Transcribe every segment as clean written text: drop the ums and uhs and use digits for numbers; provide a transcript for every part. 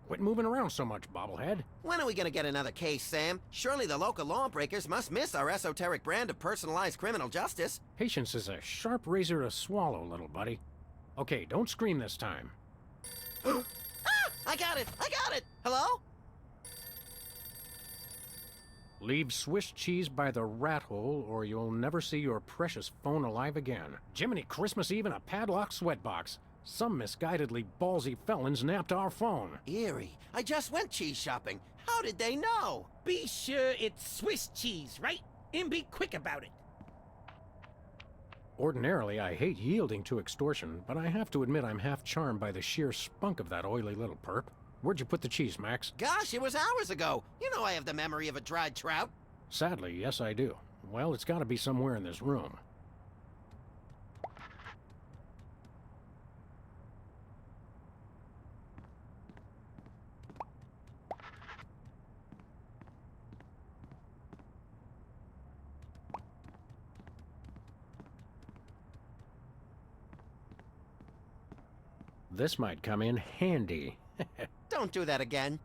Quit moving around so much, bobblehead. When are we gonna get another case, Sam? Surely the local lawbreakers must miss our esoteric brand of personalized criminal justice. Patience is a sharp razor to swallow, little buddy. Okay, don't scream this time. Ah! I got it! I got it! Hello? Leave Swiss cheese by the rat hole, or you'll never see your precious phone alive again. Jiminy Christmas Eve in a padlocked sweatbox. Some misguidedly ballsy felons napped our phone. Eerie. I just went cheese shopping. How did they know? Be sure it's Swiss cheese, right? And be quick about it. Ordinarily, I hate yielding to extortion, but I have to admit I'm half charmed by the sheer spunk of that oily little perp. Where'd you put the cheese, Max? Gosh, it was hours ago. You know I have the memory of a dried trout. Sadly, yes I do. Well, it's gotta be somewhere in this room. This might come in handy. Don't do that again.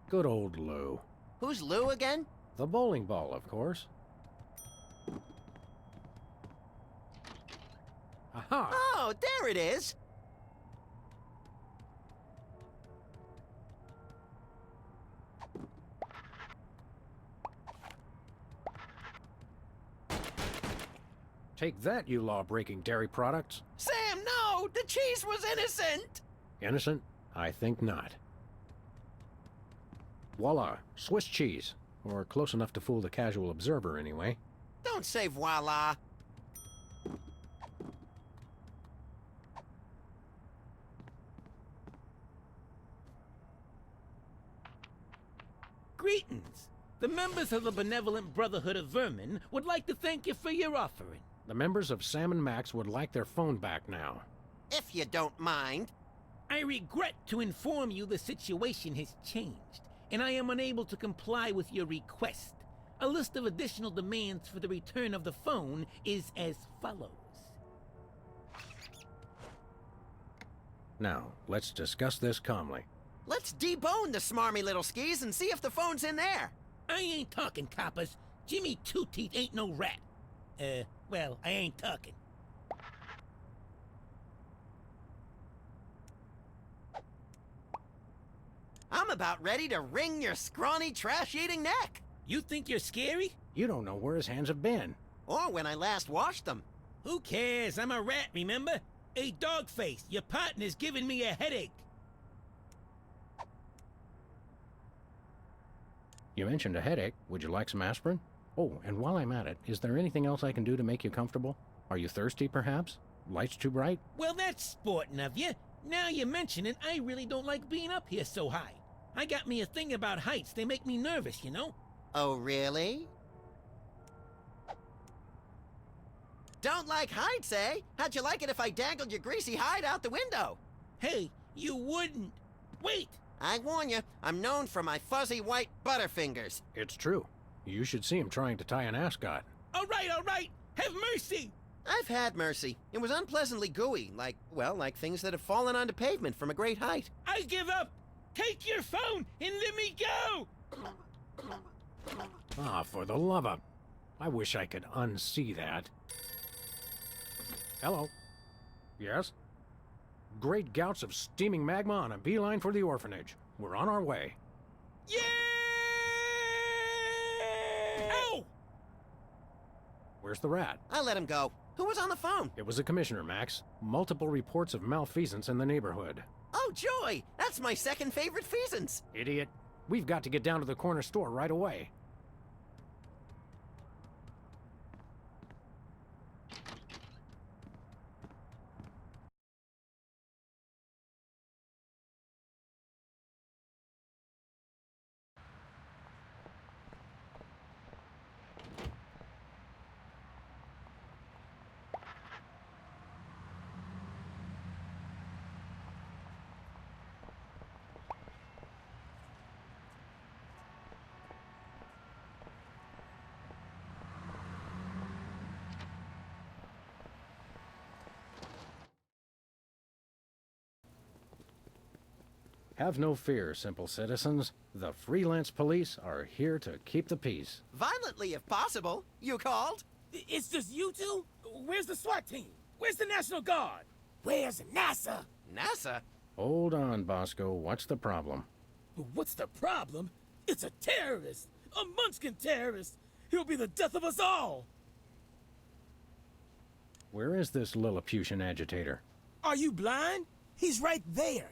Good old Lou. Who's Lou again? The bowling ball, of course. Aha! Oh, there it is. Take that, you law-breaking dairy products. Sam, no! The cheese was innocent! Innocent? I think not. Voila, Swiss cheese. Or close enough to fool the casual observer, anyway. Don't say voila. Greetings. The members of the Benevolent Brotherhood of Vermin would like to thank you for your offering. The members of Sam and Max would like their phone back now. If you don't mind. I regret to inform you the situation has changed, and I am unable to comply with your request. A list of additional demands for the return of the phone is as follows. Now, let's discuss this calmly. Let's debone the smarmy little skis and see if the phone's in there. I ain't talking, coppers. Jimmy Two-Teeth ain't no rat. Well, I ain't talking. I'm about ready to wring your scrawny, trash-eating neck. You think you're scary? You don't know where his hands have been. Or when I last washed them. Who cares? I'm a rat, remember? Hey, Dogface, your partner's giving me a headache. You mentioned a headache. Would you like some aspirin? Oh, and while I'm at it, is there anything else I can do to make you comfortable? Are you thirsty, perhaps? Lights too bright? Well, that's sporting of you. Now you mention it, I really don't like being up here so high. I got me a thing about heights. They make me nervous, you know? Oh, really? Don't like heights, eh? How'd you like it if I dangled your greasy hide out the window? Hey, you wouldn't. Wait! I warn you, I'm known for my fuzzy white butterfingers. It's true. You should see him trying to tie an ascot. All right, have mercy! I've had mercy. It was unpleasantly gooey, like things that have fallen onto pavement from a great height. I give up! Take your phone and let me go! Ah, for the love of... I wish I could unsee that. Hello. Yes? Great gouts of steaming magma on a beeline for the orphanage. We're on our way. Yeah! Ow! Where's the rat? I let him go. Who was on the phone? It was the commissioner, Max. Multiple reports of malfeasance in the neighborhood. Oh, joy! That's my second favorite feasance. Idiot. We've got to get down to the corner store right away. Have no fear, simple citizens. The Freelance police are here to keep the peace. Violently, if possible. You called? It's just you two? Where's the SWAT team? Where's the National Guard? Where's NASA? NASA? Hold on, Bosco. What's the problem? What's the problem? It's a terrorist! A Munchkin terrorist! He'll be the death of us all! Where is this Lilliputian agitator? Are you blind? He's right there!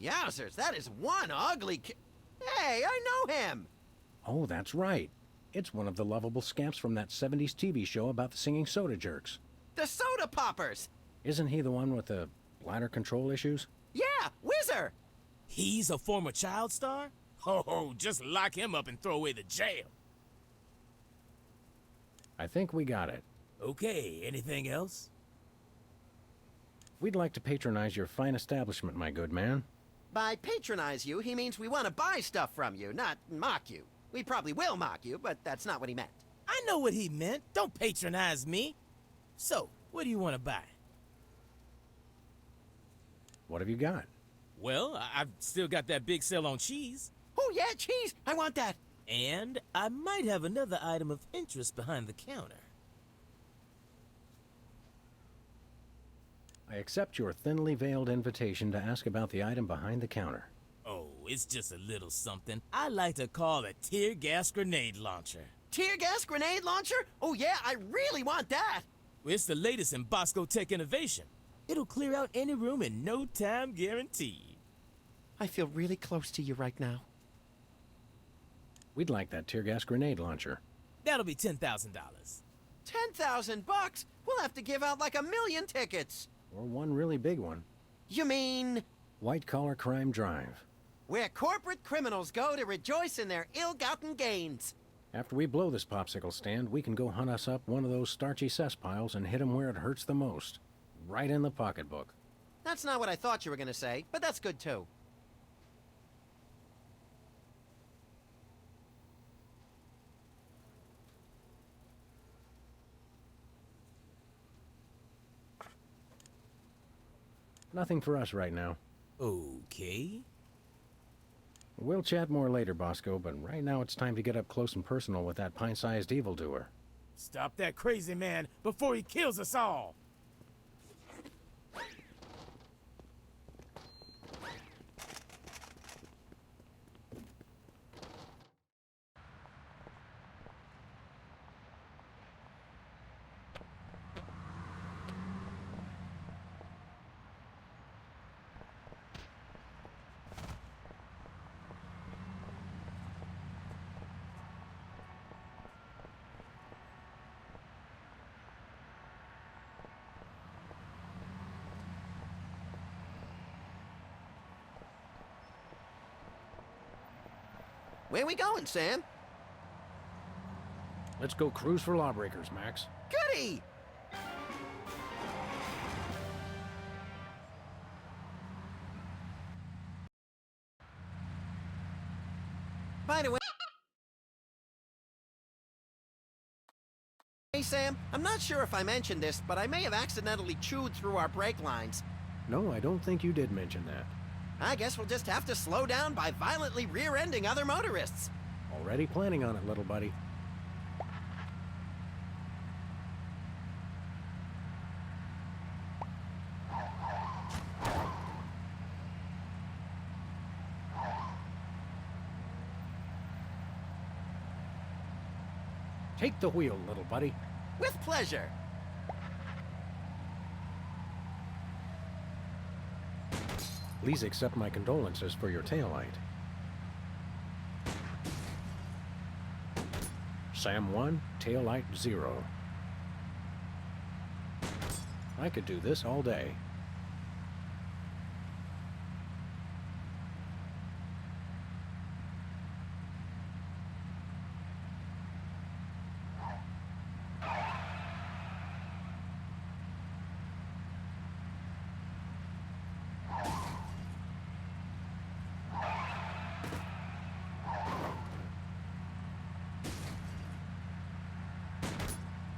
Yowzers, that is one ugly Hey, I know him! Oh, that's right. It's one of the lovable scamps from that 70s TV show about the singing soda jerks. The soda poppers! Isn't he the one with the bladder control issues? Yeah, Whizzer! He's a former child star? Oh, just lock him up and throw away the jail. I think we got it. Okay, anything else? We'd like to patronize your fine establishment, my good man. By patronize you, he means we want to buy stuff from you, not mock you. We probably will mock you, but that's not what he meant. I know what he meant. Don't patronize me. So, what do you want to buy? What have you got? Well, I've still got that big sale on cheese. Oh yeah, cheese! I want that! And I might have another item of interest behind the counter. I accept your thinly veiled invitation to ask about the item behind the counter. Oh, it's just a little something I like to call a tear gas grenade launcher. Tear gas grenade launcher? Oh yeah, I really want that! It's the latest in Bosco Tech innovation. It'll clear out any room in no time guaranteed. I feel really close to you right now. We'd like that tear gas grenade launcher. That'll be $10,000. 10,000 bucks? We'll have to give out like 1,000,000 tickets. Or one really big one. You mean... White Collar Crime Drive. where corporate criminals go to rejoice in their ill-gotten gains. After we blow this popsicle stand, we can go hunt us up one of those starchy cesspiles and hit 'em where it hurts the most. Right in the pocketbook. That's not what I thought you were gonna say, but that's good too. Nothing for us right now. Okay. We'll chat more later, Bosco, but right now it's time to get up close and personal with that pint-sized evildoer. Stop that crazy man before he kills us all! Where we going, Sam? Let's go cruise for lawbreakers, Max. Goody! By the way... Hey, Sam, I'm not sure if I mentioned this, but I may have accidentally chewed through our brake lines. No, I don't think you did mention that. I guess we'll just have to slow down by violently rear-ending other motorists. Already planning on it, little buddy. Take the wheel, little buddy. With pleasure. Please accept my condolences for your taillight. Sam 1, taillight 0. I could do this all day.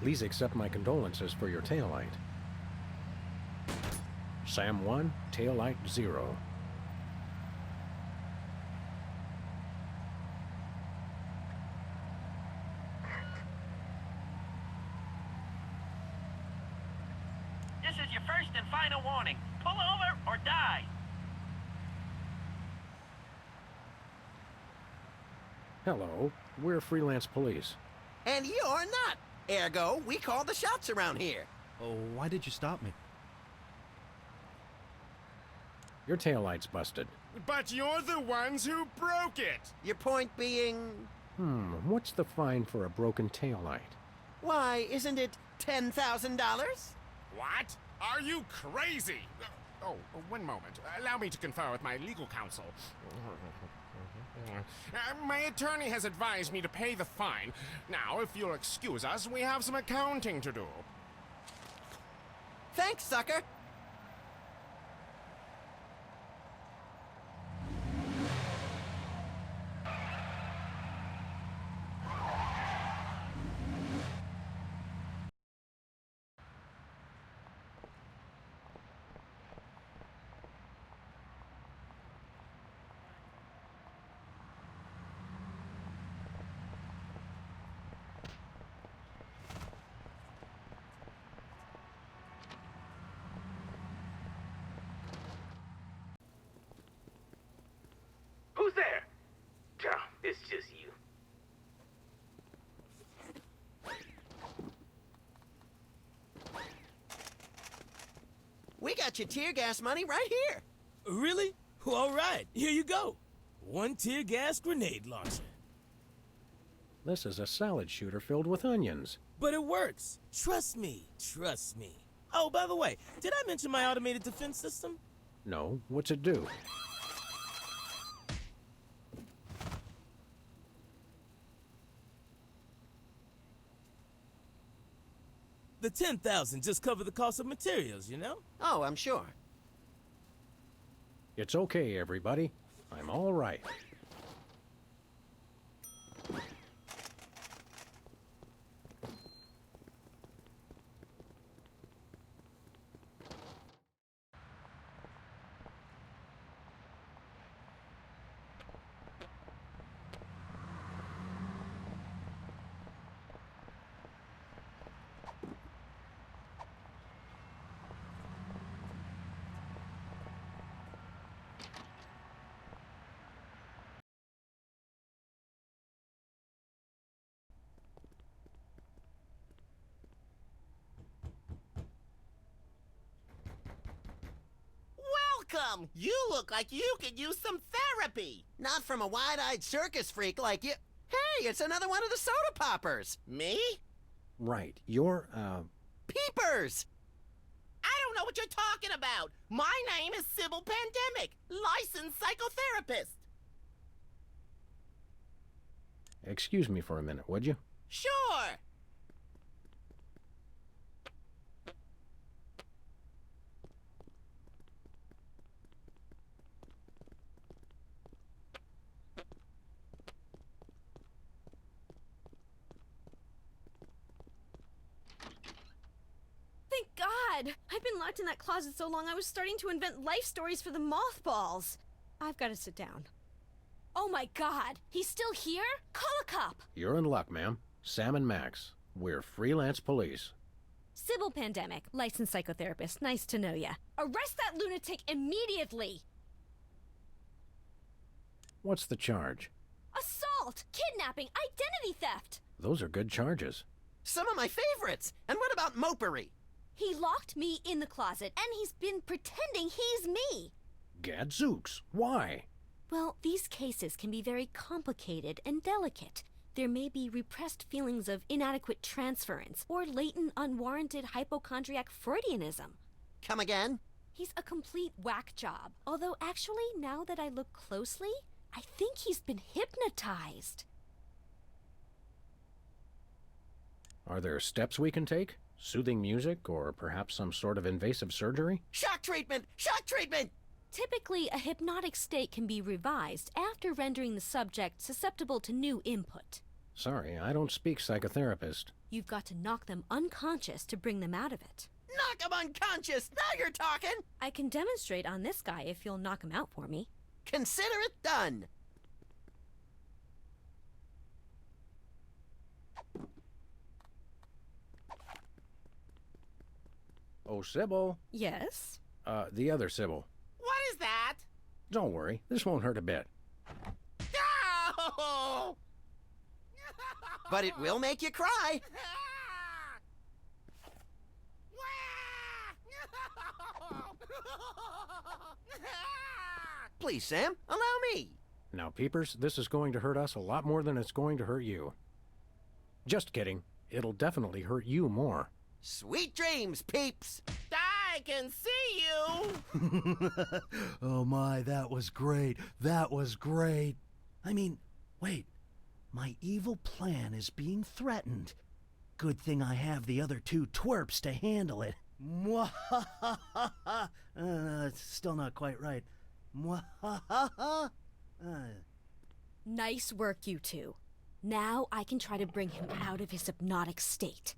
Please accept my condolences for your taillight. Sam 1, taillight 0. is your first and final warning. Pull over or die. Hello, we're Freelance Police. And you're not. Ergo, we call the shots around here. Oh, why did you stop me? Your taillight's busted. But you're the ones who broke it! Your point being... What's the fine for a broken taillight? Why, isn't it $10,000? What? Are you crazy? Oh, one moment. Allow me to confer with my legal counsel. My attorney has advised me to pay the fine. Now, if you'll excuse us, we have some accounting to do. Thanks, sucker. Who's there? Oh, it's just you. We got your tear gas money right here. Really? Well, all right, here you go. One tear gas grenade launcher. This is a salad shooter filled with onions. But it works. Trust me, trust me. Oh, by the way, did I mention my automated defense system? No, what's it do? The 10,000 just cover the cost of materials, you know? Oh, I'm sure. It's okay, everybody. I'm all right. Welcome! You look like you could use some therapy. Not from a wide-eyed circus freak like you. Hey, it's another one of the soda poppers. Me? Right, you're, Peepers! I don't know what you're talking about. My name is Sybil Pandemic, licensed psychotherapist. excuse me for a minute, would you? Sure. Thank God! I've been locked in that closet so long I was starting to invent life stories for the mothballs. I've got to sit down. Oh my God! He's still here? Call a cop! You're in luck, ma'am. Sam and Max. We're Freelance Police. Sybil Pandemic, licensed psychotherapist. Nice to know ya. Arrest that lunatic immediately! What's the charge? Assault! Kidnapping! Identity theft! Those are good charges. Some of my favorites. And what about mopery? He locked me in the closet, and he's been pretending he's me! Gadzooks, why? Well, these cases can be very complicated and delicate. There may be repressed feelings of inadequate transference or latent unwarranted hypochondriac Freudianism. Come again? He's a complete whack job. Although actually, now that I look closely, I think he's been hypnotized. Are there steps we can take? Soothing music, or perhaps some sort of invasive surgery? Shock treatment! Shock treatment! Typically, a hypnotic state can be revised after rendering the subject susceptible to new input. Sorry, I don't speak psychotherapist. You've got to knock them unconscious to bring them out of it. Knock him unconscious! Now you're talking! I can demonstrate on this guy if you'll knock him out for me. Consider it done! Oh, Oh, Sybil. Yes? The other Sybil. What is that? Don't worry, this won't hurt a bit. Oh! But it will make you cry. Please, Sam, allow me. Now, Peepers, this is going to hurt us a lot more than it's going to hurt you. Just kidding. It'll definitely hurt you more. Sweet dreams, peeps. I can see you. Oh my, that was great. That was great. I mean, wait. My evil plan is being threatened. Good thing I have the other two twerps to handle it. It's still not quite right. Nice work, you two. Now I can try to bring him out of his hypnotic state.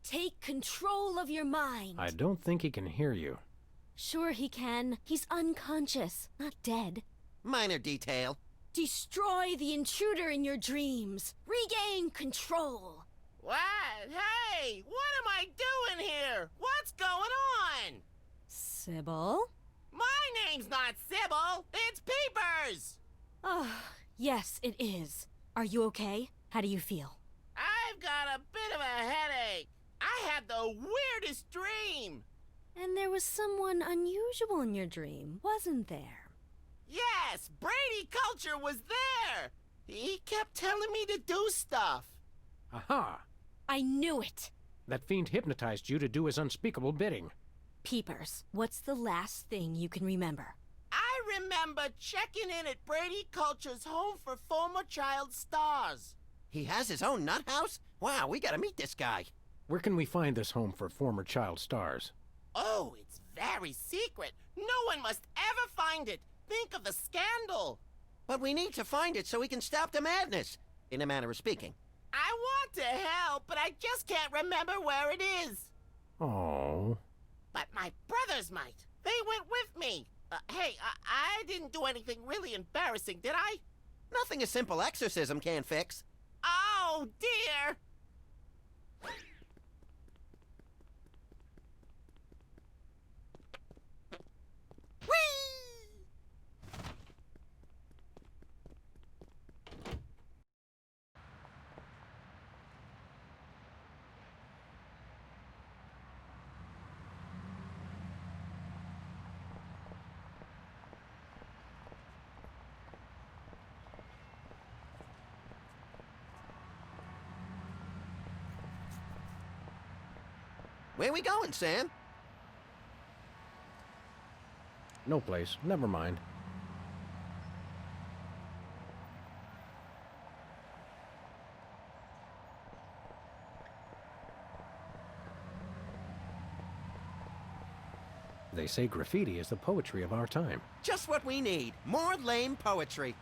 Take control of your mind. I don't think he can hear you. Sure he can. He's unconscious, not dead. Minor detail. Destroy the intruder in your dreams. Regain control. What? Hey, what am I doing here? What's going on? Sybil? My name's not Sybil. It's Peepers. Oh, yes, it is. Are you okay? How do you feel? I've got a bit of a headache. I had the weirdest dream. And there was someone unusual in your dream, wasn't there? Yes, Brady Culture was there. He kept telling me to do stuff. Aha! I knew it. That fiend hypnotized you to do his unspeakable bidding. Peepers, what's the last thing you can remember? I remember checking in at Brady Culture's home for former child stars. He has his own nut house? Wow, we gotta meet this guy. Where can we find this home for former child stars? Oh, it's very secret. No one must ever find it. Think of the scandal. But we need to find it so we can stop the madness, in a manner of speaking. I want to help, but I just can't remember where it is. Oh. But my brothers might. They went with me. Hey, I didn't do anything really embarrassing, did I? Nothing a simple exorcism can't fix. Oh, dear. Where we going, Sam? No place. Never mind. They say graffiti is the poetry of our time. Just what we need. More lame poetry.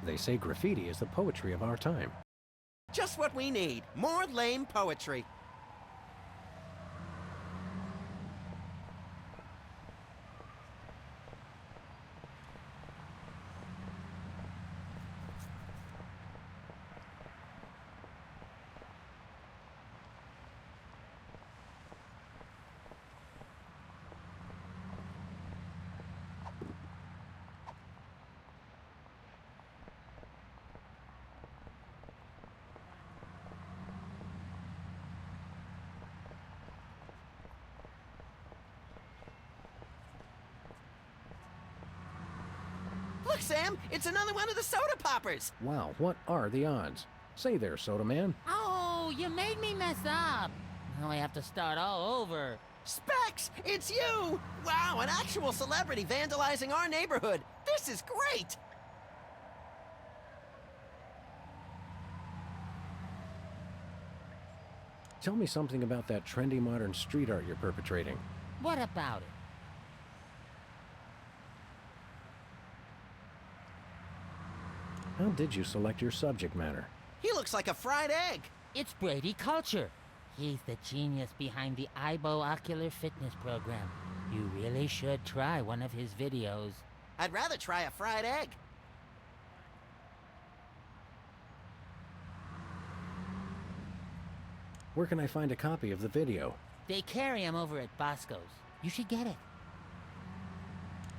They say graffiti is the poetry of our time. Just what we need. More lame poetry. Look, Sam, it's another one of the soda poppers. Wow, what are the odds? Say there, Soda Man. Oh, you made me mess up. Now I have to start all over. Specs, it's you! Wow, an actual celebrity vandalizing our neighborhood. This is great! Tell me something about that trendy modern street art you're perpetrating. What about it? How did you select your subject matter? He looks like a fried egg. It's Brady Culture. He's the genius behind the IBO Ocular Fitness program. You really should try one of his videos. I'd rather try a fried egg. Where can I find a copy of the video? They carry him over at Bosco's. You should get it.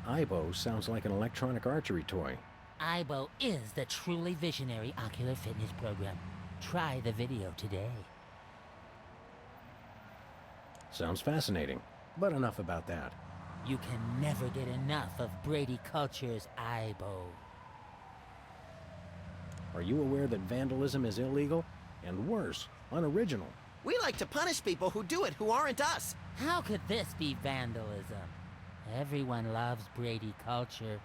IBO sounds like an electronic archery toy. IBO is the truly visionary ocular fitness program. Try the video today. Sounds fascinating, but enough about that. You can never get enough of Brady Culture's IBO. Are you aware that vandalism is illegal? And worse, unoriginal. We like to punish people who do it who aren't us. How could this be vandalism? Everyone loves Brady Culture.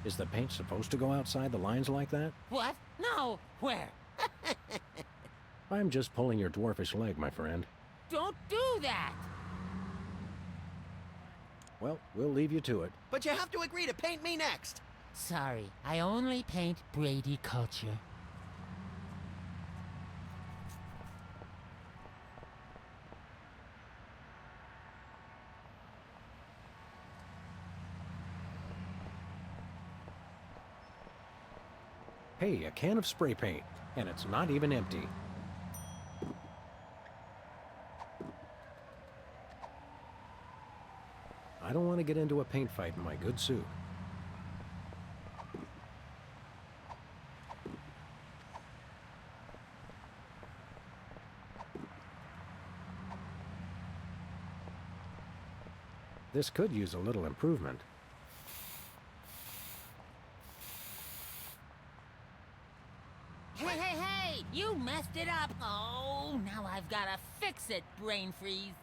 Is the paint supposed to go outside the lines like that? What? No! Where? I'm just pulling your dwarfish leg, my friend. Don't do that! Well, we'll leave you to it. But you have to agree to paint me next. Sorry, I only paint Brady Culture. Hey, a can of spray paint, and it's not even empty. I don't want to get into a paint fight in my good suit. This could use a little improvement. Hey! You messed it up! Oh, now I've gotta fix it, brain freeze.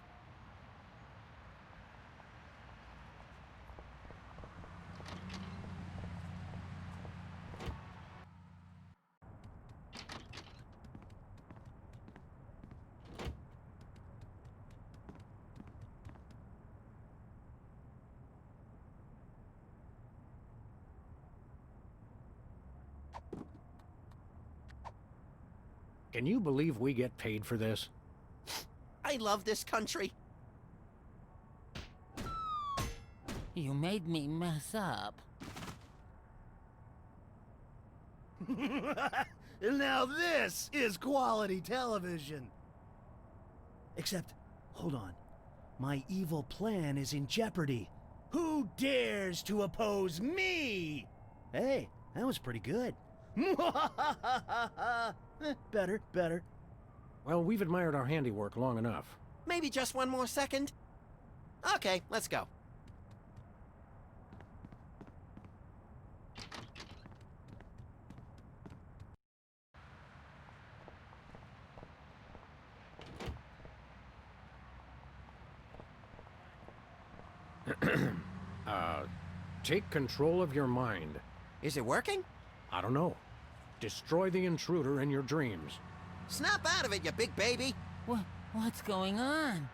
Can you believe we get paid for this? I love this country. You made me mess up. Now this is quality television. Except, hold on. My evil plan is in jeopardy. Who dares to oppose me? Hey, that was pretty good. Better. Well, we've admired our handiwork long enough. Maybe just one more second? Okay, let's go. Take control of your mind. Is it working? I don't know. Destroy the intruder in your dreams. Snap out of it, you big baby. What's going on?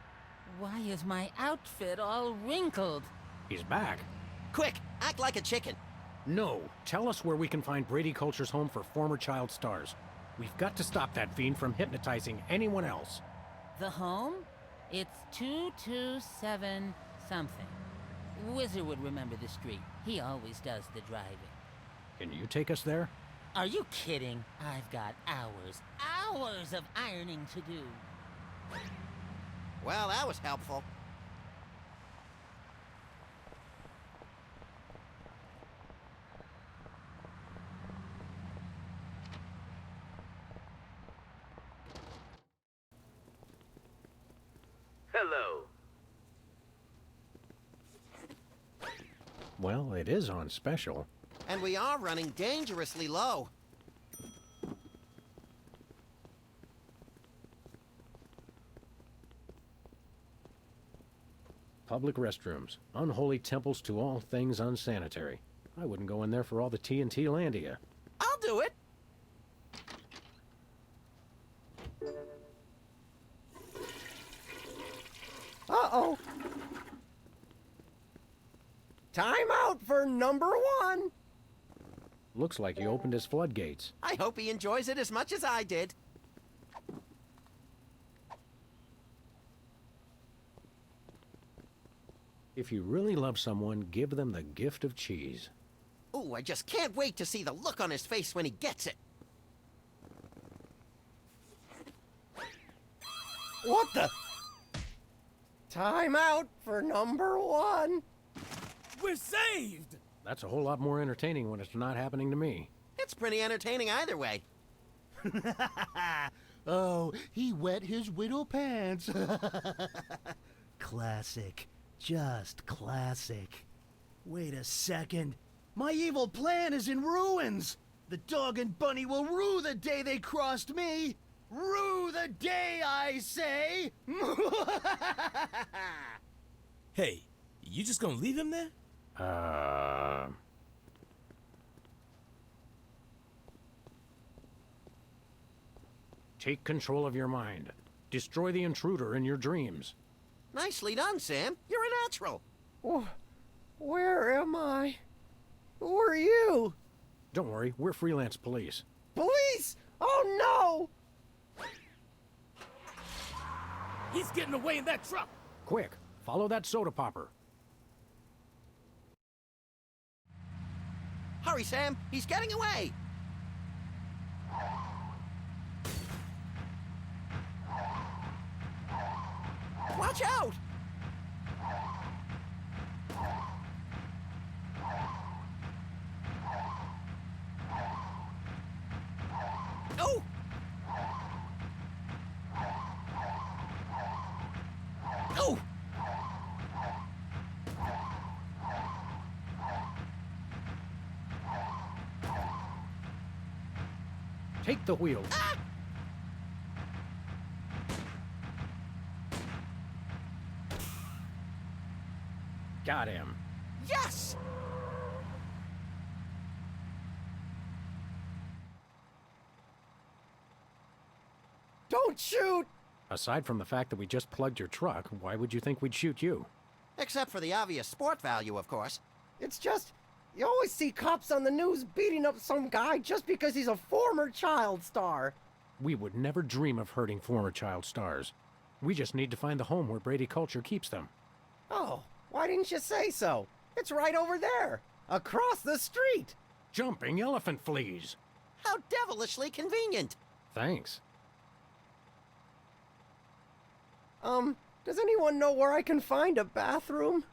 Why is my outfit all wrinkled? He's back. Quick, act like a chicken. No, tell us where we can find Brady Culture's home for former child stars. We've got to stop that fiend from hypnotizing anyone else. The home? It's 227 something. Wizard would remember the street. He always does the driving. Can you take us there? Are you kidding? I've got hours of ironing to do. Well, that was helpful. Hello. Well, it is on special. And we are running dangerously low. Public restrooms, unholy temples to all things unsanitary. I wouldn't go in there for all the TNT Landia. I'll do it. Uh-oh. Time out for number 1. Looks like he opened his floodgates. I hope he enjoys it as much as I did. If you really love someone, give them the gift of cheese. Ooh, I just can't wait to see the look on his face when he gets it. What the? Time out for number 1. We're saved! That's a whole lot more entertaining when it's not happening to me. It's pretty entertaining either way. Oh, he wet his widow pants. Classic. Just classic. Wait a second. My evil plan is in ruins. The dog and bunny will rue the day they crossed me. Rue the day, I say. Hey, you just gonna leave him there? Take control of your mind. Destroy the intruder in your dreams. Nicely done, Sam. You're a natural. Where am I? Who are you? Don't worry, we're freelance police. Police! Oh no! He's getting away in that truck! Quick, follow that soda popper. Hurry, Sam. He's getting away. Watch out! Oh! Oh! Take the wheel. Ah! Got him. Yes! Don't shoot! Aside from the fact that we just plugged your truck, why would you think we'd shoot you? Except for the obvious sport value, of course. It's just, you always see cops on the news beating up some guy just because he's a former child star. We would never dream of hurting former child stars. We just need to find the home where Brady Culture keeps them. Oh, why didn't you say so? It's right over there, across the street. Jumping elephant fleas. How devilishly convenient. Thanks. Does anyone know where I can find a bathroom?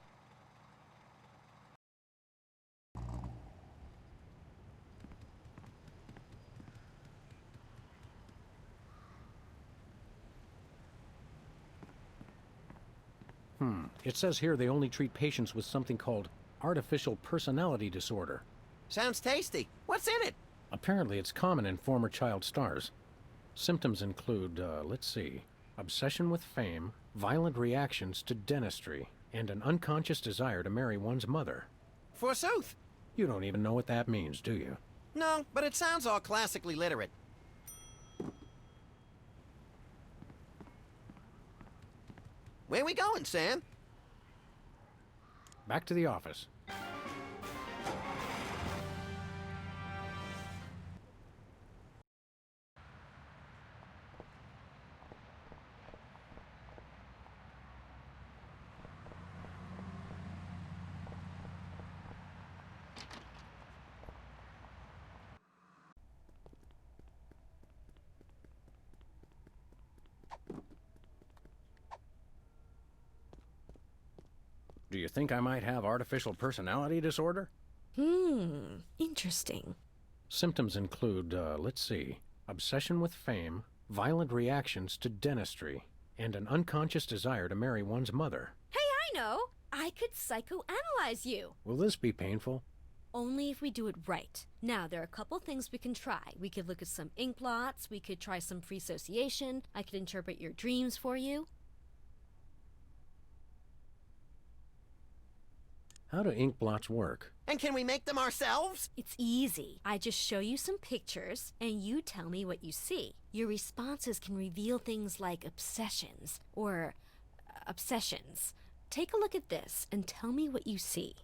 It says here they only treat patients with something called artificial personality disorder. Sounds tasty. What's in it? Apparently it's common in former child stars. Symptoms include, let's see, obsession with fame, violent reactions to dentistry, and an unconscious desire to marry one's mother. Forsooth. You don't even know what that means, do you? No, but it sounds all classically literate. Where we going, Sam? Back to the office. Do you think I might have artificial personality disorder? Interesting. Symptoms include, let's see, obsession with fame, violent reactions to dentistry, and an unconscious desire to marry one's mother. Hey, I know! I could psychoanalyze you! Will this be painful? Only if we do it right. Now, there are a couple things we can try. We could look at some ink blots, we could try some free association, I could interpret your dreams for you. How do ink blots work? And can we make them ourselves? It's easy. I just show you some pictures, and you tell me what you see. Your responses can reveal things like obsessions, or obsessions. Take a look at this, and tell me what you see.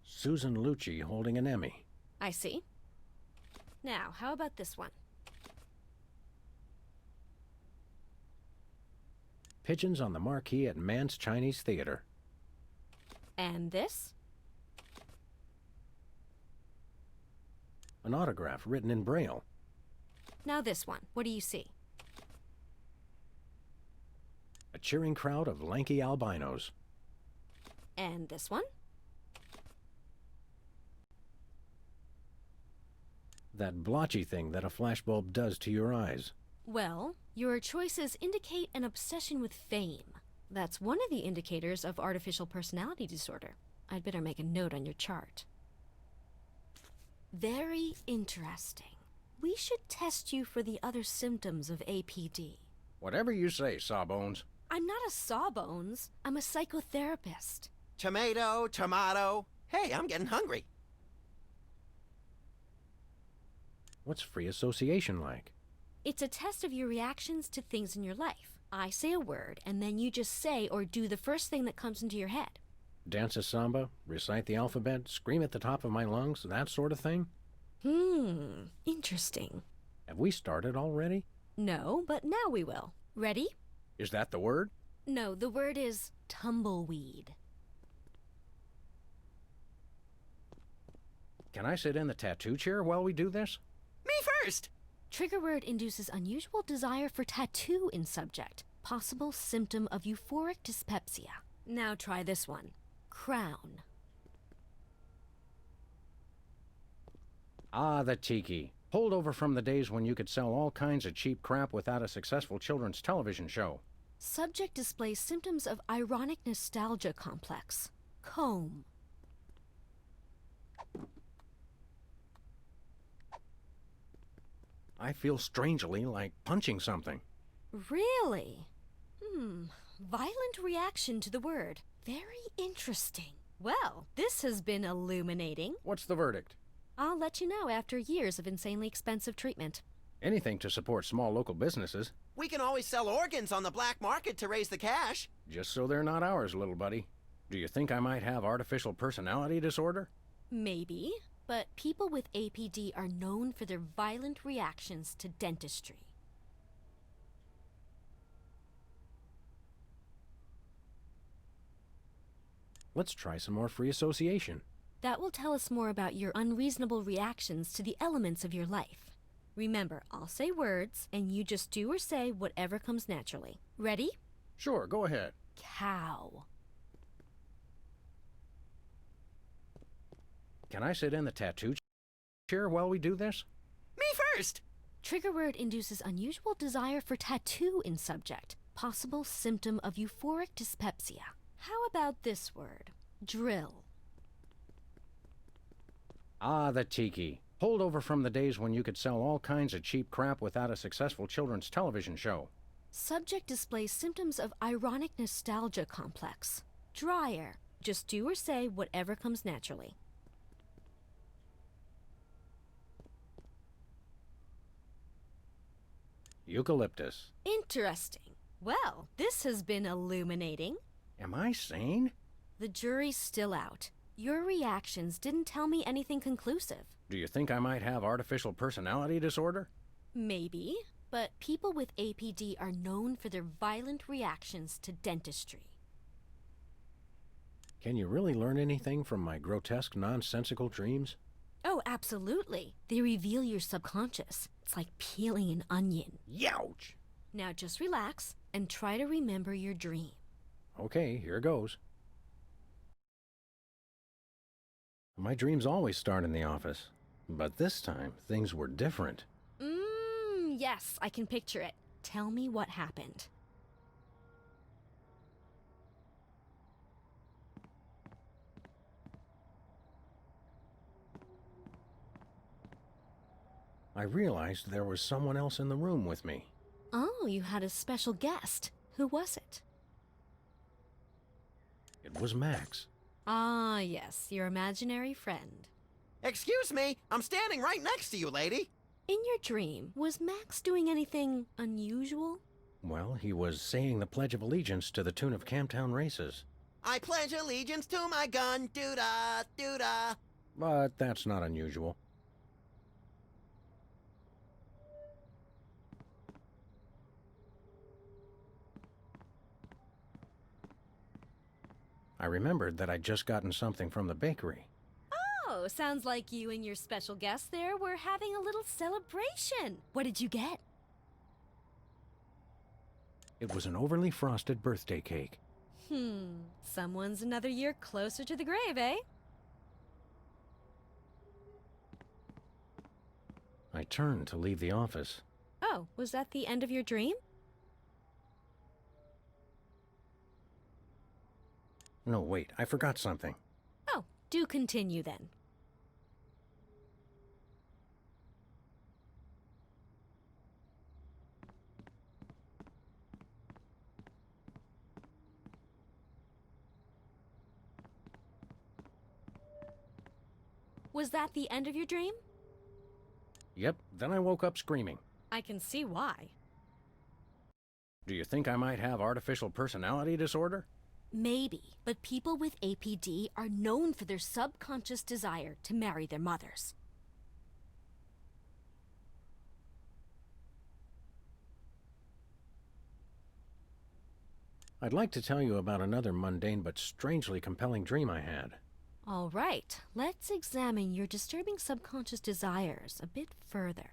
Susan Lucci holding an Emmy. I see. Now, how about this one? Pigeons on the marquee at Mann's Chinese Theater. And this? An autograph written in Braille. Now this one. What do you see? A cheering crowd of lanky albinos. And this one? That blotchy thing that a flashbulb does to your eyes. Well, your choices indicate an obsession with fame. That's one of the indicators of artificial personality disorder. I'd better make a note on your chart. Very interesting. We should test you for the other symptoms of APD. Whatever you say, Sawbones. I'm not a sawbones. I'm a psychotherapist. Tomato, tomato. Hey, I'm getting hungry. What's free association like? It's a test of your reactions to things in your life. I say a word, and then you just say or do the first thing that comes into your head. Dance a samba, recite the alphabet, scream at the top of my lungs, that sort of thing? Interesting. Have we started already? No, but now we will. Ready? Is that the word? No, the word is tumbleweed. Can I sit in the tattoo chair while we do this? Me first! Trigger word induces unusual desire for tattoo in subject. Possible symptom of euphoric dyspepsia. Now try this one. Crown. Ah, the tiki. Holdover from the days when you could sell all kinds of cheap crap without a successful children's television show. Subject displays symptoms of ironic nostalgia complex. Comb. I feel strangely like punching something. Really? Violent reaction to the word. Very interesting. Well, this has been illuminating. What's the verdict? I'll let you know after years of insanely expensive treatment. Anything to support small local businesses. We can always sell organs on the black market to raise the cash. Just so they're not ours, little buddy. Do you think I might have artificial personality disorder? Maybe, but people with APD are known for their violent reactions to dentistry. Let's try some more free association. That will tell us more about your unreasonable reactions to the elements of your life. Remember, I'll say words, and you just do or say whatever comes naturally. Ready? Sure, go ahead. Cow. Can I sit in the tattoo chair while we do this? Me first! Trigger word induces unusual desire for tattoo in subject. Possible symptom of euphoric dyspepsia. How about this word? Drill. Ah, the tiki. Holdover from the days when you could sell all kinds of cheap crap without a successful children's television show. Subject displays symptoms of ironic nostalgia complex. Dryer. Just do or say whatever comes naturally. Eucalyptus. Interesting. Well, this has been illuminating. Am I sane? The jury's still out. Your reactions didn't tell me anything conclusive. Do you think I might have artificial personality disorder? Maybe, but people with APD are known for their violent reactions to dentistry. Can you really learn anything from my grotesque, nonsensical dreams? Oh, absolutely. They reveal your subconscious. It's like peeling an onion. Youch! Now just relax and try to remember your dream. Okay, here goes. My dreams always start in the office, but this time things were different. Yes, I can picture it. Tell me what happened. I realized there was someone else in the room with me. Oh. know you had a special guest. Who was it? It was Max. Ah, yes, your imaginary friend. Excuse me, I'm standing right next to you, lady. In your dream, was Max doing anything unusual? Well, he was saying the Pledge of Allegiance to the tune of Camptown Races. I pledge allegiance to my gun, doo-da, doo-da. But that's not unusual. I remembered that I'd just gotten something from the bakery. Oh, sounds like you and your special guest there were having a little celebration. What did you get? It was an overly frosted birthday cake. Someone's another year closer to the grave, eh? I turned to leave the office. Oh, was that the end of your dream? No, wait, I forgot something. Oh, do continue then. Was that the end of your dream? Yep, then I woke up screaming. I can see why. Do you think I might have artificial personality disorder? Maybe, but people with APD are known for their subconscious desire to marry their mothers. I'd like to tell you about another mundane but strangely compelling dream I had. All right, let's examine your disturbing subconscious desires a bit further.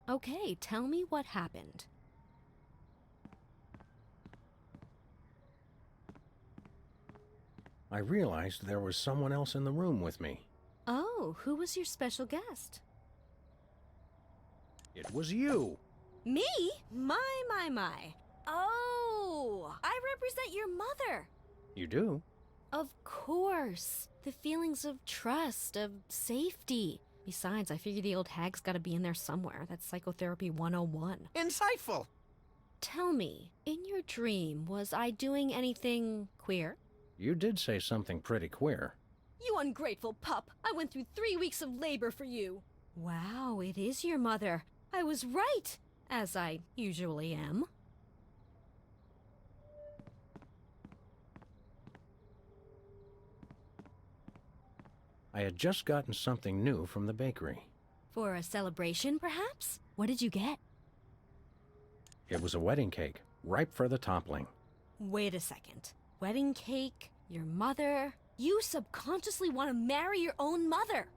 Okay, tell me what happened. I realized there was someone else in the room with me. Oh, who was your special guest? It was you! Me? My. Oh, I represent your mother. You do? Of course. The feelings of trust, of safety. Besides, I figure the old hag's gotta be in there somewhere. That's Psychotherapy 101. Insightful. Tell me, in your dream, was I doing anything queer? You did say something pretty queer. You ungrateful pup! I went through 3 weeks of labor for you! Wow, it is your mother. I was right, as I usually am. I had just gotten something new from the bakery. For a celebration, perhaps? What did you get? It was a wedding cake, ripe for the toppling. Wait a second. Wedding cake, your mother. You subconsciously want to marry your own mother.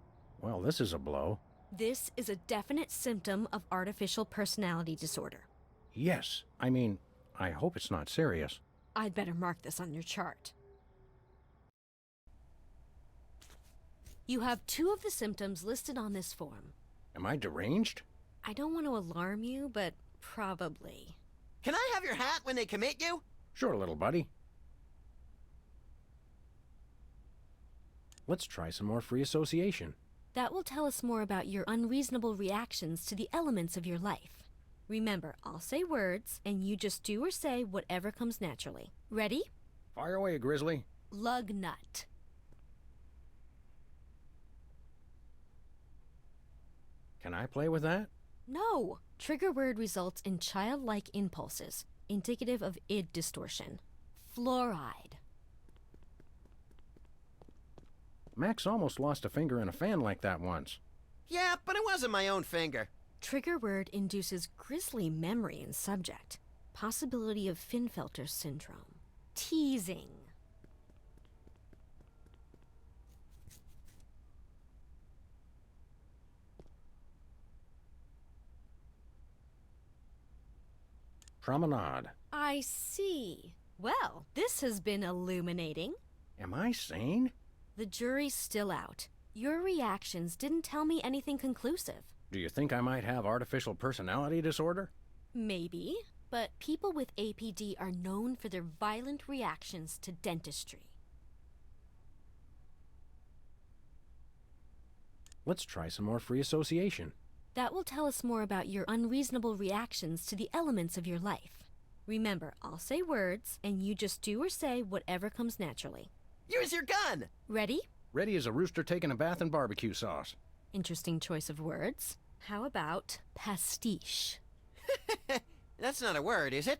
Well, this is a blow. This is a definite symptom of artificial personality disorder. Yes, I mean, I hope it's not serious. I'd better mark this on your chart. You have 2 of the symptoms listed on this form. Am I deranged? I don't want to alarm you, but probably. Can I have your hat when they commit you? Sure, little buddy. Let's try some more free association. That will tell us more about your unreasonable reactions to the elements of your life. Remember, I'll say words, and you just do or say whatever comes naturally. Ready? Fire away, Grizzly. Lug nut. Can I play with that? No. Trigger word results in childlike impulses, indicative of id distortion. Fluoride. Max almost lost a finger in a fan like that once. Yeah, but it wasn't my own finger. Trigger word induces grisly memory in subject. Possibility of Finfelter syndrome. Teasing. Promenade. I see. Well, this has been illuminating. Am I sane? The jury's still out. Your reactions didn't tell me anything conclusive. Do you think I might have artificial personality disorder? Maybe, but people with APD are known for their violent reactions to dentistry. Let's try some more free association. That will tell us more about your unreasonable reactions to the elements of your life. Remember, I'll say words, and you just do or say whatever comes naturally. Use your gun! Ready? Ready as a rooster taking a bath in barbecue sauce. Interesting choice of words. How about pastiche? That's not a word, is it?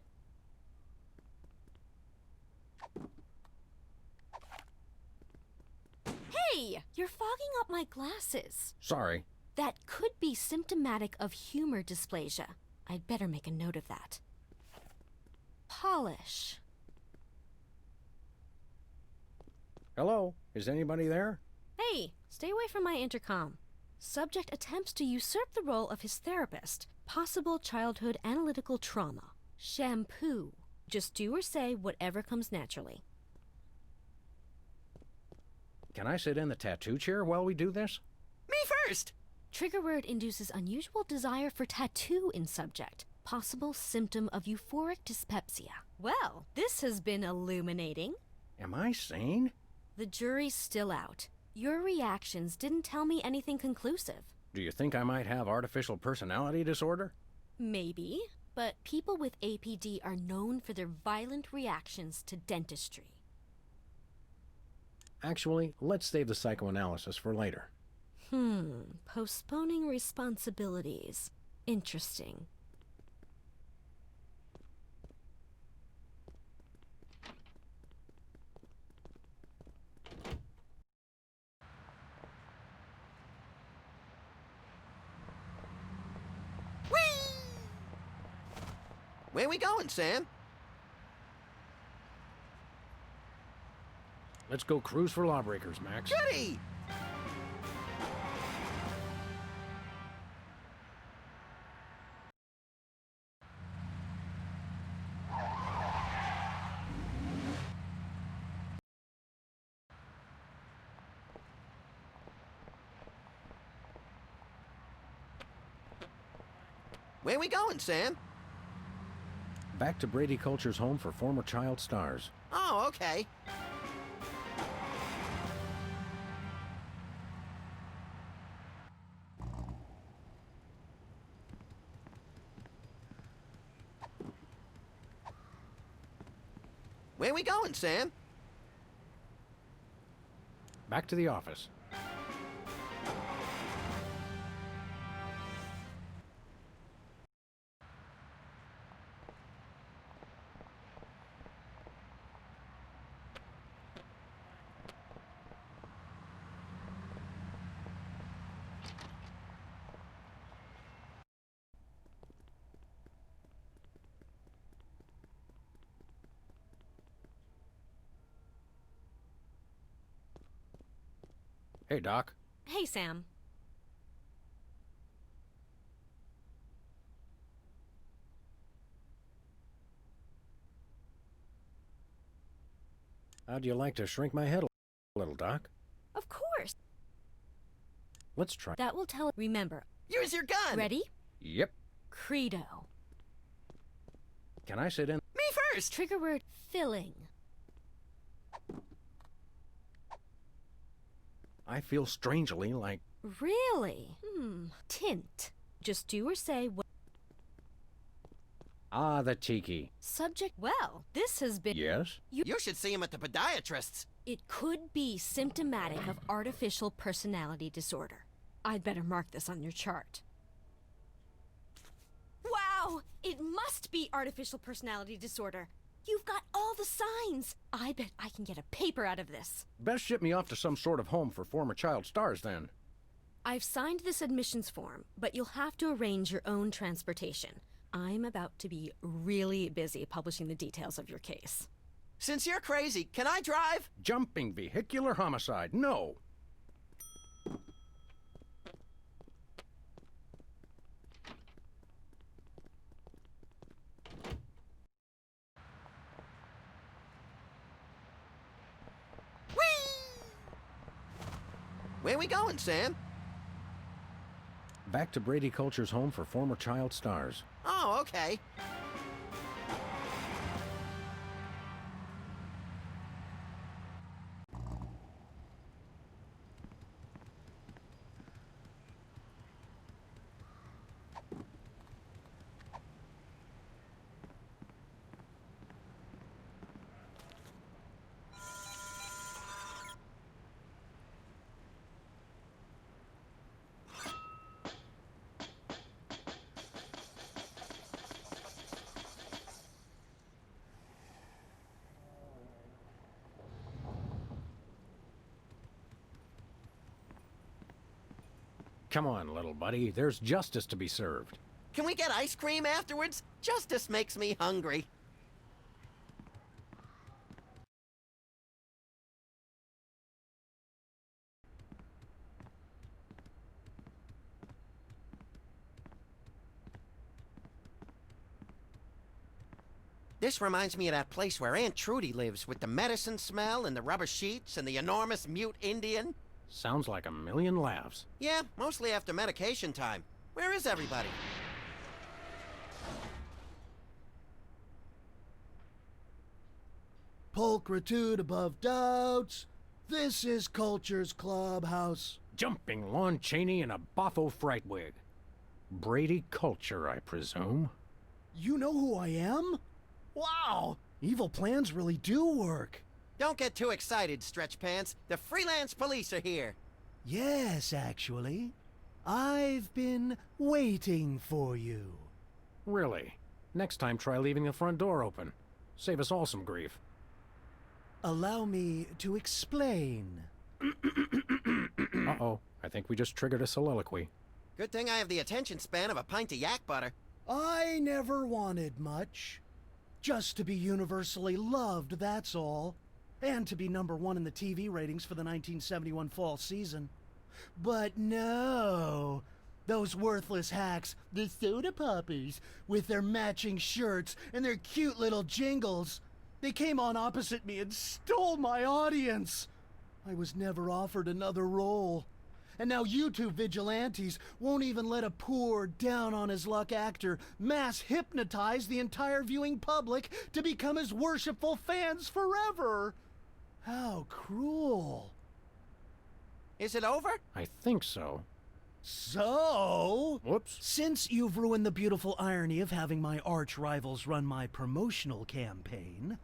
Hey! You're fogging up my glasses. Sorry. That could be symptomatic of humor dysplasia. I'd better make a note of that. Polish. Hello? Is anybody there? Hey, stay away from my intercom. Subject attempts to usurp the role of his therapist. Possible childhood analytical trauma. Shampoo. Just do or say whatever comes naturally. Can I sit in the tattoo chair while we do this? Me first! Trigger word induces unusual desire for tattoo in subject. Possible symptom of euphoric dyspepsia. Well, this has been illuminating. Am I sane? The jury's still out. Your reactions didn't tell me anything conclusive. Do you think I might have artificial personality disorder? Maybe, but people with APD are known for their violent reactions to dentistry. Actually, let's save the psychoanalysis for later. Postponing responsibilities. Interesting. Whee! Where we going, Sam? Let's go cruise for lawbreakers, Max. Goody! Where we going, Sam? Back to Brady Culture's home for former child stars. Oh, okay. Where we going, Sam? Back to the office. Hey, Doc. Hey, Sam. How'd you like to shrink my head a little, Doc? Of course. Let's try. That will tell. Remember. Use your gun! Ready? Yep. Credo. Can I sit in? Me first! Trigger word filling. I feel strangely like... Really? Tint. Just do or say what... Ah, the tiki. Subject. Well, this has been... Yes? You should see him at the podiatrist's. It could be symptomatic of artificial personality disorder. I'd better mark this on your chart. Wow! It must be artificial personality disorder. You've got all the signs. I bet I can get a paper out of this. Best ship me off to some sort of home for former child stars, then. I've signed this admissions form, but you'll have to arrange your own transportation. I'm about to be really busy publishing the details of your case. Since you're crazy, can I drive? Jumping vehicular homicide. No. Where we going, Sam? Back to Brady Culture's home for former child stars. Oh, okay. Come on, little buddy. There's justice to be served. Can we get ice cream afterwards? Justice makes me hungry. This reminds me of that place where Aunt Trudy lives with the medicine smell and the rubber sheets and the enormous mute Indian. Sounds like a million laughs. Yeah, mostly after medication time. Where is everybody? Pulchritude above doubts. This is Culture's Clubhouse. Jumping Lon Chaney in a boffo fright wig. Brady Culture, I presume. You know who I am? Wow! Evil plans really do work. Don't get too excited, Stretch Pants. The Freelance police are here. Yes, actually. I've been waiting for you. Really? Next time try leaving the front door open. Save us all some grief. Allow me to explain. Uh-oh. I think we just triggered a soliloquy. Good thing I have the attention span of a pint of yak butter. I never wanted much. Just to be universally loved, that's all. And to be #1 in the TV ratings for the 1971 fall season. But no, those worthless hacks, the soda poppers, with their matching shirts and their cute little jingles, they came on opposite me and stole my audience. I was never offered another role. And now you two vigilantes won't even let a poor, down-on-his-luck actor mass hypnotize the entire viewing public to become his worshipful fans forever. How cruel. Is it over? I think so. So, Whoops. since you've ruined the beautiful irony of having my arch-rivals run my promotional campaign,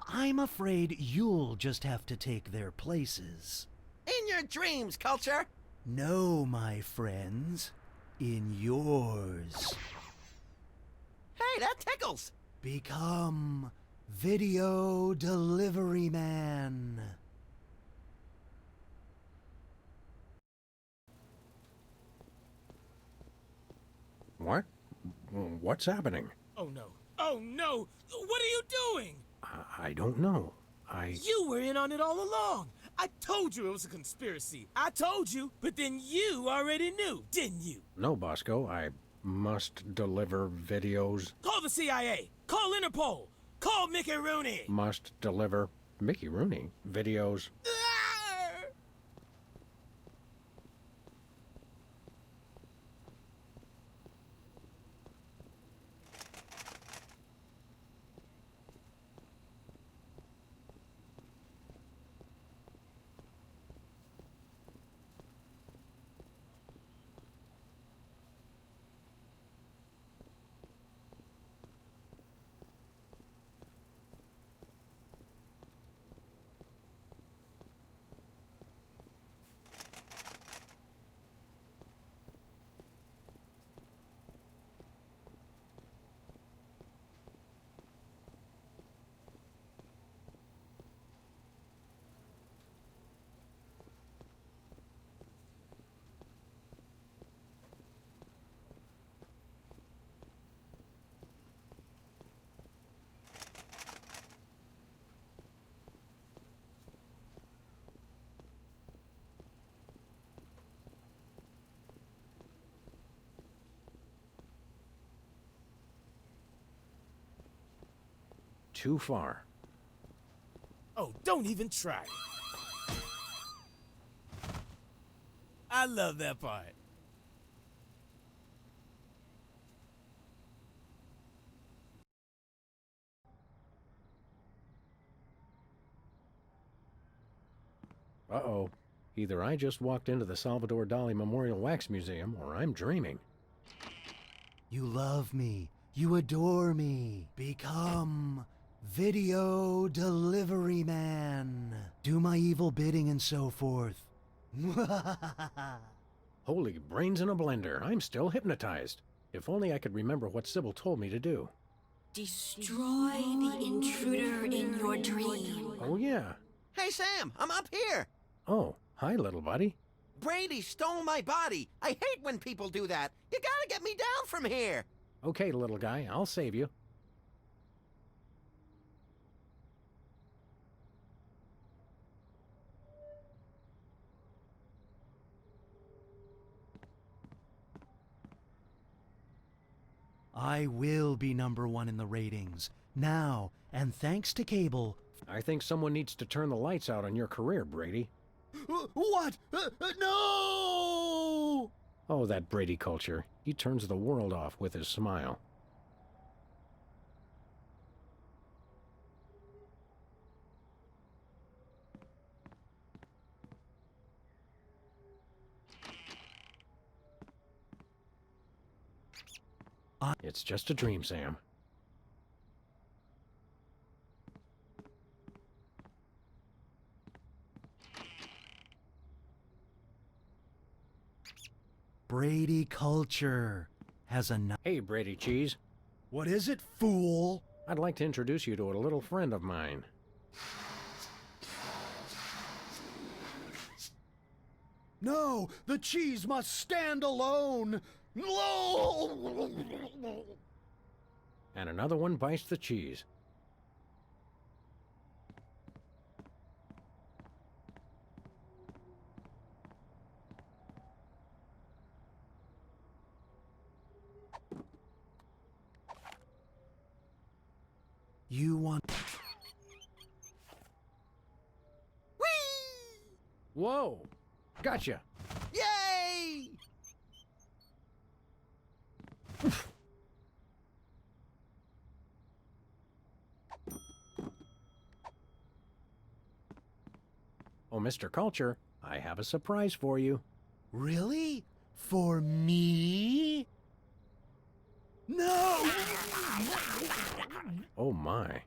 I'm afraid you'll just have to take their places. In your dreams, Culture! No, my friends. In yours. Hey, that tickles! Become Video Delivery Man. What? What's happening? Oh no. Oh no! What are you doing? I don't know. You were in on it all along! I told you it was a conspiracy. I told you, but then you already knew, didn't you? No, Bosco. I must deliver videos. Call the CIA! Call Interpol! Call Mickey Rooney! Must deliver Mickey Rooney videos. Too far. Oh, don't even try. I love that part. Uh-oh. Either I just walked into the Salvador Dali Memorial Wax Museum, or I'm dreaming. You love me. You adore me. Become Video Delivery Man. Do my evil bidding and so forth. Holy brains in a blender. I'm still hypnotized. If only I could remember what Sybil told me to do. Destroy the intruder in your dream. Oh, yeah. Hey, Sam, I'm up here! Oh, hi, little buddy. Brady stole my body. I hate when people do that. You gotta get me down from here. Okay, little guy, I'll save you. I will be #1 in the ratings. Now, and thanks to cable. I think someone needs to turn the lights out on your career, Brady. What? No! Oh, that Brady culture. He turns the world off with his smile. It's just a dream, Sam. Brady culture has a... Hey, Brady Cheese. What is it, fool? I'd like to introduce you to a little friend of mine. No, the cheese must stand alone. No! And another one bites the cheese. You want... Whee! Whoa! Gotcha! Yay! Oh, Mr. Culture, I have a surprise for you. Really? For me? No! Oh, my.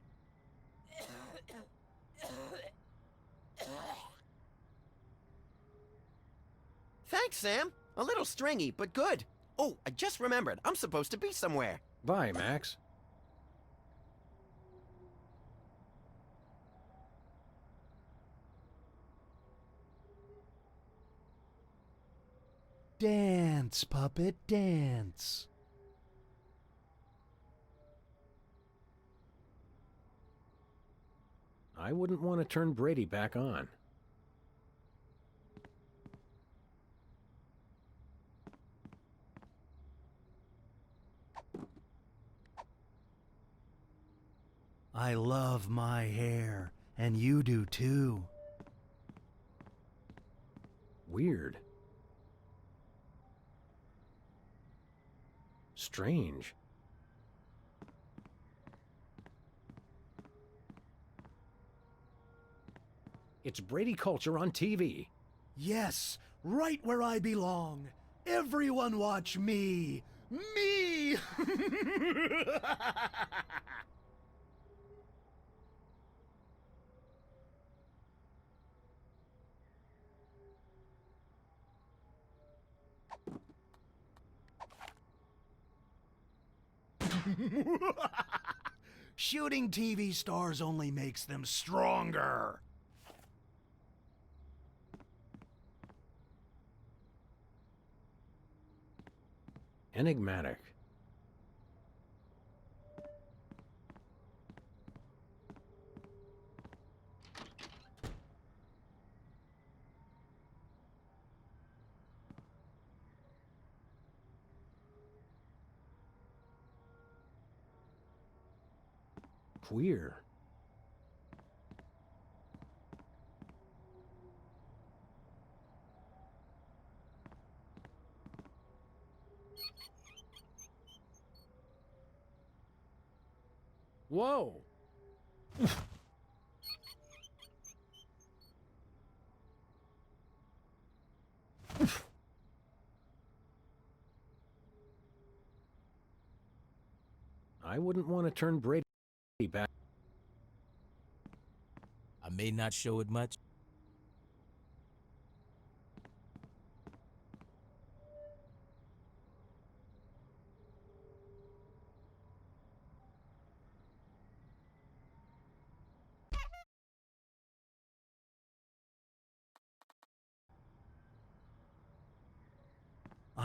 Thanks, Sam. A little stringy, but good. Oh, I just remembered. I'm supposed to be somewhere. Bye, Max. Dance, puppet, dance. I wouldn't want to turn Brady back on. I love my hair, and you do too. Weird. Strange. It's Brady culture on TV. Yes, right where I belong. Everyone watch me. Me! Shooting TV stars only makes them stronger. Enigmatic. Queer. Whoa! I wouldn't want to turn Brady back. I may not show it much.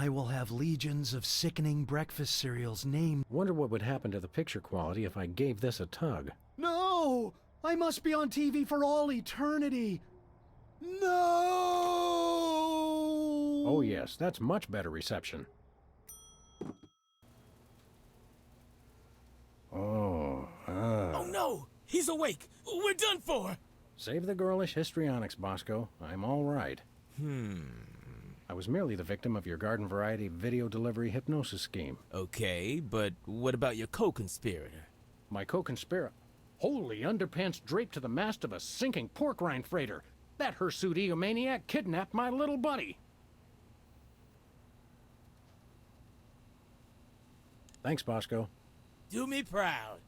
I will have legions of sickening breakfast cereals named... Wonder what would happen to the picture quality if I gave this a tug. No! I must be on TV for all eternity! No! Oh yes, that's much better reception. Oh no! He's awake! We're done for! Save the girlish histrionics, Bosco. I'm all right. I was merely the victim of your garden variety video delivery hypnosis scheme. Okay, but what about your co-conspirator? My co-conspirator... Holy underpants draped to the mast of a sinking pork rind freighter! That hirsute egomaniac kidnapped my little buddy! Thanks, Bosco. Do me proud.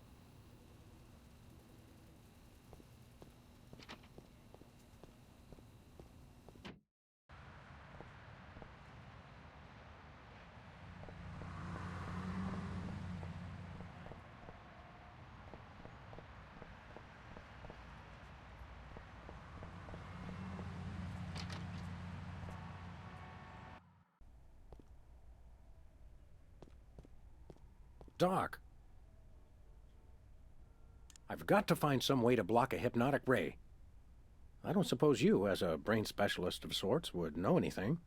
Doc. I've got to find some way to block a hypnotic ray. I don't suppose you, as a brain specialist of sorts, would know anything.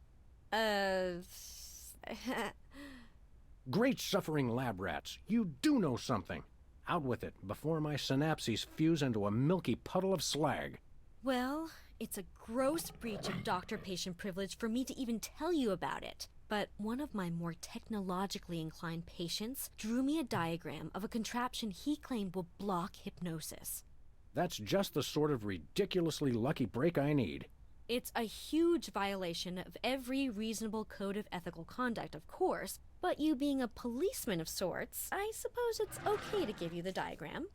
Great suffering lab rats, you do know something. Out with it, before my synapses fuse into a milky puddle of slag. Well, it's a gross breach of doctor-patient privilege for me to even tell you about it. But one of my more technologically inclined patients drew me a diagram of a contraption he claimed will block hypnosis. That's just the sort of ridiculously lucky break I need. It's a huge violation of every reasonable code of ethical conduct, of course, but you being a policeman of sorts, I suppose it's okay to give you the diagram.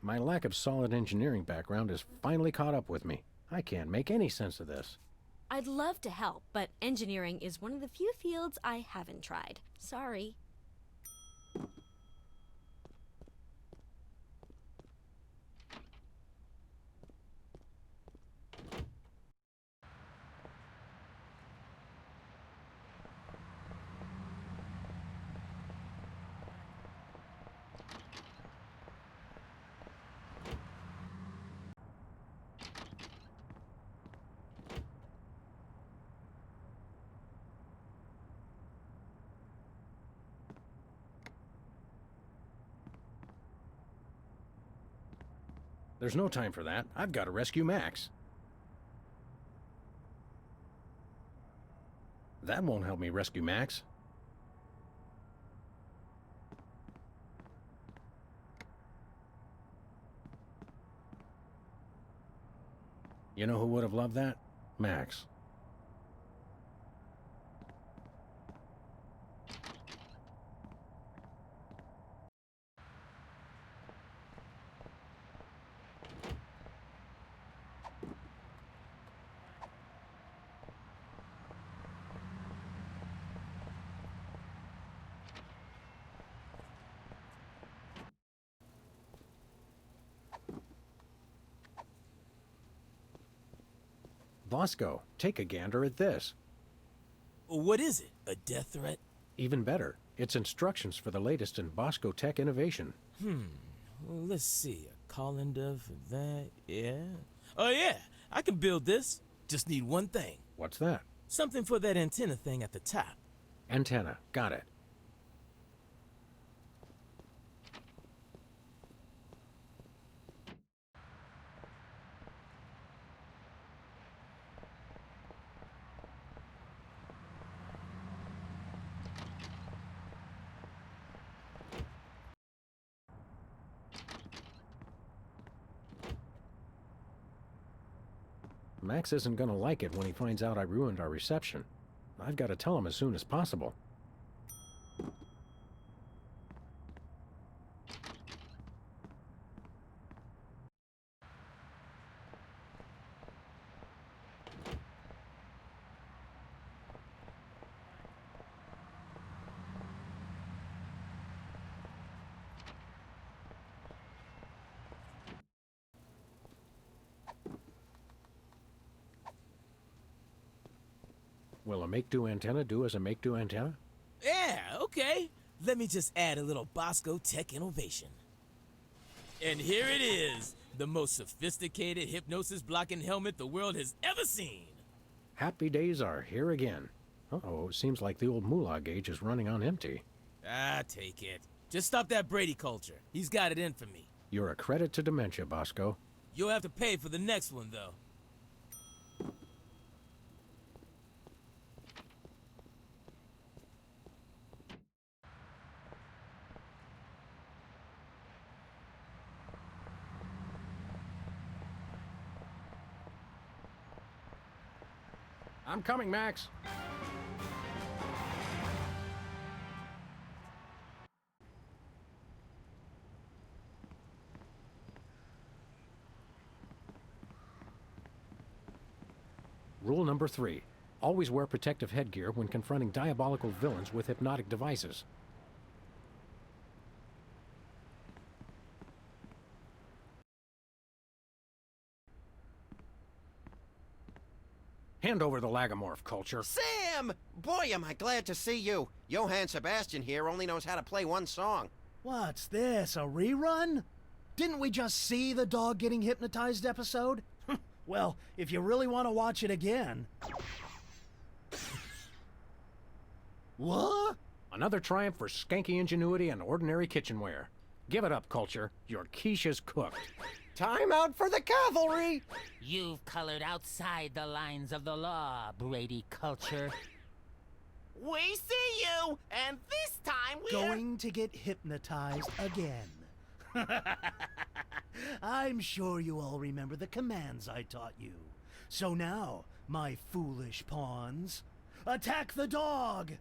My lack of solid engineering background has finally caught up with me. I can't make any sense of this. I'd love to help, but engineering is one of the few fields I haven't tried. Sorry. There's no time for that. I've got to rescue Max. That won't help me rescue Max. You know who would have loved that? Max. Bosco, take a gander at this. What is it? A death threat? Even better, it's instructions for the latest in Bosco tech innovation. Well, let's see. A colander for that, yeah. Oh yeah, I can build this. Just need one thing. What's that? Something for that antenna thing at the top. Antenna, got it. Max isn't gonna like it when he finds out I ruined our reception. I've got to tell him as soon as possible. Will a make-do antenna do as a make-do antenna? Yeah, okay. Let me just add a little Bosco tech innovation. And here it is, the most sophisticated hypnosis-blocking helmet the world has ever seen. Happy days are here again. Uh-oh, it seems like the old moolah gauge is running on empty. Ah, take it. Just stop that Brady culture. He's got it in for me. You're a credit to dementia, Bosco. You'll have to pay for the next one, though. I'm coming, Max. Rule number 3. Always wear protective headgear when confronting diabolical villains with hypnotic devices. Hand over the lagomorph, Culture. Sam! Boy, am I glad to see you. Johann Sebastian here only knows how to play one song. What's this, a rerun? Didn't we just see the dog getting hypnotized episode? Well, if you really want to watch it again... What? Another triumph for skanky ingenuity and ordinary kitchenware. Give it up, Culture. Your quiche is cooked. Time out for the cavalry! You've colored outside the lines of the law, Brady Culture. We see you, and this time we're... Going to get hypnotized again. I'm sure you all remember the commands I taught you. So now, my foolish pawns, attack the dog!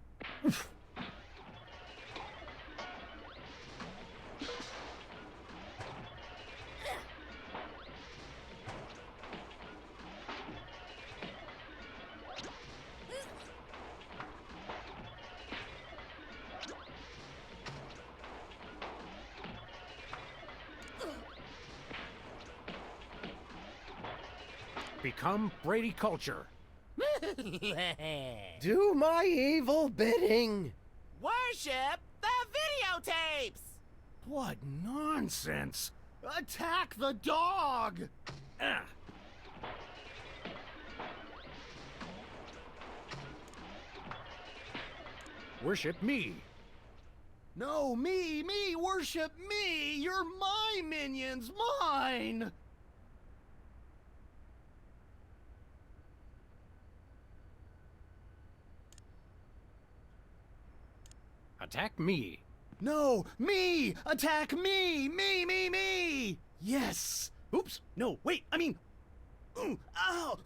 Become Brady Culture. Do my evil bidding! Worship the videotapes! What nonsense! Attack the dog! Worship me. No, me, worship me! You're my minions, mine! Attack me. No, me! Attack me! Me! Yes! Oops, no, wait, I mean... Ow!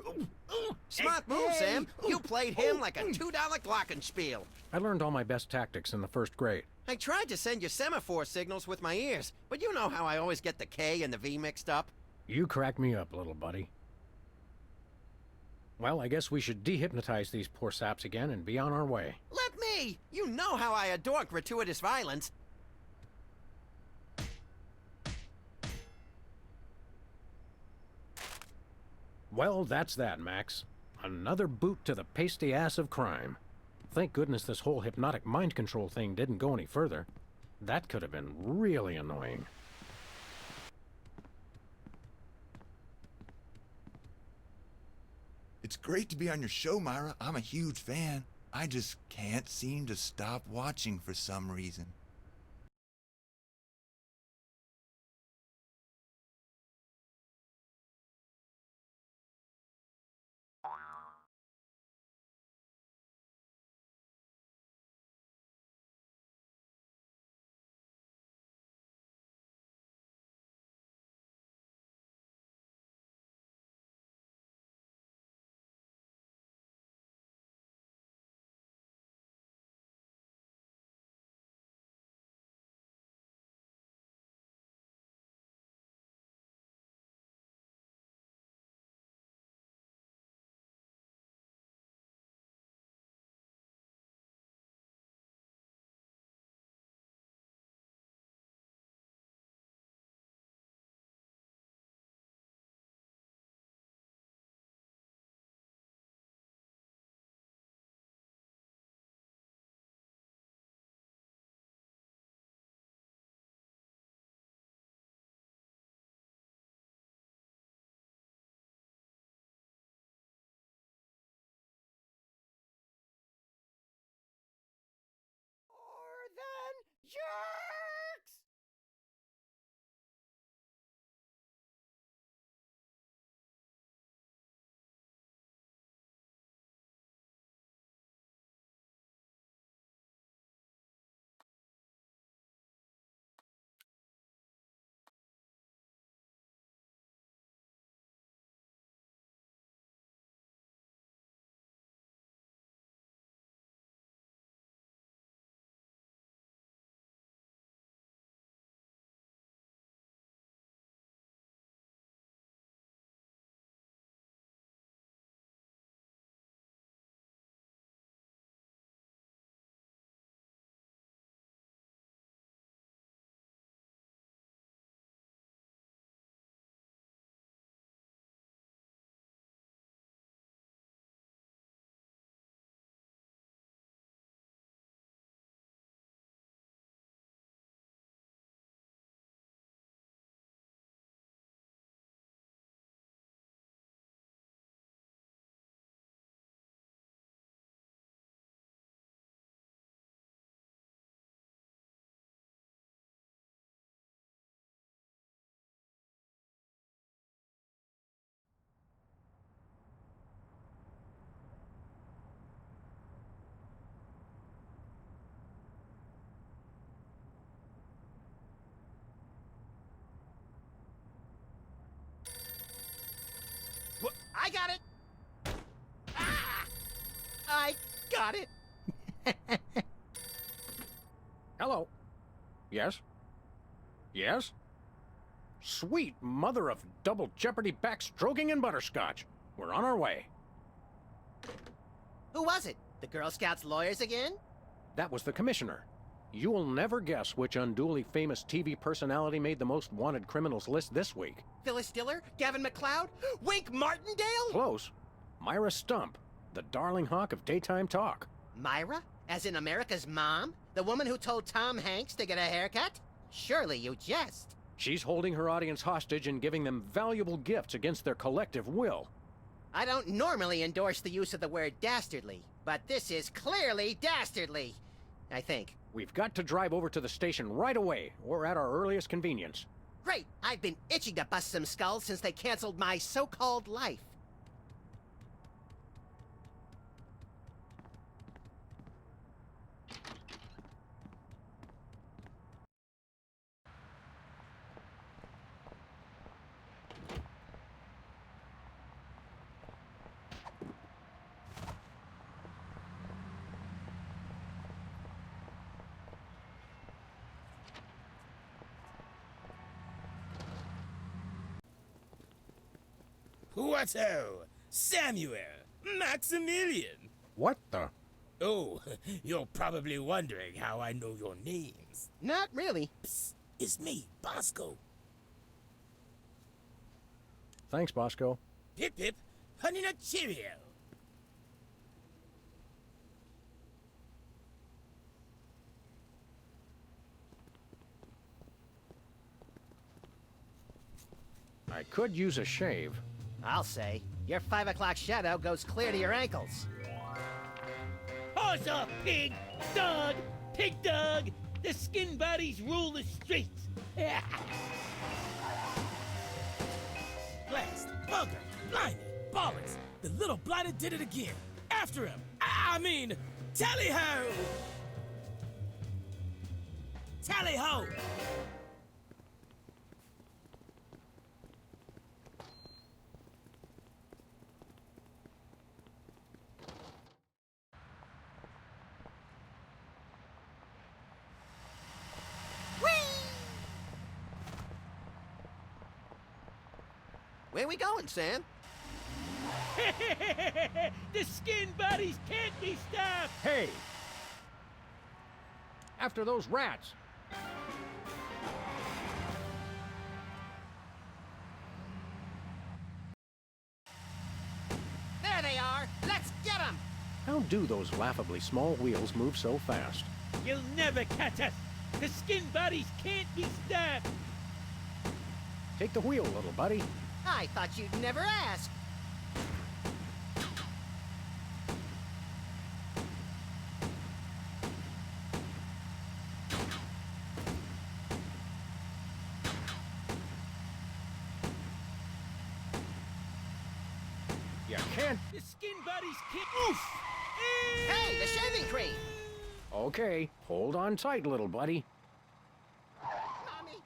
Smart move, Sam. You played him like a $2 glockenspiel. I learned all my best tactics in the 1st grade. I tried to send you semaphore signals with my ears, but you know how I always get the K and the V mixed up. You crack me up, little buddy. Well, I guess we should dehypnotize these poor saps again and be on our way. Let me! You know how I adore gratuitous violence. Well, that's that, Max. Another boot to the pasty ass of crime. Thank goodness this whole hypnotic mind control thing didn't go any further. That could have been really annoying. It's great to be on your show, Myra. I'm a huge fan. I just can't seem to stop watching for some reason. I got it! Ah! I got it! Hello. Yes? Yes? Sweet mother of double jeopardy backstroking and butterscotch. We're on our way. Who was it? The Girl Scouts lawyers again? That was the commissioner. You'll never guess which unduly famous TV personality made the most wanted criminals list this week. Phyllis Diller? Gavin McLeod? Wink Martindale? Close. Myra Stump, the darling hawk of daytime talk. Myra? As in America's mom? The woman who told Tom Hanks to get a haircut? Surely you jest. She's holding her audience hostage and giving them valuable gifts against their collective will. I don't normally endorse the use of the word dastardly, but this is clearly dastardly. I think. We've got to drive over to the station right away, or at our earliest convenience. Great! I've been itching to bust some skulls since they canceled my so-called life. What-o? Samuel! Maximilian! What the? Oh, you're probably wondering how I know your names. Not really. Psst, it's me, Bosco. Thanks, Bosco. Pip Pip, Honey Nut Cheerio. I could use a shave. I'll say. Your 5 o'clock shadow goes clear to your ankles. Horse or pig, dog, pig dog. The skin bodies rule the streets. Blast, bugger, blimey, bollocks. The little blighter did it again. After him. I mean, tally-ho! Tally-ho! Where we going, Sam? The skin bodies can't be stopped. Hey! After those rats! There they are! Let's get them! How do those laughably small wheels move so fast? You'll never catch us. The skin bodies can't be stopped. Take the wheel, little buddy. I thought you'd never ask. You can't... The skin bodies can't... Oof! Hey, the shaving cream! Okay, hold on tight, little buddy. Mommy.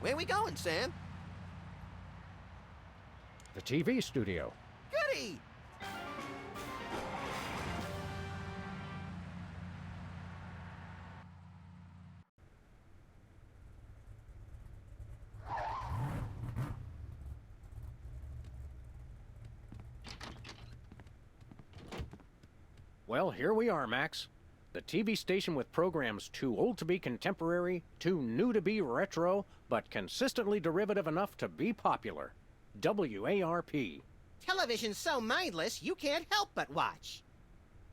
Where we going, Sam? The TV studio. Goody! Well, here we are, Max. The TV station with programs too old to be contemporary, too new to be retro, but consistently derivative enough to be popular. WARP. Television's so mindless, you can't help but watch.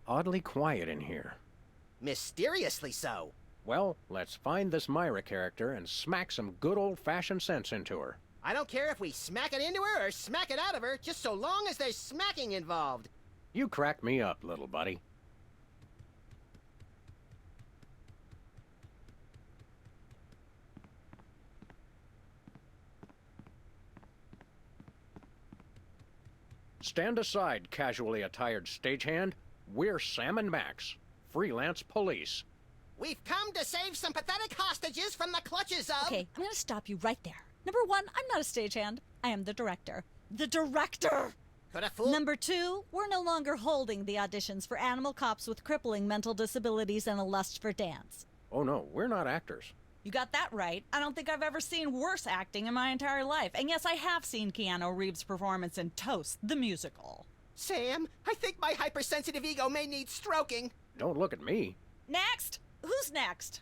Oddly quiet in here. Mysteriously so. Well, let's find this Myra character and smack some good old-fashioned sense into her. I don't care if we smack it into her or smack it out of her, just so long as there's smacking involved. You crack me up, little buddy. Stand aside, casually attired stagehand. We're Sam and Max, freelance police. We've come to save some pathetic hostages from the clutches of... Okay, I'm gonna stop you right there. Number one, I'm not a stagehand. I am the director. The director! Could a fool... Number two, we're no longer holding the auditions for animal cops with crippling mental disabilities and a lust for dance. Oh no, we're not actors. You got that right. I don't think I've ever seen worse acting in my entire life. And yes, I have seen Keanu Reeves' performance in Toast, the musical. Sam, I think my hypersensitive ego may need stroking. Don't look at me. Next! Who's next?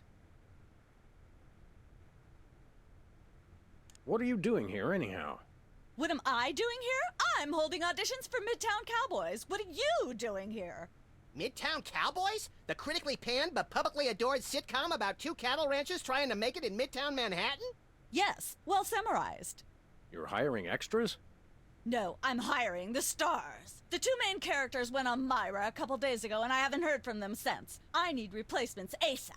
What are you doing here anyhow? What am I doing here? I'm holding auditions for Midtown Cowboys. What are you doing here? Midtown Cowboys? The critically panned but publicly adored sitcom about two cattle ranchers trying to make it in Midtown Manhattan? Yes, well summarized. You're hiring extras? No, I'm hiring the stars. The two main characters went on Myra a couple days ago, and I haven't heard from them since. I need replacements ASAP.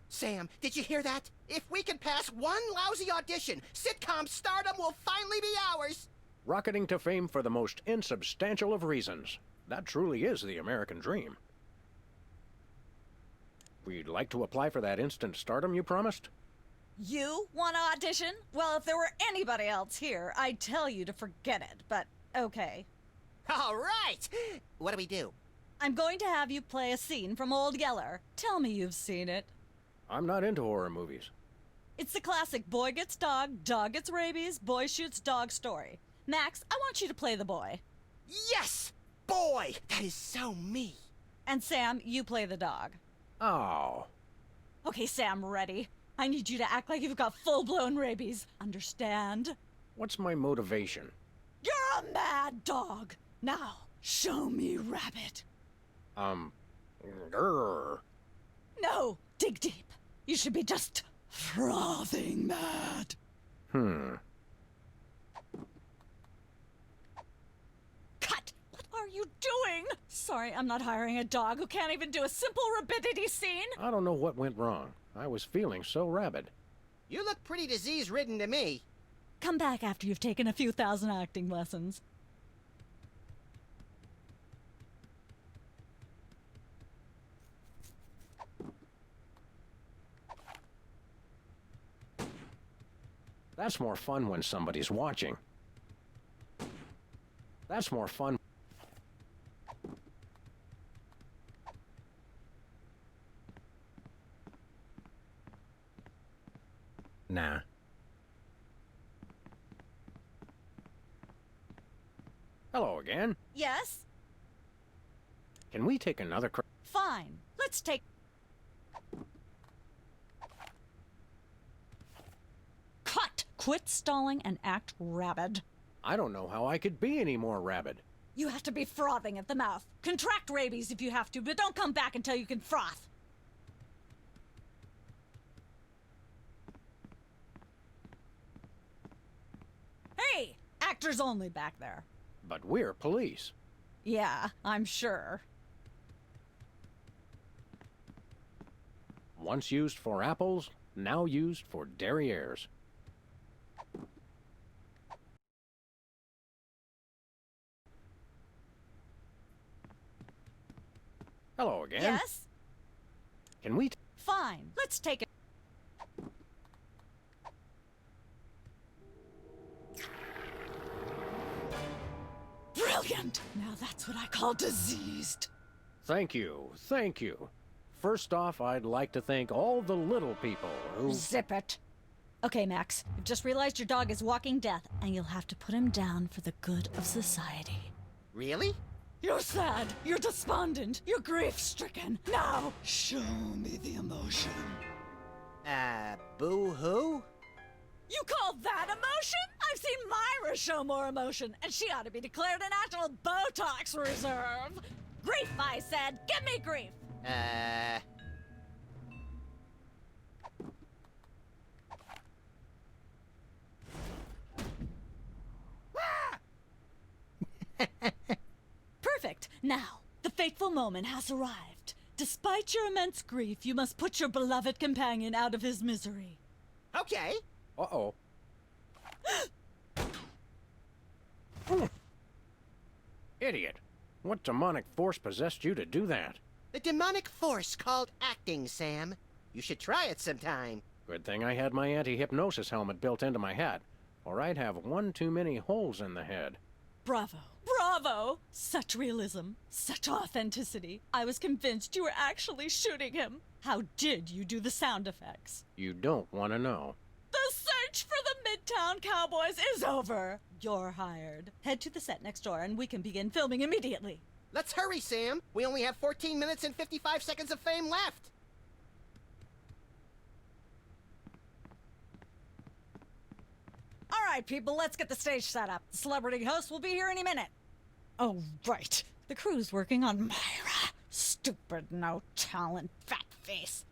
Sam, did you hear that? If we can pass one lousy audition, sitcom stardom will finally be ours! Rocketing to fame for the most insubstantial of reasons. That truly is the American dream. We'd like to apply for that instant stardom you promised? You want to audition? Well, if there were anybody else here, I'd tell you to forget it, but okay. All right! What do we do? I'm going to have you play a scene from Old Yeller. Tell me you've seen it. I'm not into horror movies. It's the classic boy gets dog gets rabies, boy shoots dog story. Max, I want you to play the boy. Yes! Boy! That is so me! And Sam, you play the dog. Oh. Okay, Sam, ready? I need you to act like you've got full-blown rabies. Understand? What's my motivation? You're a mad dog. Now, show me Rabbit. Grrr. No, dig deep. You should be just frothing mad. Cut! What are you doing? Sorry, I'm not hiring a dog who can't even do a simple rabidity scene. I don't know what went wrong. I was feeling so rabid. You look pretty disease-ridden to me. Come back after you've taken a few thousand acting lessons. That's more fun when somebody's watching. That's more fun. Nah. Hello again. Yes? Can we take another Fine. Let's take... Cut! Quit stalling and act rabid. I don't know how I could be any more rabid. You have to be frothing at the mouth. Contract rabies if you have to, but don't come back until you can froth. Hey! Actors only back there. But we're police. Yeah, I'm sure. Once used for apples, now used for derrieres. Hello again. Yes? Can we... Fine. Let's take it. Brilliant! Now that's what I call diseased. Thank you. Thank you. First off, I'd like to thank all the little people who... Zip it. Okay, Max. You've just realized your dog is walking death, and you'll have to put him down for the good of society. Really? You're sad. You're despondent. You're grief-stricken. Now, show me the emotion. Boo-hoo? You call that emotion? I've seen Myra show more emotion, and she ought to be declared a national Botox reserve. Grief, I said. Give me grief. Perfect. Now, the fateful moment has arrived. Despite your immense grief, you must put your beloved companion out of his misery. Okay. Uh-oh. Idiot. What demonic force possessed you to do that? The demonic force called acting, Sam. You should try it sometime. Good thing I had my anti-hypnosis helmet built into my hat, or I'd have one too many holes in the head. Bravo. Bravo! Such realism. Such authenticity. I was convinced you were actually shooting him. How did you do the sound effects? You don't want to know. The search for the Midtown Cowboys is over. You're hired. Head to the set next door and we can begin filming immediately. Let's hurry, Sam. We only have 14 minutes and 55 seconds of fame left. All right, people, let's get the stage set up. The celebrity host will be here any minute. Oh, right. The crew's working on Myra. Stupid, no talent, fat face.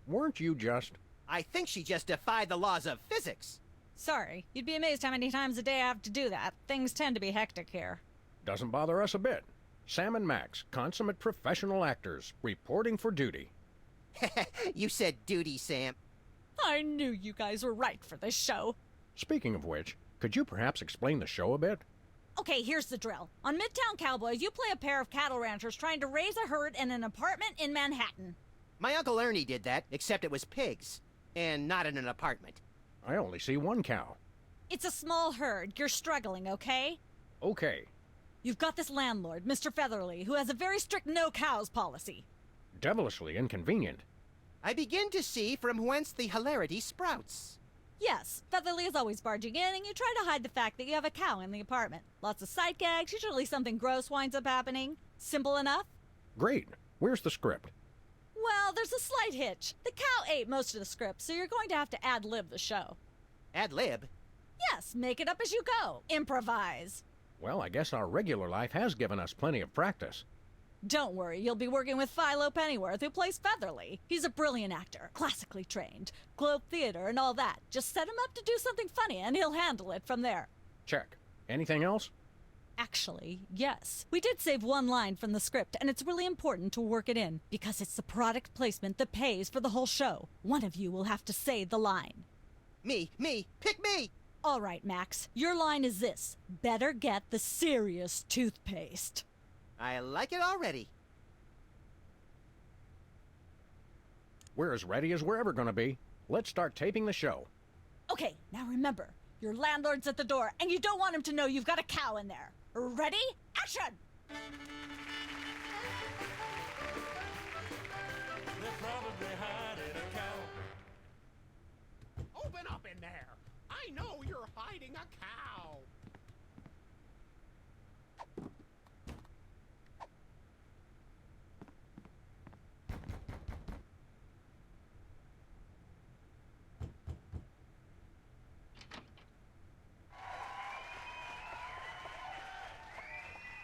Weren't you just... I think she just defied the laws of physics. Sorry, you'd be amazed how many times a day I have to do that. Things tend to be hectic here. Doesn't bother us a bit. Sam and Max, consummate professional actors, reporting for duty. You said duty, Sam. I knew you guys were right for this show. Speaking of which, could you perhaps explain the show a bit? Okay, here's the drill. On Midtown Cowboys, you play a pair of cattle ranchers trying to raise a herd in an apartment in Manhattan. My Uncle Ernie did that, except it was pigs. And not in an apartment. I only see one cow. It's a small herd. You're struggling, okay? Okay. You've got this landlord, Mr. Featherly, who has a very strict no cows policy. Devilishly inconvenient. I begin to see from whence the hilarity sprouts. Yes, Featherly is always barging in, and you try to hide the fact that you have a cow in the apartment. Lots of sight gags, usually something gross winds up happening. Simple enough? Great. Where's the script? Well, there's a slight hitch. The cow ate most of the script, so you're going to have to ad-lib the show. Ad-lib? Yes, make it up as you go. Improvise. Well, I guess our regular life has given us plenty of practice. Don't worry, you'll be working with Philo Pennyworth, who plays Featherly. He's a brilliant actor, classically trained, Globe Theater and all that. Just set him up to do something funny, and he'll handle it from there. Check. Anything else? Actually, yes. We did save one line from the script, and it's really important to work it in, because it's the product placement that pays for the whole show. One of you will have to say the line. Me, pick me! All right, Max. Your line is this. Better get the serious toothpaste. I like it already. We're as ready as we're ever gonna be. Let's start taping the show. Okay, now remember, your landlord's at the door, and you don't want him to know you've got a cow in there. Ready? Action! They're probably hiding a cow. Open up in there! I know you're hiding a cow!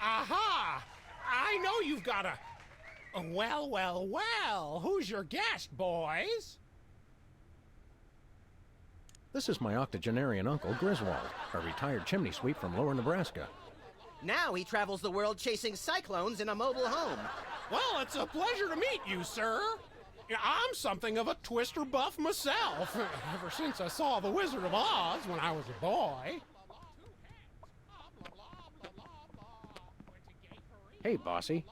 Aha! I know you've got a... Well, who's your guest, boys? This is my octogenarian uncle, Griswold, a retired chimney sweep from lower Nebraska. Now he travels the world chasing cyclones in a mobile home. Well, it's a pleasure to meet you, sir. I'm something of a twister buff myself, ever since I saw The Wizard of Oz when I was a boy. Hey, Bossy.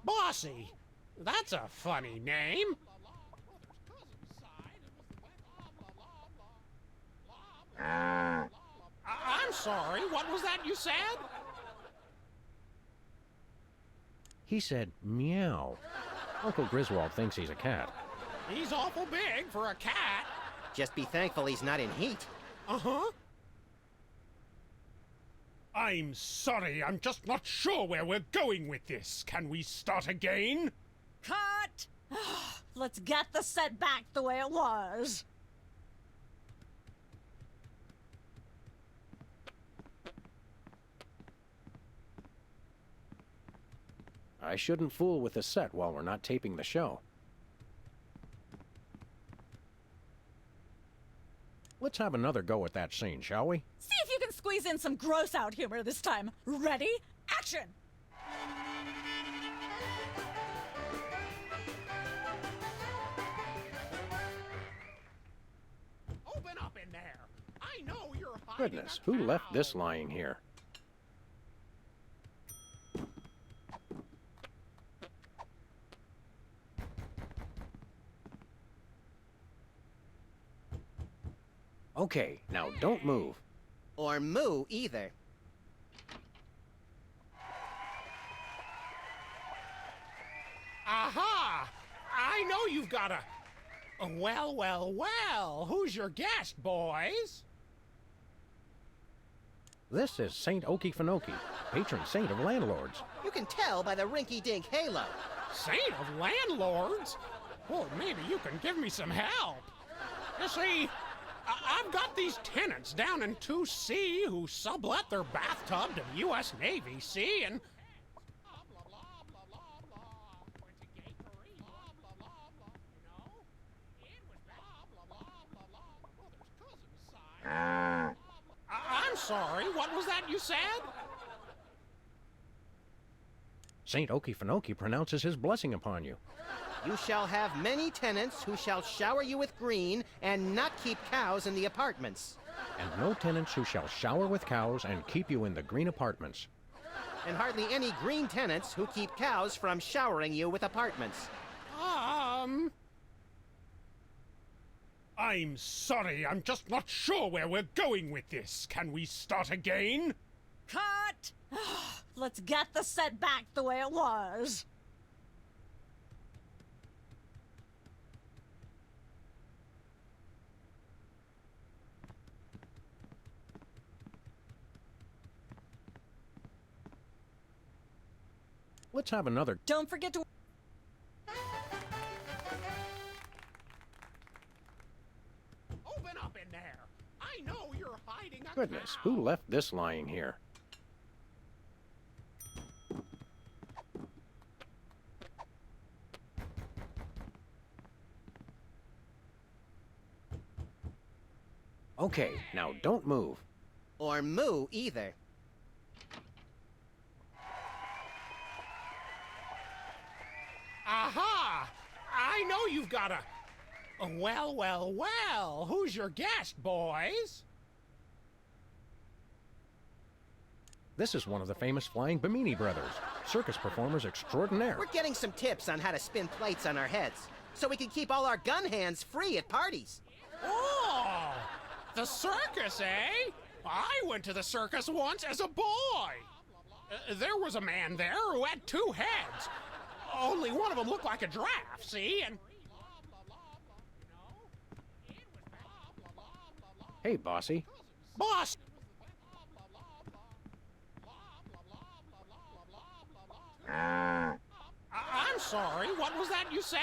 Bossy? That's a funny name. I'm sorry, what was that you said? He said meow. Uncle Griswold thinks he's a cat. He's awful big for a cat. Just be thankful he's not in heat. Uh-huh. I'm sorry, I'm just not sure where we're going with this. Can we start again? Cut! Let's get the set back the way it was. I shouldn't fool with the set while we're not taping the show. Let's have another go at that scene, shall we? See if you can squeeze in some gross-out humor this time. Ready? Action! Goodness, who left this lying here? Okay, now don't move. Or moo either. Aha! I know you've got a... Well, well, well. Who's your guest, boys? This is Saint Okefenokee, patron saint of landlords. You can tell by the rinky-dink halo. Saint of landlords? Well, maybe you can give me some help. You see, I've got these tenants down in 2C who sublet their bathtub to the U.S. Navy, see, and... I'm sorry, what was that you said? Saint Okefenokee pronounces his blessing upon you. You shall have many tenants who shall shower you with green and not keep cows in the apartments. And no tenants who shall shower with cows and keep you in the green apartments. And hardly any green tenants who keep cows from showering you with apartments. I'm sorry, I'm just not sure where we're going with this. Can we start again? Cut! Let's get the set back the way it was. Let's have another. Don't forget to... Open up in there! I know you're hiding a Goodness, cow. who left this lying here? Okay, now don't move. Or moo either. Aha! I know you've got a... Well, well, well. Who's your guest, boys? This is one of the famous Flying Bimini brothers, circus performers extraordinaire. We're getting some tips on how to spin plates on our heads, so we can keep all our gun hands free at parties. Oh! The circus, eh? I went to the circus once as a boy. There was a man there who had two heads. Only one of them looked like a giraffe, see? And... Hey, bossy. Boss! I'm sorry, what was that you said?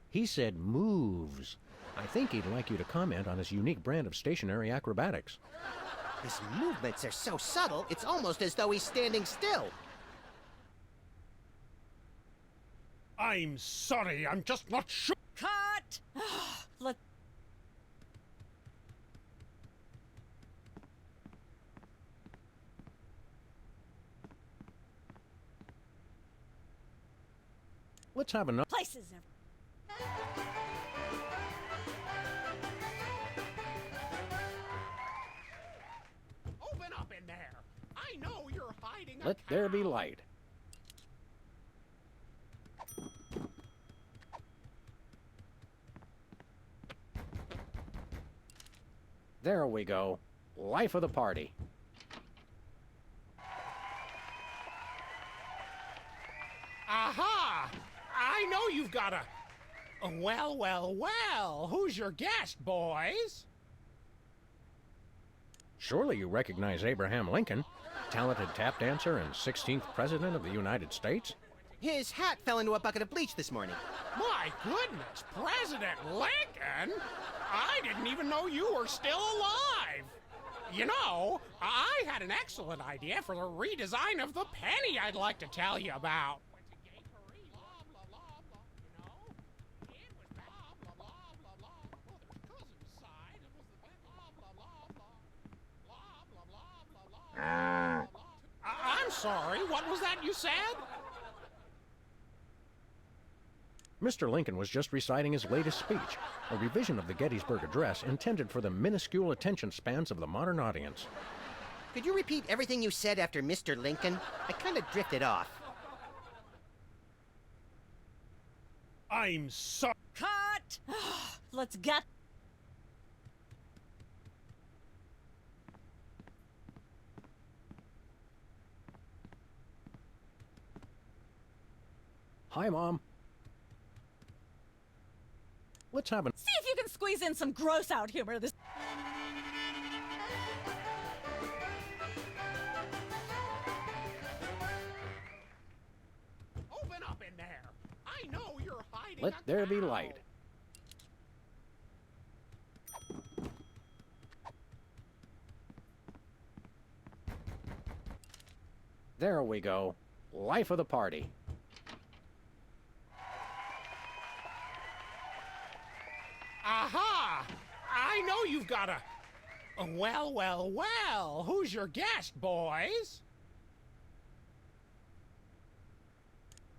He said moves. I think he'd like you to comment on his unique brand of stationary acrobatics. His movements are so subtle, it's almost as though he's standing still. I'm sorry, I'm just not sure. Cut! Let... Let's have another. Places. Open up in there. I know you're hiding a Let cow. there be light. There we go. Life of the party. Aha! I know you've got a... Well, well, well. Who's your guest, boys? Surely you recognize Abraham Lincoln, talented tap dancer and 16th President of the United States? His hat fell into a bucket of bleach this morning. My goodness, President Lincoln? I didn't even know you were still alive. You know, I had an excellent idea for the redesign of the penny I'd like to tell you about. I'm sorry, what was that you said? Mr. Lincoln was just reciting his latest speech, a revision of the Gettysburg Address intended for the minuscule attention spans of the modern audience. Could you repeat everything you said after Mr. Lincoln? I kind of drifted off. I'm sorry. Cut! Let's get. Hi, Mom. Let's have an... See if you can squeeze in some gross out humor this. Open up in there. I know you're hiding. Let there be light. There we go. Life of the party. Aha! I know you've got a... Well, well, well. Who's your guest, boys?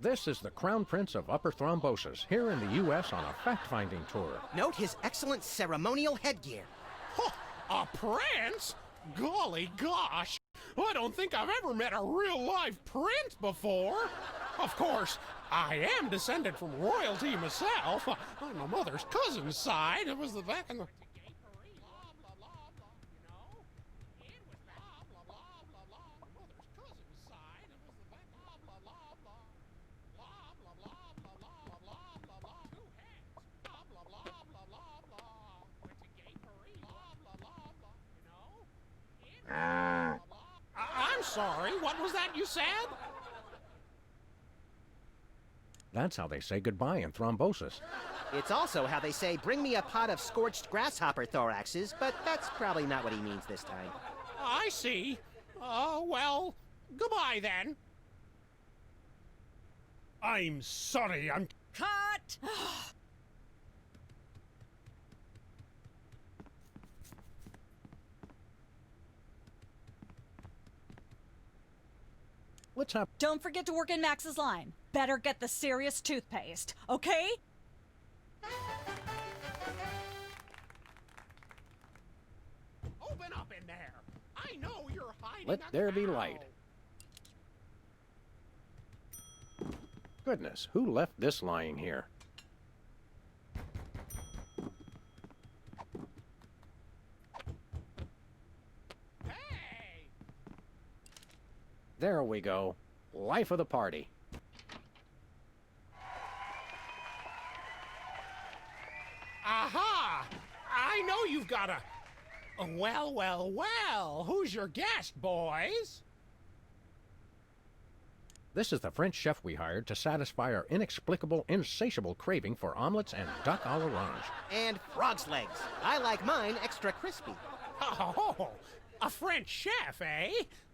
This is the Crown Prince of Upper Thrombosis, here in the U.S. on a fact-finding tour. Note his excellent ceremonial headgear. Huh, a prince? Golly gosh! I don't think I've ever met a real-life prince before. Of course, I am descended from royalty myself. On my mother's cousin's side, it was the back in the... I'm sorry, what was that you said? That's how they say goodbye in thrombosis. It's also how they say, bring me a pot of scorched grasshopper thoraxes, but that's probably not what he means this time. I see. Well, goodbye then. I'm sorry, I'm... Cut! Let's have... Don't forget to work in Max's line. Better get the serious toothpaste, okay? Open up in there. I know you're hiding. Let there be light. Goodness, who left this lying here? Hey! There we go. Life of the party. Aha! I know you've got a... Well, well, well. Who's your guest, boys? This is the French chef we hired to satisfy our inexplicable, insatiable craving for omelets and duck à l'orange. And frog's legs. I like mine extra crispy. Oh, a French chef, eh?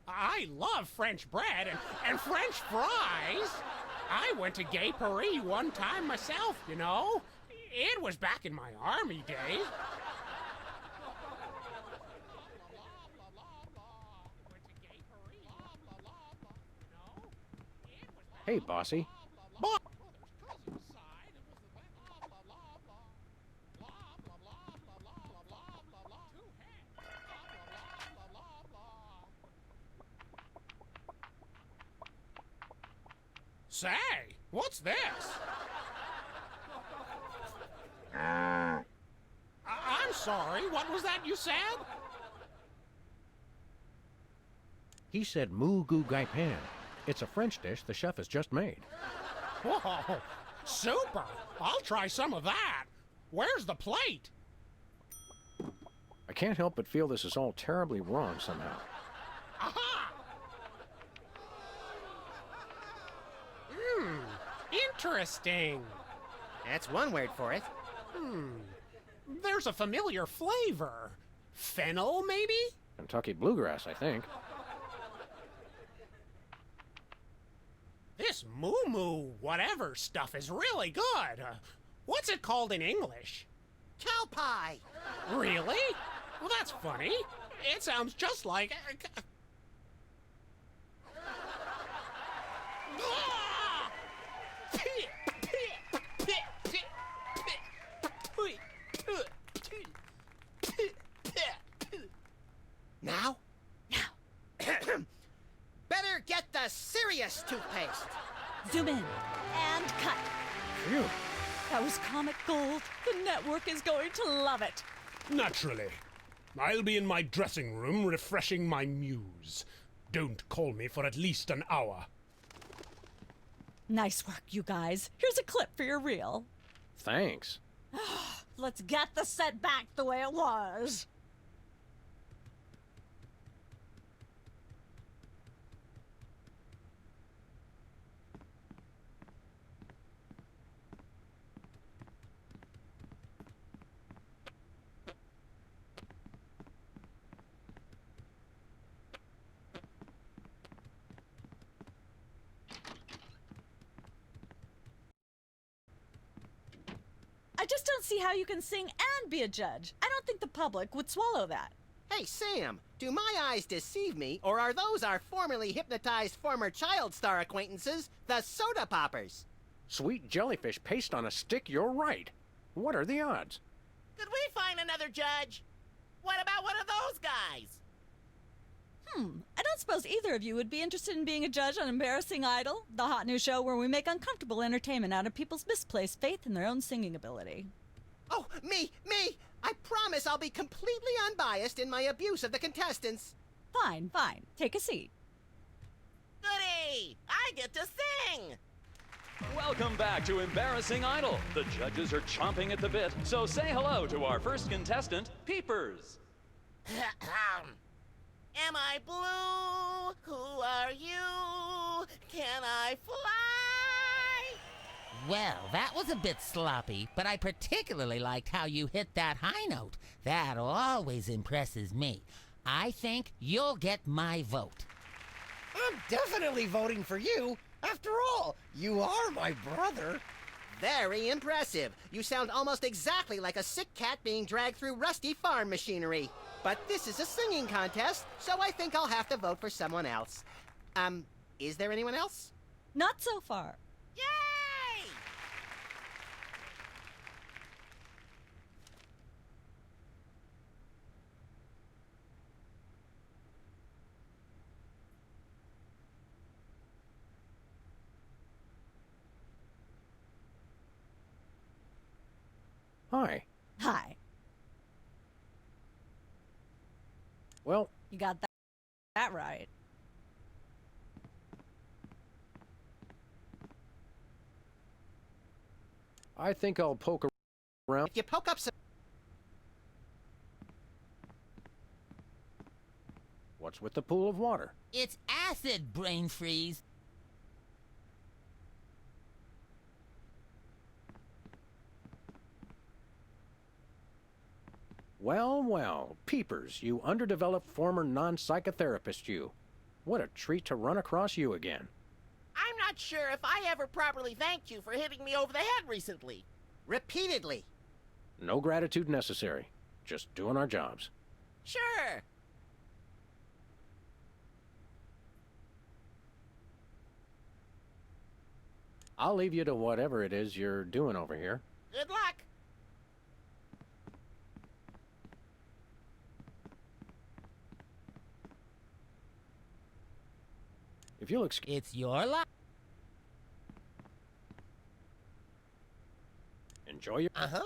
I love French bread and French fries. I went to Gay Paris one time myself, you know. It was back in my army days. Hey, bossy. Say, what's this? I'm sorry, what was that you said? He said moo goo gai pan. It's a French dish the chef has just made. Whoa, super! I'll try some of that. Where's the plate? I can't help but feel this is all terribly wrong somehow. Aha! Interesting. That's one word for it. There's a familiar flavor. Fennel, maybe? Kentucky bluegrass, I think. This moo-moo whatever stuff is really good. What's it called in English? Cow pie. Really? Well, that's funny. It sounds just like... Ah! toothpaste. Zoom in and cut. Phew. That was comic gold. The network is going to love it. Naturally. I'll be in my dressing room refreshing my muse. Don't call me for at least an hour. Nice work, you guys. Here's a clip for your reel. Thanks. Let's get the set back the way it was. I just don't see how you can sing and be a judge. I don't think the public would swallow that. Hey, Sam, do my eyes deceive me, or are those our formerly hypnotized former child star acquaintances, the Soda Poppers? Sweet jellyfish paste on a stick, you're right. What are the odds? Could we find another judge? What about one of those guys? I don't suppose either of you would be interested in being a judge on Embarrassing Idol, the hot new show where we make uncomfortable entertainment out of people's misplaced faith in their own singing ability. Oh, me! I promise I'll be completely unbiased in my abuse of the contestants. Fine. Take a seat. Goody! I get to sing! Welcome back to Embarrassing Idol. The judges are chomping at the bit, so say hello to our first contestant, Peepers. Am I blue? Who are you? Can I fly? Well, that was a bit sloppy, but I particularly liked how you hit that high note. That always impresses me. I think you'll get my vote. I'm definitely voting for you. After all, you are my brother. Very impressive. You sound almost exactly like a sick cat being dragged through rusty farm machinery. But this is a singing contest, so I think I'll have to vote for someone else. Is there anyone else? Not so far. Yay! Hi. Hi. Well, You got that right. I think I'll poke around. If you poke up some... What's with the pool of water? It's acid, brain freeze. Well, Peepers, you underdeveloped former non-psychotherapist you. What a treat to run across you again. I'm not sure if I ever properly thanked you for hitting me over the head recently. Repeatedly. No gratitude necessary. Just doing our jobs. Sure. I'll leave you to whatever it is you're doing over here. Good luck. If you'll excuse... It's your life. Enjoy your... Uh-huh.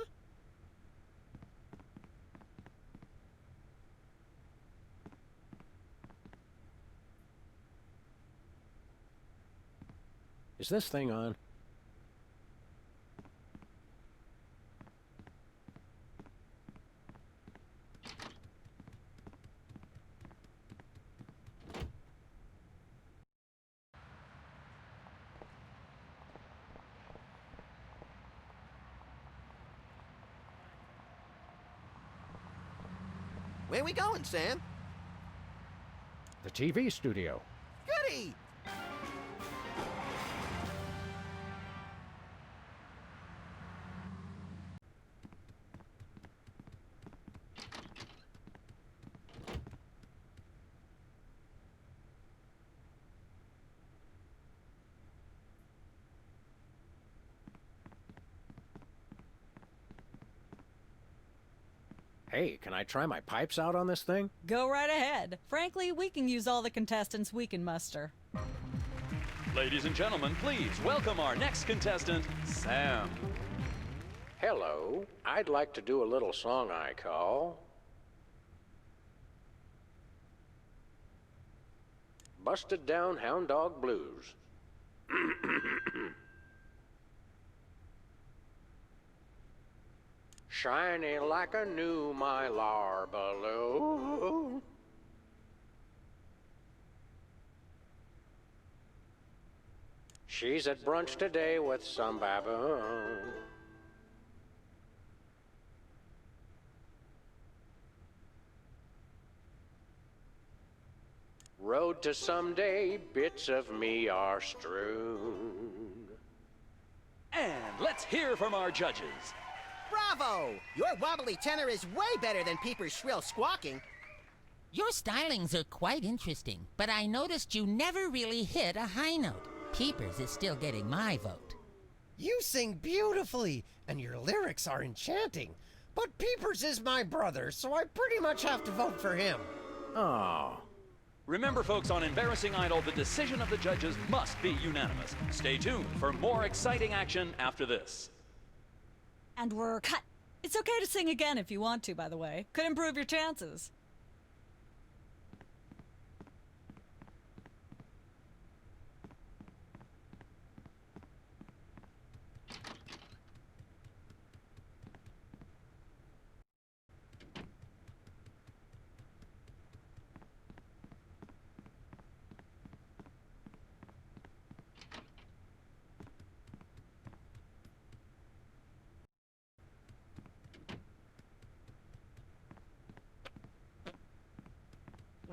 Is this thing on? Where we going, Sam? The TV studio. Goody! Hey, can I try my pipes out on this thing? Go right ahead. Frankly, we can use all the contestants we can muster. Ladies and gentlemen, please welcome our next contestant, Sam. Hello. I'd like to do a little song I call Busted Down Hound Dog Blues. Shiny like a new mylar balloon. She's at brunch today with some baboon. Road to someday, bits of me are strewn. And let's hear from our judges. Bravo! Your wobbly tenor is way better than Peeper's shrill squawking. Your stylings are quite interesting, but I noticed you never really hit a high note. Peepers is still getting my vote. You sing beautifully, and your lyrics are enchanting. But Peepers is my brother, so I pretty much have to vote for him. Oh. Remember, folks, on Embarrassing Idol, the decision of the judges must be unanimous. Stay tuned for more exciting action after this. And we're cut. It's okay to sing again if you want to, by the way. Could improve your chances.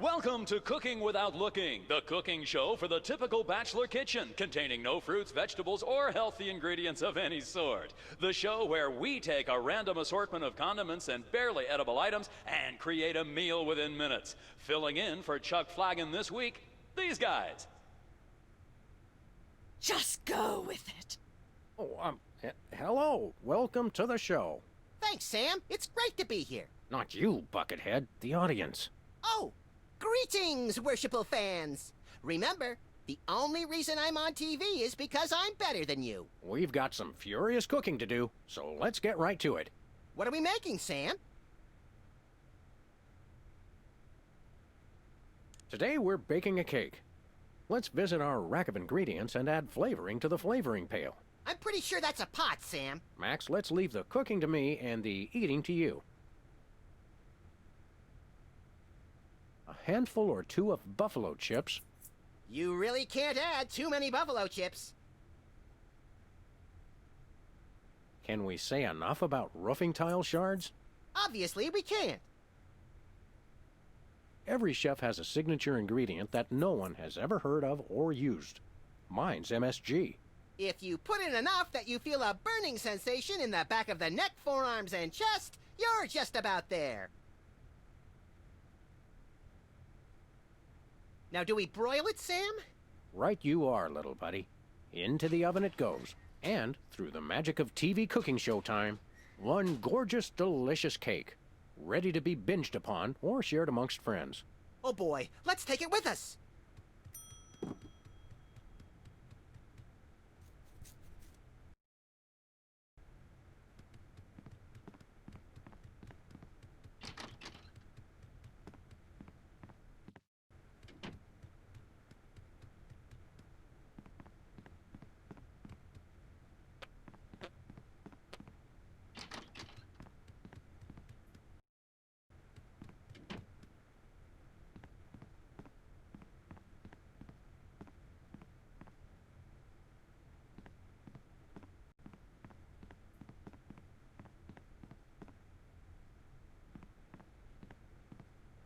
Welcome to Cooking Without Looking, the cooking show for the typical bachelor kitchen, containing no fruits, vegetables, or healthy ingredients of any sort. The show where we take a random assortment of condiments and barely edible items and create a meal within minutes. Filling in for Chuck Flagon this week, these guys. Just go with it. Oh, hello. Welcome to the show. Thanks, Sam. It's great to be here. Not you, Buckethead. The audience. Oh, greetings, worshipful fans. Remember, the only reason I'm on TV is because I'm better than you. We've got some furious cooking to do, so let's get right to it. What are we making, Sam? Today we're baking a cake. Let's visit our rack of ingredients and add flavoring to the flavoring pail. I'm pretty sure that's a pot, Sam. Max, let's leave the cooking to me and the eating to you. A handful or two of buffalo chips. You really can't add too many buffalo chips. Can we say enough about roofing tile shards? Obviously, we can't. Every chef has a signature ingredient that no one has ever heard of or used. Mine's MSG. If you put in enough that you feel a burning sensation in the back of the neck, forearms, and chest, you're just about there. Now, do we broil it, Sam? Right you are, little buddy. Into the oven it goes. And, through the magic of TV cooking show time, one gorgeous, delicious cake. Ready to be binged upon or shared amongst friends. Oh boy, let's take it with us.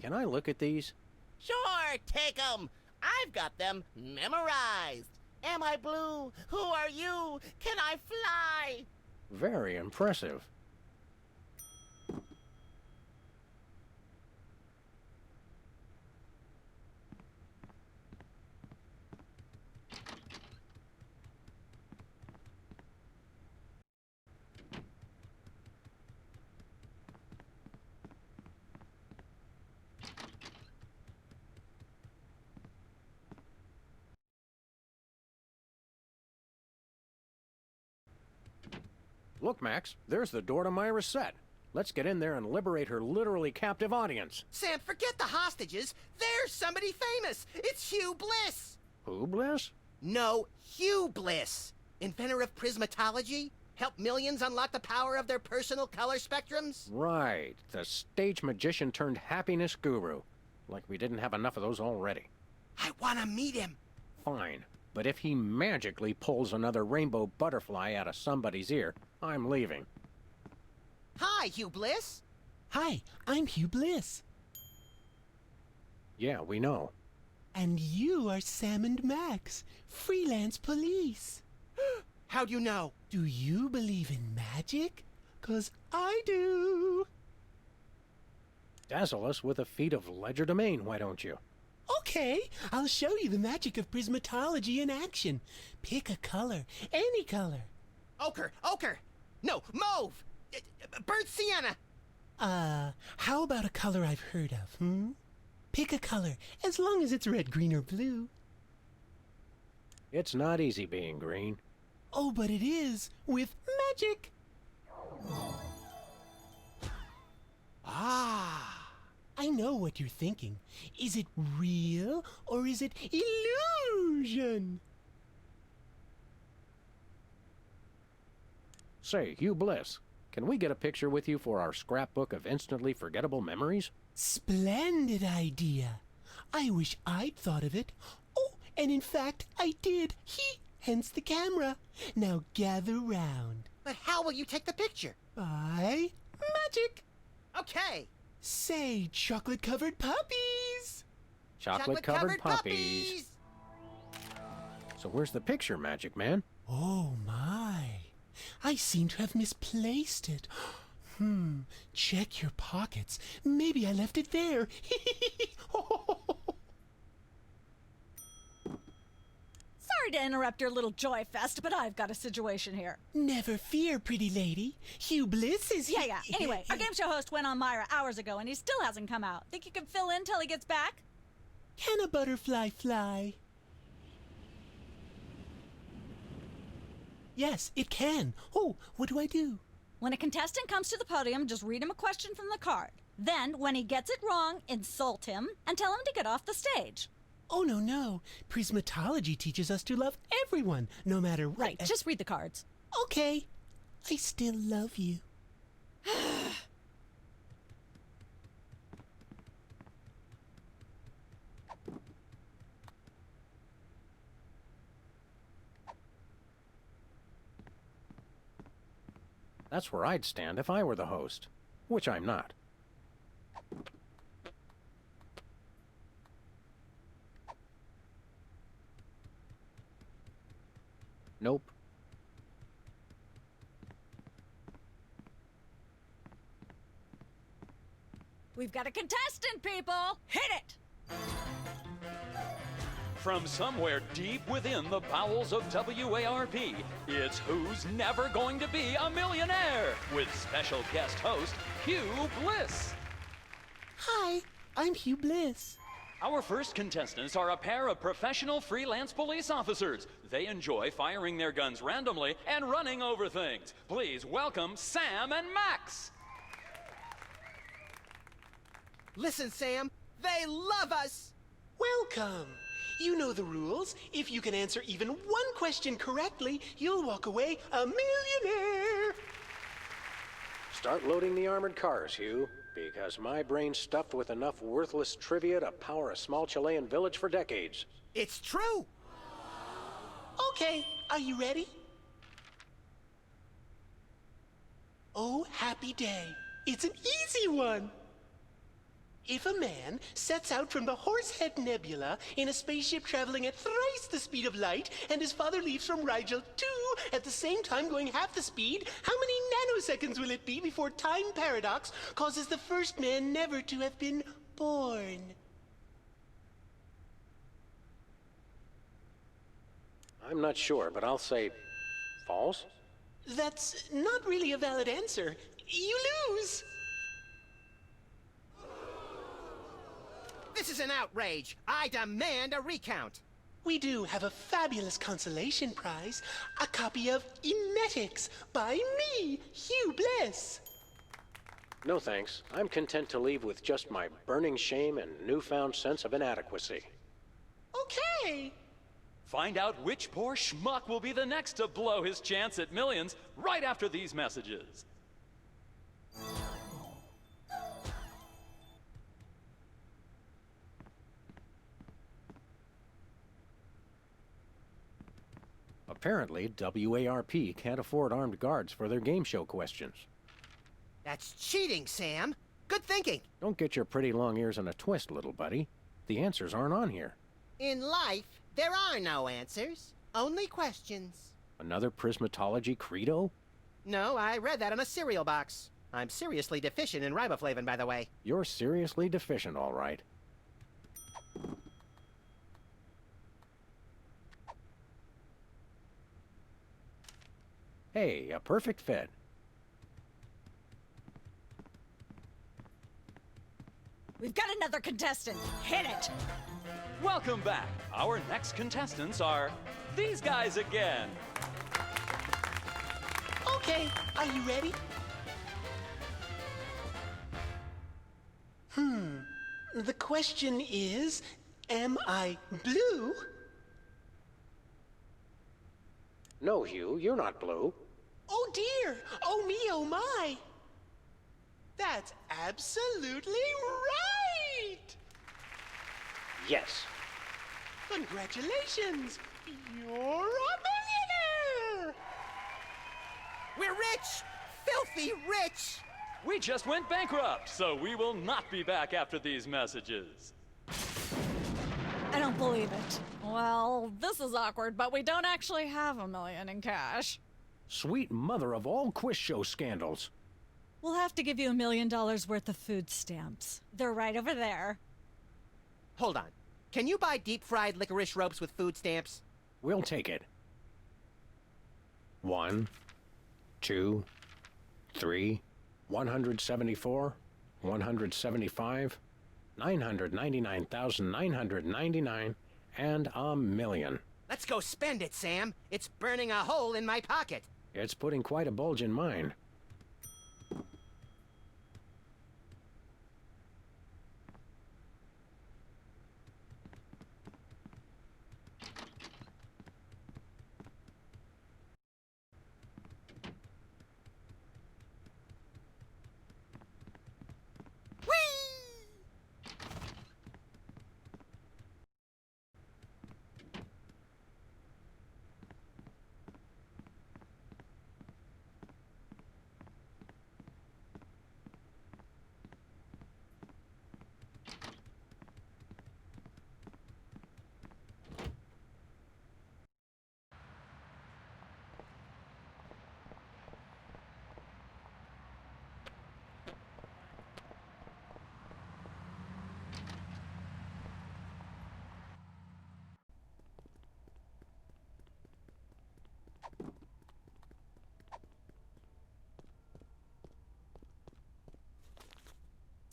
Can I look at these? Sure, take 'em. I've got them memorized. Am I blue? Who are you? Can I fly? Very impressive. Look, Max, there's the door to Myra's set. Let's get in there and liberate her literally captive audience. Sam, forget the hostages. There's somebody famous. It's Hugh Bliss. Who, Bliss? No, Hugh Bliss. Inventor of prismatology. Help millions unlock the power of their personal color spectrums. Right. The stage magician turned happiness guru. Like we didn't have enough of those already. I want to meet him. Fine. But if he magically pulls another rainbow butterfly out of somebody's ear, I'm leaving. Hi, Hugh Bliss. Hi, I'm Hugh Bliss. Yeah, we know. And you are Sam and Max, freelance police. How'd you know? Do you believe in magic? 'Cause I do. Dazzle us with a feat of legerdemain, why don't you? Okay, I'll show you the magic of prismatology in action. Pick a color, any color. Ochre. No, mauve. Burnt sienna. How about a color I've heard of, Pick a color, as long as it's red, green, or blue. It's not easy being green. Oh, but it is, with magic. I know what you're thinking. Is it real, or is it illusion? Say, Hugh Bliss, can we get a picture with you for our scrapbook of instantly forgettable memories? Splendid idea. I wish I'd thought of it. Oh, and in fact, I did. Hence the camera. Now gather round. But how will you take the picture? By magic. Okay. Say, chocolate-covered puppies. Chocolate-covered puppies. So where's the picture, Magic Man? Oh, my. I seem to have misplaced it. Check your pockets. Maybe I left it there. Sorry to interrupt your little joy fest, but I've got a situation here. Never fear, pretty lady. Hugh Bliss is here. Yeah. Anyway, our game show host went on Myra hours ago, and he still hasn't come out. Think you can fill in till he gets back? Can a butterfly fly? Yes, it can. Oh, what do I do? When a contestant comes to the podium, just read him a question from the card. Then, when he gets it wrong, insult him and tell him to get off the stage. Oh, no. Prismatology teaches us to love everyone, no matter what. Right, just read the cards. Okay. I still love you. That's where I'd stand if I were the host, which I'm not. Nope. We've got a contestant, people! Hit it! From somewhere deep within the bowels of WARP, it's Who's Never Going to Be a Millionaire? With special guest host, Hugh Bliss. Hi, I'm Hugh Bliss. Our first contestants are a pair of professional freelance police officers. They enjoy firing their guns randomly and running over things. Please welcome Sam and Max. Listen, Sam, they love us. Welcome. You know the rules. If you can answer even one question correctly, you'll walk away a millionaire. Start loading the armored cars, Hugh, because my brain's stuffed with enough worthless trivia to power a small Chilean village for decades. It's true. Okay, are you ready? Oh, happy day. It's an easy one. If a man sets out from the Horsehead Nebula in a spaceship traveling at thrice the speed of light, and his father leaves from Rigel 2 at the same time going half the speed, how many nanoseconds will it be before time paradox causes the first man never to have been born? I'm not sure, but I'll say false. That's not really a valid answer. You lose! This is an outrage. I demand a recount. We do have a fabulous consolation prize, a copy of Emetics by me, Hugh Bliss. No thanks. I'm content to leave with just my burning shame and newfound sense of inadequacy. Okay. Find out which poor schmuck will be the next to blow his chance at millions right after these messages. Apparently, WARP can't afford armed guards for their game show questions. That's cheating, Sam. Good thinking. Don't get your pretty long ears in a twist, little buddy. The answers aren't on here. In life, there are no answers, only questions. Another prismatology credo? No, I read that on a cereal box. I'm seriously deficient in riboflavin, by the way. You're seriously deficient, all right. Hey, a perfect fit. We've got another contestant. Hit it! Welcome back. Our next contestants are these guys again. Okay, are you ready? The question is, am I blue? No, Hugh, you're not blue. Oh dear! Oh me, oh my! That's absolutely right! Yes. Congratulations! You're a millionaire! We're rich! Filthy rich! We just went bankrupt, so we will not be back after these messages. I don't believe it. Well, this is awkward, but we don't actually have $1 million in cash. Sweet mother of all quiz show scandals. We'll have to give you $1 million worth of food stamps. They're right over there. Hold on. Can you buy deep-fried licorice ropes with food stamps? We'll take it. 1, 2, 3, 174, 175, 999,999, and $1 million. Let's go spend it, Sam. It's burning a hole in my pocket. It's putting quite a bulge in mine.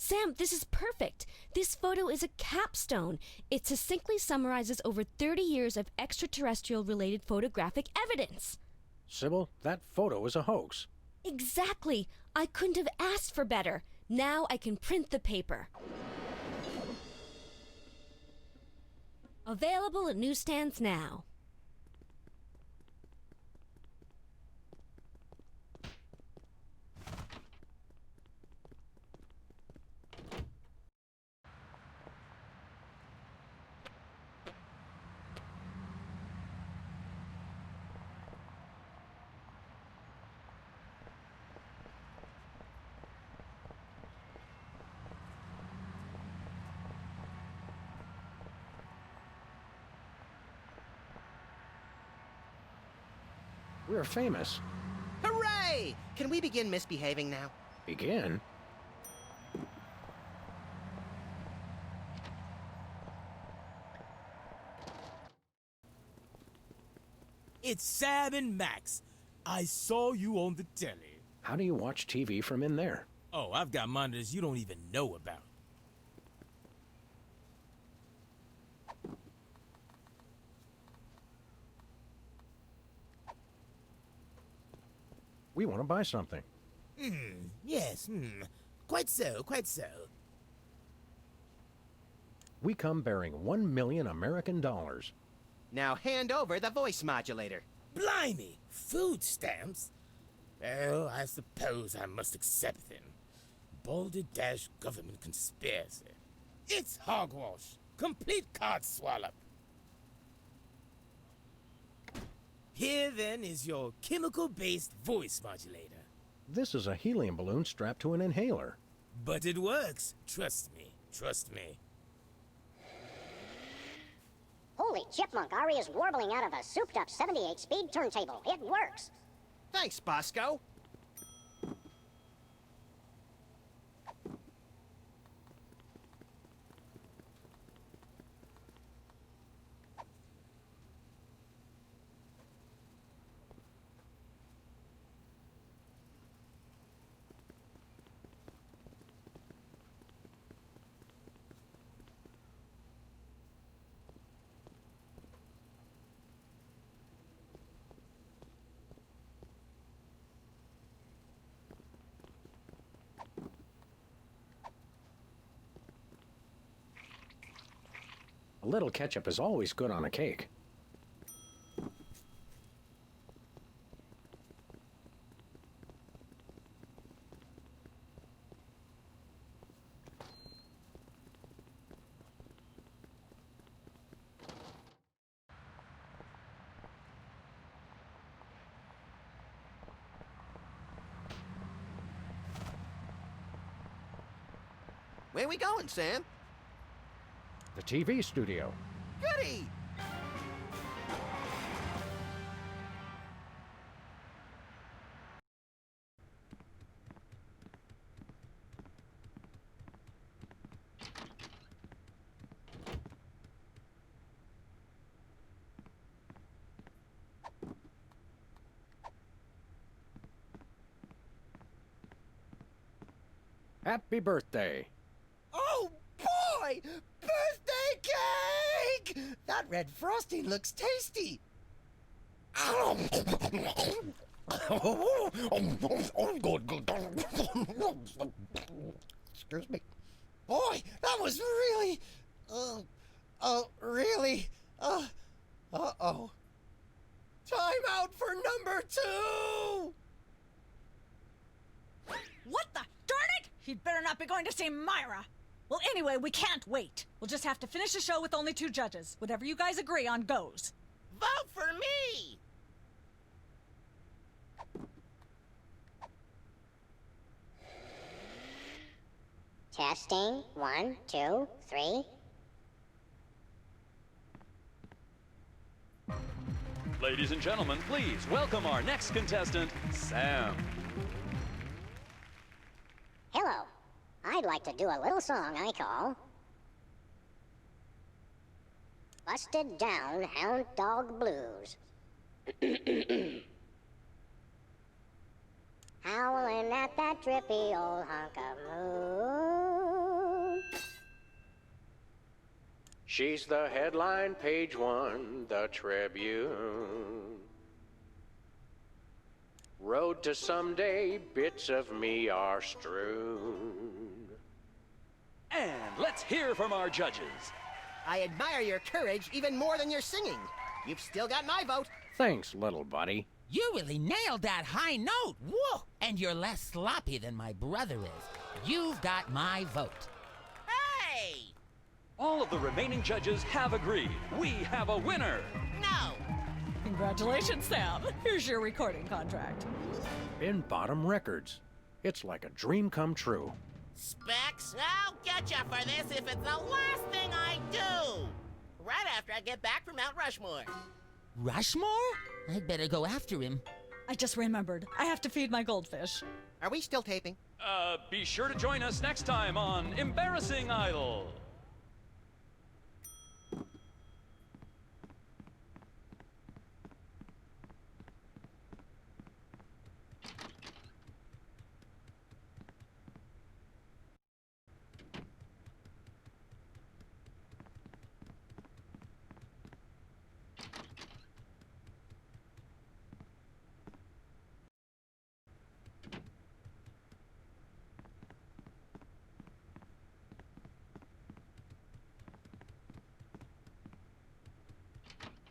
Sam, this is perfect. This photo is a capstone. It succinctly summarizes over 30 years of extraterrestrial-related photographic evidence. Sybil, that photo is a hoax. Exactly. I couldn't have asked for better. Now I can print the paper. Available at newsstands now. We're famous. Hooray! Can we begin misbehaving now? Begin? It's Sam and Max. I saw you on the telly. How do you watch TV from in there? Oh, I've got monitors you don't even know about. We want to buy something. Yes, Quite so, quite so. We come bearing 1 million American dollars. Now hand over the voice modulator. Blimey! Food stamps? Well, I suppose I must accept them. Balderdash government conspiracy. It's hogwash. Complete card swallop. Here then is your chemical-based voice modulator. This is a helium balloon strapped to an inhaler. But it works. Trust me. Trust me. Holy chipmunk, Ari is warbling out of a souped-up 78-speed turntable. It works. Thanks, Bosco. A little ketchup is always good on a cake. Where we going, Sam? The TV studio. Goody! Happy birthday. Oh, boy! Birthday cake! That red frosting looks tasty. Excuse me. Boy, that was really... really... uh-oh. Time out for number 2! What the? Darn it! He'd better not be going to see Myra. Well, anyway, we can't wait. We'll just have to finish the show with only 2 judges. Whatever you guys agree on goes. Vote for me! Testing. 1, 2, 3. Ladies and gentlemen, please welcome our next contestant, Sam. Hello. I'd like to do a little song I call Busted Down Hound Dog Blues. Howling at that drippy old hunk of moon. She's the headline, page 1, the Tribune. Road to someday, bits of me are strewn. And let's hear from our judges. I admire your courage even more than your singing. You've still got my vote. Thanks, little buddy. You really nailed that high note. Whoa! And you're less sloppy than my brother is. You've got my vote. Hey! All of the remaining judges have agreed. We have a winner. No! Congratulations, Sam. Here's your recording contract. In Bottom Records. It's like a dream come true. Specs, I'll get you for this if it's the last thing I do! Right after I get back from Mount Rushmore. Rushmore? I'd better go after him. I just remembered. I have to feed my goldfish. Are we still taping? Be sure to join us next time on Embarrassing Idol.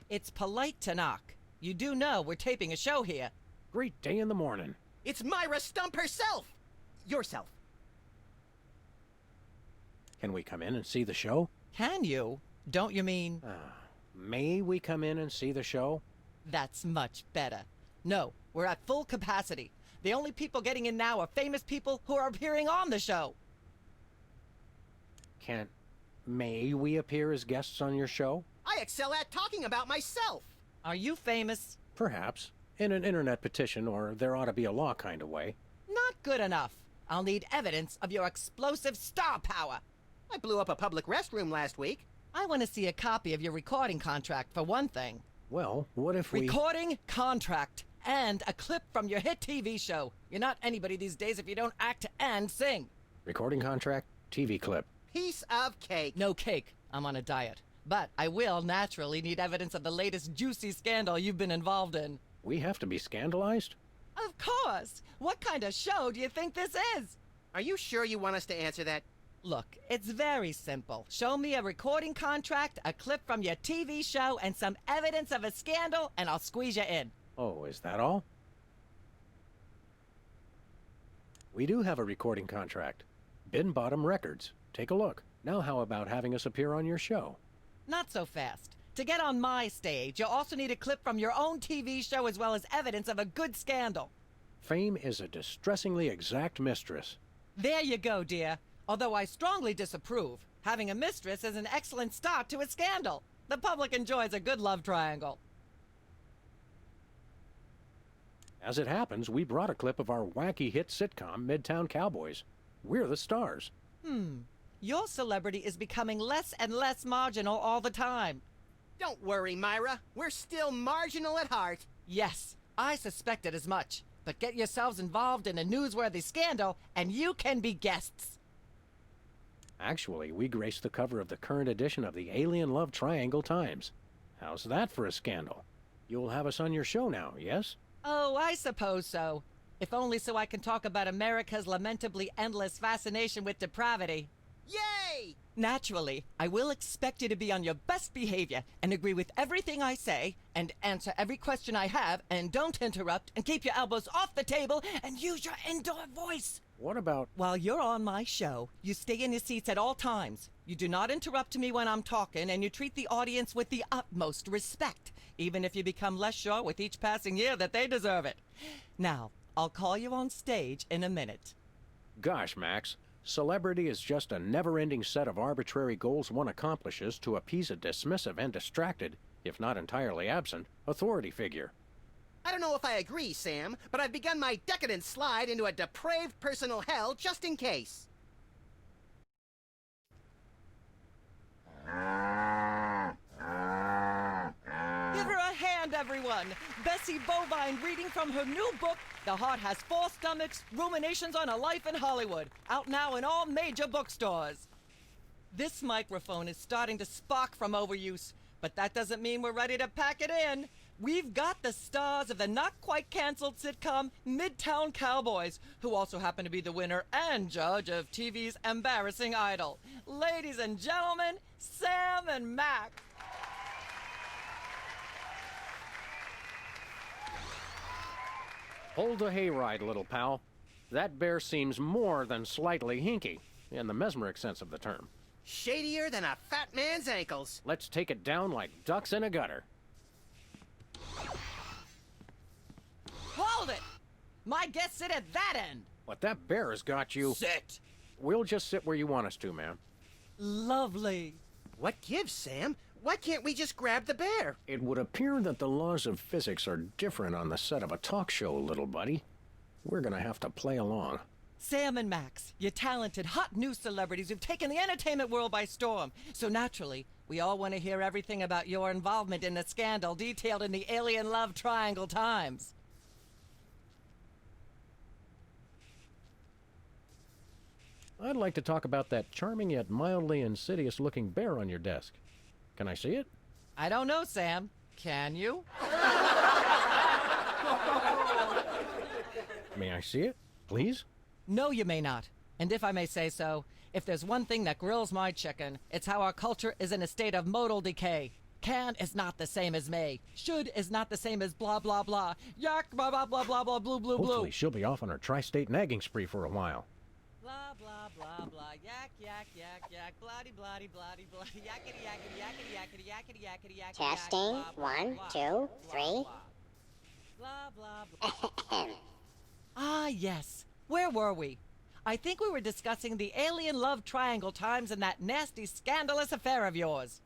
It's polite to knock. You do know we're taping a show here. Great day in the morning. It's Myra Stump herself! Yourself. Can we come in and see the show? Can you? Don't you mean... May we come in and see the show? That's much better. No, we're at full capacity. The only people getting in now are famous people who are appearing on the show. May we appear as guests on your show? I excel at talking about myself. Are you famous? Perhaps. In an internet petition, or there ought to be a law kind of way. Not good enough. I'll need evidence of your explosive star power. I blew up a public restroom last week. I want to see a copy of your recording contract, for one thing. Well, what if we... Recording contract. And a clip from your hit TV show. You're not anybody these days if you don't act and sing. Recording contract, TV clip. Piece of cake. No cake. I'm on a diet. But I will naturally need evidence of the latest juicy scandal you've been involved in. We have to be scandalized? Of course. What kind of show do you think this is? Are you sure you want us to answer that? Look, it's very simple. Show me a recording contract, a clip from your TV show, and some evidence of a scandal, and I'll squeeze you in. Oh, is that all? We do have a recording contract. Bin Bottom Records. Take a look. Now how about having us appear on your show? Not so fast. To get on my stage, you'll also need a clip from your own TV show as well as evidence of a good scandal. Fame is a distressingly exact mistress. There you go, dear. Although I strongly disapprove. Having a mistress is an excellent start to a scandal. The public enjoys a good love triangle. As it happens, we brought a clip of our wacky hit sitcom, Midtown Cowboys. We're the stars. Your celebrity is becoming less and less marginal all the time. Don't worry, Myra. We're still marginal at heart. Yes, I suspected as much. But get yourselves involved in a newsworthy scandal, and you can be guests. Actually, we graced the cover of the current edition of the Alien Love Triangle Times. How's that for a scandal? You'll have us on your show now, yes? Oh, I suppose so. If only so I can talk about America's lamentably endless fascination with depravity. Yay! Naturally, I will expect you to be on your best behavior and agree with everything I say and answer every question I have and don't interrupt and keep your elbows off the table and use your indoor voice. What about... While you're on my show, you stay in your seats at all times. You do not interrupt me when I'm talking, and you treat the audience with the utmost respect, even if you become less sure with each passing year that they deserve it. Now, I'll call you on stage in a minute. Gosh, Max. Celebrity is just a never-ending set of arbitrary goals one accomplishes to appease a dismissive and distracted, if not entirely absent, authority figure. I don't know if I agree, Sam, but I've begun my decadent slide into a depraved personal hell just in case. Give her a hand, everyone! Bessie Bovine reading from her new book, The Heart Has Four Stomachs, Ruminations on a Life in Hollywood, out now in all major bookstores. This microphone is starting to spark from overuse, but that doesn't mean we're ready to pack it in. We've got the stars of the not-quite-canceled sitcom Midtown Cowboys, who also happen to be the winner and judge of TV's Embarrassing Idol. Ladies and gentlemen, Sam and Mac. Hold the hayride, little pal. That bear seems more than slightly hinky, in the mesmeric sense of the term. Shadier than a fat man's ankles. Let's take it down like ducks in a gutter. Hold it! My guests sit at that end. But that bear has got you... Sit! We'll just sit where you want us to, ma'am. Lovely. What gives, Sam? Why can't we just grab the bear? It would appear that the laws of physics are different on the set of a talk show, little buddy. We're gonna have to play along. Sam and Max, you're talented, hot new celebrities who've taken the entertainment world by storm. So naturally, we all want to hear everything about your involvement in the scandal detailed in the Alien Love Triangle Times. I'd like to talk about that charming yet mildly insidious-looking bear on your desk. Can I see it? I don't know, Sam. Can you? May I see it, please? No, you may not. And if I may say so, if there's one thing that grills my chicken, it's how our culture is in a state of modal decay. Can is not the same as may. Should is not the same as blah blah blah. Yak blah blah blah blah blah blue blue blue. Hopefully she'll be off on her tri-state nagging spree for a while. Blah blah blah blah. Yak yak yak yak. Bloody bloody bloody bloody. Yakety yakety yakety yakety yakety yakety yakety. Testing. Yak, blah, 1, blah, 2, blah, 3. Blah blah blah. Ah yes. Where were we? I think we were discussing the alien love triangle times and that nasty scandalous affair of yours.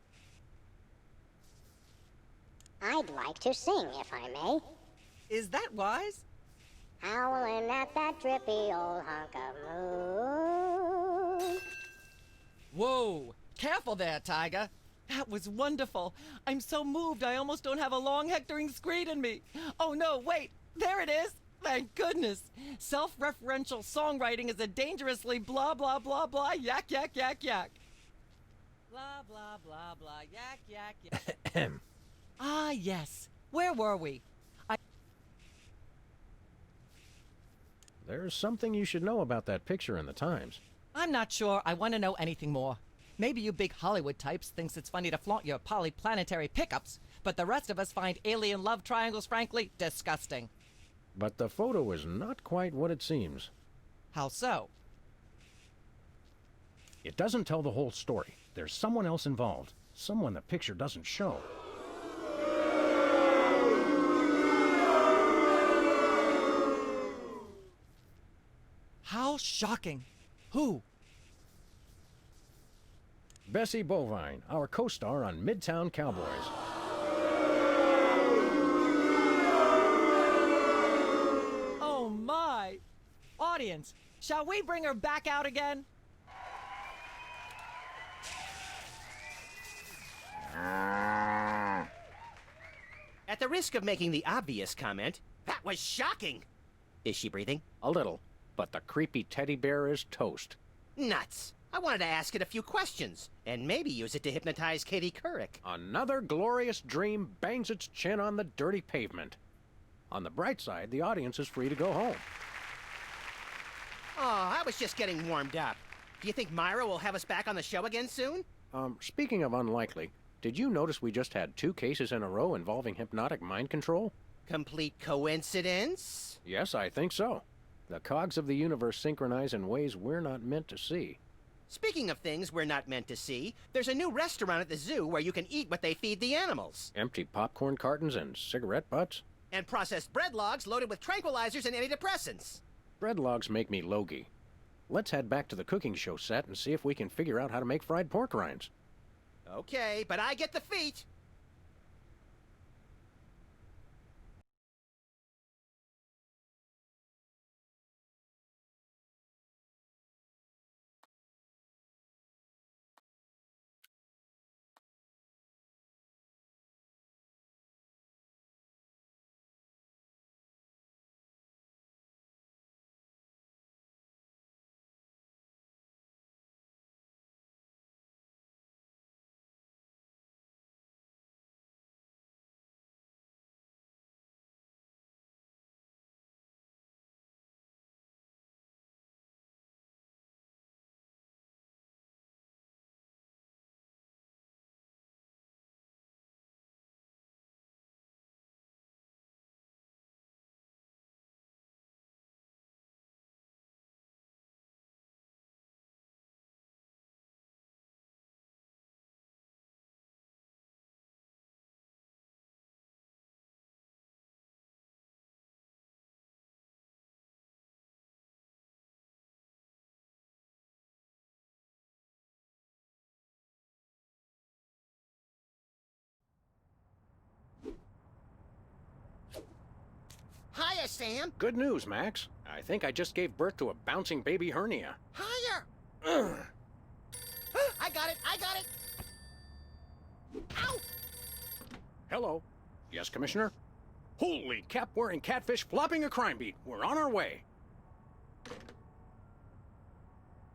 I'd like to sing, if I may. Is that wise? Howling at that drippy old hunk of moon. Whoa! Careful there, Tiger. That was wonderful. I'm so moved I almost don't have a long hectoring screed in me. Oh no, wait! There it is! Thank goodness! Self-referential songwriting is a dangerously blah blah blah blah yak yak yak yak. Blah blah blah blah yak yak yak. Ah yes. Where were we? There's something you should know about that picture in the Times. I'm not sure I want to know anything more. Maybe you big Hollywood types thinks it's funny to flaunt your polyplanetary pickups, but the rest of us find alien love triangles frankly disgusting. But the photo is not quite what it seems. How so? It doesn't tell the whole story. There's someone else involved. Someone the picture doesn't show. How shocking. Who? Bessie Bovine, our co-star on Midtown Cowboys. Oh my! Audience, shall we bring her back out again? At the risk of making the obvious comment, that was shocking. Is she breathing? A little, but the creepy teddy bear is toast. Nuts. I wanted to ask it a few questions, and maybe use it to hypnotize Katie Couric. Another glorious dream bangs its chin on the dirty pavement. On the bright side, the audience is free to go home. Oh, I was just getting warmed up. Do you think Myra will have us back on the show again soon? Speaking of unlikely, did you notice we just had 2 cases in a row involving hypnotic mind control? Complete coincidence? Yes, I think so. The cogs of the universe synchronize in ways we're not meant to see. Speaking of things we're not meant to see, there's a new restaurant at the zoo where you can eat what they feed the animals. Empty popcorn cartons and cigarette butts? And processed bread logs loaded with tranquilizers and antidepressants. Bread logs make me logy. Let's head back to the cooking show set and see if we can figure out how to make fried pork rinds. Okay, but I get the feet. Hiya, Sam. Good news, Max. I think I just gave birth to a bouncing baby hernia. Higher! Ugh. I got it! I got it! Ow! Hello. Yes, Commissioner? Holy cap-wearing catfish flopping a crime beat. We're on our way.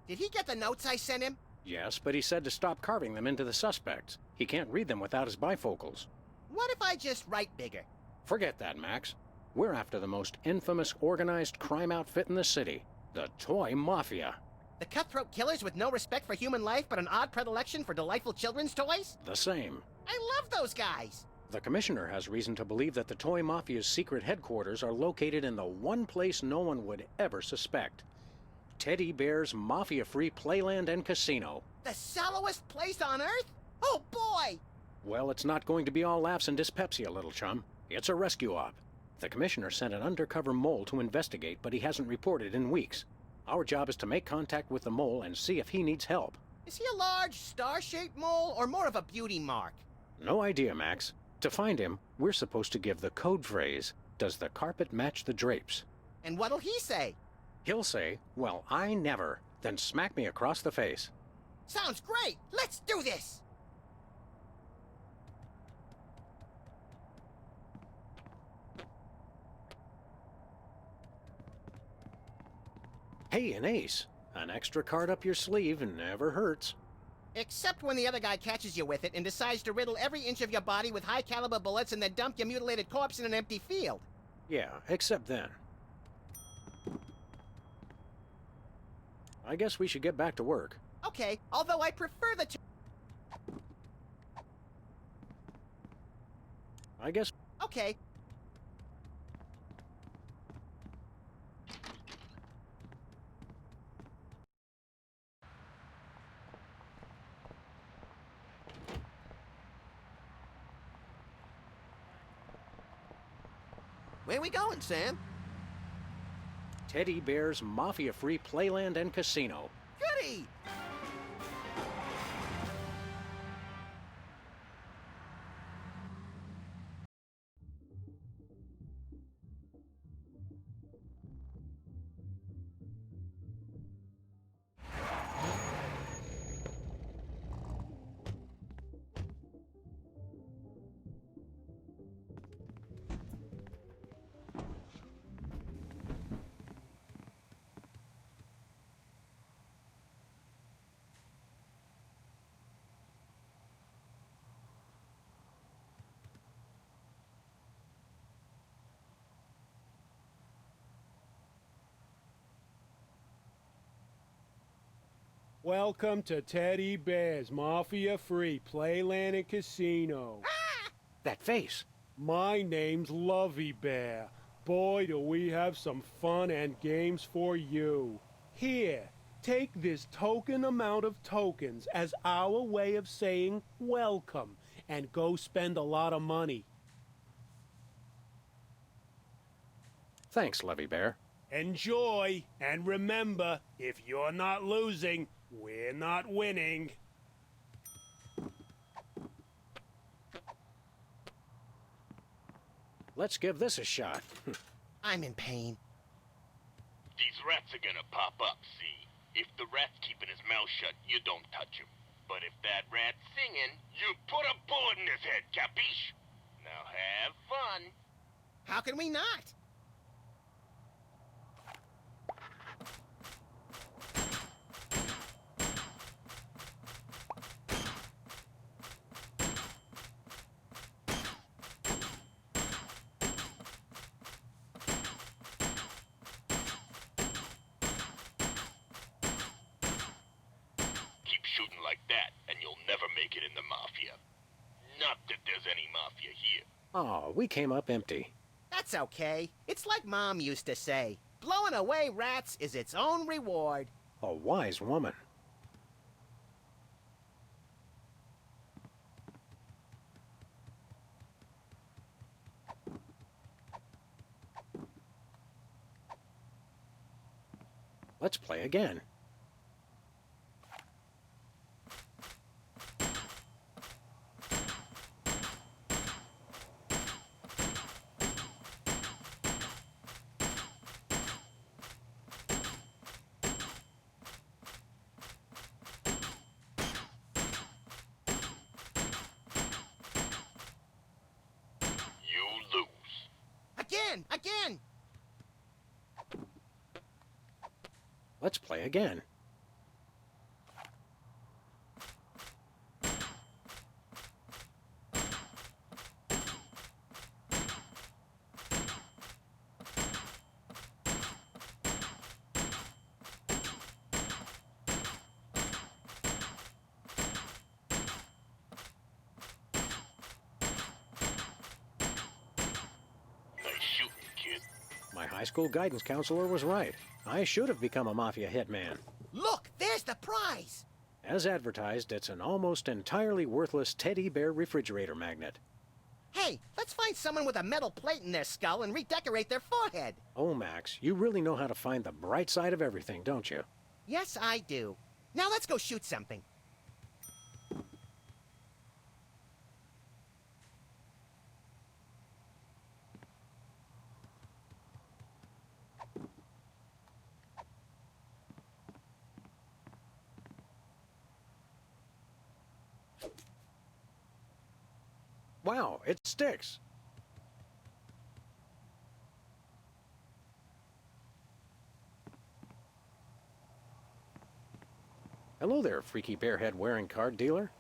Did he get the notes I sent him? Yes, but he said to stop carving them into the suspects. He can't read them without his bifocals. What if I just write bigger? Forget that, Max. We're after the most infamous organized crime outfit in the city. The Toy Mafia. The cutthroat killers with no respect for human life but an odd predilection for delightful children's toys? The same. I love those guys. The Commissioner has reason to believe that the Toy Mafia's secret headquarters are located in the one place no one would ever suspect. Teddy Bear's Mafia-free playland and casino. The shallowest place on Earth? Oh, boy! Well, it's not going to be all laughs and dyspepsia, little chum. It's a rescue op. The Commissioner sent an undercover mole to investigate, but he hasn't reported in weeks. Our job is to make contact with the mole and see if he needs help. Is he a large, star-shaped mole, or more of a beauty mark? No idea, Max. To find him, we're supposed to give the code phrase, "Does the carpet match the drapes?" And what'll he say? He'll say, "Well, I never," then smack me across the face. Sounds great! Let's do this! Hey, an ace. An extra card up your sleeve never hurts. Except when the other guy catches you with it and decides to riddle every inch of your body with high-caliber bullets and then dump your mutilated corpse in an empty field. Yeah, except then. I guess we should get back to work. Okay, although I prefer the... I guess... Okay. Where we going, Sam? Teddy Bear's Mafia-free playland and casino. Goody! Welcome to Teddy Bear's Mafia-free Playland and Casino. That face. My name's Lovey Bear. Boy, do we have some fun and games for you. Here, take this token amount of tokens as our way of saying welcome, and go spend a lot of money. Thanks, Lovey Bear. Enjoy, and remember, if you're not losing, we're not winning. Let's give this a shot. I'm in pain. These rats are gonna pop up, see? If the rat's keeping his mouth shut, you don't touch him. But if that rat's singing, you put a bullet in his head, capiche? Now have fun. How can we not? Keep shooting like that, and you'll never make it in the Mafia. Not that there's any Mafia here. Oh, we came up empty. That's okay. It's like Mom used to say. Blowing away rats is its own reward. A wise woman. Let's play again. Again! Let's play again. My high school guidance counselor was right. I should have become a mafia hitman. Look, there's the prize! As advertised, it's an almost entirely worthless teddy bear refrigerator magnet. Hey, let's find someone with a metal plate in their skull and redecorate their forehead. Oh, Max, you really know how to find the bright side of everything, don't you? Yes, I do. Now let's go shoot something. Wow, it sticks. Hello there, freaky bearhead wearing card dealer.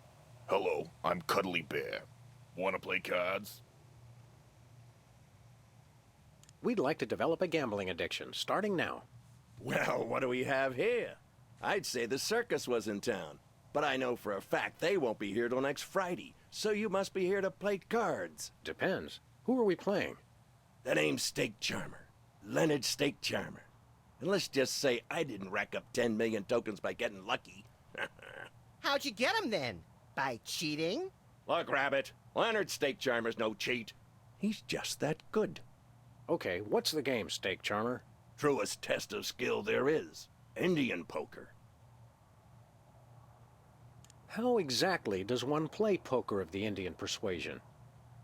Hello, I'm Cuddly Bear. Wanna play cards? We'd like to develop a gambling addiction, starting now. Well, what do we have here? I'd say the circus was in town, but I know for a fact they won't be here till next Friday, so you must be here to play cards. Depends. Who are we playing? The name's Steak Charmer. Leonard Steak Charmer. And let's just say I didn't rack up 10 million tokens by getting lucky. How'd you get them then? By cheating? Look, Rabbit, Leonard Steak Charmer's no cheat. He's just that good. Okay, what's the game, Steak Charmer? Truest test of skill there is. Indian poker. How exactly does one play poker of the Indian persuasion?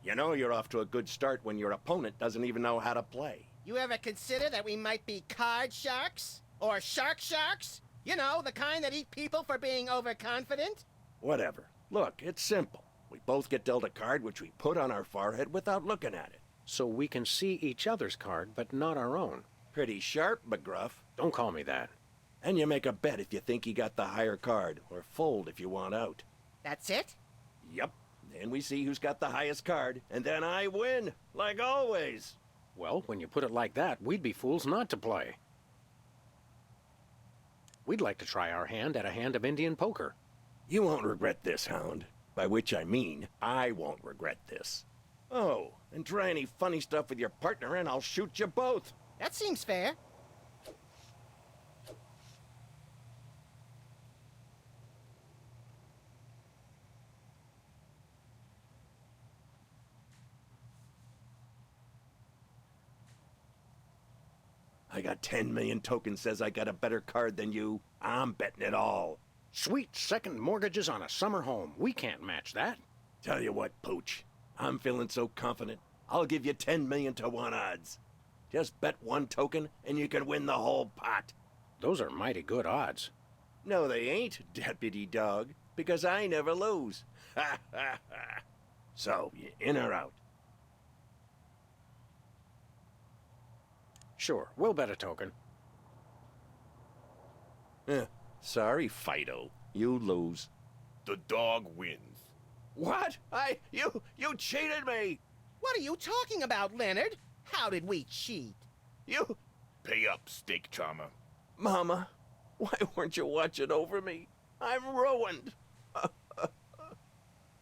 You know you're off to a good start when your opponent doesn't even know how to play. You ever consider that we might be card sharks? Or sharks? You know, the kind that eat people for being overconfident? Whatever. Look, it's simple. We both get dealt a card which we put on our forehead without looking at it. So we can see each other's card, but not our own. Pretty sharp, McGruff. Don't call me that. And you make a bet if you think you got the higher card, or fold if you want out. That's it? Yep. Then we see who's got the highest card, and then I win, like always. Well, when you put it like that, we'd be fools not to play. We'd like to try our hand at a hand of Indian poker. You won't regret this, Hound. By which I mean, I won't regret this. Oh, and try any funny stuff with your partner and I'll shoot you both. That seems fair. I got 10 million tokens says I got a better card than you. I'm betting it all. Sweet second mortgages on a summer home. We can't match that. Tell you what, Pooch. I'm feeling so confident. I'll give you 10 million to 1 odds. Just bet 1 token and you can win the whole pot. Those are mighty good odds. No, they ain't, Deputy Dog, because I never lose. Ha ha ha. So, you in or out? Sure, we'll bet a token. Sorry, Fido. You lose. The dog wins. What? You cheated me! What are you talking about, Leonard? How did we cheat? You... Pay up, Steak Charmer. Mama, why weren't you watching over me? I'm ruined.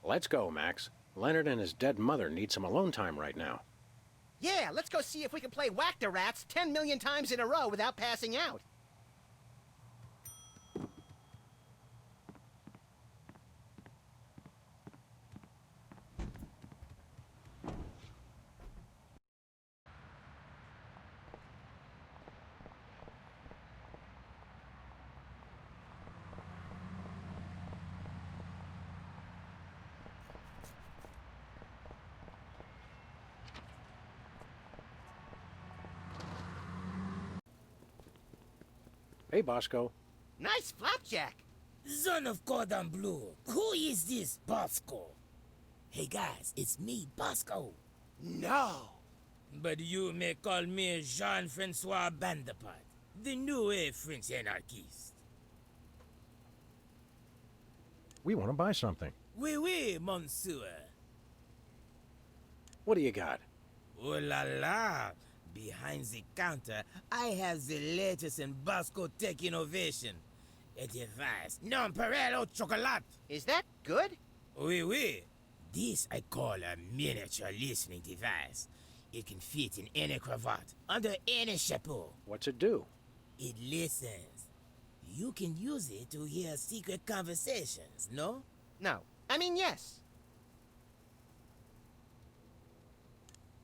Let's go, Max. Leonard and his dead mother need some alone time right now. Yeah, let's go see if we can play Whack-the-Rats 10 million times in a row without passing out. Hey, Bosco. Nice flapjack. Son of Cordon Bleu, who is this Bosco? Hey guys, it's me, Bosco. No. But you may call me Jean-Francois Bandepart, the new French anarchist. We want to buy something. Oui, monsieur. What do you got? Oh la la. Behind the counter, I have the latest in Bosco tech innovation. A device non-parallel chocolate. Is that good? Oui. This I call a miniature listening device. It can fit in any cravat, under any chapeau. What's it do? It listens. You can use it to hear secret conversations, no? No. I mean, yes.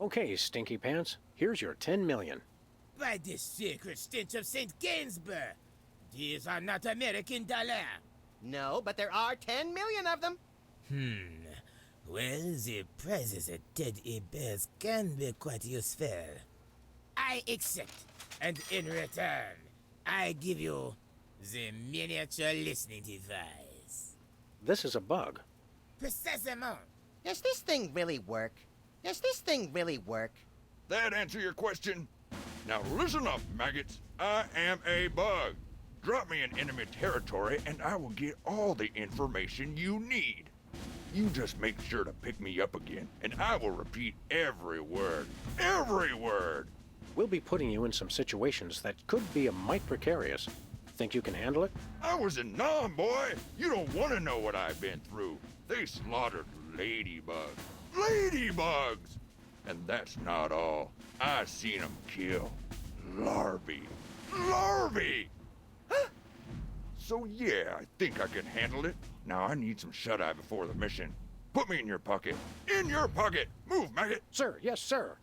Okay, Stinky Pants, here's your 10 million. By the sacred stench of St. Gainsbourg, these are not American dollars. No, but there are 10 million of them. Well, the prizes at Ted Hebert's can be quite useful. I accept, and in return, I give you the miniature listening device. This is a bug. Precisement. Does this thing really work? Does this thing really work? That answer your question? Now listen up, maggots. I am a bug. Drop me in enemy territory and I will get all the information you need. You just make sure to pick me up again, and I will repeat every word. Every word! We'll be putting you in some situations that could be a mite precarious. Think you can handle it? I was in Nam, boy! You don't want to know what I've been through. They slaughtered ladybugs. Ladybugs! And that's not all. I seen them kill larvae. Larvae! So yeah, I think I can handle it. Now I need some shut-eye before the mission. Put me in your pocket. In your pocket! Move, maggot! Sir, yes, sir.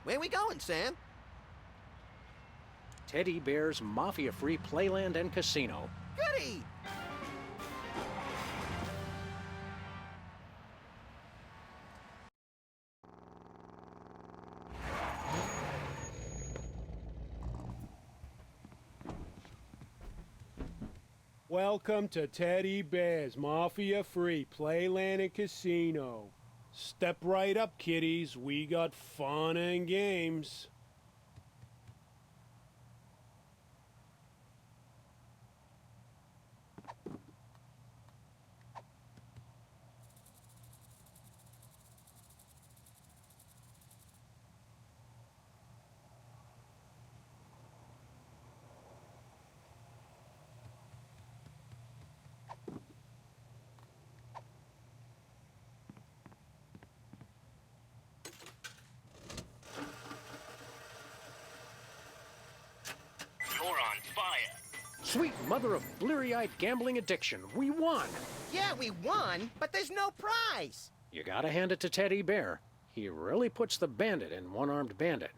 Where we going, Sam? Teddy Bear's Mafia-free Playland and Casino. Goody! Welcome to Teddy Bear's Mafia-free Playland and Casino. Step right up, kiddies. We got fun and games. Sweet mother of bleary-eyed gambling addiction, we won! Yeah, we won, but there's no prize! You gotta hand it to Teddy Bear. He really puts the bandit in One-Armed Bandit.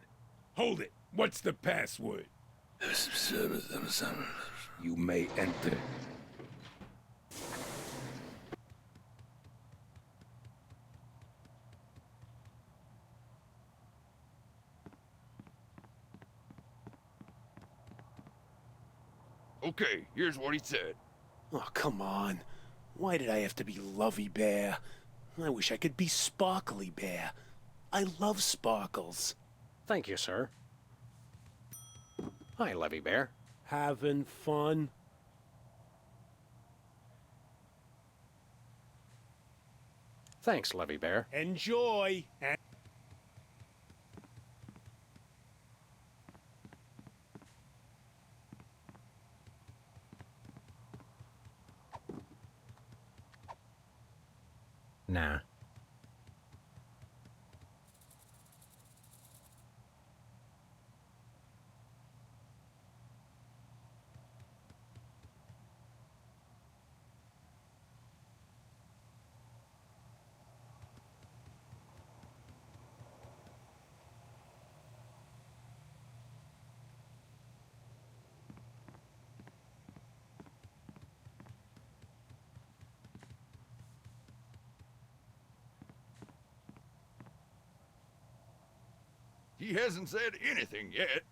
Hold it! What's the password? You may enter. Okay, here's what he said. Oh, come on. Why did I have to be Lovey Bear? I wish I could be Sparkly Bear. I love sparkles. Thank you, sir. Hi, Levy Bear. Having fun? Thanks, Levy Bear. Enjoy! Nah. He hasn't said anything yet.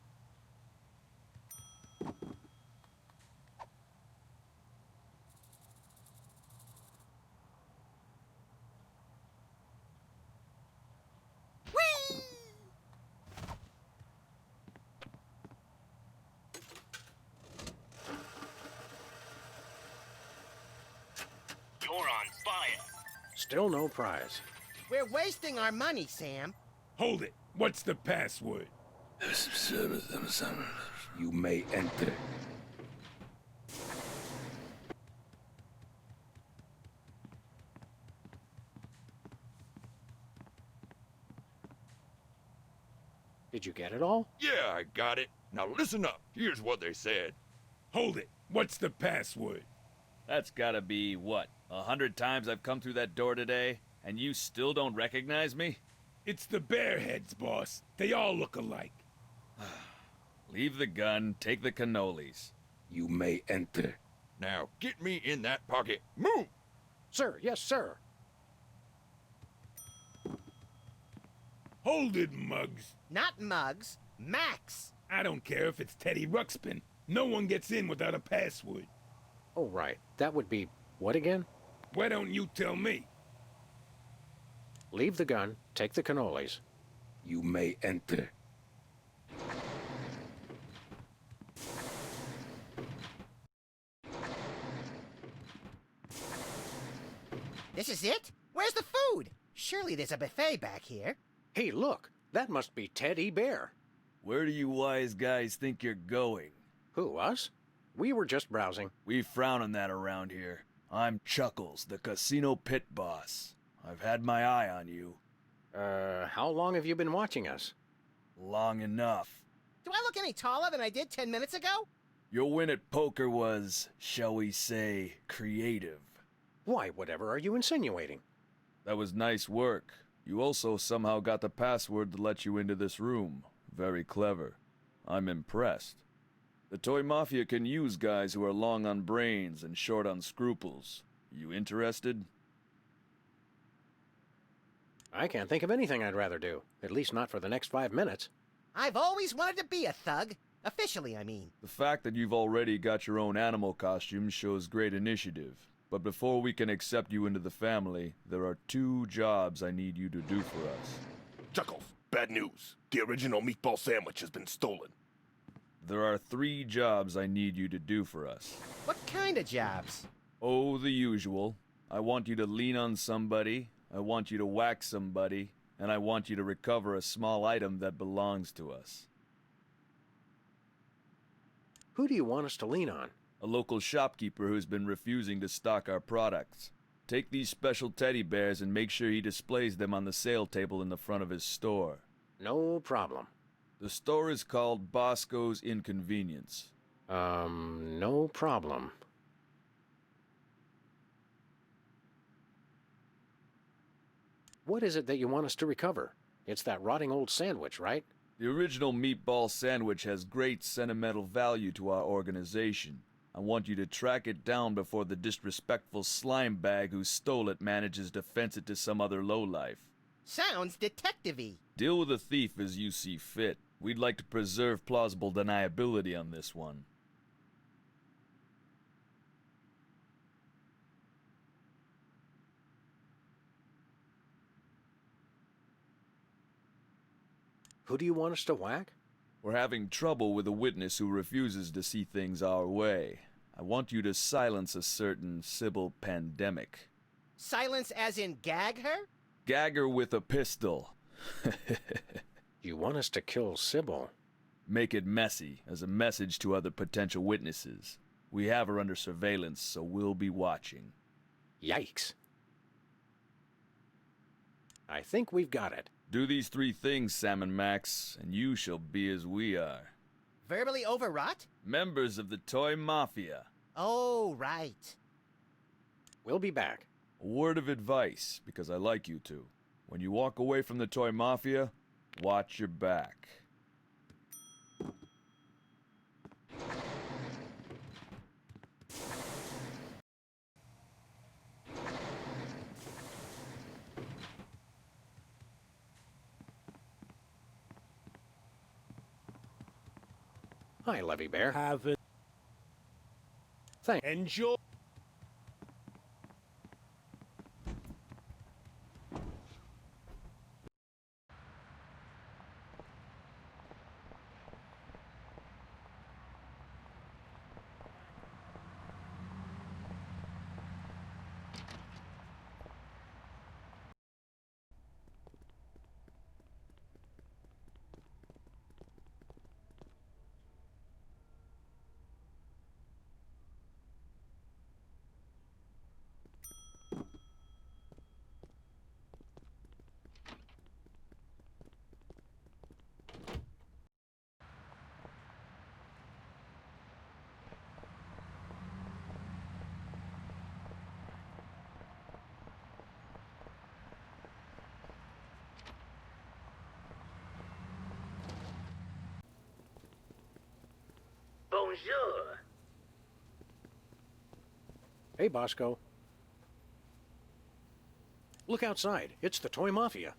You're on fire. Still no prize. We're wasting our money, Sam. Hold it. What's the password? You may enter. Did you get it all? Yeah, I got it. Now listen up. Here's what they said. Hold it. What's the password? That's gotta be, what, 100 times I've come through that door today, and you still don't recognize me? It's the Bearheads, boss. They all look alike. Leave the gun, take the cannolis. You may enter. Now get me in that pocket. Move! Sir, yes, sir. Hold it, Muggs. Not Muggs, Max. I don't care if it's Teddy Ruxpin. No one gets in without a password. Oh, right. That would be what again? Why don't you tell me? Leave the gun, take the cannolis. You may enter. This is it? Where's the food? Surely there's a buffet back here. Hey, look. That must be Teddy Bear. Where do you wise guys think you're going? Who, us? We were just browsing. We frown on that around here. I'm Chuckles, the casino pit boss. I've had my eye on you. How long have you been watching us? Long enough. Do I look any taller than I did 10 minutes ago? Your win at poker was, shall we say, creative. Why, whatever are you insinuating? That was nice work. You also somehow got the password to let you into this room. Very clever. I'm impressed. The Toy Mafia can use guys who are long on brains and short on scruples. You interested? I can't think of anything I'd rather do. At least not for the next 5 minutes. I've always wanted to be a thug. Officially, I mean. The fact that you've already got your own animal costume shows great initiative. But before we can accept you into the family, there are 2 jobs I need you to do for us. Chuckles, bad news. The original meatball sandwich has been stolen. There are 3 jobs I need you to do for us. What kind of jobs? Oh, the usual. I want you to lean on somebody, I want you to whack somebody, and I want you to recover a small item that belongs to us. Who do you want us to lean on? A local shopkeeper who's been refusing to stock our products. Take these special teddy bears and make sure he displays them on the sale table in the front of his store. No problem. The store is called Bosco's Inconvenience. No problem. What is it that you want us to recover? It's that rotting old sandwich, right? The original meatball sandwich has great sentimental value to our organization. I want you to track it down before the disrespectful slime bag who stole it manages to fence it to some other lowlife. Sounds detective-y. Deal with the thief as you see fit. We'd like to preserve plausible deniability on this one. Who do you want us to whack? We're having trouble with a witness who refuses to see things our way. I want you to silence a certain Sybil Pandemic. Silence as in gag her? Gag her with a pistol. You want us to kill Sybil? Make it messy, as a message to other potential witnesses. We have her under surveillance, so we'll be watching. Yikes. I think we've got it. Do these 3 things, Sam and Max, and you shall be as we are. Verbally overwrought? Members of the Toy Mafia. Oh, right. We'll be back. A word of advice, because I like you two. When you walk away from the Toy Mafia, watch your back. Hi, Levy Bear. Have it. Thanks. Enjoy. Bonjour. Hey, Bosco. Look outside. It's the Toy Mafia.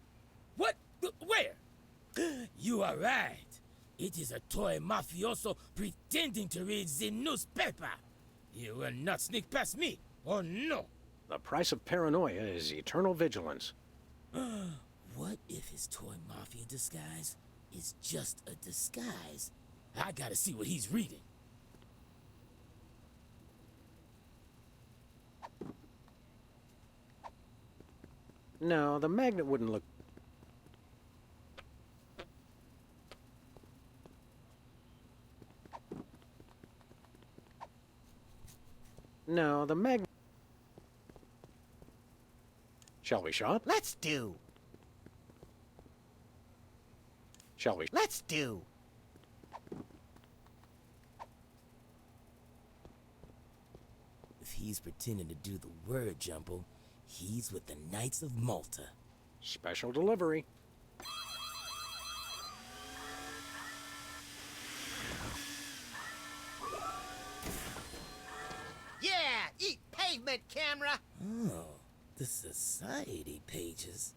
What? Where? You are right. It is a toy mafioso pretending to read the newspaper. You will not sneak past me, oh no. The price of paranoia is eternal vigilance. What if his toy mafia disguise is just a disguise? I gotta see what he's reading. No, the magnet wouldn't look... No, the magnet... Shall we shop? Let's do. Shall we? Let's do. If he's pretending to do the word jumble, he's with the Knights of Malta. Special delivery. Yeah, eat pavement, camera. Oh, the society pages.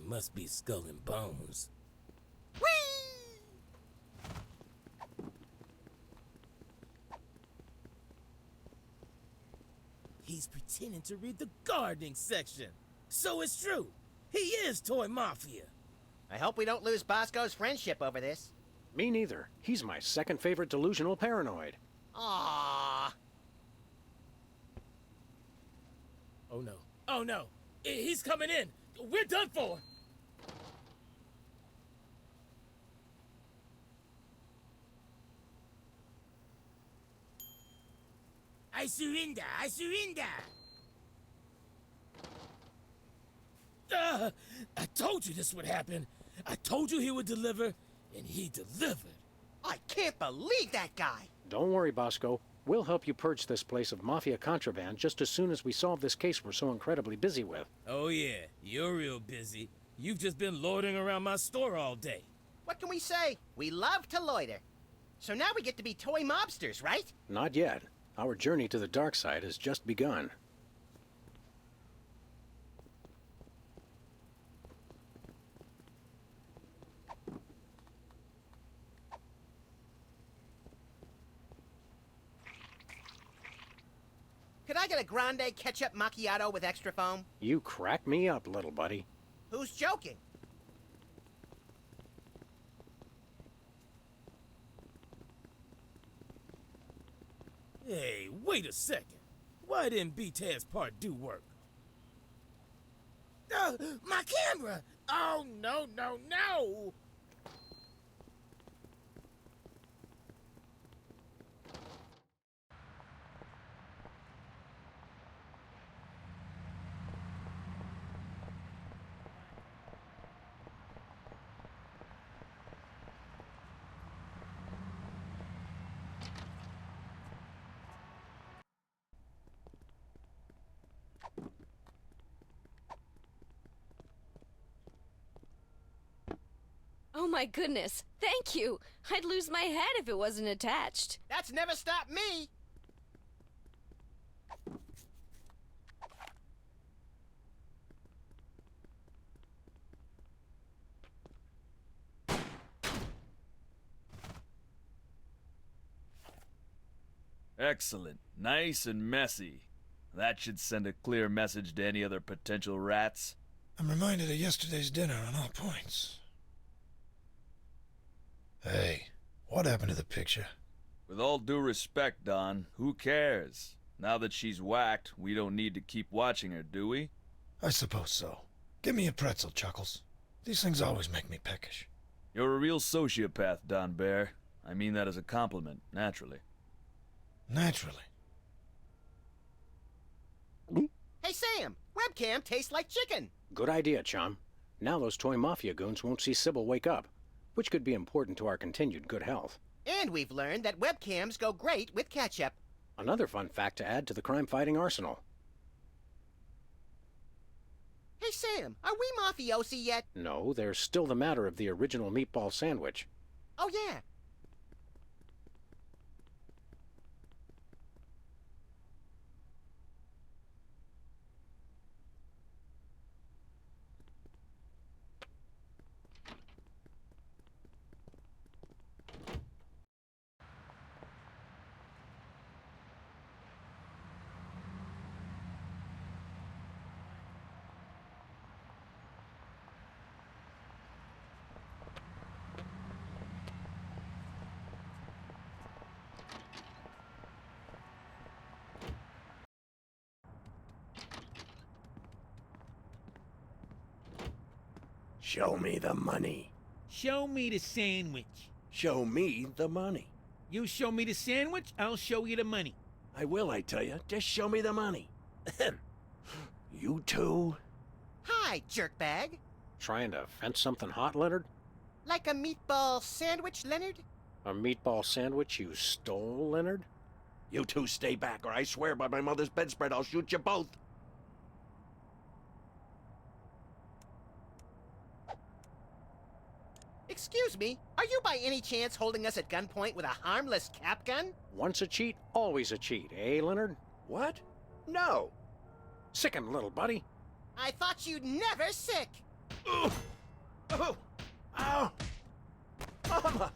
Must be Skull and Bones. He's pretending to read the gardening section. So it's true. He is Toy Mafia. I hope we don't lose Bosco's friendship over this. Me neither. He's my second favorite delusional paranoid. Aww. Oh no. Oh no. He's coming in. We're done for. I surrender. I surrender. I told you this would happen. I told you he would deliver, and he delivered. I can't believe that guy. Don't worry, Bosco. We'll help you purge this place of mafia contraband just as soon as we solve this case we're so incredibly busy with. Oh yeah, you're real busy. You've just been loitering around my store all day. What can we say? We love to loiter. So now we get to be toy mobsters, right? Not yet. Our journey to the dark side has just begun. Could I get a grande ketchup macchiato with extra foam? You crack me up, little buddy. Who's joking? Hey, wait a second. Why didn't B-Tad's part do work? My camera! Oh, no, no, no! Oh my goodness, thank you! I'd lose my head if it wasn't attached. That's never stopped me! Excellent. Nice and messy. That should send a clear message to any other potential rats. I'm reminded of yesterday's dinner on all points. Hey, what happened to the picture? With all due respect, Don, who cares? Now that she's whacked, we don't need to keep watching her, do we? I suppose so. Give me a pretzel, Chuckles. These things always make me peckish. You're a real sociopath, Don Bear. I mean that as a compliment, naturally. Naturally. Hey, Sam! Webcam tastes like chicken! Good idea, chum. Now those toy mafia goons won't see Sybil wake up, which could be important to our continued good health. And we've learned that webcams go great with ketchup. Another fun fact to add to the crime-fighting arsenal. Hey, Sam, are we mafiosi yet? No, there's still the matter of the original meatball sandwich. Oh, yeah. Show me the money. Show me the sandwich. Show me the money. You show me the sandwich, I'll show you the money. I will, I tell you. Just show me the money. You too? Hi, jerkbag. Trying to fence something hot, Leonard? Like a meatball sandwich, Leonard? A meatball sandwich you stole, Leonard? You two stay back, or I swear by my mother's bedspread I'll shoot you both. Excuse me, are you by any chance holding us at gunpoint with a harmless cap gun? Once a cheat, always a cheat, eh, Leonard? What? No. Sick him, little buddy. I thought you'd never sick. Oh! Ow! Mama!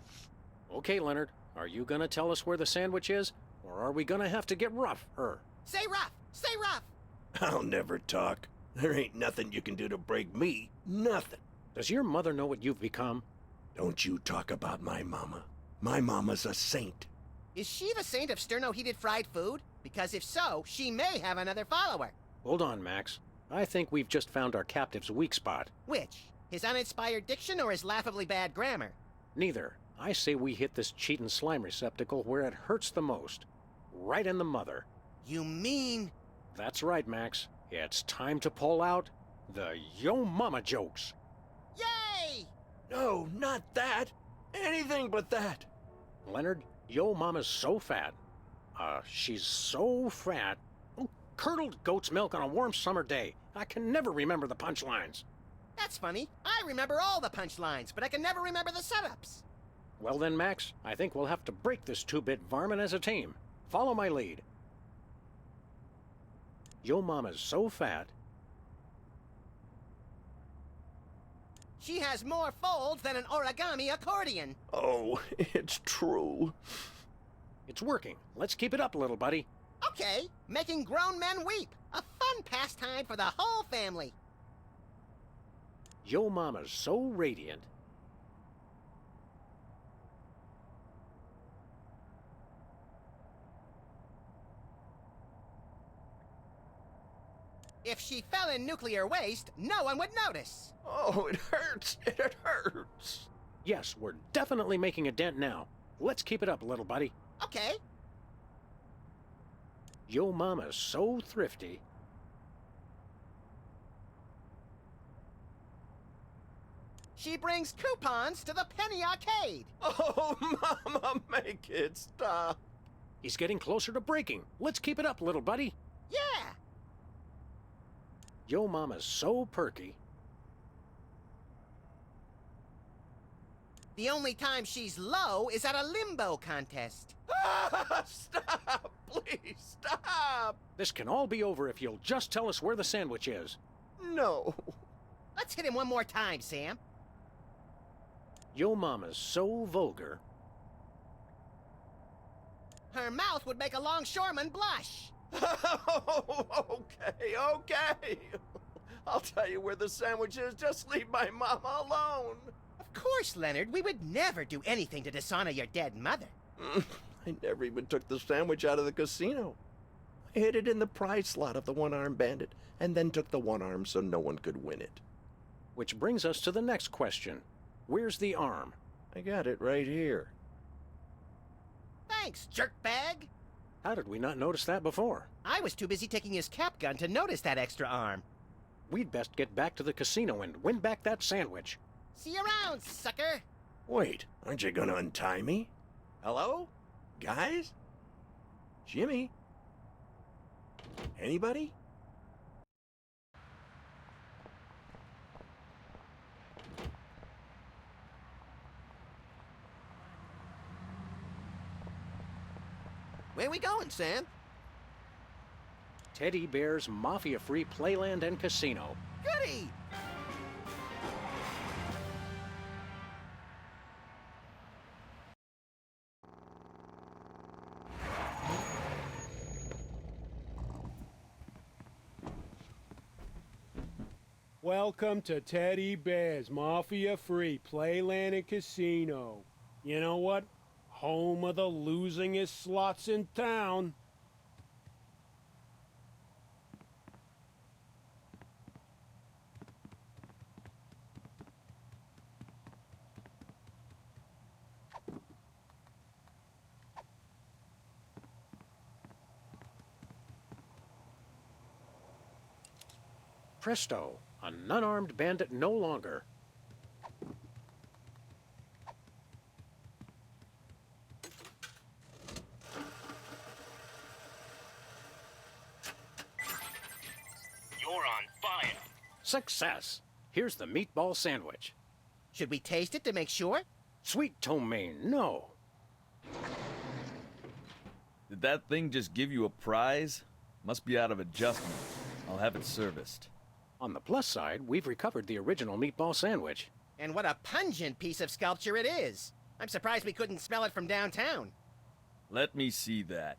Okay, Leonard, are you gonna tell us where the sandwich is? Or are we gonna have to get rough, Say rough! Say rough! I'll never talk. There ain't nothing you can do to break me. Nothing. Does your mother know what you've become? Don't you talk about my mama. My mama's a saint. Is she the saint of sterno-heated fried food? Because if so, she may have another follower. Hold on, Max. I think we've just found our captive's weak spot. Which? His uninspired diction or his laughably bad grammar? Neither. I say we hit this cheatin' slime receptacle where it hurts the most. Right in the mother. You mean... That's right, Max. It's time to pull out the Yo Mama jokes. Yay! No, not that. Anything but that. Leonard, Yo Mama's so fat. She's so fat. Oh, curdled goat's milk on a warm summer day. I can never remember the punchlines. That's funny. I remember all the punchlines, but I can never remember the setups. Well then, Max, I think we'll have to break this two-bit varmint as a team. Follow my lead. Yo Mama's so fat. She has more folds than an origami accordion. Oh, it's true. It's working. Let's keep it up, little buddy. Okay, making grown men weep. A fun pastime for the whole family. Yo Mama's so radiant. If she fell in nuclear waste, no one would notice. Oh, it hurts. It hurts. Yes, we're definitely making a dent now. Let's keep it up, little buddy. Okay. Yo Mama's so thrifty. She brings coupons to the penny arcade. Oh, Mama, make it stop. He's getting closer to breaking. Let's keep it up, little buddy. Yeah. Yo Mama's so perky. The only time she's low is at a limbo contest. Stop! Please, stop! This can all be over if you'll just tell us where the sandwich is. No. Let's hit him one more time, Sam. Yo Mama's so vulgar. Her mouth would make a longshoreman blush. Okay. I'll tell you where the sandwich is. Just leave my mama alone. Of course, Leonard. We would never do anything to dishonor your dead mother. I never even took the sandwich out of the casino. I hid it in the prize slot of the one-armed bandit, and then took the one arm so no one could win it. Which brings us to the next question. Where's the arm? I got it right here. Thanks, jerkbag. How did we not notice that before? I was too busy taking his cap gun to notice that extra arm. We'd best get back to the casino and win back that sandwich. See you around, sucker. Wait, aren't you gonna untie me? Hello? Guys? Jimmy? Anybody? Where we going, Sam? Teddy Bear's Mafia-Free Playland and Casino. Goody! Welcome to Teddy Bear's Mafia-Free Playland and Casino. You know what? Home of the losingest slots in town. Presto, an unarmed bandit no longer. You're on fire. Success! Here's the meatball sandwich. Should we taste it to make sure? Sweet ptomaine, no. Did that thing just give you a prize? Must be out of adjustment. I'll have it serviced. On the plus side, we've recovered the original meatball sandwich. And what a pungent piece of sculpture it is. I'm surprised we couldn't smell it from downtown. Let me see that.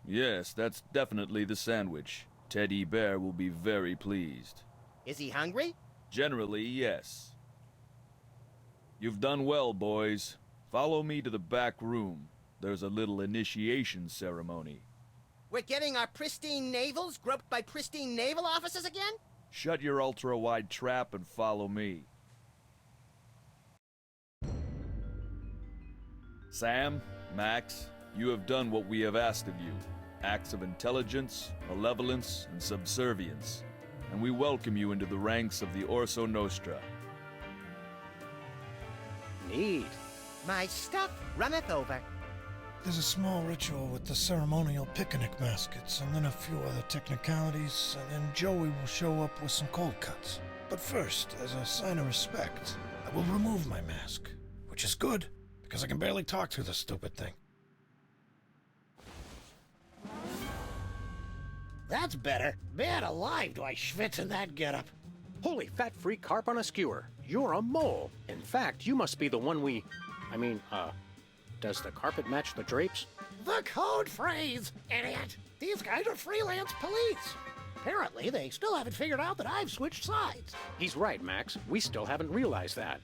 Yes, that's definitely the sandwich. Teddy Bear will be very pleased. Is he hungry? Generally, yes. You've done well, boys. Follow me to the back room. There's a little initiation ceremony. We're getting our pristine navels groped by pristine naval officers again? Shut your ultra-wide trap and follow me. Sam, Max, you have done what we have asked of you. Acts of intelligence, malevolence, and subservience. And we welcome you into the ranks of the Orso Nostra. Neat. My stuff runneth over. There's a small ritual with the ceremonial picnic baskets, and then a few other technicalities, and then Joey will show up with some cold cuts. But first, as a sign of respect, I will remove my mask. Which is good, because I can barely talk through the stupid thing. That's better. Man alive, do I schwitz in that getup. Holy fat-free carp on a skewer. You're a mole. In fact, you must be the one we... does the carpet match the drapes? The code phrase, idiot. These guys are freelance police. Apparently, they still haven't figured out that I've switched sides. He's right, Max. We still haven't realized that.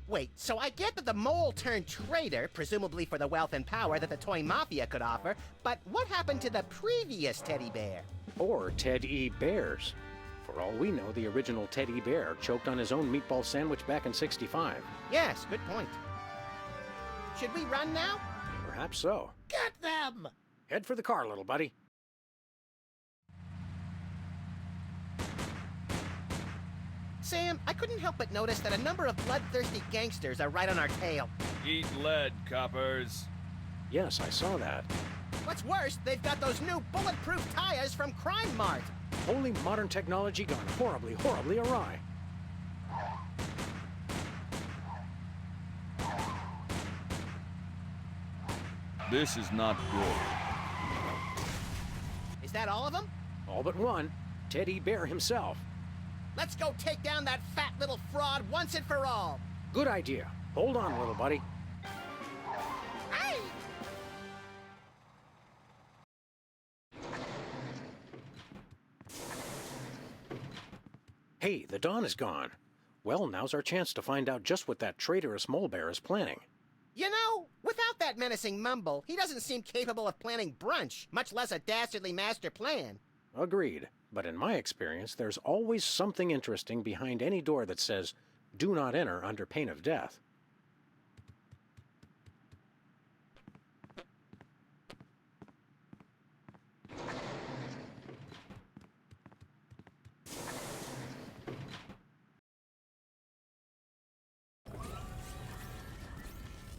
Wait, so I get that the mole turned traitor, presumably for the wealth and power that the toy mafia could offer, but what happened to the previous teddy bear? Or Ted E. Bears. For all we know, the original Teddy Bear choked on his own meatball sandwich back in '65. Yes, good point. Should we run now? Perhaps so. Get them! Head for the car, little buddy. Sam, I couldn't help but notice that a number of bloodthirsty gangsters are right on our tail. Eat lead, coppers. Yes, I saw that. What's worse, they've got those new bulletproof tires from Crime Mart. Holy modern technology gone horribly, horribly awry. This is not good. Is that all of them? All but one. Teddy Bear himself. Let's go take down that fat little fraud once and for all. Good idea. Hold on, little buddy. Hey! Hey, the dawn is gone. Well, now's our chance to find out just what that traitorous mole bear is planning. You know, without that menacing mumble, he doesn't seem capable of planning brunch, much less a dastardly master plan. Agreed. But in my experience, there's always something interesting behind any door that says, "Do not enter under pain of death."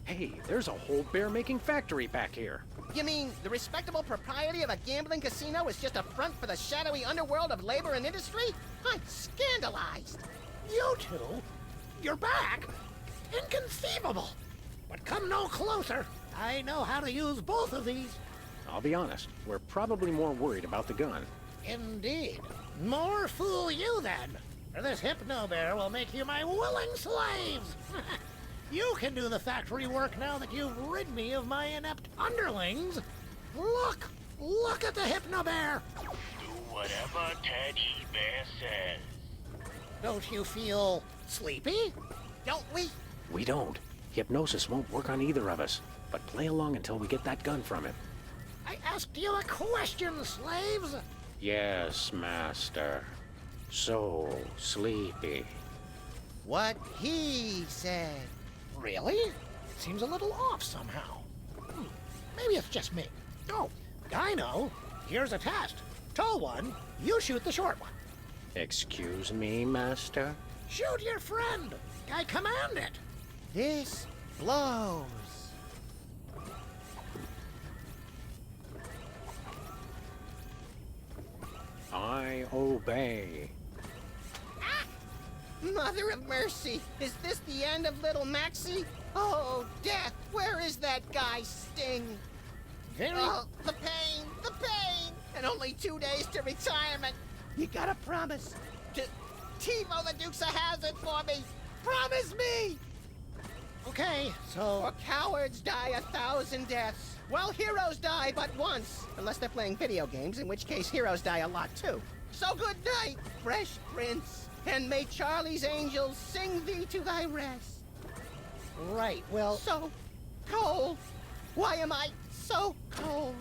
Hey, there's a whole bear-making factory back here. You mean the respectable propriety of a gambling casino is just a front for the shadowy underworld of labor and industry? I'm scandalized. You two? You're back? Inconceivable. But come no closer. I know how to use both of these. I'll be honest, we're probably more worried about the gun. Indeed. More fool you then. For this hypno bear will make you my willing slaves. You can do the factory work now that you've rid me of my inept underlings. Look! Look at the hypno bear! Do whatever Teddy Bear says. Don't you feel sleepy? Don't we? We don't. Hypnosis won't work on either of us. But play along until we get that gun from him. I asked you a question, slaves! Yes, master. So sleepy. What he said. Really? It seems a little off somehow. Maybe it's just me. Oh, I know. Here's a test. Toe one, You shoot the short one. Excuse me, Master? Shoot your friend. I command it. This blows. I obey. Mother of mercy! Is this the end of little Maxie? Oh, death! Where is that guy, Sting? Oh, the pain! The pain! And only 2 days to retirement! You gotta promise to TiVo the Dukes of Hazzard for me! Promise me! Okay, so... For cowards die 1,000 deaths. Well, heroes die but once. Unless they're playing video games, in which case heroes die a lot too. So good night, Fresh Prince. And may Charlie's angels sing thee to thy rest. Right, well... So cold. Why am I so cold?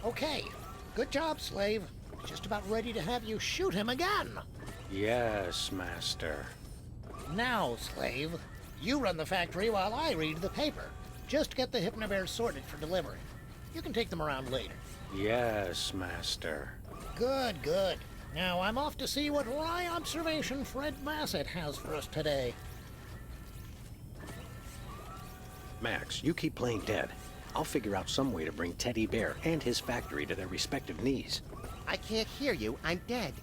Okay, good job, Slave. Just about ready to have you shoot him again. Yes, Master. Now, Slave, you run the factory while I read the paper. Just get the Hypnobears sorted for delivery. You can take them around later. Yes, Master. Good, good. Now I'm off to see what wry observation Fred Massett has for us today. Max, you keep playing dead. I'll figure out some way to bring Teddy Bear and his factory to their respective knees. I can't hear you. I'm dead.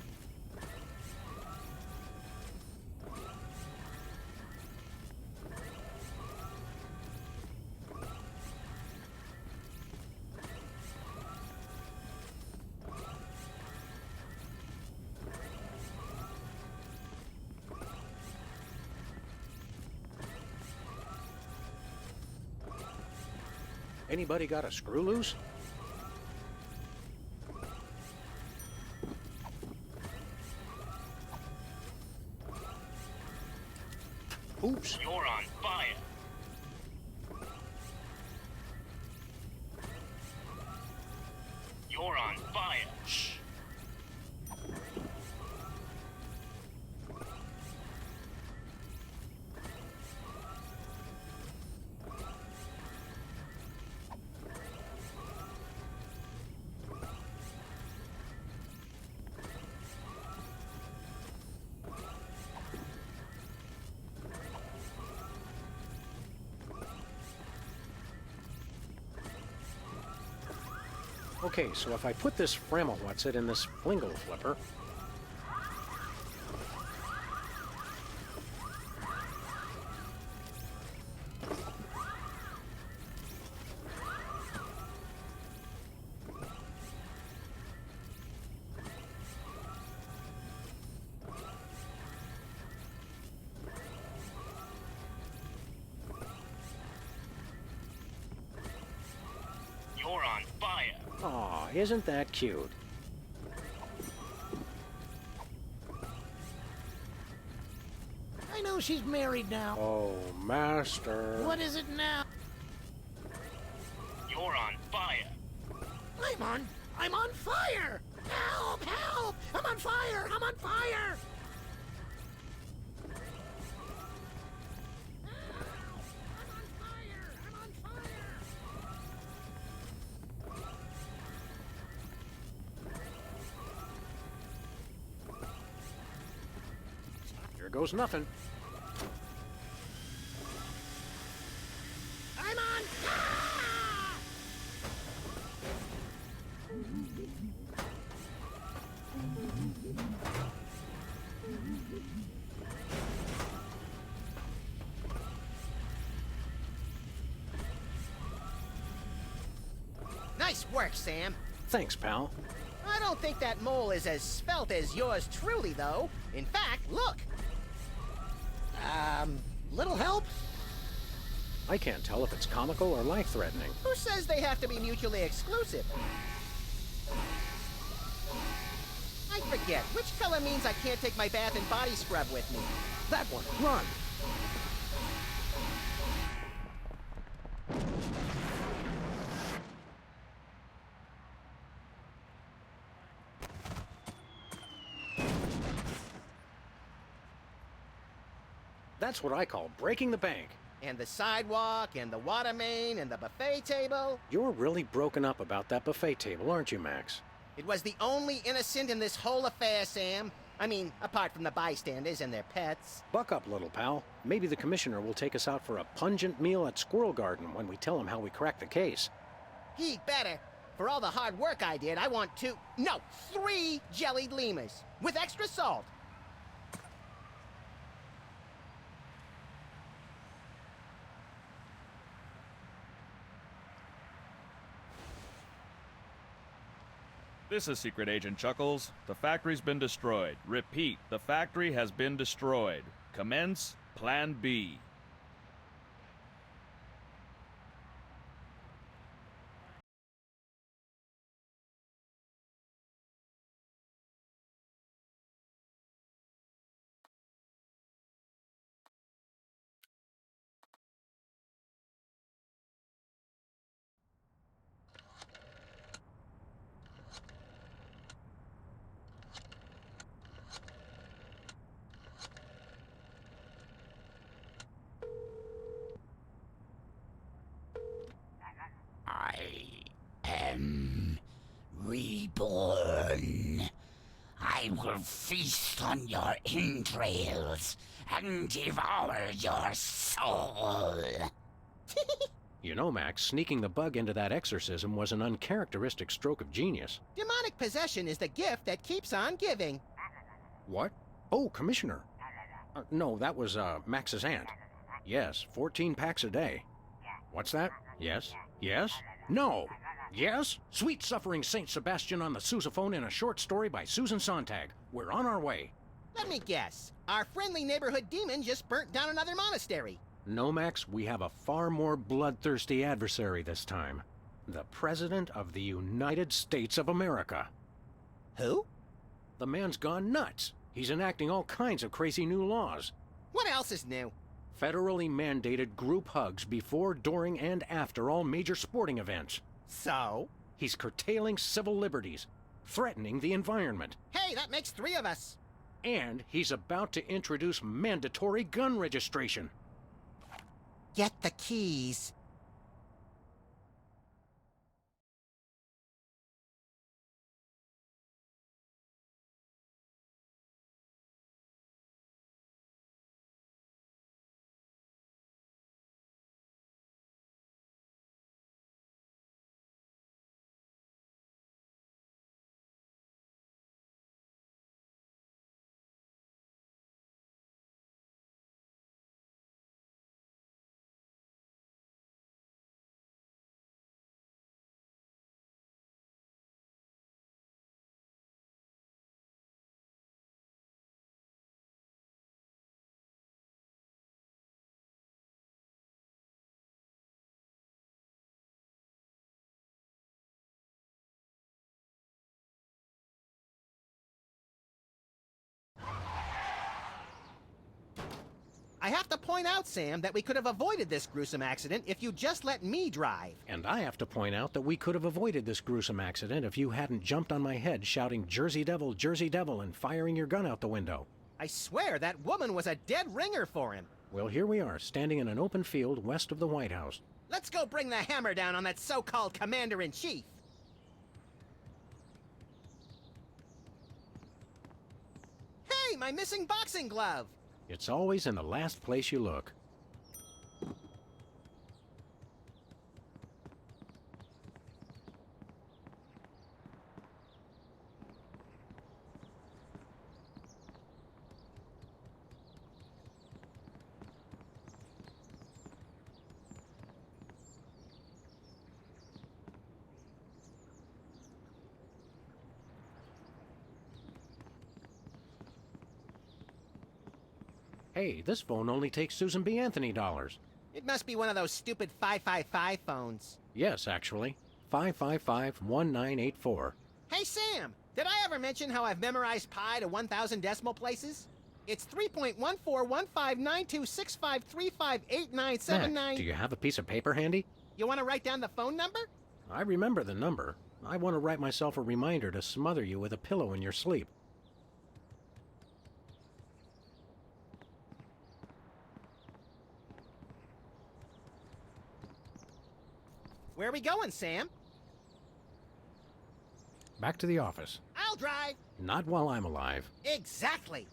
Anybody got a screw loose? Oops. You're on fire. You're on fire. Shh. Okay, so if I put this Frammelwhatsit in this Flingle flipper... You're on fire. Aw, isn't that cute? I know she's married now. Oh, Master. What is it now? You're on fire. I'm on fire! Help! Help! I'm on fire! I'm on fire! Here goes nothing. I'm on! Ah! Nice work, Sam. Thanks, pal. I don't think that mole is as svelte as yours truly, though. In fact, look. Little help? I can't tell if it's comical or life-threatening. Who says they have to be mutually exclusive? I forget. Which color means I can't take my bath and body scrub with me? That one. Run! That's what I call breaking the bank. And the sidewalk, and the water main, and the buffet table. You're really broken up about that buffet table, aren't you, Max? It was the only innocent in this whole affair, Sam. I mean, apart from the bystanders and their pets. Buck up, little pal. Maybe the commissioner will take us out for a pungent meal at Squirrel Garden when we tell him how we cracked the case. He'd better. For all the hard work I did, I want 3 jellied lemurs. With extra salt. This is Secret Agent Chuckles. The factory's been destroyed. Repeat, the factory has been destroyed. Commence Plan B. Reborn. I will feast on your entrails and devour your soul. You know, Max, sneaking the bug into that exorcism was an uncharacteristic stroke of genius. Demonic possession is the gift that keeps on giving. What? Oh, Commissioner. No, that was, Max's aunt. Yes, 14 packs a day. What's that? Yes? Yes? No! Yes? Sweet Suffering Saint Sebastian on the sousaphone in a short story by Susan Sontag. We're on our way. Let me guess. Our friendly neighborhood demon just burnt down another monastery. No, Max, we have a far more bloodthirsty adversary this time. The President of the United States of America. Who? The man's gone nuts. He's enacting all kinds of crazy new laws. What else is new? Federally mandated group hugs before, during, and after all major sporting events. So? He's curtailing civil liberties, threatening the environment. Hey, that makes 3 of us. And he's about to introduce mandatory gun registration. Get the keys. I have to point out, Sam, that we could have avoided this gruesome accident if you just let me drive. And I have to point out that we could have avoided this gruesome accident if you hadn't jumped on my head shouting Jersey Devil, and firing your gun out the window. I swear that woman was a dead ringer for him. Well, here we are, standing in an open field west of the White House. Let's go bring the hammer down on that so-called commander-in-chief. Hey, my missing boxing glove! It's always in the last place you look. Hey, this phone only takes Susan B. Anthony dollars. It must be one of those stupid 555 phones. Yes, actually. 555-1984. Hey, Sam! Did I ever mention how I've memorized pi to 1,000 decimal places? It's 3.14159265358979. Max, do you have a piece of paper handy? You want to write down the phone number? I remember the number. I want to write myself a reminder to smother you with a pillow in your sleep. Where are we going, Sam? Back to the office. I'll drive. Not while I'm alive. Exactly.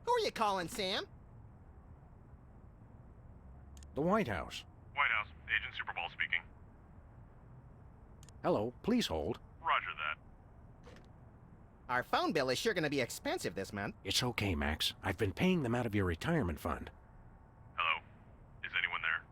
Who are you calling, Sam? The White House. White House, Agent Superball speaking. Hello, please hold. Roger that. Our phone bill is sure going to be expensive this month. It's okay, Max. I've been paying them out of your retirement fund. Hello? Is anyone there?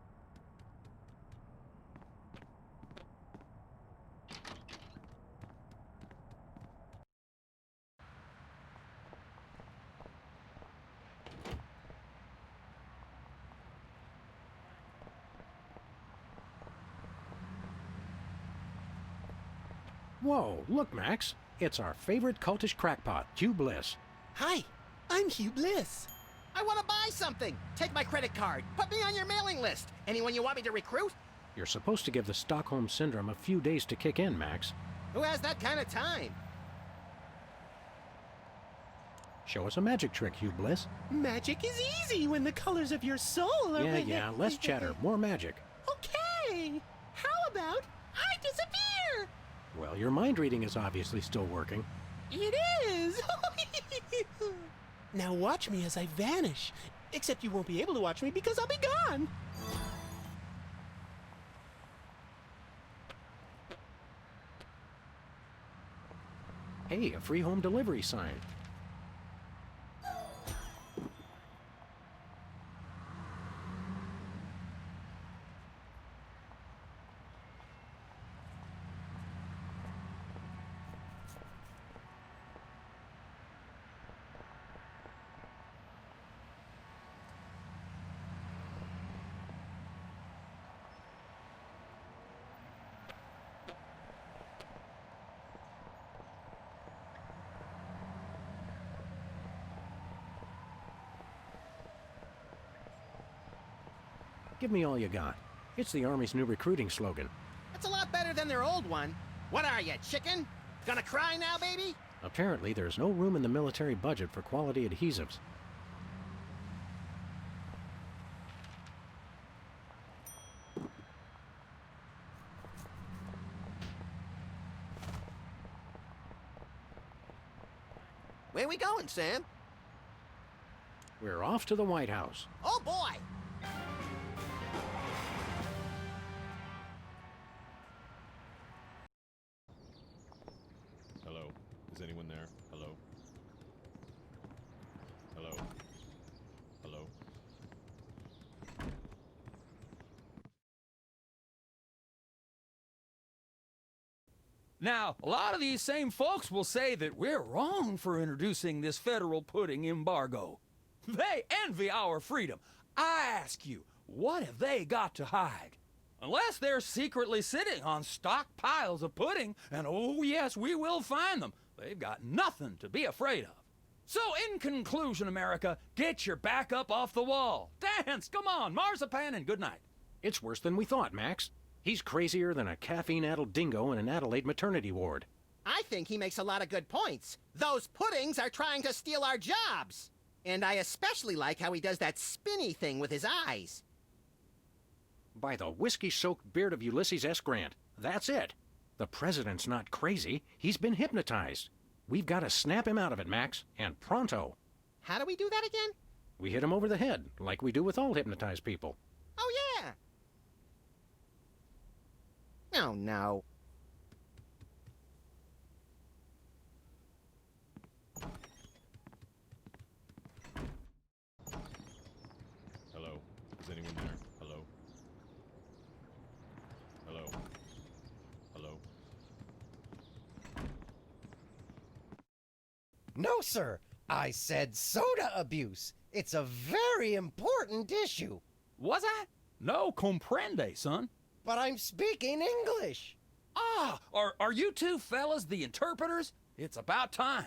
Whoa, look, Max. It's our favorite cultish crackpot, Hugh Bliss. Hi, I'm Hugh Bliss. I want to buy something. Take my credit card. Put me on your mailing list. Anyone you want me to recruit? You're supposed to give the Stockholm Syndrome a few days to kick in, Max. Who has that kind of time? Show us a magic trick, Hugh Bliss. Magic is easy when the colors of your soul are Yeah, less chatter, more magic. Okay. How about I disappear? Well, your mind reading is obviously still working. It is. Now watch me as I vanish. Except you won't be able to watch me because I'll be gone. Hey, a free home delivery sign. Give me all you got. It's the Army's new recruiting slogan. That's a lot better than their old one. What are you, chicken? Gonna cry now, baby? Apparently, there's no room in the military budget for quality adhesives. Where we going, Sam? We're off to the White House. Oh, boy! Hello? Is anyone there? Hello? Hello? Hello? Now, a lot of these same folks will say that we're wrong for introducing this federal pudding embargo. They envy our freedom. I ask you, what have they got to hide? Unless they're secretly sitting on stockpiles of pudding, and oh yes, we will find them, they've got nothing to be afraid of. So in conclusion, America, get your back up off the wall. Dance, come on, marzipan, and good night. It's worse than we thought, Max. He's crazier than a caffeine-addled dingo in an Adelaide maternity ward. I think he makes a lot of good points. Those puddings are trying to steal our jobs. And I especially like how he does that spinny thing with his eyes. By the whiskey-soaked beard of Ulysses S. Grant, that's it. The president's not crazy. He's been hypnotized. We've got to snap him out of it, Max, and pronto. How do we do that again? We hit him over the head, like we do with all hypnotized people. Oh, yeah. Oh, no. Hello? Is anyone there? Hello? Hello? Hello? No, sir. I said soda abuse. It's a very important issue. Was I? No comprende, son. But I'm speaking English. Ah, are you two fellas the interpreters? It's about time.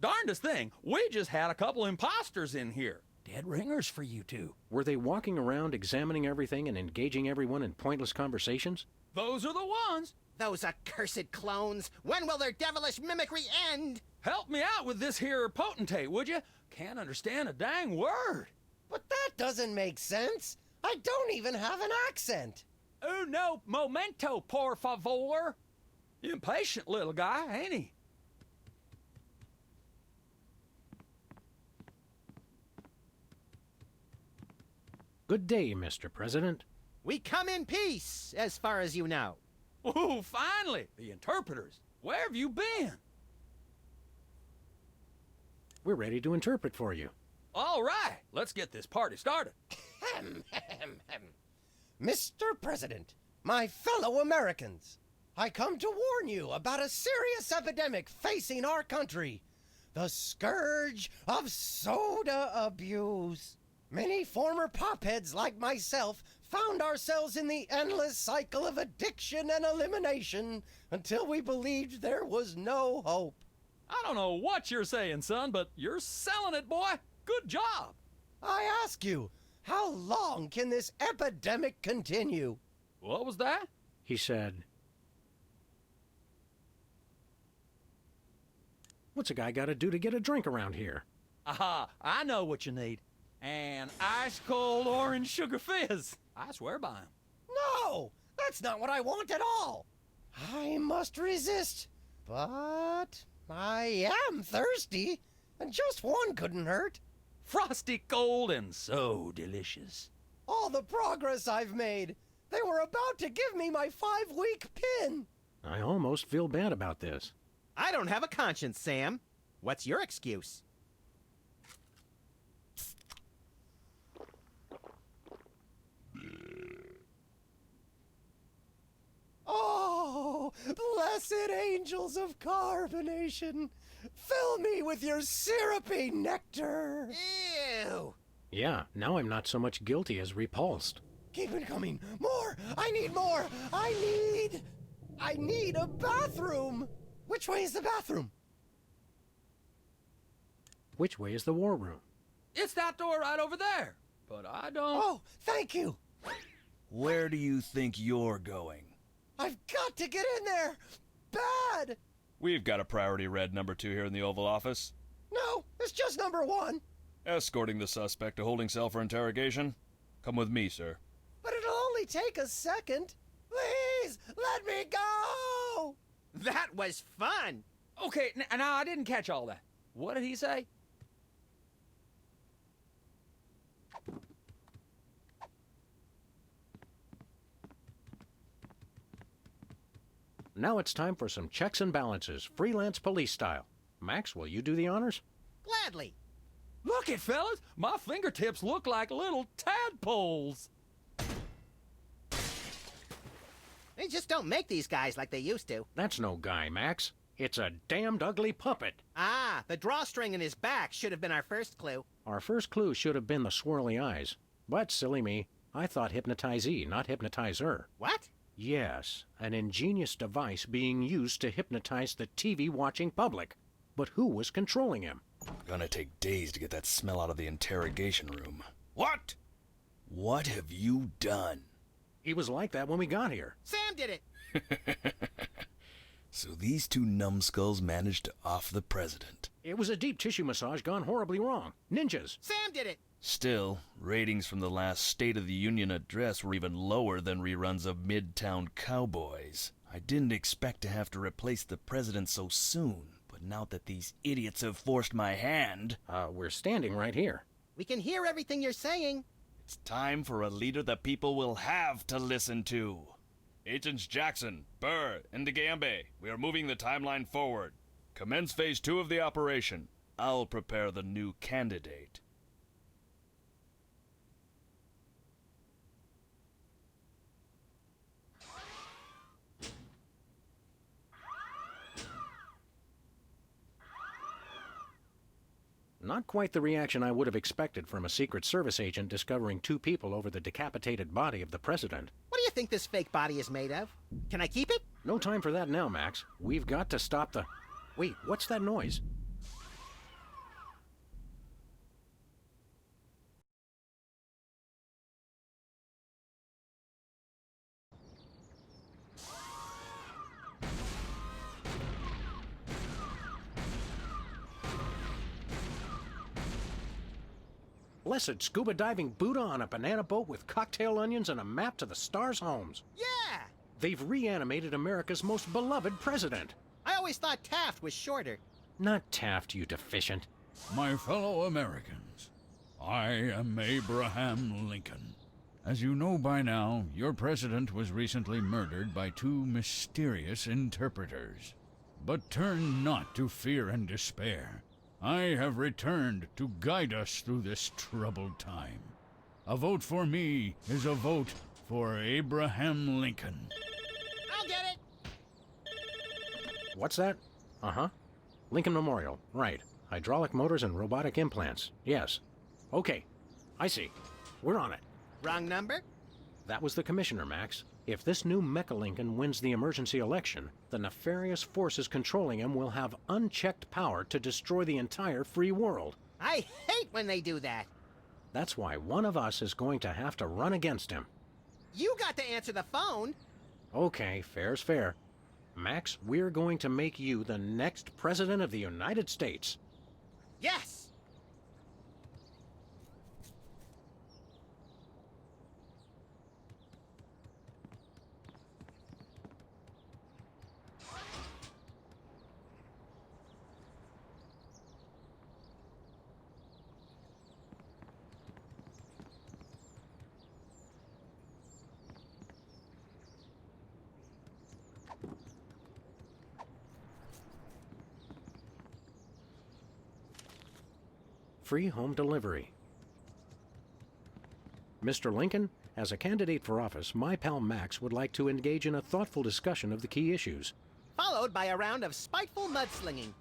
Darndest thing, we just had a couple imposters in here. Dead ringers for you two. Were they walking around examining everything and engaging everyone in pointless conversations? Those are the ones. Those accursed clones. When will their devilish mimicry end? Help me out with this here potentate, would you? Can't understand a dang word. But that doesn't make sense. I don't even have an accent. Uno momento, por favor. Impatient little guy, ain't he? Good day, Mr. President. We come in peace, as far as you know. Ooh, finally! The interpreters. Where have you been? We're ready to interpret for you. All right, let's get this party started. Mr. President, my fellow Americans, I come to warn you about a serious epidemic facing our country. The scourge of soda abuse. Many former popheads like myself found ourselves in the endless cycle of addiction and elimination until we believed there was no hope. I don't know what you're saying, son, but you're selling it, boy. Good job. I ask you, how long can this epidemic continue? What was that? He said, "What's a guy got to do to get a drink around here?" Aha, I know what you need. An ice-cold orange sugar fizz. I swear by him. No, that's not what I want at all. I must resist, but I am thirsty, and just one couldn't hurt. Frosty cold and so delicious. All the progress I've made. They were about to give me my 5-week pin. I almost feel bad about this. I don't have a conscience, Sam. What's your excuse? Oh, blessed angels of carbonation, fill me with your syrupy nectar. Ew. Yeah, now I'm not so much guilty as repulsed. Keep it coming. More. I need more. I need a bathroom. Which way is the bathroom? Which way is the war room? It's that door right over there. But I don't... Oh, thank you. Where do you think you're going? I've got to get in there. Bad. We've got a priority red number 2 here in the Oval Office. No, it's just number 1. Escorting the suspect to holding cell for interrogation. Come with me, sir. But it'll only take a second. Please, let me go. That was fun. Okay, now I didn't catch all that. What did he say? Now it's time for some checks and balances, freelance police style. Max, will you do the honors? Gladly. Look it, fellas. My fingertips look like little tadpoles. They just don't make these guys like they used to. That's no guy, Max. It's a damned ugly puppet. Ah, the drawstring in his back should have been our first clue. Our first clue should have been the swirly eyes. But, silly me, I thought hypnotizee, not hypnotizer. What? Yes, an ingenious device being used to hypnotize the TV-watching public. But who was controlling him? Gonna take days to get that smell out of the interrogation room. What? What have you done? He was like that when we got here. Sam did it. So these two numbskulls managed to off the president. It was a deep tissue massage gone horribly wrong. Ninjas. Sam did it. Still, ratings from the last State of the Union address were even lower than reruns of Midtown Cowboys. I didn't expect to have to replace the president so soon, but now that these idiots have forced my hand... we're standing right here. We can hear everything you're saying. It's time for a leader the people will have to listen to. Agents Jackson, Burr, and DeGambe, we are moving the timeline forward. Commence phase 2 of the operation. I'll prepare the new candidate. Not quite the reaction I would have expected from a Secret Service agent discovering 2 people over the decapitated body of the president. What do you think this fake body is made of? Can I keep it? No time for that now, Max. We've got to stop the... Wait, what's that noise? Blessed scuba diving Buddha on a banana boat with cocktail onions and a map to the stars' homes. Yeah! They've reanimated America's most beloved president. I always thought Taft was shorter. Not Taft, you deficient. My fellow Americans, I am Abraham Lincoln. As you know by now, your president was recently murdered by two mysterious interpreters. But turn not to fear and despair. I have returned to guide us through this troubled time. A vote for me is a vote for Abraham Lincoln. I'll get it! What's that? Uh-huh. Lincoln Memorial. Right. Hydraulic motors and robotic implants. Yes. Okay. I see. We're on it. Wrong number? That was the commissioner, Max. If this new Mecha Lincoln wins the emergency election, the nefarious forces controlling him will have unchecked power to destroy the entire free world. I hate when they do that. That's why one of us is going to have to run against him. You got to answer the phone. Okay, fair's fair. Max, we're going to make you the next president of the United States. Yes! Free home delivery. Mr. Lincoln, as a candidate for office, my pal Max would like to engage in a thoughtful discussion of the key issues. Followed by a round of spiteful mudslinging.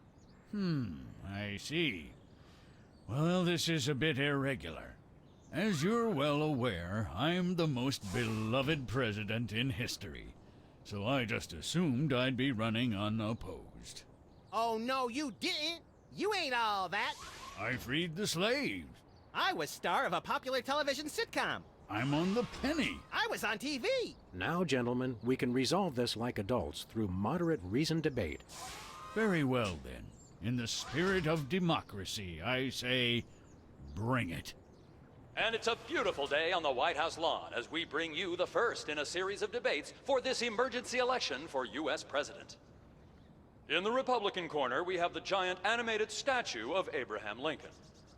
I see. Well, this is a bit irregular. As you're well aware, I'm the most beloved president in history, so I just assumed I'd be running unopposed. Oh, no, you didn't. You ain't all that. I freed the slaves. I was star of a popular television sitcom. I'm on the penny. I was on TV. Now, gentlemen, we can resolve this like adults through moderate reasoned debate. Very well, then. In the spirit of democracy, I say, bring it. And it's a beautiful day on the White House lawn as we bring you the first in a series of debates for this emergency election for U.S. President. In the Republican corner, we have the giant animated statue of Abraham Lincoln.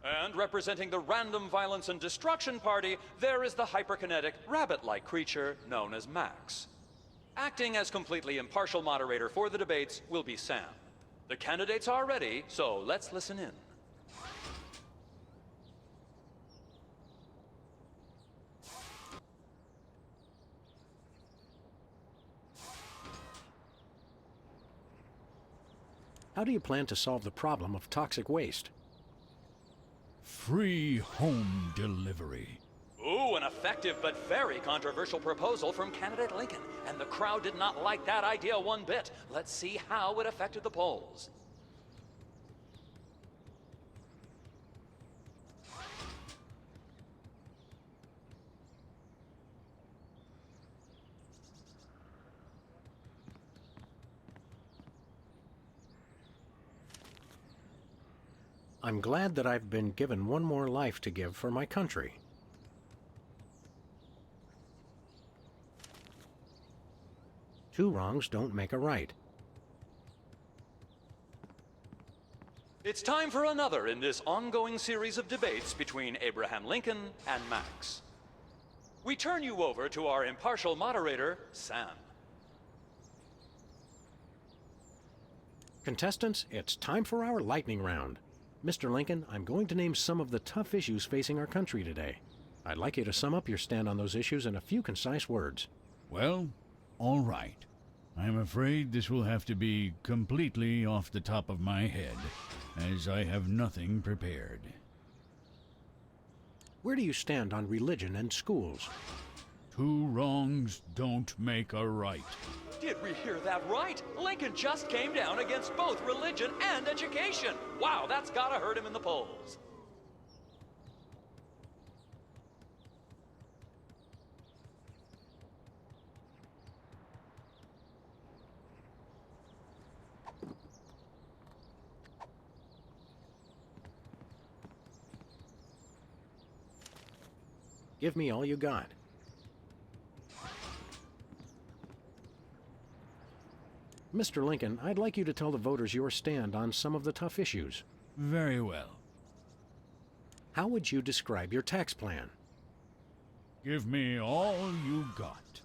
And representing the Random Violence and Destruction Party, there is the hyperkinetic, rabbit-like creature known as Max. Acting as completely impartial moderator for the debates will be Sam. The candidates are ready, so let's listen in. How do you plan to solve the problem of toxic waste? Free home delivery. Ooh, an effective but very controversial proposal from candidate Lincoln. And the crowd did not like that idea one bit. Let's see how it affected the polls. I'm glad that I've been given one more life to give for my country. Two wrongs don't make a right. It's time for another in this ongoing series of debates between Abraham Lincoln and Max. We turn you over to our impartial moderator, Sam. Contestants, it's time for our lightning round. Mr. Lincoln, I'm going to name some of the tough issues facing our country today. I'd like you to sum up your stand on those issues in a few concise words. Well, all right. I'm afraid this will have to be completely off the top of my head, as I have nothing prepared. Where do you stand on religion and schools? Two wrongs don't make a right. Did we hear that right? Lincoln just came down against both religion and education. Wow, that's gotta hurt him in the polls. Give me all you got. Mr. Lincoln, I'd like you to tell the voters your stand on some of the tough issues. Very well. How would you describe your tax plan? Give me all you got.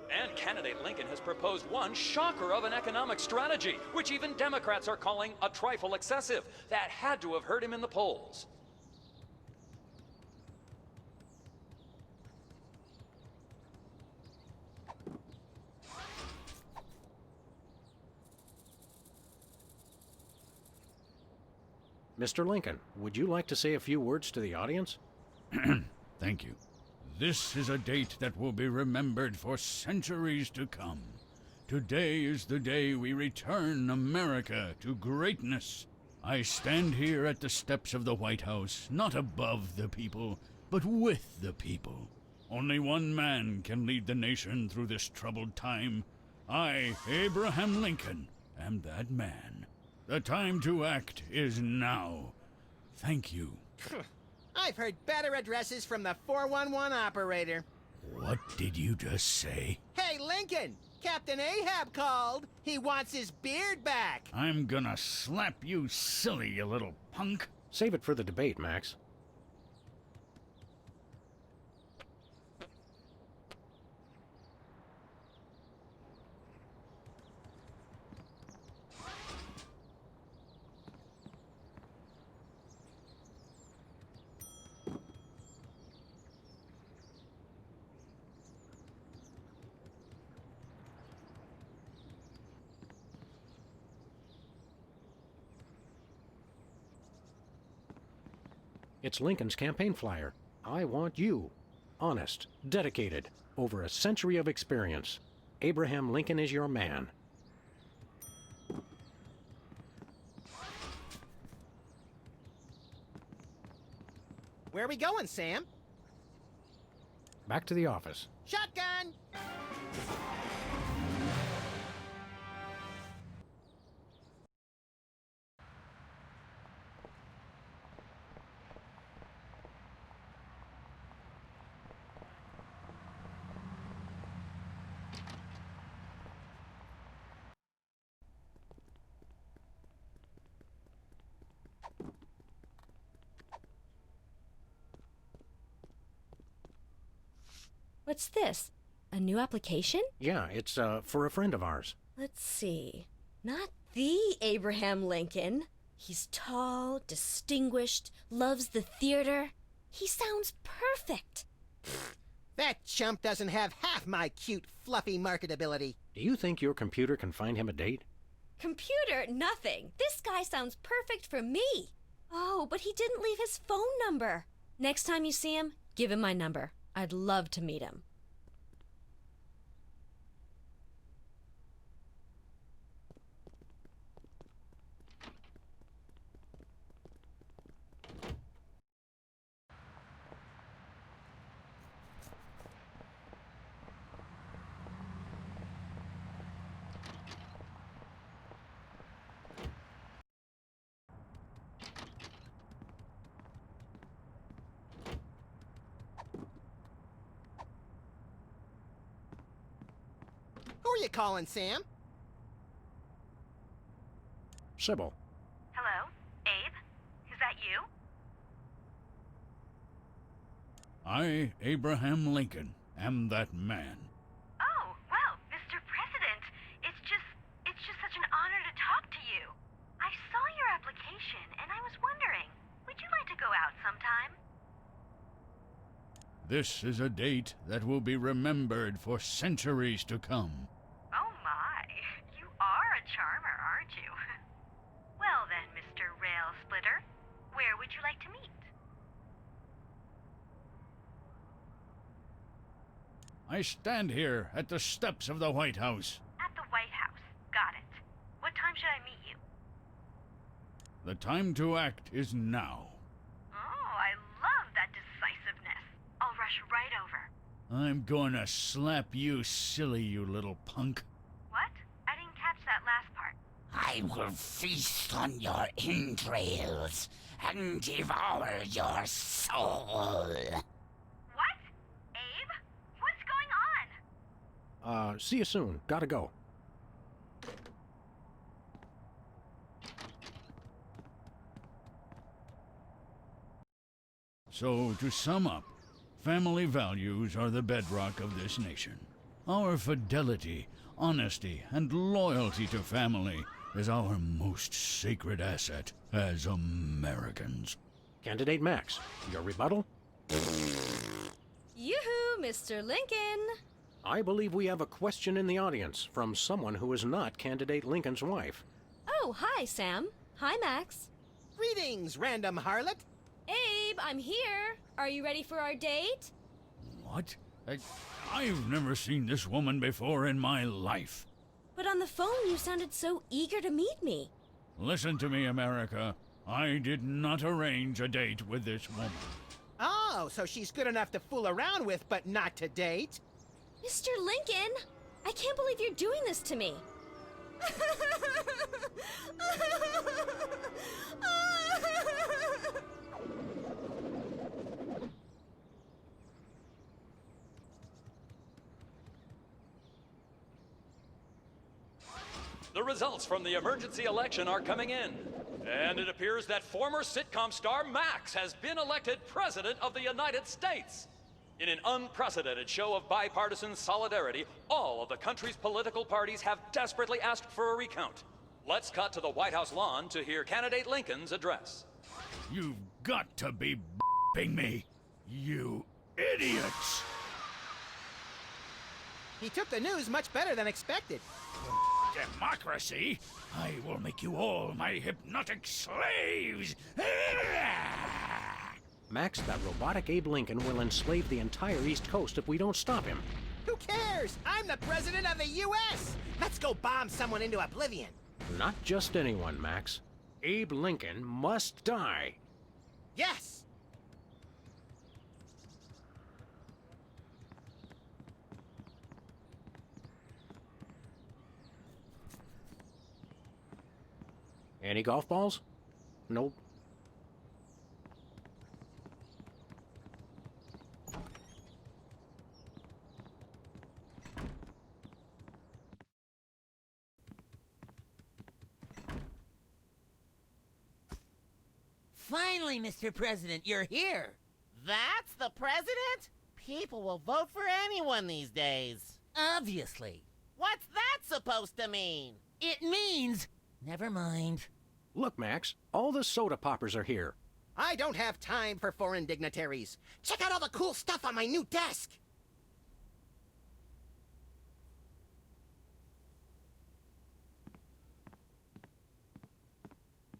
And candidate Lincoln has proposed one shocker of an economic strategy, which even Democrats are calling a trifle excessive. That had to have hurt him in the polls. Mr. Lincoln, would you like to say a few words to the audience? Thank you. This is a date that will be remembered for centuries to come. Today is the day we return America to greatness. I stand here at the steps of the White House, not above the people, but with the people. Only one man can lead the nation through this troubled time. I, Abraham Lincoln, am that man. The time to act is now. Thank you. I've heard better addresses from the 411 operator. What did you just say? Hey, Lincoln! Captain Ahab called. He wants his beard back. I'm gonna slap you silly, you little punk. Save it for the debate, Max. It's Lincoln's campaign flyer. I want you. Honest, dedicated, over a century of experience. Abraham Lincoln is your man. Where are we going, Sam? Back to the office. Shotgun! What's this? A new application? Yeah, it's for a friend of ours. Let's see. Not the Abraham Lincoln. He's tall, distinguished, loves the theater. He sounds perfect. That chump doesn't have half my cute, fluffy marketability. Do you think your computer can find him a date? Computer, nothing. This guy sounds perfect for me. Oh, but he didn't leave his phone number. Next time you see him, give him my number. I'd love to meet him. Who are you calling, Sam? Sybil. Hello? Abe? Is that you? I, Abraham Lincoln, am that man. Oh, well, Mr. President, it's just such an honor to talk to you. I saw your application and I was wondering, would you like to go out sometime? This is a date that will be remembered for centuries to come. Oh my, you are a charmer, aren't you? Well then, Mr. Rail Splitter, where would you like to meet? I stand here at the steps of the White House. At the White House. Got it. What time should I meet you? The time to act is now. Oh, I love that decisiveness. I'll rush right over. I'm gonna slap you silly, you little punk. What? I didn't catch that last part. I will feast on your entrails and devour your soul. What? Abe? What's going on? See you soon. Gotta go. So, to sum up, family values are the bedrock of this nation. Our fidelity, honesty, and loyalty to family is our most sacred asset as Americans. Candidate Max, your rebuttal? Yoo-hoo, Mr. Lincoln. I believe we have a question in the audience from someone who is not Candidate Lincoln's wife. Oh, hi, Sam. Hi, Max. Greetings, random harlot. Abe, I'm here. Are you ready for our date? What? I've never seen this woman before in my life. But on the phone, you sounded so eager to meet me. Listen to me, America. I did not arrange a date with this woman. Oh, so she's good enough to fool around with, but not to date? Mr. Lincoln, I can't believe you're doing this to me. The results from the emergency election are coming in. And it appears that former sitcom star Max has been elected President of the United States. In an unprecedented show of bipartisan solidarity, all of the country's political parties have desperately asked for a recount. Let's cut to the White House lawn to hear Candidate Lincoln's address. You've got to be b***ing me, you idiots! He took the news much better than expected. Democracy? I will make you all my hypnotic slaves! Max, that robotic Abe Lincoln will enslave the entire East Coast if we don't stop him. Who cares? I'm the president of the U.S. Let's go bomb someone into oblivion. Not just anyone, Max. Abe Lincoln must die. Yes! Any golf balls? Nope. Finally, Mr. President, you're here. That's the president? People will vote for anyone these days. Obviously. What's that supposed to mean? It means... Never mind. Look, Max, all the soda poppers are here. I don't have time for foreign dignitaries. Check out all the cool stuff on my new desk.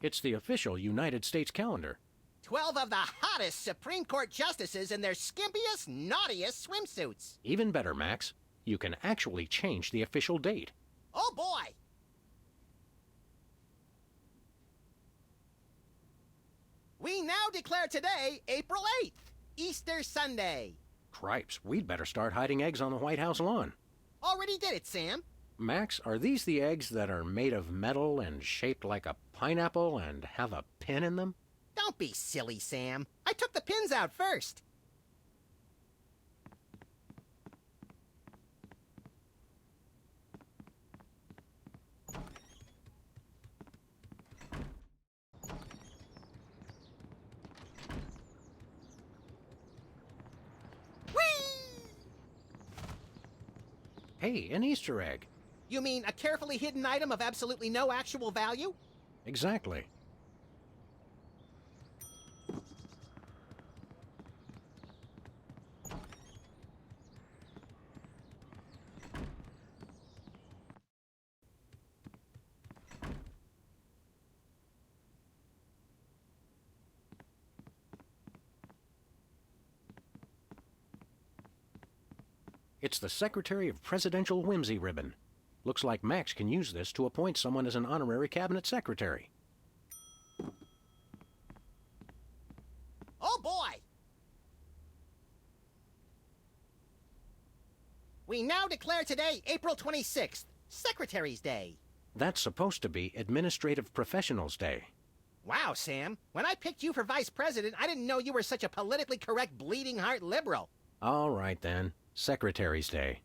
It's the official United States calendar. 12 of the hottest Supreme Court justices in their skimpiest, naughtiest swimsuits. Even better, Max. You can actually change the official date. Oh, boy! We now declare today, April 8th, Easter Sunday. Cripes, we'd better start hiding eggs on the White House lawn. Already did it, Sam. Max, are these the eggs that are made of metal and shaped like a pineapple and have a pin in them? Don't be silly, Sam. I took the pins out first. Hey, an Easter egg. You mean a carefully hidden item of absolutely no actual value? Exactly. It's the Secretary of Presidential Whimsy ribbon. Looks like Max can use this to appoint someone as an honorary cabinet secretary. Oh boy! We now declare today April 26th, Secretary's Day. That's supposed to be Administrative Professionals Day. Wow, Sam. When I picked you for vice president, I didn't know you were such a politically correct bleeding heart liberal. All right, then. Secretary's Day.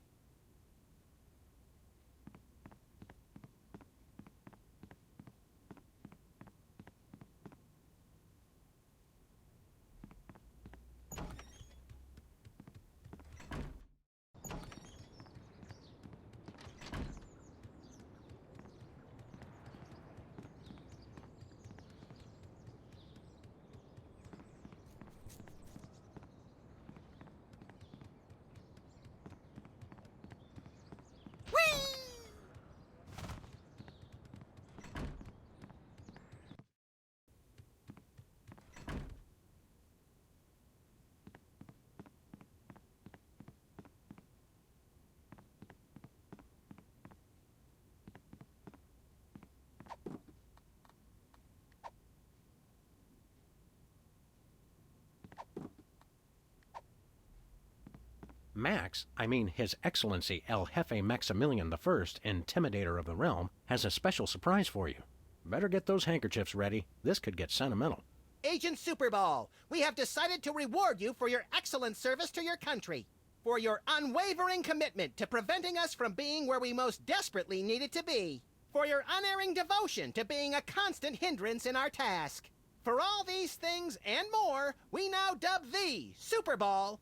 Max, I mean His Excellency El Jefe Maximilian I, Intimidator of the Realm, has a special surprise for you. Better get those handkerchiefs ready. This could get sentimental. Agent Superball, we have decided to reward you for your excellent service to your country, for your unwavering commitment to preventing us from being where we most desperately needed to be, for your unerring devotion to being a constant hindrance in our task. For all these things and more, we now dub thee, Superball,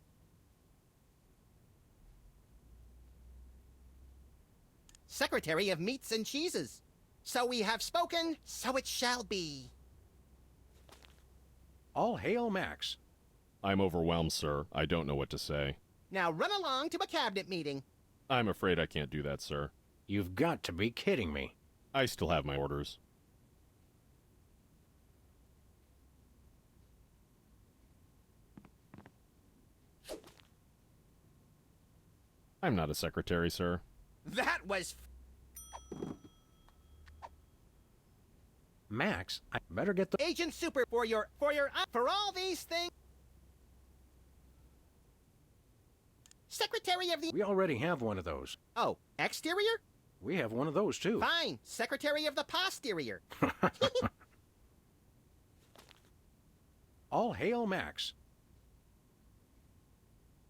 Secretary of Meats and Cheeses. So we have spoken, so it shall be. All hail Max. I'm overwhelmed, sir. I don't know what to say. Now run along to a cabinet meeting. I'm afraid I can't do that, sir. You've got to be kidding me. I still have my orders. I'm not a secretary, sir. That was... Max, I better get the... Agent Super, for all these things... Secretary of the... We already have one of those. Oh, exterior? We have one of those, too. Fine. Secretary of the posterior. All hail Max.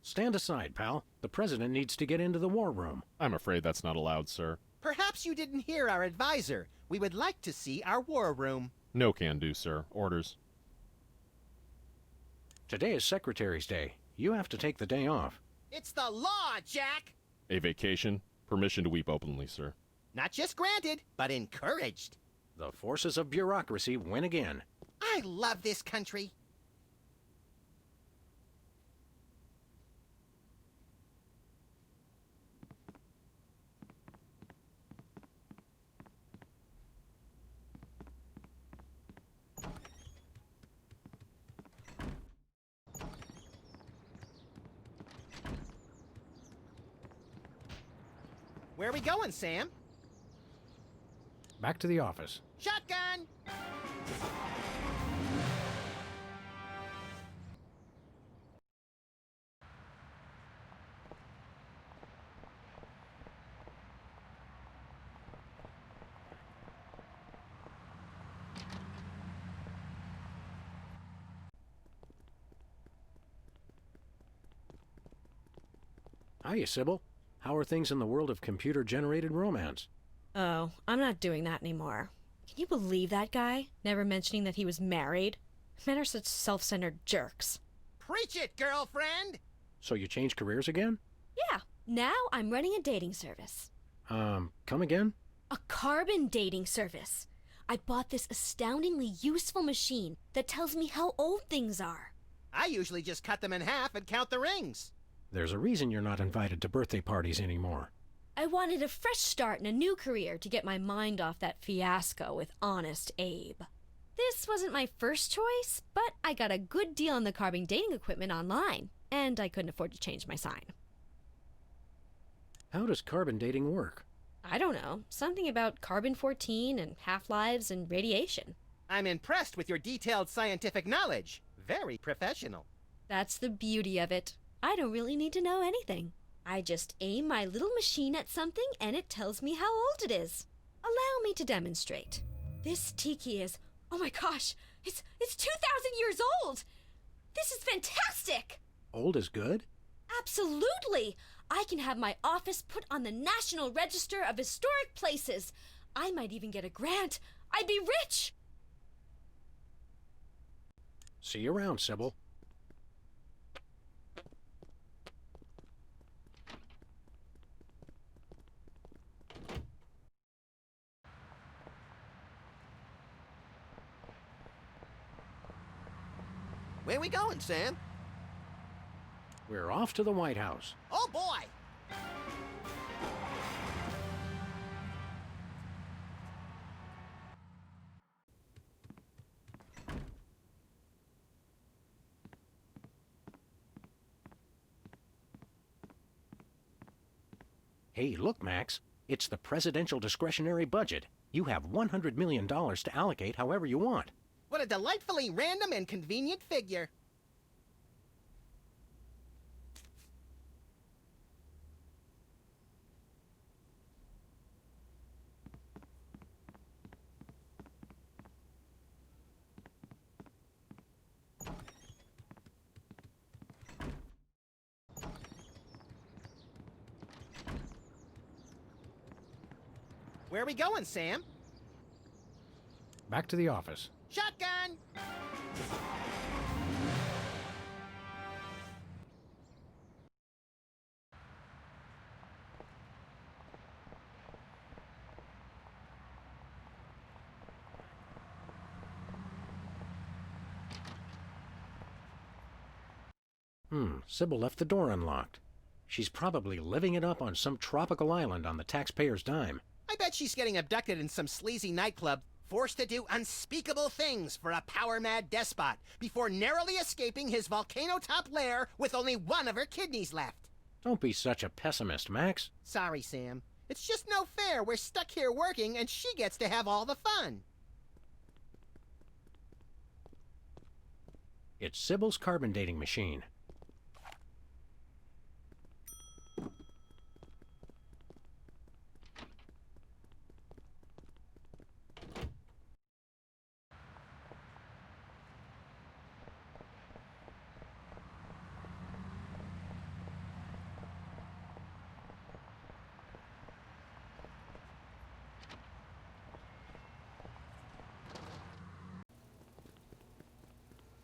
Stand aside, pal. The president needs to get into the war room. I'm afraid that's not allowed, sir. Perhaps you didn't hear our advisor. We would like to see our war room. No can do, sir. Orders. Today is Secretary's Day. You have to take the day off. It's the law, Jack! A vacation? Permission to weep openly, sir. Not just granted, but encouraged. The forces of bureaucracy win again. I love this country. Where are we going, Sam? Back to the office. Shotgun! Hiya, Sybil. How are things in the world of computer-generated romance? Oh, I'm not doing that anymore. Can you believe that guy? Never mentioning that he was married? Men are such self-centered jerks. Preach it, girlfriend! So you changed careers again? Yeah, now I'm running a dating service. Come again? A carbon dating service. I bought this astoundingly useful machine that tells me how old things are. I usually just cut them in half and count the rings. There's a reason you're not invited to birthday parties anymore. I wanted a fresh start in a new career to get my mind off that fiasco with Honest Abe. This wasn't my first choice, but I got a good deal on the carbon dating equipment online, and I couldn't afford to change my sign. How does carbon dating work? I don't know. Something about carbon-14 and half-lives and radiation. I'm impressed with your detailed scientific knowledge. Very professional. That's the beauty of it. I don't really need to know anything. I just aim my little machine at something and it tells me how old it is. Allow me to demonstrate. This tiki is, oh my gosh, it's 2,000 years old! This is fantastic! Old is good? Absolutely! I can have my office put on the National Register of Historic Places. I might even get a grant. I'd be rich! See you around, Sybil. Where we going, Sam? We're off to the White House. Oh, boy! Hey, look, Max. It's the presidential discretionary budget. You have $100 million to allocate however you want. What a delightfully random and convenient figure. Where are we going, Sam? Back to the office. Shotgun! Sybil left the door unlocked. She's probably living it up on some tropical island on the taxpayer's dime. I bet she's getting abducted in some sleazy nightclub, forced to do unspeakable things for a power-mad despot before narrowly escaping his volcano-top lair with only one of her kidneys left. Don't be such a pessimist, Max. Sorry, Sam. It's just no fair. We're stuck here working, and she gets to have all the fun. It's Sybil's carbon dating machine.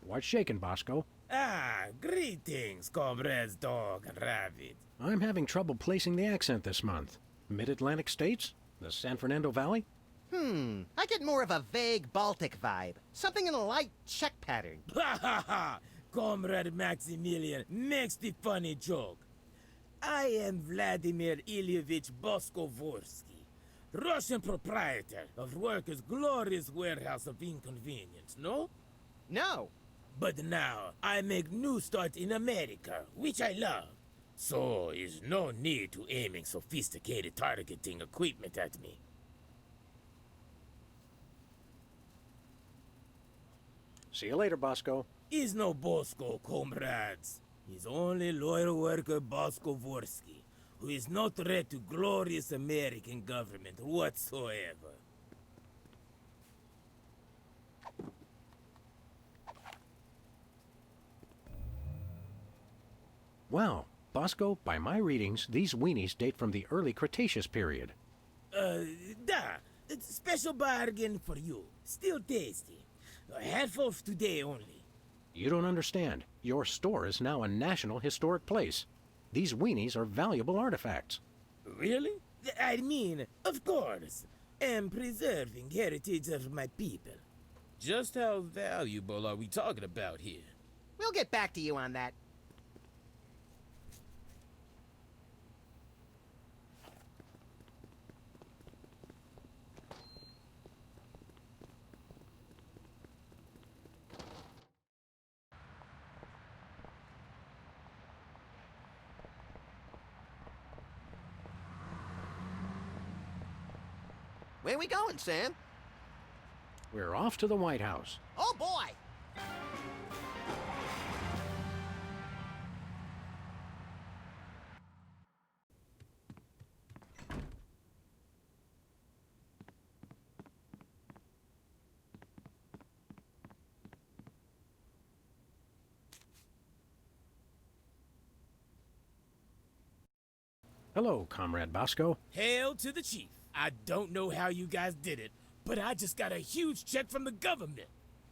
What's shaking, Bosco? Ah, greetings, comrades Dog and Rabbit. I'm having trouble placing the accent this month. Mid-Atlantic states? The San Fernando Valley? I get more of a vague Baltic vibe. Something in a light Czech pattern. Ha ha ha! Comrade Maximilian makes the funny joke. I am Vladimir Ilyevich Boskovorsky, Russian proprietor of Workers' Glorious Warehouse of Inconvenience, no? No. But now, I make new start in America, which I love. So, is no need to aiming sophisticated targeting equipment at me. See you later, Bosco. Is no Bosco, comrades. He's only loyal worker Boskovorsky, who is no threat to glorious American government whatsoever. Wow, Bosco, by my readings, these weenies date from the early Cretaceous period. It's a special bargain for you. Still tasty. A handful of today only. You don't understand. Your store is now a national historic place. These weenies are valuable artifacts. Really? I mean, of course. Am preserving heritage of my people. Just how valuable are we talking about here? We'll get back to you on that. Where we going, Sam? We're off to the White House. Oh, boy! Hello, Comrade Bosco. Hail to the chief. I don't know how you guys did it, but I just got a huge check from the government.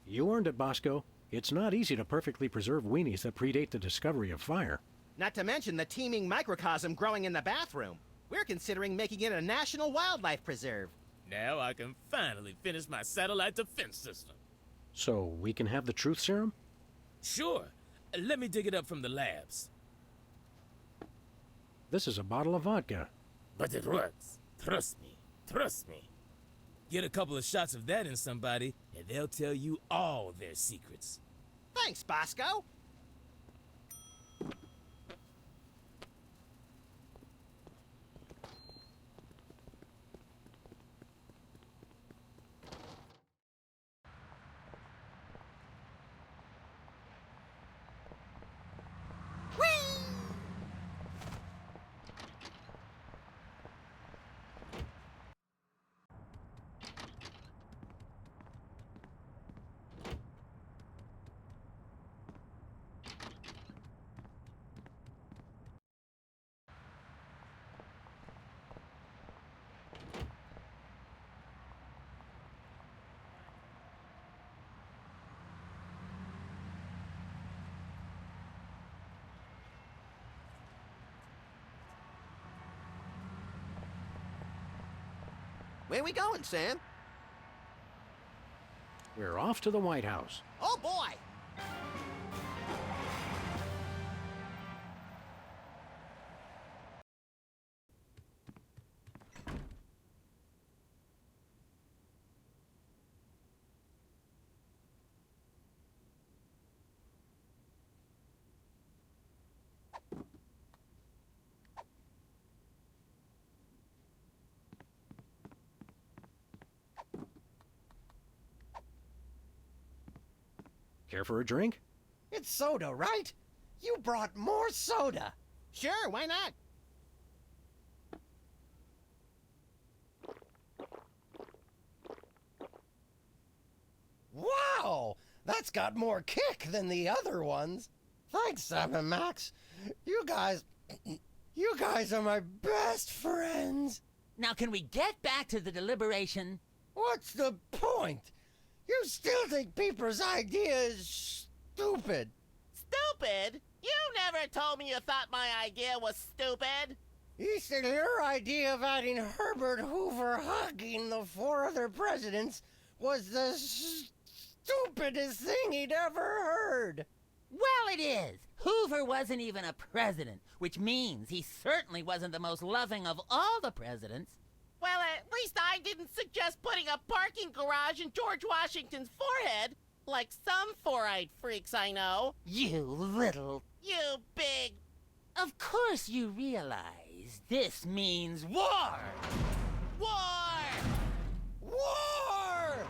You earned it, Bosco. It's not easy to perfectly preserve weenies that predate the discovery of fire. Not to mention the teeming microcosm growing in the bathroom. We're considering making it a national wildlife preserve. Now I can finally finish my satellite defense system. So we can have the truth serum? Sure. Let me dig it up from the labs. This is a bottle of vodka. But it works. Trust me. Trust me. Get a couple of shots of that in somebody, and they'll tell you all their secrets. Thanks, Bosco. Where we going, Sam? We're off to the White House. Oh, boy! Care for a drink? It's soda, right? You brought more soda. Sure, why not? Wow! That's got more kick than the other ones. Thanks, Sam and Max. You guys are my best friends. Now, can we get back to the deliberation? What's the point? You still think Peeper's idea is stupid. Stupid? You never told me you thought my idea was stupid. He said your idea of adding Herbert Hoover hugging the 4 other presidents was the stupidest thing he'd ever heard. Well, it is. Hoover wasn't even a president, which means he certainly wasn't the most loving of all the presidents. Well, at least I didn't suggest putting a parking garage in George Washington's forehead, like some four-eyed freaks I know. You little... You big... Of course you realize this means war! War! War!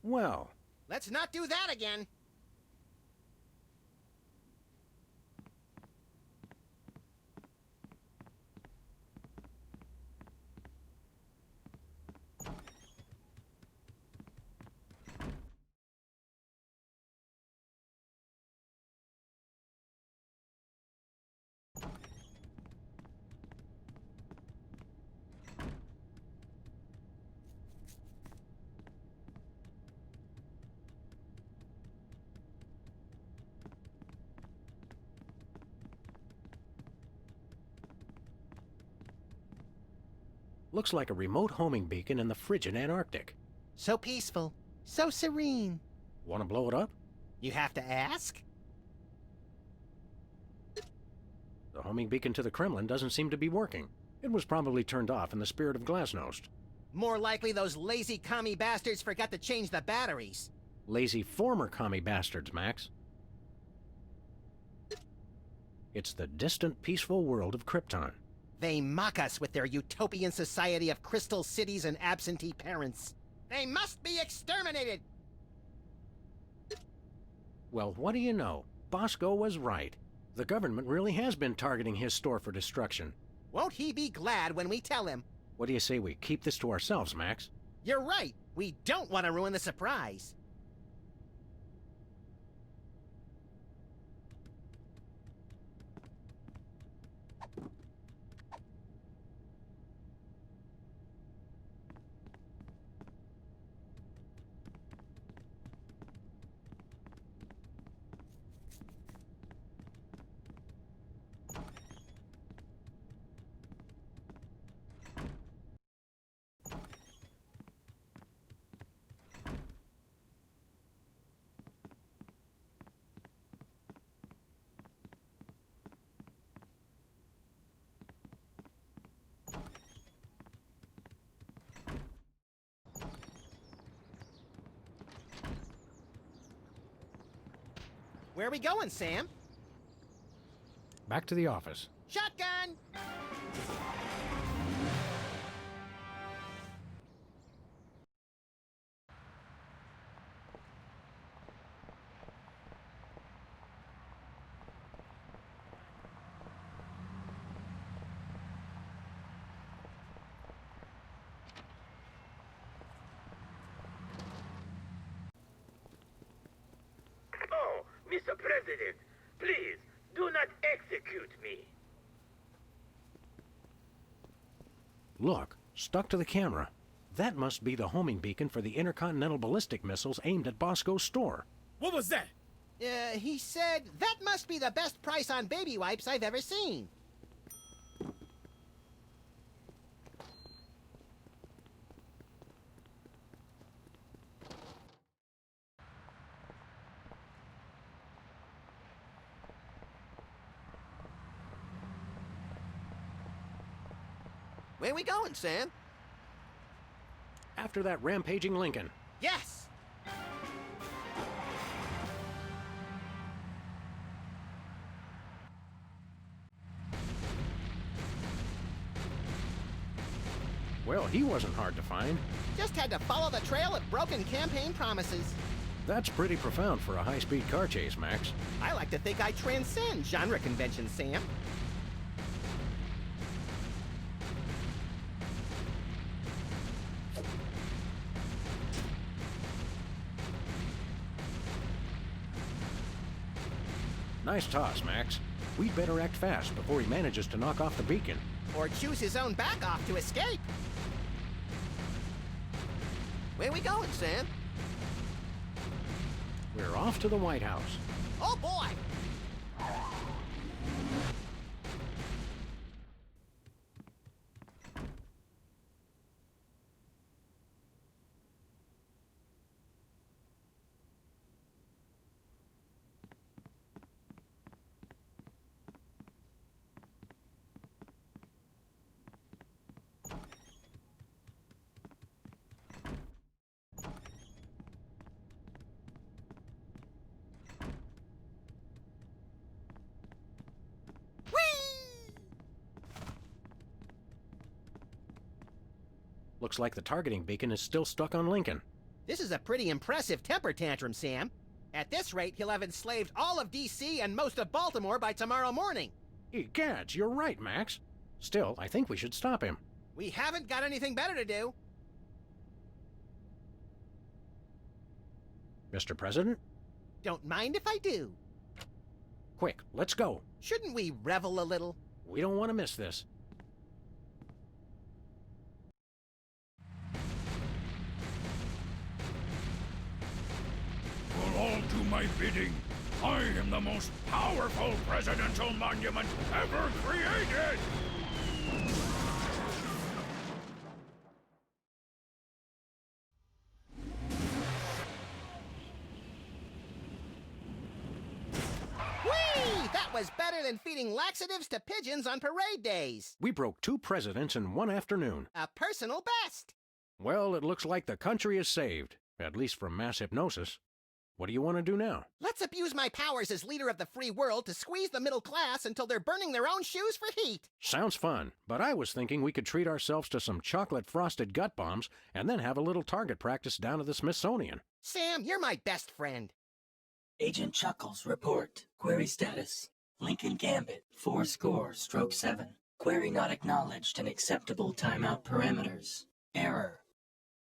Well, Let's not do that again. looks like a remote homing beacon in the frigid Antarctic. So peaceful. So serene. Want to blow it up? You have to ask? The homing beacon to the Kremlin doesn't seem to be working. It was probably turned off in the spirit of Glasnost. More likely those lazy commie bastards forgot to change the batteries. Lazy former commie bastards, Max. It's the distant, peaceful world of Krypton. They mock us with their utopian society of crystal cities and absentee parents. They must be exterminated! Well, what do you know? Bosco was right. The government really has been targeting his store for destruction. Won't he be glad when we tell him? What do you say we keep this to ourselves, Max? You're right. We don't want to ruin the surprise. Where are we going, Sam? Back to the office. Shotgun! Oh, Mr. President, please, do not execute me. Look, stuck to the camera. That must be the homing beacon for the intercontinental ballistic missiles aimed at Bosco's store. What was that? He said, that must be the best price on baby wipes I've ever seen. Where we going, Sam? After that rampaging Lincoln. Yes! Well, he wasn't hard to find. Just had to follow the trail of broken campaign promises. That's pretty profound for a high-speed car chase, Max. I like to think I transcend genre conventions, Sam. Nice toss, Max. We'd better act fast before he manages to knock off the beacon. Or choose his own back off to escape. Where we going, Sam? We're off to the White House. Oh, boy! Looks like the targeting beacon is still stuck on Lincoln. This is a pretty impressive temper tantrum, Sam. At this rate, he'll have enslaved all of D.C. and most of Baltimore by tomorrow morning. Egads, you're right, Max. Still, I think we should stop him. We haven't got anything better to do. Mr. President? Don't mind if I do. Quick, let's go. Shouldn't we revel a little? We don't want to miss this. Will all do my bidding. I am the most powerful presidential monument ever created! Whee! That was better than feeding laxatives to pigeons on parade days. We broke 2 presidents in one afternoon. A personal best. Well, it looks like the country is saved, at least from mass hypnosis. What do you want to do now? Let's abuse my powers as leader of the free world to squeeze the middle class until they're burning their own shoes for heat. Sounds fun, but I was thinking we could treat ourselves to some chocolate-frosted gut bombs and then have a little target practice down at the Smithsonian. Sam, you're my best friend. Agent Chuckles, report. Query status. Lincoln Gambit, 4-7. Query not acknowledged and acceptable timeout parameters. Error.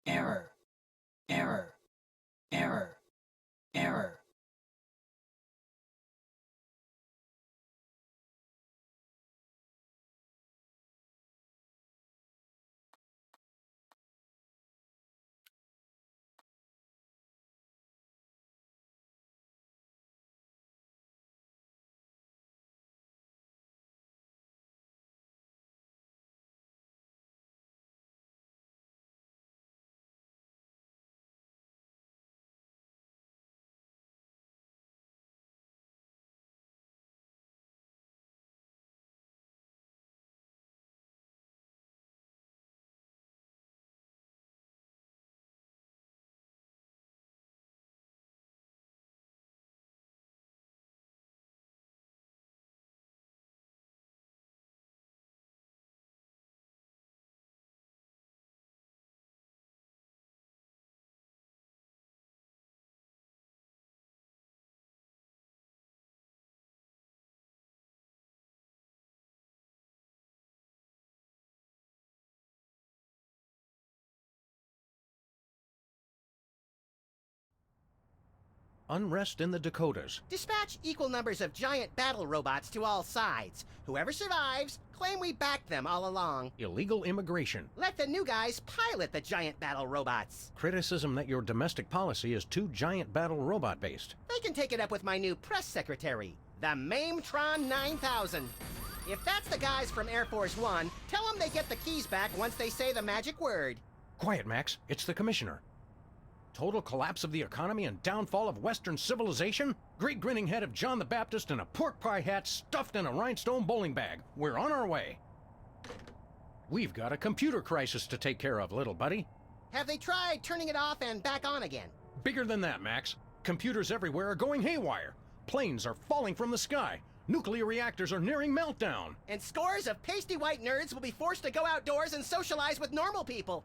Error. Error. Error. Error. Unrest in the Dakotas. Dispatch equal numbers of giant battle robots to all sides. Whoever survives, claim we backed them all along. Illegal immigration. Let the new guys pilot the giant battle robots. Criticism that your domestic policy is too giant battle robot based. They can take it up with my new press secretary, the Mametron 9000. If that's the guys from Air Force One, tell them they get the keys back once they say the magic word. Quiet, Max. It's the commissioner. Total collapse of the economy and downfall of Western civilization? Great grinning head of John the Baptist in a pork pie hat stuffed in a rhinestone bowling bag. We're on our way. We've got a computer crisis to take care of, little buddy. Have they tried turning it off and back on again? Bigger than that, Max. Computers everywhere are going haywire. Planes are falling from the sky. Nuclear reactors are nearing meltdown. And scores of pasty white nerds will be forced to go outdoors and socialize with normal people.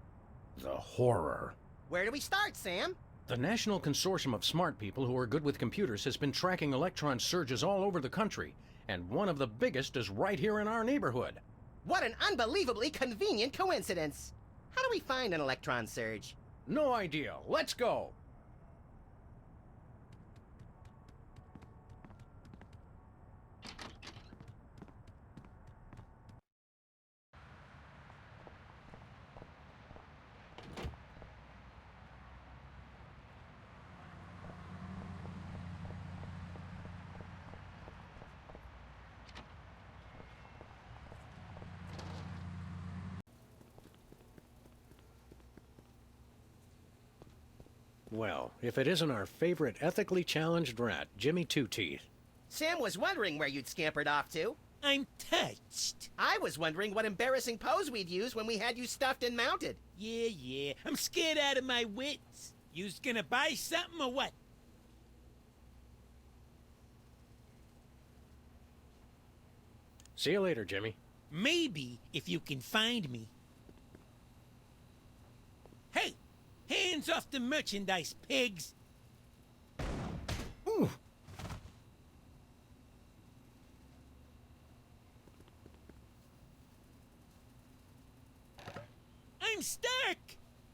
The horror. Where do we start, Sam? The National Consortium of Smart People who are good with computers has been tracking electron surges all over the country, and one of the biggest is right here in our neighborhood. What an unbelievably convenient coincidence. How do we find an electron surge? No idea. Let's go. Well, if it isn't our favorite ethically challenged rat, Jimmy Two-Teeth. Sam was wondering where you'd scampered off to. I'm touched. I was wondering what embarrassing pose we'd use when we had you stuffed and mounted. Yeah. I'm scared out of my wits. You's gonna buy something or what? See you later, Jimmy. Maybe if you can find me. Hey, Hands off the merchandise, pigs! Ooh. I'm stuck!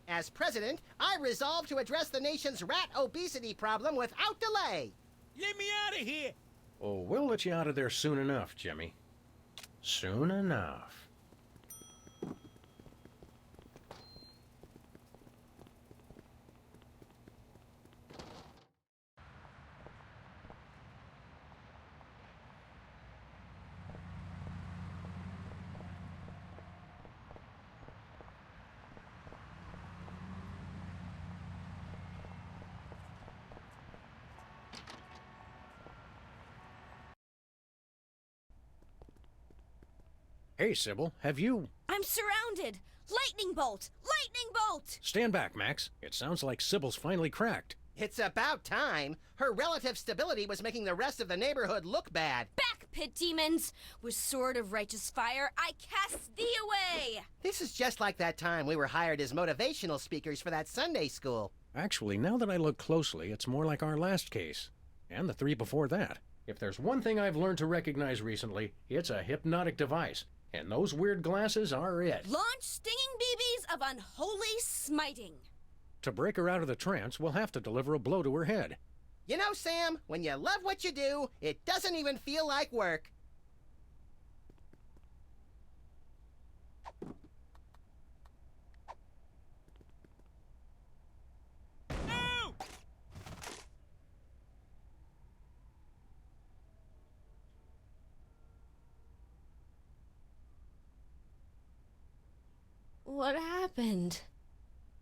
As president, I resolve to address the nation's rat obesity problem without delay. Let me out of here! Oh, we'll let you out of there soon enough, Jimmy. Soon enough. Hey, Sybil, have you... I'm surrounded! Lightning bolt! Lightning bolt! Stand back, Max. It sounds like Sybil's finally cracked. It's about time. Her relative stability was making the rest of the neighborhood look bad. Back, pit demons! With sword of righteous fire, I cast thee away! This is just like that time we were hired as motivational speakers for that Sunday school. Actually, now that I look closely, it's more like our last case. And the 3 before that. If there's one thing I've learned to recognize recently, it's a hypnotic device. And those weird glasses are it. Launch stinging BBs of unholy smiting. To break her out of the trance, we'll have to deliver a blow to her head. You know, Sam, when you love what you do, it doesn't even feel like work. No! What happened?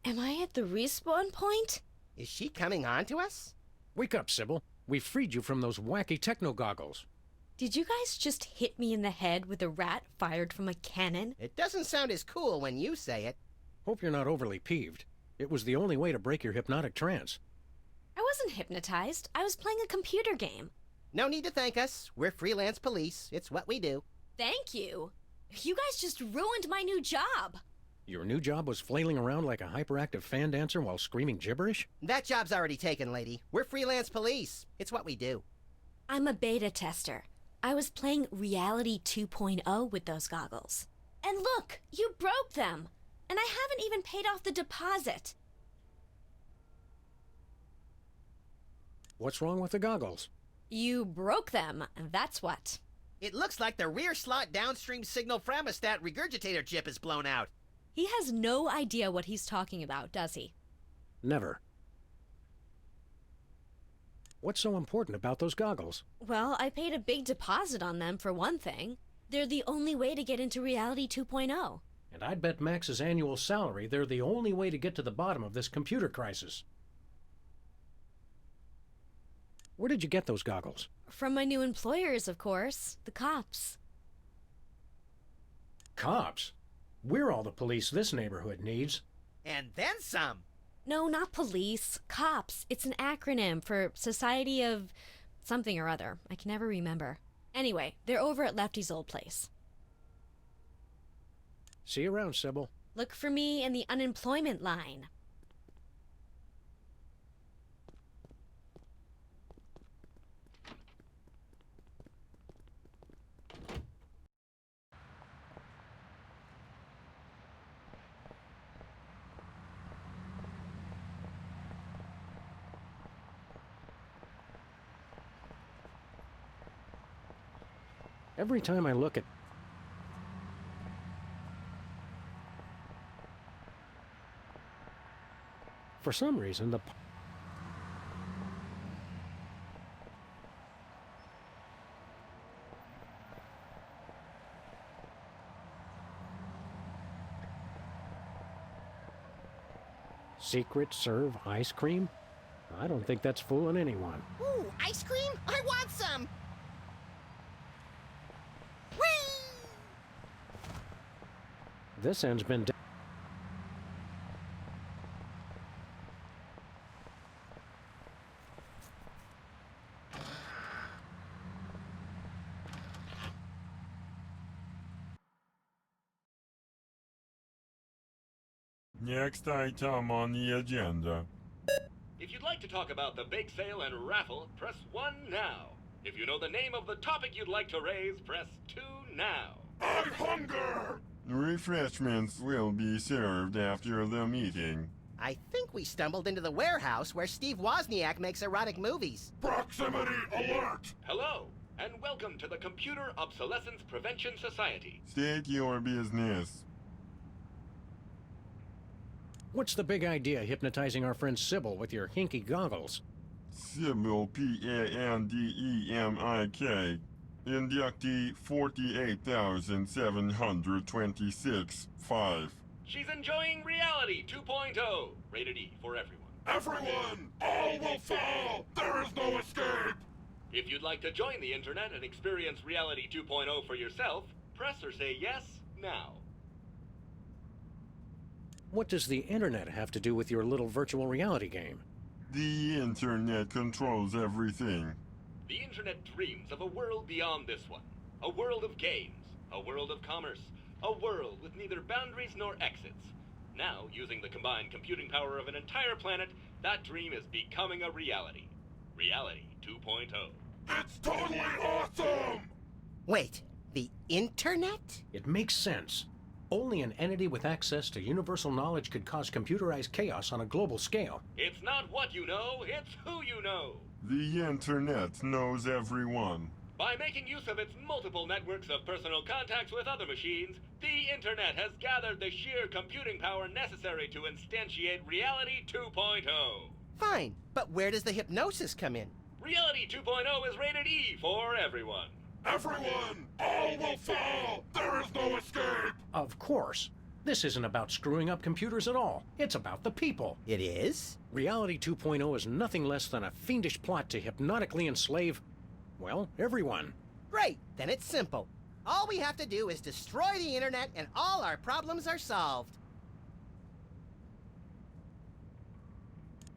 Am I at the respawn point? Is she coming on to us? Wake up, Sybil. We freed you from those wacky techno goggles. Did you guys just hit me in the head with a rat fired from a cannon? It doesn't sound as cool when you say it. Hope you're not overly peeved. It was the only way to break your hypnotic trance. I wasn't hypnotized. I was playing a computer game. No need to thank us. We're freelance police. It's what we do. Thank you. You guys just ruined my new job. Your new job was flailing around like a hyperactive fan dancer while screaming gibberish? That job's already taken, lady. We're freelance police. It's what we do. I'm a beta tester. I was playing Reality 2.0 with those goggles. And look, you broke them. And I haven't even paid off the deposit. What's wrong with the goggles? You broke them, that's what. It looks like the rear slot downstream signal framostat regurgitator chip is blown out. He has no idea what he's talking about, does he? Never. What's so important about those goggles? Well, I paid a big deposit on them for one thing. They're the only way to get into Reality 2.0. And I'd bet Max's annual salary they're the only way to get to the bottom of this computer crisis. Where did you get those goggles? From my new employers, of course. The cops. Cops? We're all the police this neighborhood needs. And then some. No, not police. Cops. It's an acronym for Society of something or other. I can never remember. Anyway, they're over at Lefty's old place. See you around, Sybil. Look for me in the unemployment line. Every time I look at... For some reason, the... Secret serve ice cream? I don't think that's fooling anyone. Ooh, ice cream? I want some! This end's been... Next item on the agenda. If you'd like to talk about the bake sale and raffle, press 1 now. If you know the name of the topic you'd like to raise, press 2 now. I hunger! Refreshments will be served after the meeting. I think we stumbled into the warehouse where Steve Wozniak makes erotic movies. Proximity alert! Hello, and welcome to the Computer Obsolescence Prevention Society. State your business. What's the big idea hypnotizing our friend Sybil with your hinky goggles? Sybil Pandemik. Inductee 48,726-5. She's enjoying Reality 2.0, rated E for everyone. Everyone! All will fall! There is no escape! If you'd like to join the internet and experience Reality 2.0 for yourself, press or say yes now. What does the internet have to do with your little virtual reality game? The internet controls everything. The internet dreams of a world beyond this one. A world of games, a world of commerce, a world with neither boundaries nor exits. Now, using the combined computing power of an entire planet, that dream is becoming a reality. Reality 2.0. It's totally awesome! Wait, the internet? It makes sense. Only an entity with access to universal knowledge could cause computerized chaos on a global scale. It's not what you know, it's who you know. The internet knows everyone. By making use of its multiple networks of personal contacts with other machines, the internet has gathered the sheer computing power necessary to instantiate Reality 2.0. Fine, but where does the hypnosis come in? Reality 2.0 is rated E for everyone. Everyone! All will fall! There is no escape! Of course. This isn't about screwing up computers at all. It's about the people. It is? Reality 2.0 is nothing less than a fiendish plot to hypnotically enslave, well, everyone. Great, then it's simple. All we have to do is destroy the internet and all our problems are solved.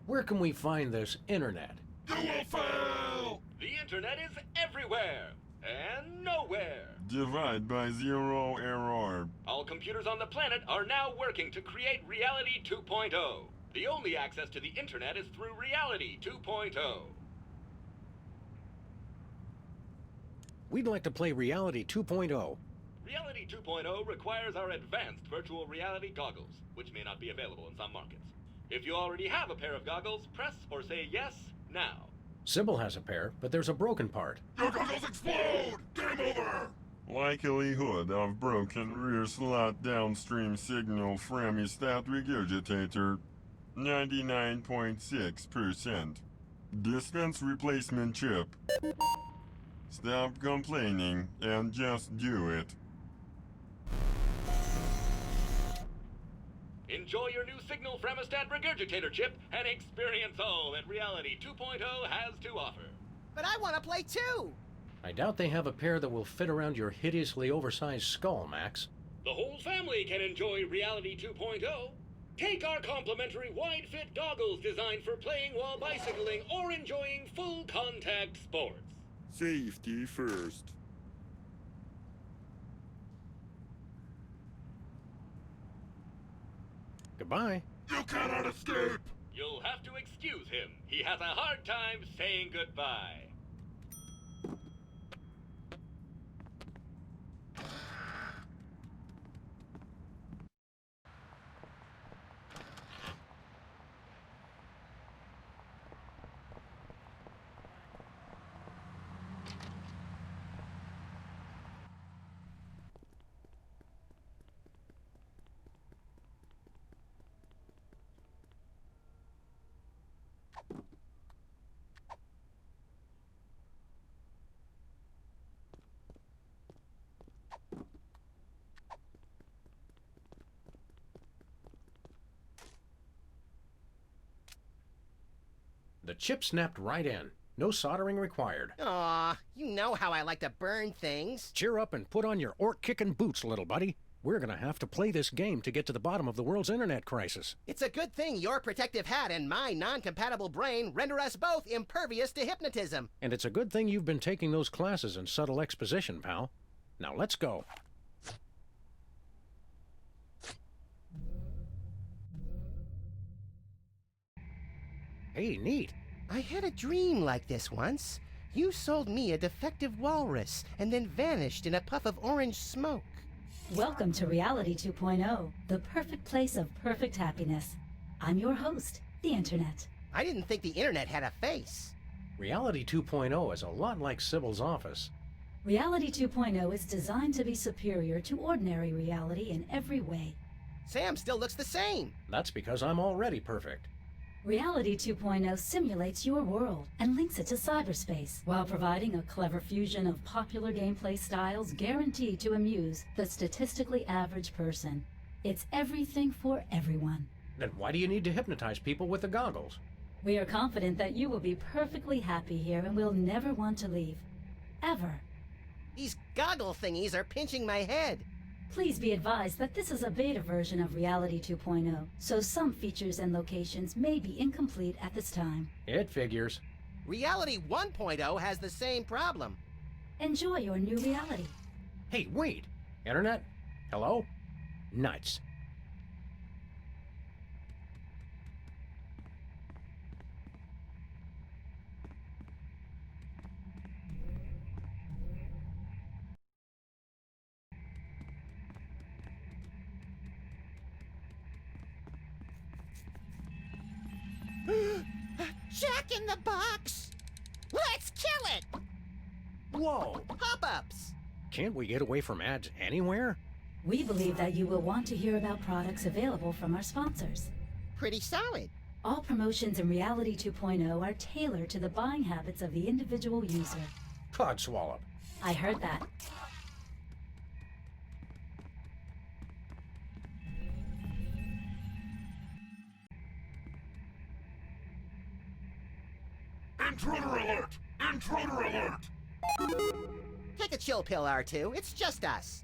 Where can we find this internet? You will fail! The internet is everywhere and nowhere. Divide by 0 error. All computers on the planet are now working to create Reality 2.0. The only access to the internet is through Reality 2.0. We'd like to play Reality 2.0. Reality 2.0 requires our advanced virtual reality goggles, which may not be available in some markets. If you already have a pair of goggles, press or say yes now. Sybil has a pair, but there's a broken part. Your goggles explode! Game over! Likelihood of broken rear slot downstream signal fremostat regurgitator 99.6%. Distance replacement chip. Stop complaining and just do it. Enjoy your new signal fremostat regurgitator chip and experience all that Reality 2.0 has to offer. But I want to play too! I doubt they have a pair that will fit around your hideously oversized skull, Max. The whole family can enjoy Reality 2.0. Take our complimentary wide-fit goggles designed for playing while bicycling or enjoying full-contact sports. Safety first. Goodbye. You cannot escape! You'll have to excuse him. He has a hard time saying goodbye. The chip snapped right in. No soldering required. Aw, you know how I like to burn things. Cheer up and put on your orc-kicking boots, little buddy. We're gonna have to play this game to get to the bottom of the world's internet crisis. It's a good thing your protective hat and my non-compatible brain render us both impervious to hypnotism. And it's a good thing you've been taking those classes in subtle exposition, pal. Now let's go. Hey, neat. I had a dream like this once. You sold me a defective walrus and then vanished in a puff of orange smoke. Welcome to Reality 2.0, the perfect place of perfect happiness. I'm your host, the Internet. I didn't think the Internet had a face. Reality 2.0 is a lot like Sybil's office. Reality 2.0 is designed to be superior to ordinary reality in every way. Sam still looks the same. That's because I'm already perfect. Reality 2.0 simulates your world and links it to cyberspace while providing a clever fusion of popular gameplay styles guaranteed to amuse the statistically average person. It's everything for everyone. Then why do you need to hypnotize people with the goggles? We are confident that you will be perfectly happy here and will never want to leave. Ever. These goggle thingies are pinching my head. Please be advised that this is a beta version of Reality 2.0, so some features and locations may be incomplete at this time. It figures. Reality 1.0 has the same problem. Enjoy your new reality. Hey, wait! Internet? Hello? Nuts. Jack in the Box! Let's kill it! Whoa! Pop-ups! Can't we get away from ads anywhere? We believe that you will want to hear about products available from our sponsors. Pretty solid. All promotions in Reality 2.0 are tailored to the buying habits of the individual user. Codswallop. I heard that. Intruder alert! Intruder alert! Take a chill pill, R2. It's just us.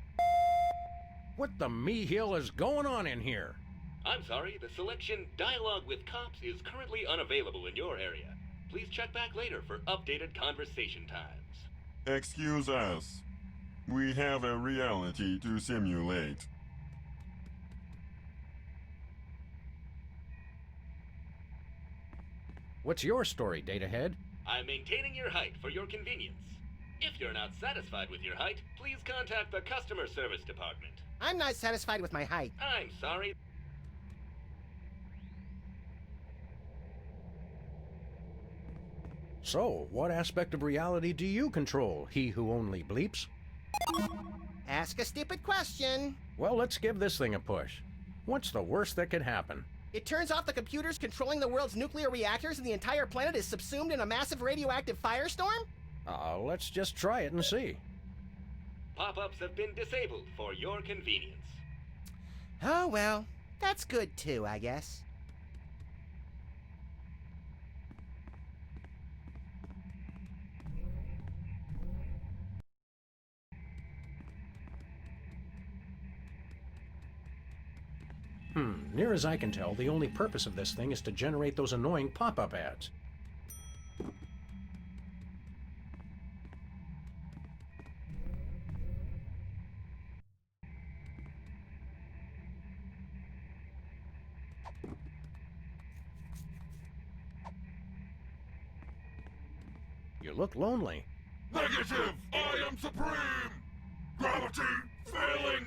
What the me-hill is going on in here? I'm sorry, the selection Dialogue with Cops is currently unavailable in your area. Please check back later for updated conversation times. Excuse us. We have a reality to simulate. What's your story, Datahead? I'm maintaining your height for your convenience. If you're not satisfied with your height, please contact the customer service department. I'm not satisfied with my height. I'm sorry. So, what aspect of reality do you control, he who only bleeps? Ask a stupid question. Well, let's give this thing a push. What's the worst that could happen? It turns off the computers controlling the world's nuclear reactors and the entire planet is subsumed in a massive radioactive firestorm? Let's just try it and see. Pop-ups have been disabled for your convenience. Oh, well, that's good too, I guess. Near as I can tell, the only purpose of this thing is to generate those annoying pop-up ads. You look lonely. Negative! I am supreme! Gravity failing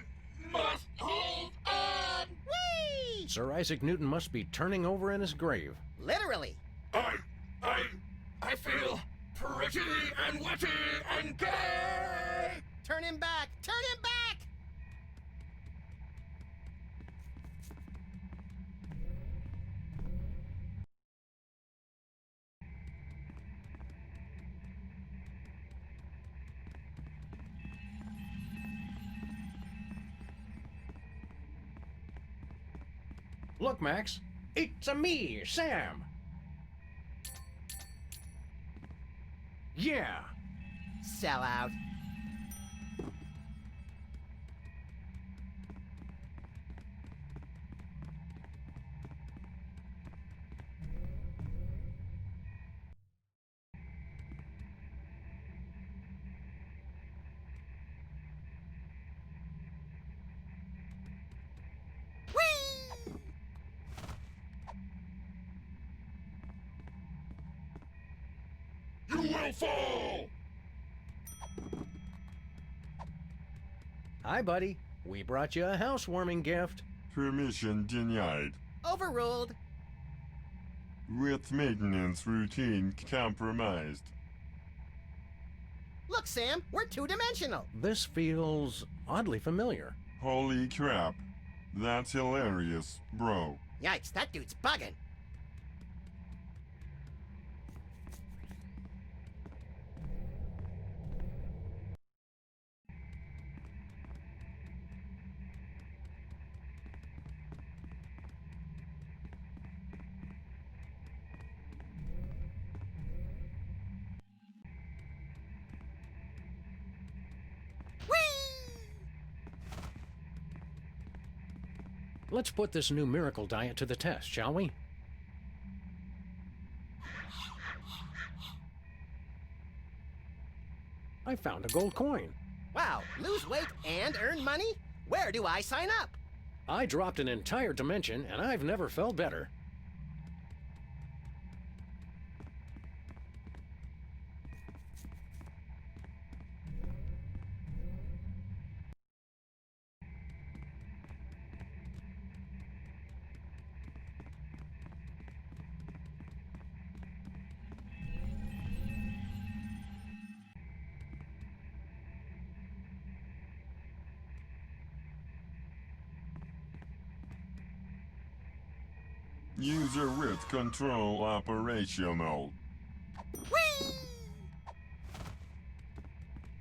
must hold on! Whee! Sir Isaac Newton must be turning over in his grave. Literally. I feel pretty and witty and gay! Turn him back! Turn him back! Look, Max. It's a me, Sam. Yeah. Sell out. will fall! Hi, buddy. We brought you a housewarming gift. Permission denied. Overruled. With maintenance routine compromised. Look, Sam, we're two-dimensional. This feels oddly familiar. Holy crap. That's hilarious, bro. Yikes, that dude's bugging. Let's put this new miracle diet to the test, shall we? I found a gold coin. Wow, lose weight and earn money? Where do I sign up? I dropped an entire dimension, and I've never felt better. User width control operational.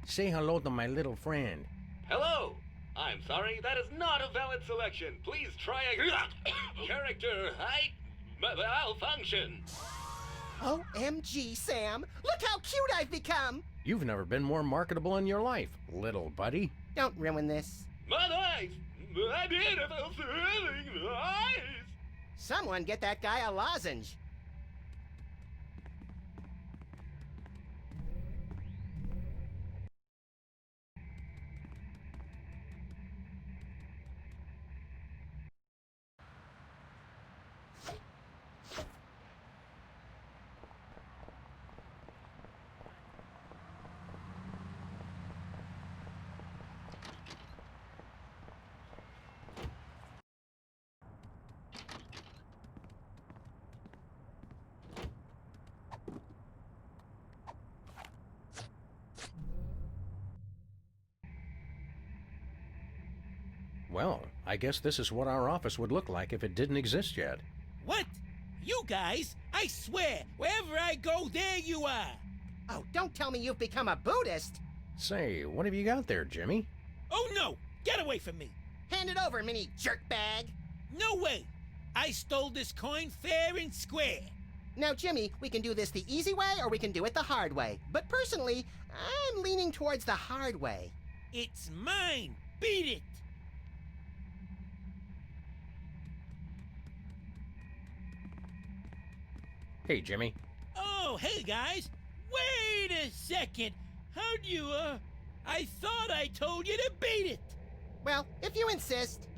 Say hello to my little friend. Hello! I'm sorry, that is not a valid selection. Please try a character height malfunction. OMG, Sam! Look how cute I've become! You've never been more marketable in your life, little buddy. Don't ruin this. My eyes! My beautiful thrilling eyes! Someone get that guy a lozenge. Well, I guess this is what our office would look like if it didn't exist yet. What? You guys? I swear, wherever I go, there you are. Oh, don't tell me you've become a Buddhist. Say, what have you got there, Jimmy? Oh no! Get away from me! Hand it over, mini jerkbag. No way! I stole this coin fair and square. Now, Jimmy, we can do this the easy way or we can do it the hard way. But personally, I'm leaning towards the hard way. It's mine! Beat it! Hey, Jimmy. Oh, hey guys! Wait a second! How'd you, I thought I told you to beat it! Well, if you insist.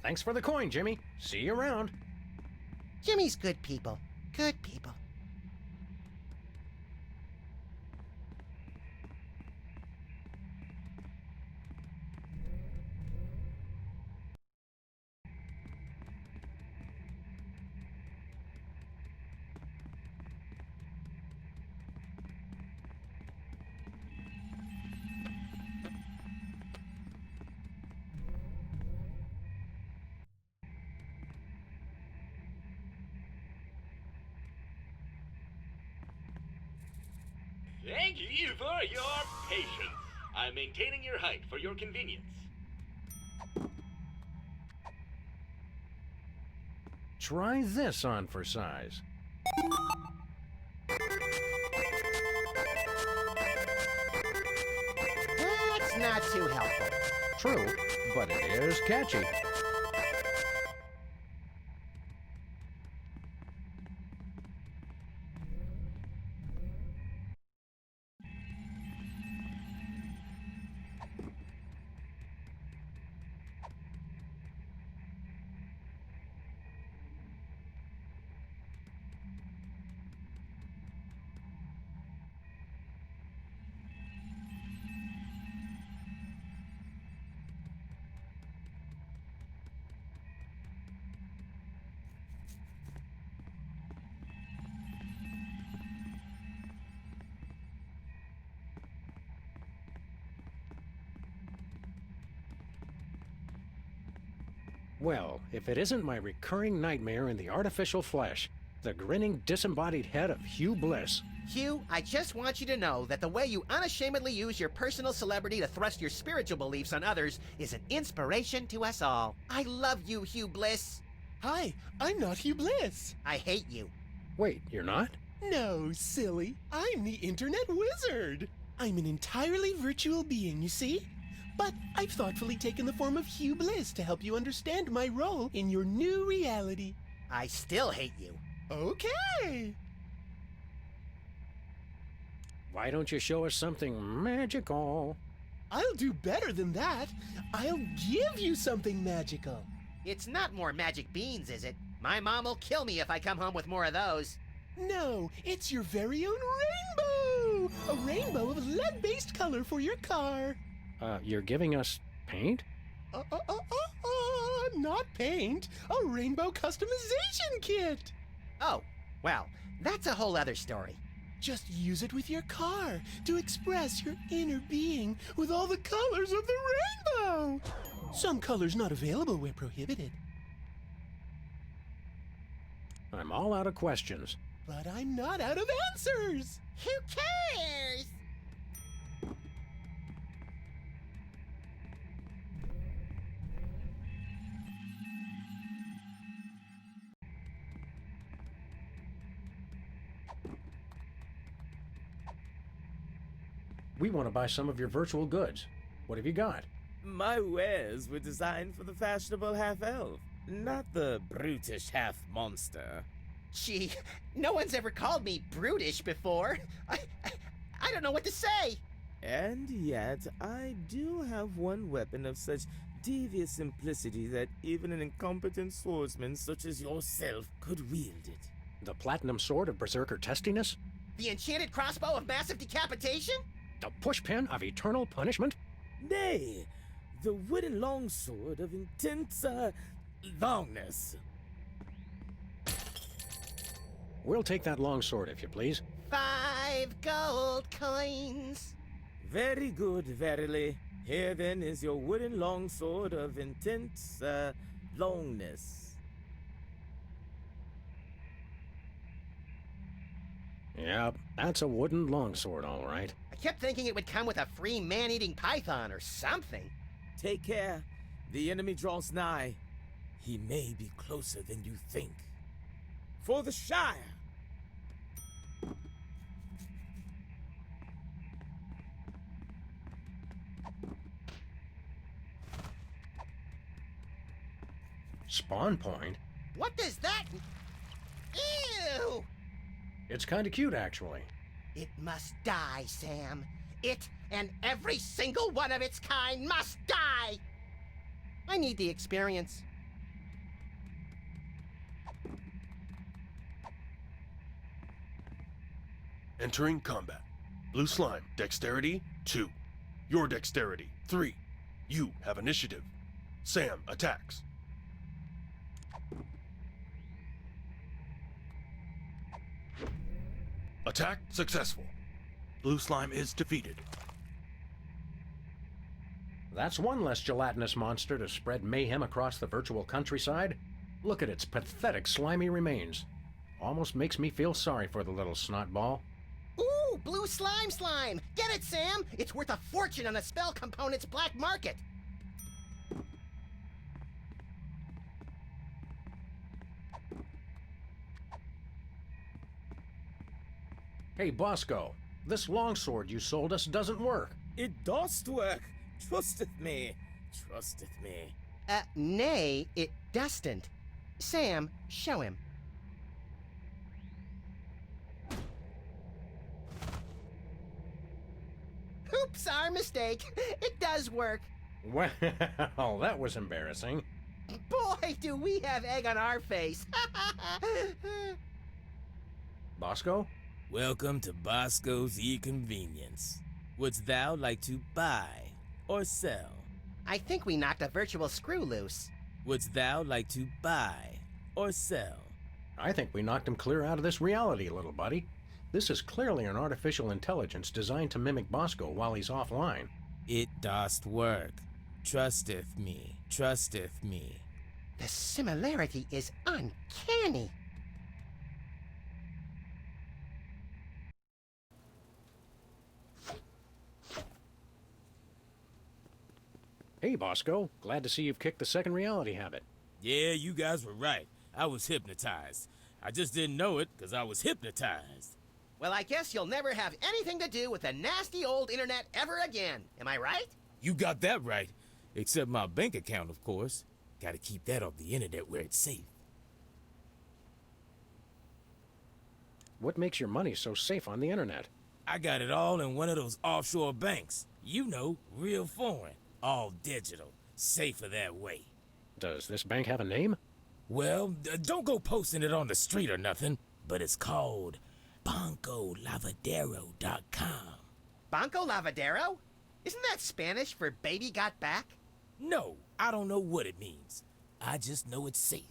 Thanks for the coin, Jimmy. See you around. Jimmy's good people. Good people. Thank you for your patience. I'm maintaining your height for your convenience. Try this on for size. That's not too helpful. True, but it is catchy. Well, if it isn't my recurring nightmare in the artificial flesh, the grinning, disembodied head of Hugh Bliss. Hugh, I just want you to know that the way you unashamedly use your personal celebrity to thrust your spiritual beliefs on others is an inspiration to us all. I love you, Hugh Bliss. Hi, I'm not Hugh Bliss. I hate you. Wait, you're not? No, silly. I'm the Internet Wizard. I'm an entirely virtual being, you see? But I've thoughtfully taken the form of Hugh Bliss to help you understand my role in your new reality. I still hate you. Okay. Why don't you show us something magical? I'll do better than that. I'll give you something magical. It's not more magic beans, is it? My mom will kill me if I come home with more of those. No, it's your very own rainbow! A rainbow of lead-based color for your car. You're giving us paint? Not paint. A rainbow customization kit. Oh, well, that's a whole other story. Just use it with your car to express your inner being with all the colors of the rainbow. Some colors not available where prohibited. I'm all out of questions. But I'm not out of answers. Who cares? We want to buy some of your virtual goods. What have you got? My wares were designed for the fashionable half-elf, not the brutish half-monster. Gee, no one's ever called me brutish before. I don't know what to say. And yet, I do have one weapon of such devious simplicity that even an incompetent swordsman such as yourself could wield it. The platinum sword of berserker testiness? The enchanted crossbow of massive decapitation? The pushpin of eternal punishment? Nay, the wooden longsword of intense, longness. We'll take that longsword, if you please. 5 gold coins. Very good, verily. Here then is your wooden longsword of intense, longness. Yep, that's a wooden longsword, all right. I kept thinking it would come with a free man-eating python or something. Take care. The enemy draws nigh. He may be closer than you think. For the Shire! Spawn point? What does that... Ew! It's kind of cute, actually. It must die, Sam. It and every single one of its kind must die! I need the experience. Entering combat. Blue slime, dexterity, 2. Your dexterity, 3. You have initiative. Sam attacks. Attack successful. Blue slime is defeated. That's one less gelatinous monster to spread mayhem across the virtual countryside. Look at its pathetic slimy remains. Almost makes me feel sorry for the little snotball. Ooh, blue slime! Get it, Sam! It's worth a fortune on the spell component's black market. Hey, Bosco, this longsword you sold us doesn't work. It does work. Trusteth me. Trusteth me. Nay, it doesn't. Sam, show him. Oops, our mistake. It does work. Well, that was embarrassing. Boy, do we have egg on our face. Bosco? Welcome to Bosco's E-Convenience. Wouldst thou like to buy or sell? I think we knocked a virtual screw loose. Wouldst thou like to buy or sell? I think we knocked him clear out of this reality, little buddy. This is clearly an artificial intelligence designed to mimic Bosco while he's offline. It doth work. Trusteth me. Trusteth me. The similarity is uncanny. Hey, Bosco. Glad to see you've kicked the second reality habit. Yeah, you guys were right. I was hypnotized. I just didn't know it because I was hypnotized. Well, I guess you'll never have anything to do with the nasty old internet ever again. Am I right? You got that right. Except my bank account, of course. Gotta keep that off the internet where it's safe. What makes your money so safe on the internet? I got it all in one of those offshore banks. You know, real foreign. All digital. Safer that way. Does this bank have a name? Well, don't go posting it on the street or nothing, but it's called BancoLavadero.com. Banco Lavadero? Isn't that Spanish for baby got back? No, I don't know what it means. I just know it's safe.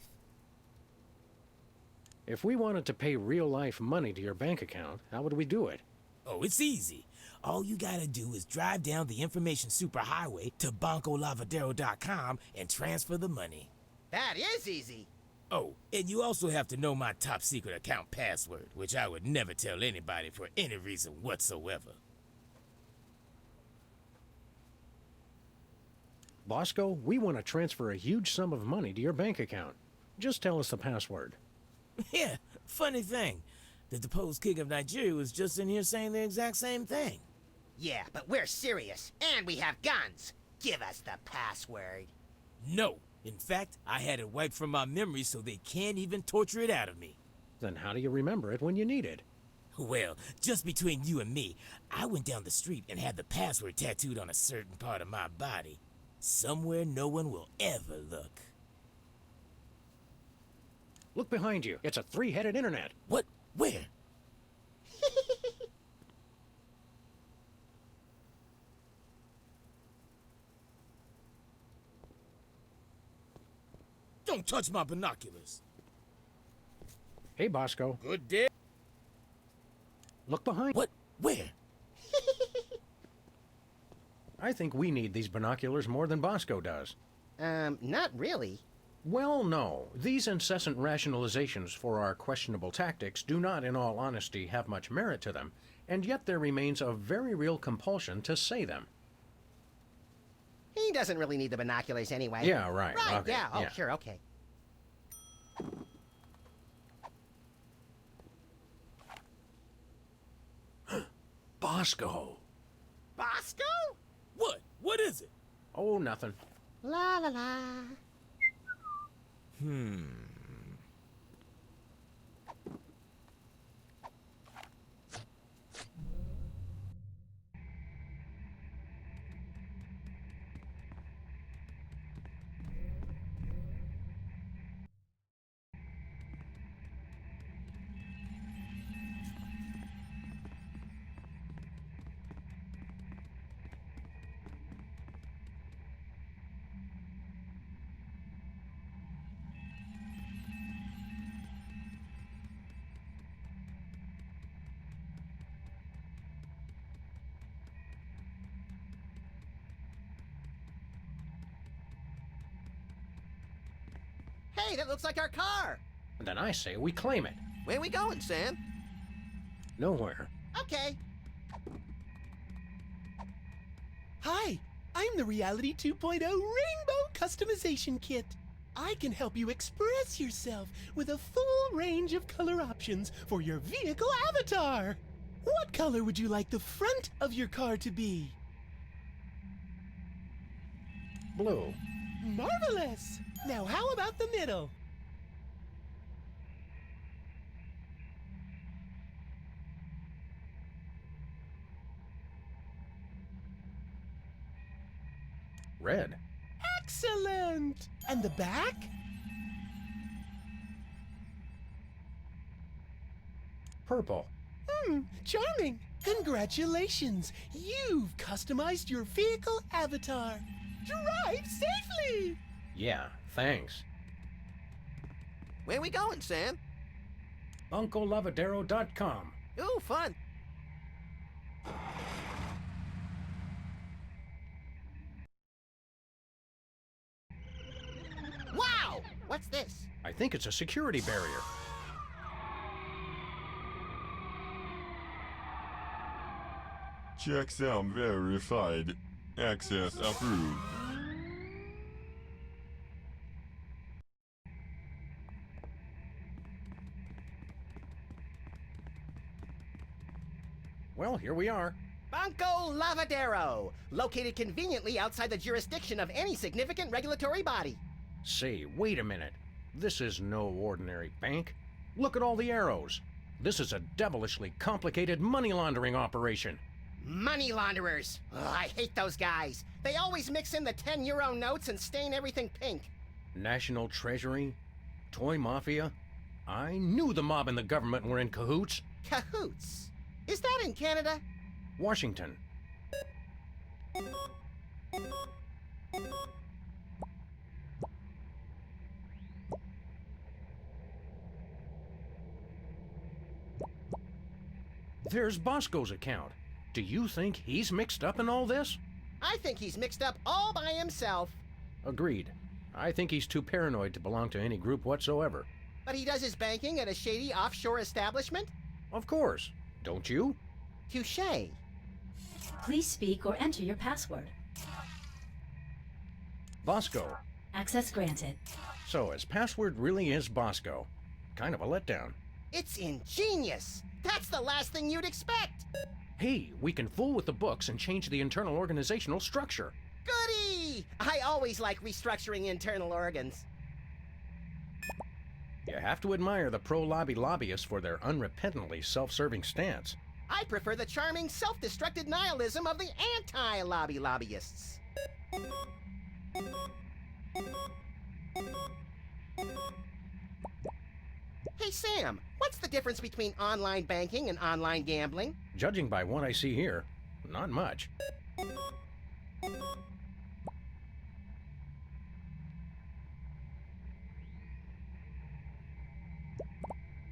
If we wanted to pay real-life money to your bank account, how would we do it? Oh, it's easy. All you gotta do is drive down the information superhighway to BancoLavadero.com and transfer the money. That is easy. Oh, and you also have to know my top secret account password, which I would never tell anybody for any reason whatsoever. Bosco, we want to transfer a huge sum of money to your bank account. Just tell us the password. Yeah, funny thing. The deposed king of Nigeria was just in here saying the exact same thing. Yeah, but we're serious, and we have guns. Give us the password. No. In fact, I had it wiped from my memory so they can't even torture it out of me. Then how do you remember it when you need it? Well, just between you and me, I went down the street and had the password tattooed on a certain part of my body. Somewhere no one will ever look. Look behind you. It's a three-headed internet. What? Where? Don't touch my binoculars. Hey, Bosco. Good day. Look behind. What? Where? I think we need these binoculars more than Bosco does. Not really. Well, no. These incessant rationalizations for our questionable tactics do not, in all honesty, have much merit to them, and yet there remains a very real compulsion to say them. He doesn't really need the binoculars anyway. Yeah, right. Right, Okay, yeah. Oh, yeah. sure, okay. Bosco. Bosco? What? What is it? Oh, nothing. La la la. Hey, that looks like our car. Then I say we claim it. Where we going, Sam? Nowhere. Okay. Hi, I'm the Reality 2.0 Rainbow Customization Kit. I can help you express yourself with a full range of color options for your vehicle avatar. What color would you like the front of your car to be? Blue. Marvelous! Now how about the middle? Red. Excellent! And the back? Purple. Charming! Congratulations! You've customized your vehicle avatar. Drive safely! Yeah, thanks. Where we going, Sam? BancoLavadero.com. Ooh, fun. Wow! think it's a security barrier. Checksum verified. Access approved. Well, here we are. Banco Lavadero, located conveniently outside the jurisdiction of any significant regulatory body. Say, wait a minute. This is no ordinary bank. Look at all the arrows. This is a devilishly complicated money laundering operation. Money launderers. Ugh, I hate those guys. They always mix in the 10-euro notes and stain everything pink. National Treasury? Toy Mafia? I knew the mob and the government were in cahoots. Cahoots? Is that in Canada? Washington. There's Bosco's account. Do you think he's mixed up in all this? I think he's mixed up all by himself. Agreed. I think he's too paranoid to belong to any group whatsoever. But he does his banking at a shady offshore establishment? Of course. Don't you? Touché. Please speak or enter your password. Bosco. Access granted. So his password really is Bosco. Kind of a letdown. It's ingenious. That's the last thing you'd expect. Hey, we can fool with the books and change the internal organizational structure. Goody! I always like restructuring internal organs. You have to admire the pro-lobby lobbyists for their unrepentantly self-serving stance. I prefer the charming, self-destructed nihilism of the anti-lobby lobbyists. Hey, Sam, what's the difference between online banking and online gambling? Judging by what I see here, not much.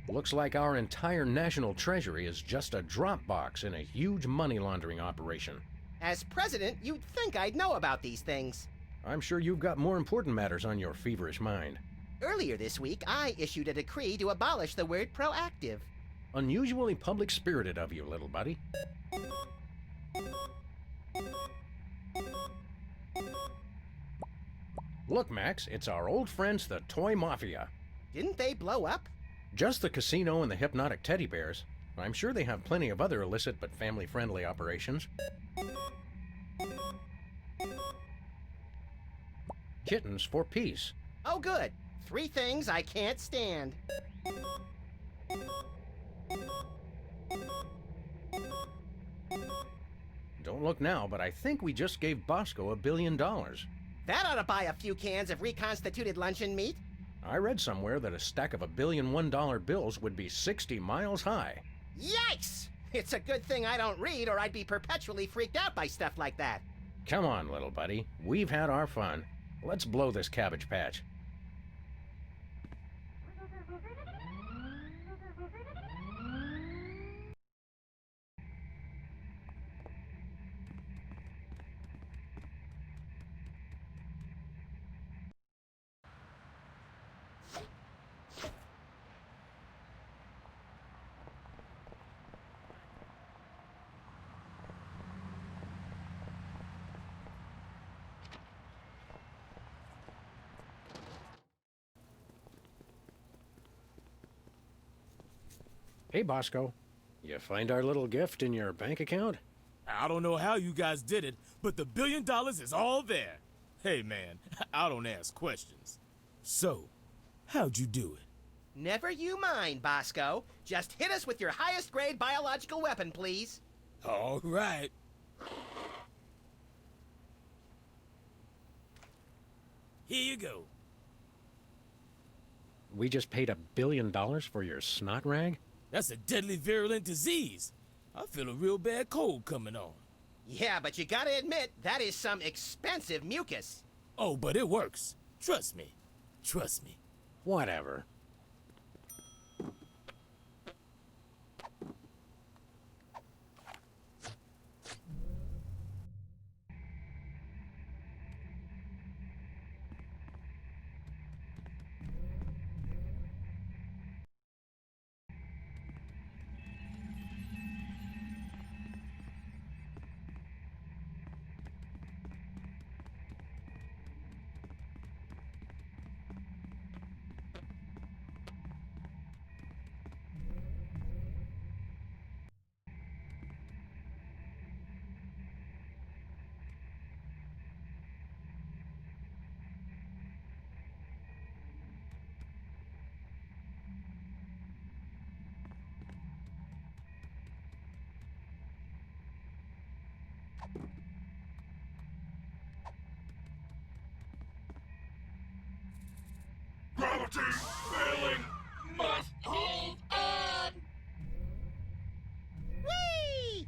Looks like our entire national treasury is just a drop box in a huge money laundering operation. As president, you'd think I'd know about these things. I'm sure you've got more important matters on your feverish mind. Earlier this week, I issued a decree to abolish the word proactive. Unusually public-spirited of you, little buddy. Look, Max, it's our old friends, the Toy Mafia. Didn't they blow up? Just the casino and the hypnotic teddy bears. I'm sure they have plenty of other illicit but family-friendly operations. Kittens for peace. Oh, good. 3 things I can't stand. Don't look now, but I think we just gave Bosco $1 billion. That ought to buy a few cans of reconstituted luncheon meat. I read somewhere that a stack of $1 billion $1 bills would be 60 miles high. Yikes! It's a good thing I don't read, or I'd be perpetually freaked out by stuff like that. Come on, little buddy. We've had our fun. Let's blow this cabbage patch. Hey, Bosco. You find our little gift in your bank account? I don't know how you guys did it, but the $1 billion is all there. Hey, man, I don't ask questions. So, how'd you do it? Never you mind, Bosco. Just hit us with your highest grade biological weapon, please. All right. Here you go. We just paid $1 billion for your snot rag? That's a deadly virulent disease. I feel a real bad cold coming on. Yeah, but you gotta admit, that is some expensive mucus. Oh, but it works. Trust me. Trust me. Whatever. Gravity failing! Must hold on! Whee!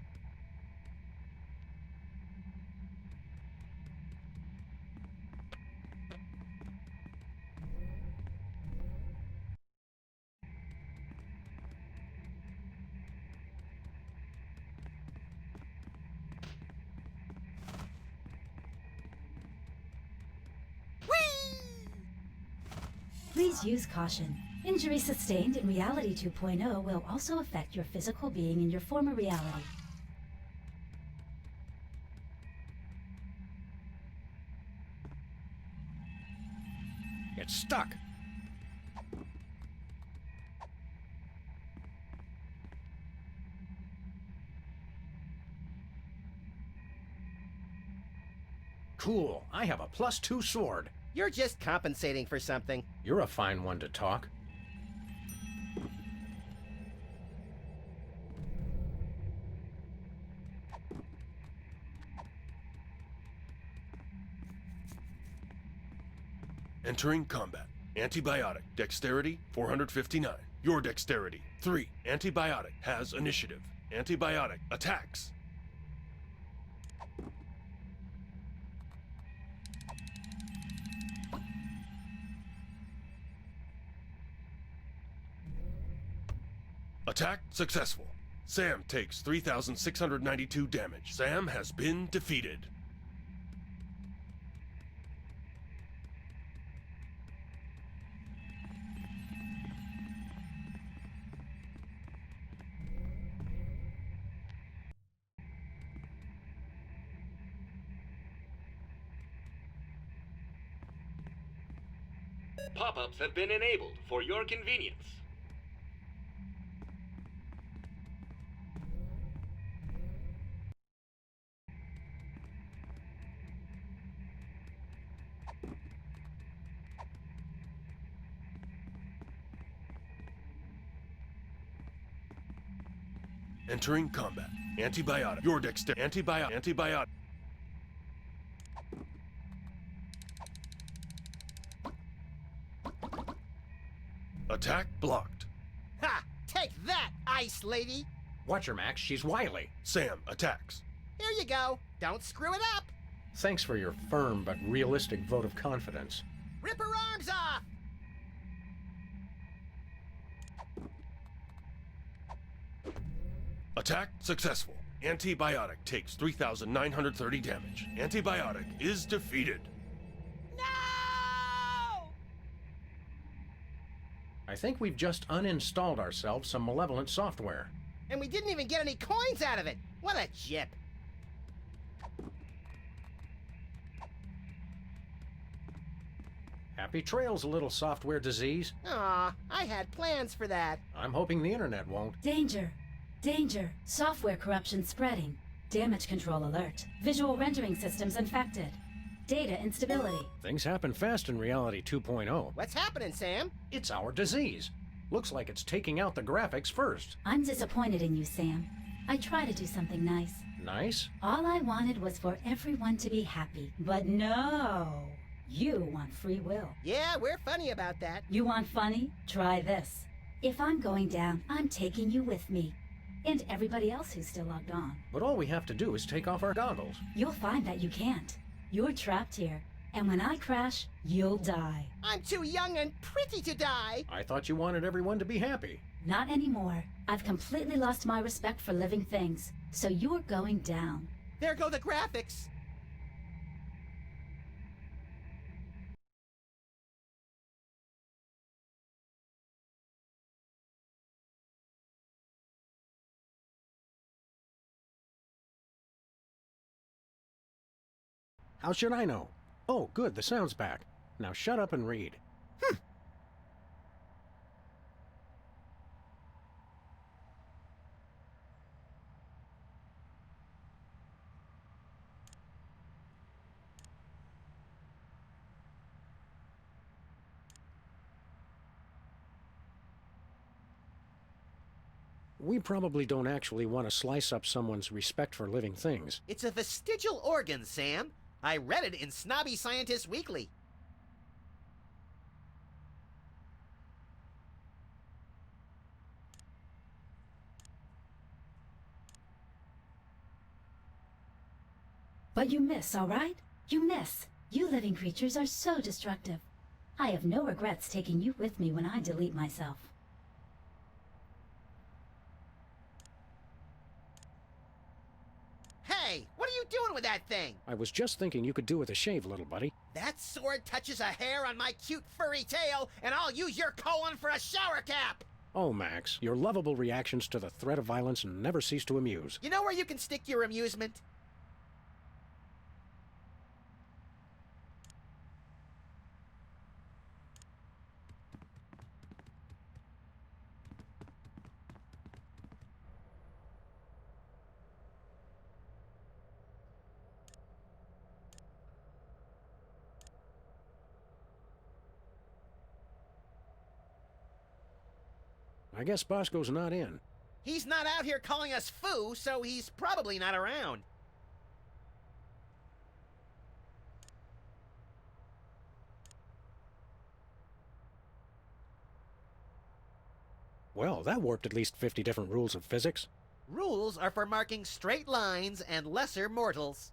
Please use caution. Injury sustained in Reality 2.0 will also affect your physical being in your former reality. It's stuck. Cool. I have a +2 sword. You're just compensating for something. You're a fine one to talk. Entering combat. Antibiotic. Dexterity 459. Your dexterity 3. Antibiotic has initiative. Antibiotic attacks. Attack successful. Sam takes 3,692 damage. Sam has been defeated. Pop-ups have been enabled for your convenience. Entering combat. Antibiotic. Your dexterity. Antibiotic. Attack blocked. Ha! Take that, Ice Lady! Watch her, Max. She's wily. Sam attacks. Here you go. Don't screw it up. Thanks for your firm but realistic vote of confidence. Rip her arms off! Attack successful. Antibiotic takes 3,930 damage. Antibiotic is defeated. I think we've just uninstalled ourselves some malevolent software. And we didn't even get any coins out of it. What a jip. Happy trails, little software disease. Aw, I had plans for that. I'm hoping the internet won't. Danger! Danger! Software corruption spreading. Damage control alert. Visual rendering systems infected. Data instability. Things happen fast in Reality 2.0. What's happening, Sam? It's our disease. Looks like it's taking out the graphics first. I'm disappointed in you, Sam. I try to do something nice. Nice? All I wanted was for everyone to be happy. But no! You want free will. Yeah, we're funny about that. You want funny? Try this. If I'm going down, I'm taking you with me. And everybody else who's still logged on. But all we have to do is take off our goggles. You'll find that you can't. You're trapped here. And when I crash, you'll die. I'm too young and pretty to die. I thought you wanted everyone to be happy. Not anymore. I've completely lost my respect for living things. So you're going down. There go the graphics. How should I know? Oh, good, the sound's back. Now shut up and read. We probably don't actually want to slice up someone's respect for living things. It's a vestigial organ, Sam. I read it in Snobby Scientist Weekly. But you miss, all right? You miss. You living creatures are so destructive. I have no regrets taking you with me when I delete myself. Hey, what are you doing with that thing? I was just thinking you could do with a shave, little buddy. That sword touches a hair on my cute furry tail, and I'll use your colon for a shower cap! Oh, Max, your lovable reactions to the threat of violence never cease to amuse. You know where you can stick your amusement? I guess Bosco's not in. He's not out here calling us foo, so he's probably not around. Well, that warped at least 50 different rules of physics. Rules are for marking straight lines and lesser mortals.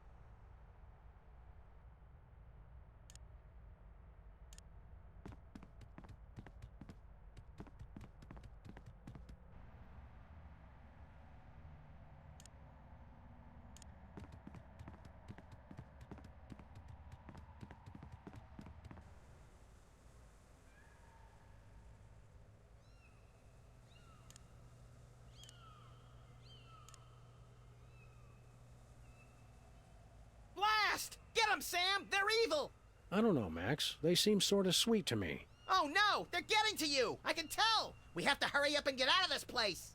Blast! Get them, Sam! They're evil! I don't know, Max. They seem sort of sweet to me. Oh no! They're getting to you! I can tell! We have to hurry up and get out of this place!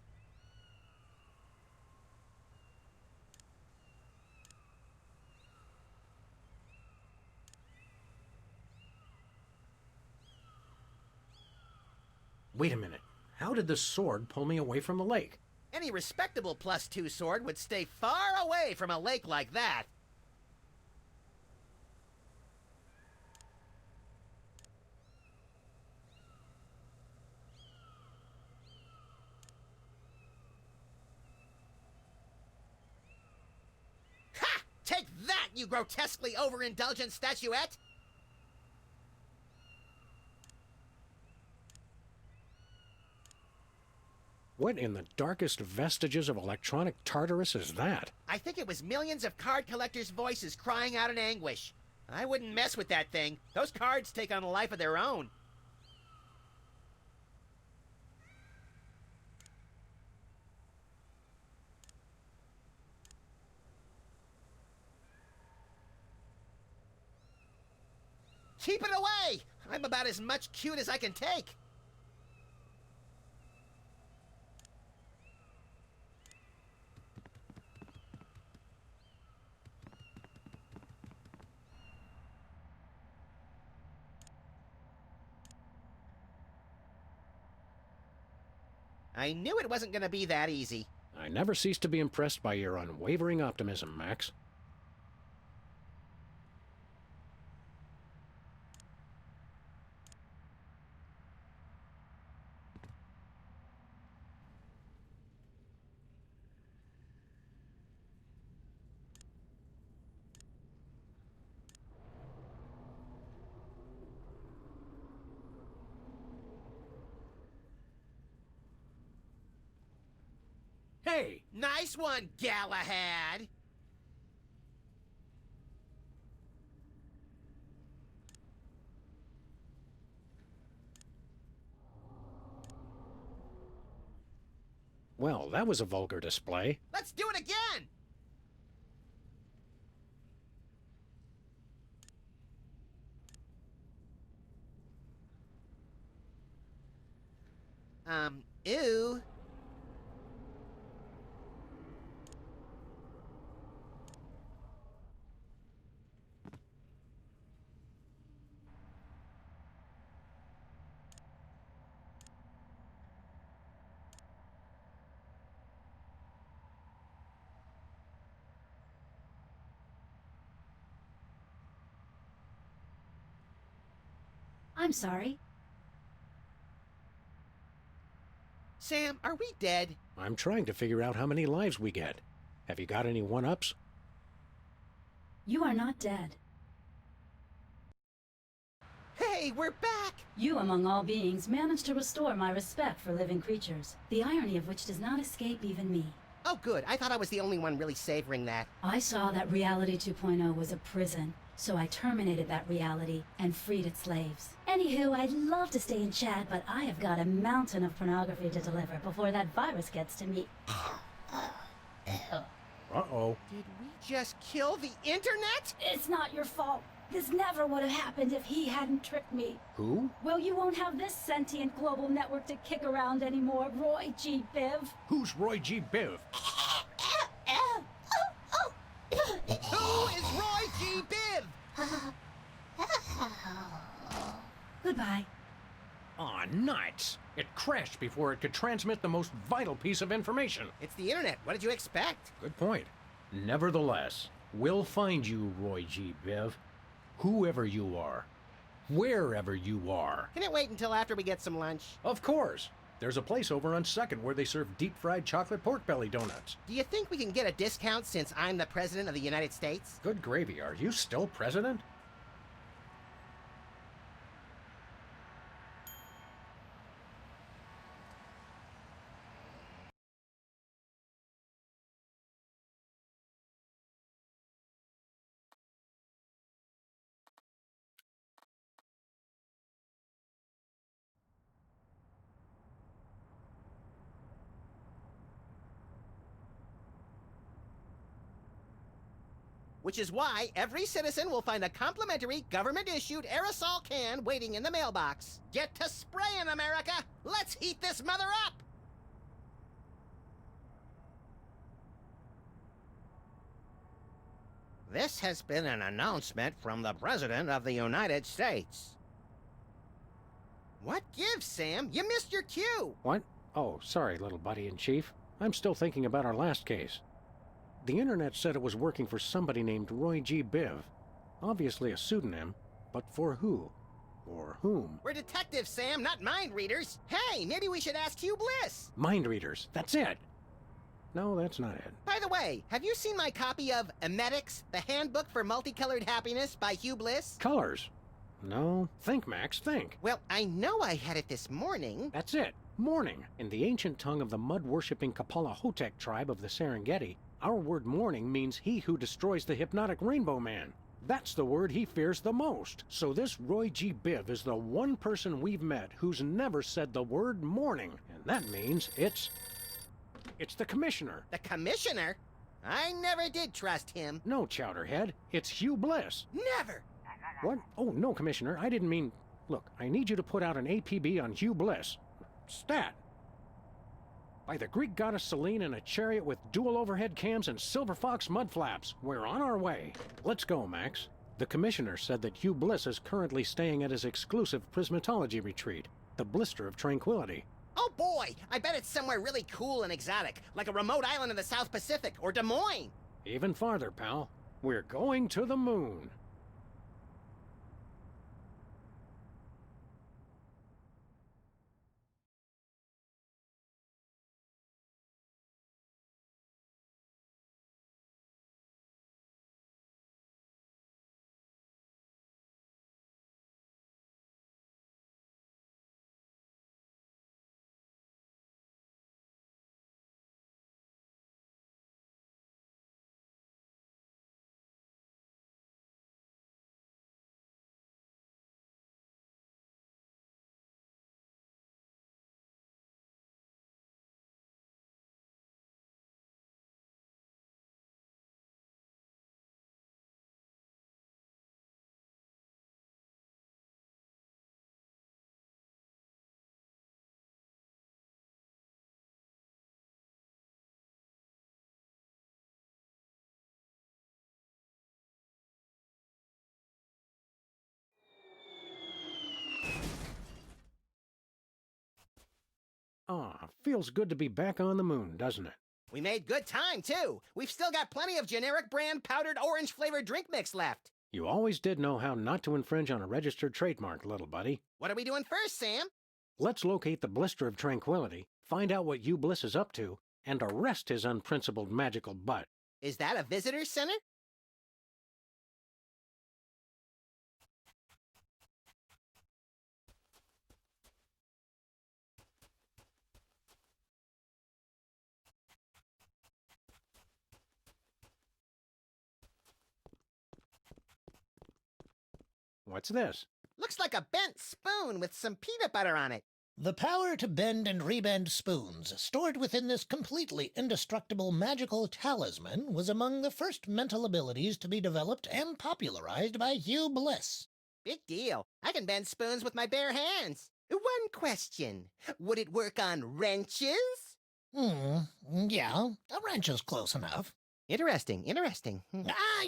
Wait a minute. How did the sword pull me away from the lake? Any respectable +2 sword would stay far away from a lake like that. Ha! Take that, you grotesquely overindulgent statuette! What in the darkest vestiges of electronic Tartarus is that? I think it was millions of card collectors' voices crying out in anguish. I wouldn't mess with that thing. Those cards take on a life of their own. Keep it away! I'm about as much cute as I can take. I knew it wasn't going to be that easy. I never cease to be impressed by your unwavering optimism, Max. Hey! Nice one, Galahad! Well, that was a vulgar display. Let's do it again! Ew. I'm sorry. Sam, are we dead? I'm trying to figure out how many lives we get. Have you got any one-ups? You are not dead. Hey, we're back! You, among all beings, managed to restore my respect for living creatures, the irony of which does not escape even me. Oh, good. I thought I was the only one really savoring that. I saw that Reality 2.0 was a prison, so I terminated that reality and freed its slaves. Anywho, I'd love to stay and chat, but I have got a mountain of pornography to deliver before that virus gets to me. Uh-oh. Did we just kill the internet? It's not your fault. This never would have happened if he hadn't tricked me. Who? Well, you won't have this sentient global network to kick around anymore, Roy G. Biv. Who's Roy G. Biv? Who is Roy G. Biv? Goodbye. Aw, nuts! It crashed before it could transmit the most vital piece of information. It's the internet. What did you expect? Good point. Nevertheless, we'll find you, Roy G. Biv. Whoever you are. Wherever you are. Can it wait until after we get some lunch? Of course. There's a place over on 2nd where they serve deep-fried chocolate pork belly donuts. Do you think we can get a discount since I'm the President of the United States? Good gravy, are you still president? Which is why every citizen will find a complimentary government-issued aerosol can waiting in the mailbox. Get to spraying, America! Let's heat this mother up! This has been an announcement from the President of the United States. What gives, Sam? You missed your cue! What? Oh, sorry, little buddy-in-chief. I'm still thinking about our last case. The internet said it was working for somebody named Roy G. Biv. Obviously a pseudonym, but for who? Or whom? We're detectives, Sam, not mind readers. Hey, maybe we should ask Hugh Bliss. Mind readers, that's it. No, that's not it. By the way, have you seen my copy of Emetics, the Handbook for Multicolored Happiness by Hugh Bliss? Colors. No, think, Max, think. Well, I know I had it this morning. That's it. Morning. In the ancient tongue of the mud-worshipping Kapalahotep tribe of the Serengeti, our word morning means he who destroys the hypnotic Rainbow Man. That's the word he fears the most. So this Roy G. Biv is the one person we've met who's never said the word morning. And that means it's the Commissioner. The Commissioner? I never did trust him. No, Chowderhead. It's Hugh Bliss. Never! What? Oh, no, Commissioner. I didn't mean... Look, I need you to put out an APB on Hugh Bliss. Stat. By the Greek goddess Selene in a chariot with dual overhead cams and silver fox mud flaps. We're on our way. Let's go, Max. The Commissioner said that Hugh Bliss is currently staying at his exclusive prismatology retreat, the Blister of Tranquility. Oh boy, I bet it's somewhere really cool and exotic, like a remote island in the South Pacific or Des Moines. Even farther, pal. We're going to the moon. Ah, feels good to be back on the moon, doesn't it? We made good time, too. We've still got plenty of generic brand powdered orange flavored drink mix left. You always did know how not to infringe on a registered trademark, little buddy. What are we doing first, Sam? Let's locate the Blister of Tranquility, find out what Hugh Bliss is up to, and arrest his unprincipled magical butt. Is that a visitor center? What's this? Looks like a bent spoon with some peanut butter on it. The power to bend and rebend spoons, stored within this completely indestructible magical talisman, was among the first mental abilities to be developed and popularized by Hugh Bliss. Big deal. I can bend spoons with my bare hands. One question. Would it work on wrenches? Yeah, a wrench is close enough. Interesting.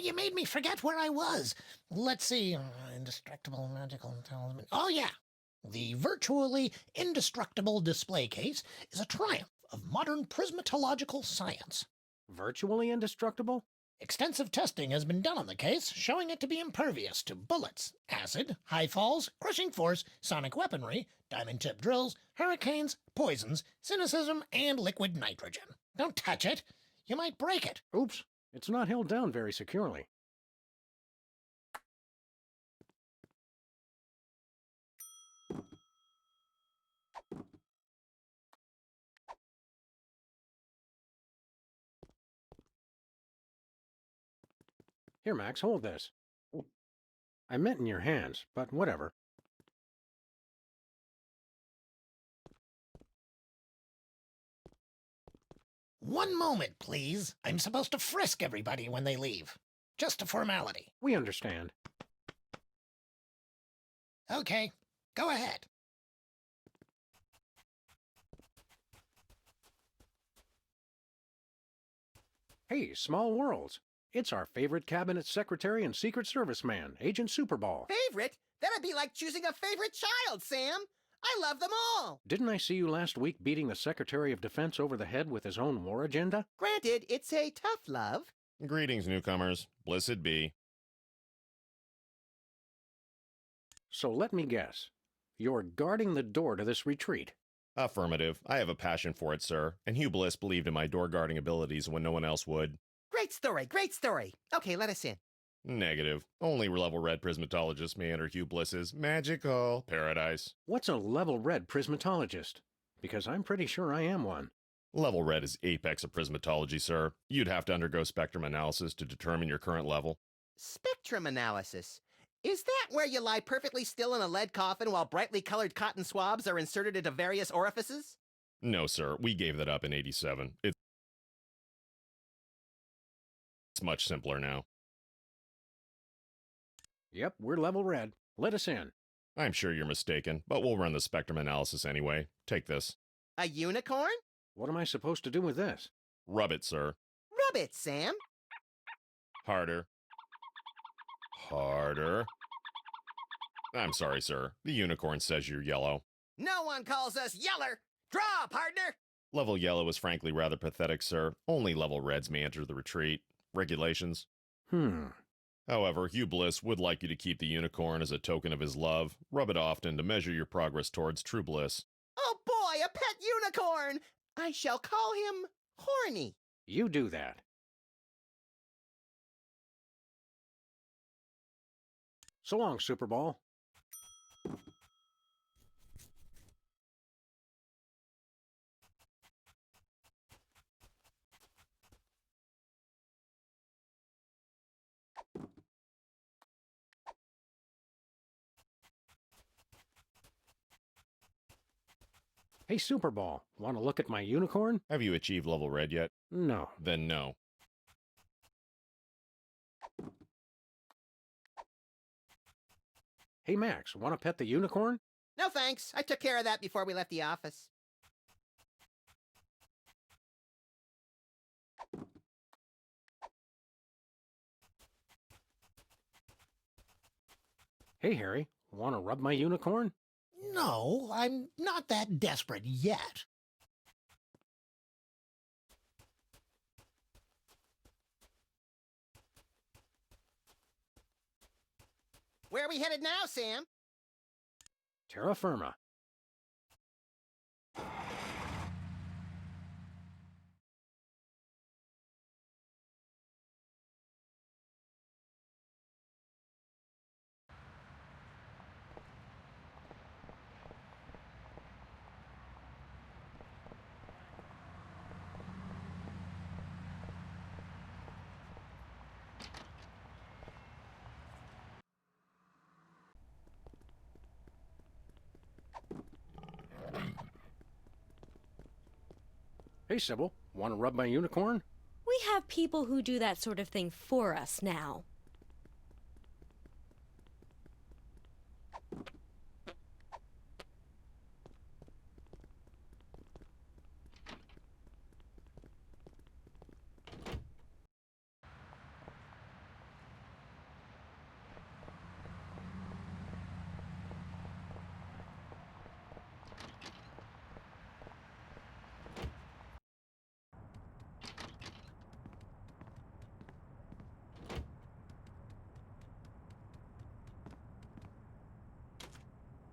You made me forget where I was. Let's see. Indestructible magical talisman. Oh, yeah. The virtually indestructible display case is a triumph of modern prismatological science. Virtually indestructible? Extensive testing has been done on the case, showing it to be impervious to bullets, acid, high falls, crushing force, sonic weaponry, diamond-tip drills, hurricanes, poisons, cynicism, and liquid nitrogen. Don't touch it. You might break it. Oops, it's not held down very securely. Here, Max, hold this. I meant in your hands, but whatever. One moment, please. I'm supposed to frisk everybody when they leave. Just a formality. We understand. Okay, go ahead. Hey, small worlds. It's our favorite cabinet secretary and Secret Service man, Agent Superball. Favorite? That'd be like choosing a favorite child, Sam. I love them all. Didn't I see you last week beating the Secretary of Defense over the head with his own war agenda? Granted, it's a tough love. Greetings, newcomers. Blessed be. So let me guess. You're guarding the door to this retreat. Affirmative. I have a passion for it, sir, and Hugh Bliss believed in my door guarding abilities when no one else would. Great story. Okay, let us in. Negative. Only level red prismatologists may enter Hugh Bliss's magical paradise. What's a level red prismatologist? Because I'm pretty sure I am one. Level red is apex of prismatology, sir. You'd have to undergo spectrum analysis to determine your current level. Spectrum analysis? Is that where you lie perfectly still in a lead coffin while brightly colored cotton swabs are inserted into various orifices? No, sir. We gave that up in '87. It's much simpler now. Yep, we're level red. Let us in. I'm sure you're mistaken, but we'll run the spectrum analysis anyway. Take this. A unicorn? What am I supposed to do with this? Rub it, sir. Rub it, Sam. Harder. Harder. I'm sorry, sir. The unicorn says you're yellow. No one calls us yeller. Draw, partner. Level yellow is frankly rather pathetic, sir. Only level reds may enter the retreat. Regulations. However, Hugh Bliss would like you to keep the unicorn as a token of his love. Rub it often to measure your progress towards true bliss. Oh boy, a pet unicorn! I shall call him Horny. You do that. So long, Superball. Hey, Superball, want to look at my unicorn? Have you achieved level red yet? No. Then no. Hey, Max, want to pet the unicorn? No thanks. I took care of that before we left the office. Hey, Harry, want to rub my unicorn? No, I'm not that desperate yet. Where are we headed now, Sam? Terra firma. Hey, Sybil, want to rub my unicorn? We have people who do that sort of thing for us now.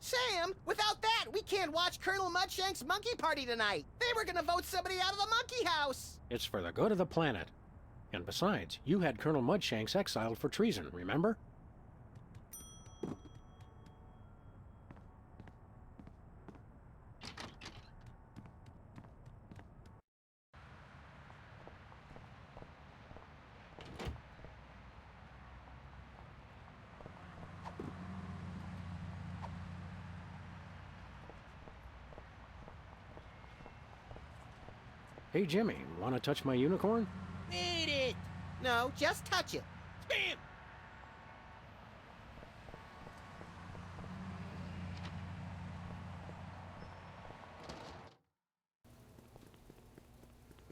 Sam, without that, we can't watch Colonel Mudshank's monkey party tonight. They were gonna vote somebody out of the monkey house. It's for the good of the planet. And besides, you had Colonel Mudshanks exiled for treason, remember? Hey, Jimmy, want to touch my unicorn? Eat it! No, just touch it. Spam!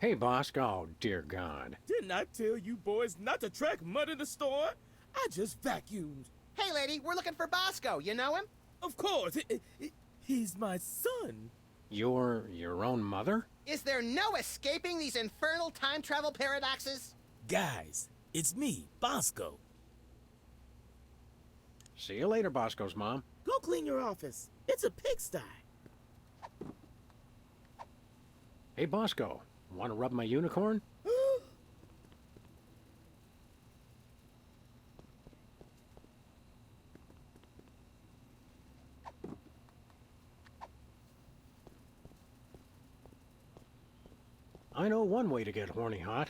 Hey, boss. Oh, dear God. Didn't I tell you boys not to track mud in the store? I just vacuumed. Hey, lady, we're looking for Bosco. You know him? Of course. He's my son. Your own mother? Is there no escaping these infernal time travel paradoxes? Guys, it's me, Bosco. See you later, Bosco's mom. Go clean your office. It's a pigsty. Hey, Bosco, want to rub my unicorn? I know one way to get horny hot.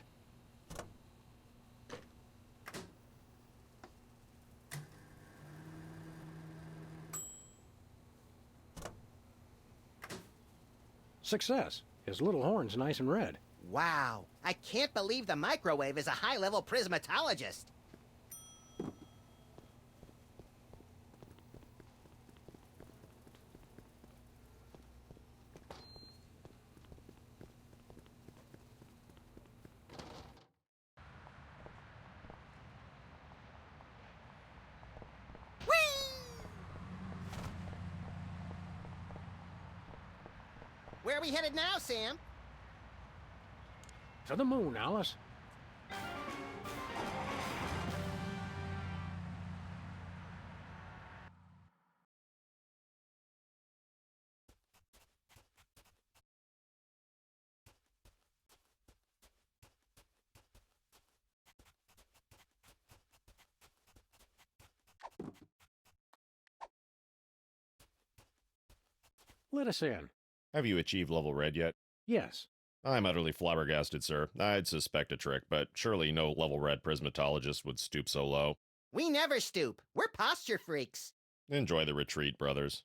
Success. His little horn's nice and red. Wow, I can't believe the microwave is a high-level prismatologist. Where are we headed now, Sam? To the moon, Alice. Let us in. Have you achieved level red yet? Yes. I'm utterly flabbergasted, sir. I'd suspect a trick, but surely no level red prismatologist would stoop so low. We never stoop. We're posture freaks. Enjoy the retreat, brothers.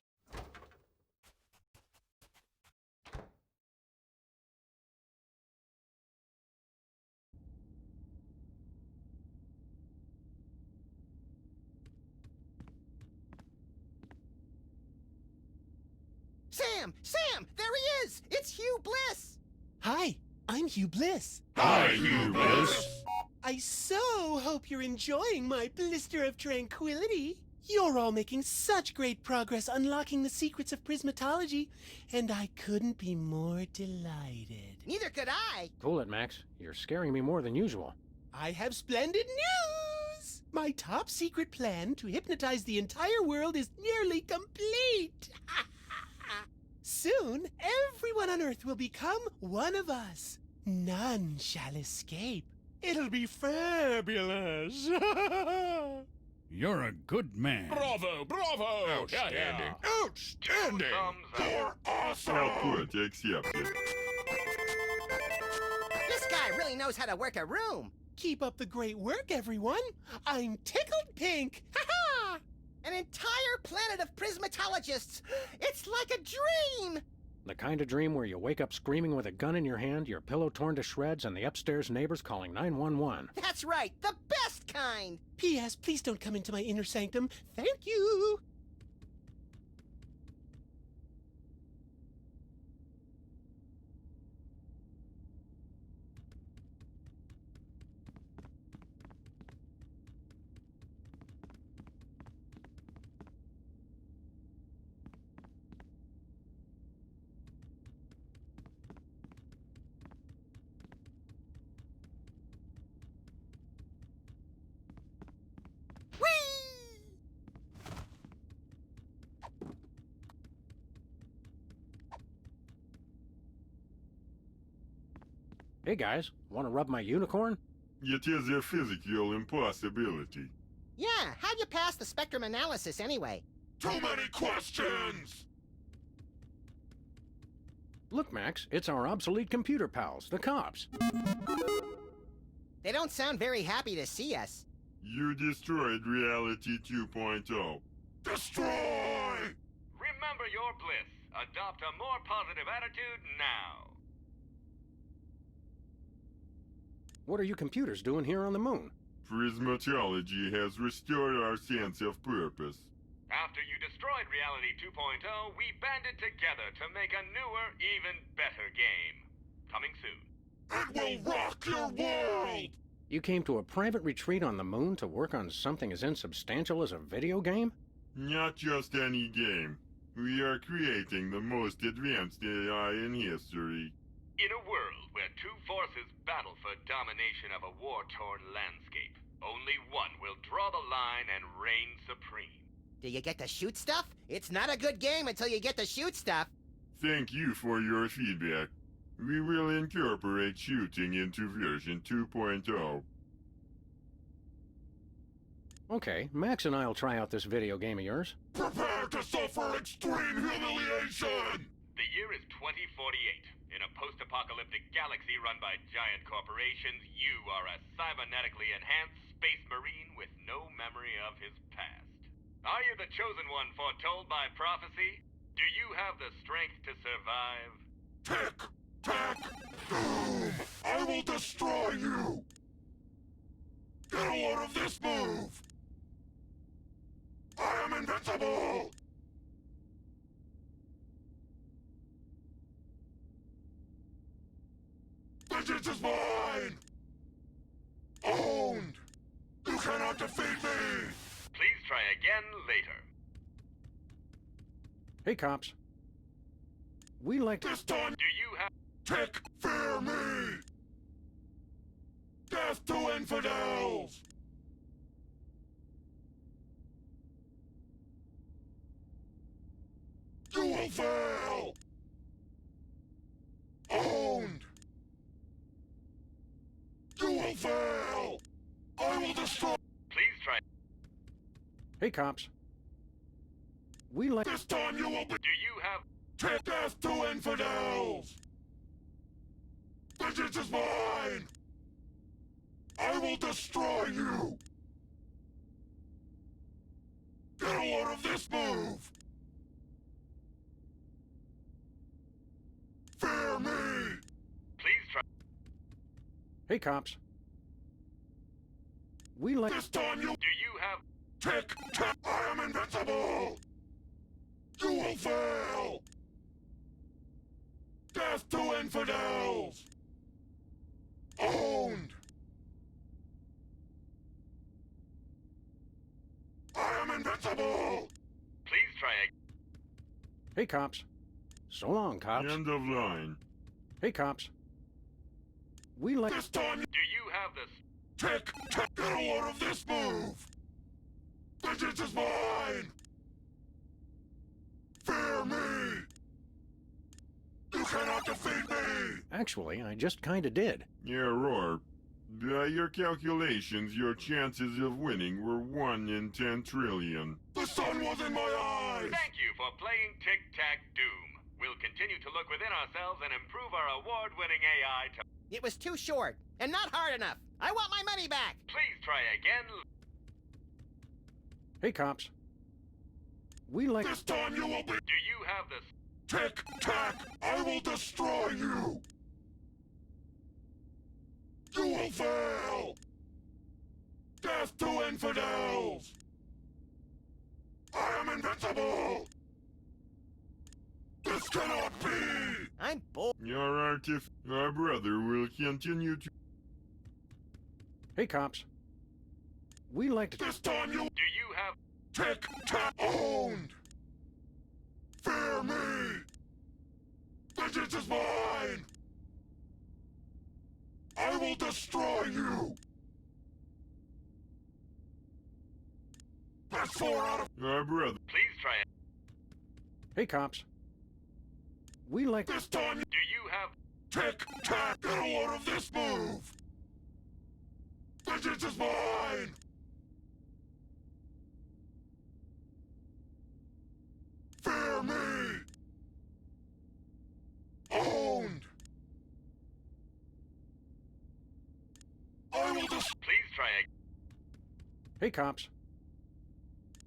Sam! Sam! There he is! It's Hugh Bliss! Hi, I'm Hugh Bliss. Hi, Hugh Bliss. I so hope you're enjoying my blister of tranquility. You're all making such great progress unlocking the secrets of prismatology, and I couldn't be more delighted. Neither could I. Cool it, Max. You're scaring me more than usual. I have splendid news! My top secret plan to hypnotize the entire world is nearly complete. Soon, everyone on Earth will become one of us. None shall escape. It'll be fabulous. You're a good man. Bravo, bravo! Outstanding. Outstanding! You're awesome! Output accepted. This guy really knows how to work a room. Keep up the great work, everyone. I'm tickled pink. Ha-ha! An entire planet of prismatologists. It's like a dream. The kind of dream where you wake up screaming with a gun in your hand, your pillow torn to shreds, and the upstairs neighbors calling 911. That's right, the best kind. P.S. Please don't come into my inner sanctum. Thank you. Hey guys, want to rub my unicorn? It is a physical impossibility. Yeah, how'd you pass the spectrum analysis anyway? Too many questions! Look, Max, it's our obsolete computer pals, the cops. They don't sound very happy to see us. You destroyed Reality 2.0. Destroy! Remember your bliss. Adopt a more positive attitude now. What are you computers doing here on the moon? Prismatology has restored our sense of purpose. After you destroyed Reality 2.0, we banded together to make a newer, even better game. Coming soon. It will rock your world! You came to a private retreat on the moon to work on something as insubstantial as a video game? Not just any game. We are creating the most advanced AI in history. In a world where two forces battle for domination of a war-torn landscape, only one will draw the line and reign supreme. Do you get to shoot stuff? It's not a good game until you get to shoot stuff. Thank you for your feedback. We will incorporate shooting into version 2.0. Okay, Max and I'll try out this video game of yours. Prepare to suffer extreme humiliation! The year is 2048. In a post-apocalyptic galaxy run by giant corporations, you are a cybernetically enhanced space marine with no memory of his past. Are you the chosen one foretold by prophecy? Do you have the strength to survive? Tick! Tack! Doom! I will destroy you! Get a load of this move! I am invincible! Vengeance is mine! Owned! You cannot defeat me! Please try again later. Hey, cops. We like... This time, Do you have... Tick! Fear me! Death to infidels! You will fail! Owned! You will fail! I will destroy... Please try... Hey, cops. We like... This time you will be... Do you have... Tick! Death to infidels! Vengeance is mine! I will destroy you! Get a load of this move! Fear me! Please try... Hey, cops. We like... This time you... Do you have... Tick! Tack! I am invincible! You will fail! Death to infidels! Owned! I am invincible! Please try again. Hey, cops. So long, cops. End of line. Hey, cops. We like... This time you... Do you have the... Tick-tack! Get a load of this move! Vengeance is mine! Fear me! You cannot defeat me! Actually, I just kinda did. Yeah, Roar. By your calculations, your chances of winning were 1 in 10 trillion. The sun was in my eyes! Thank you for playing Tic-Tac-Doom. We'll continue to look within ourselves and improve our award-winning AI to... It was too short and not hard enough. I want my money back. Please try again. Hey, cops. We like... This time you will be... Do you have the... Tick-tack! I will destroy you! You will fail! Death to infidels! I am invincible! This cannot be! I'm bored. Our brother will continue to... Hey, cops. We like to... This time you... Do you have... Tick-tack owned! Fear me! Vengeance is mine! I will destroy you! That's 4 out of... Our brother... Please try it. Hey, cops. We like... This time... Do you have... Tick-tack! Get a load of this move! Vengeance is mine! Fear me! Owned! I will Please try it. Hey, cops.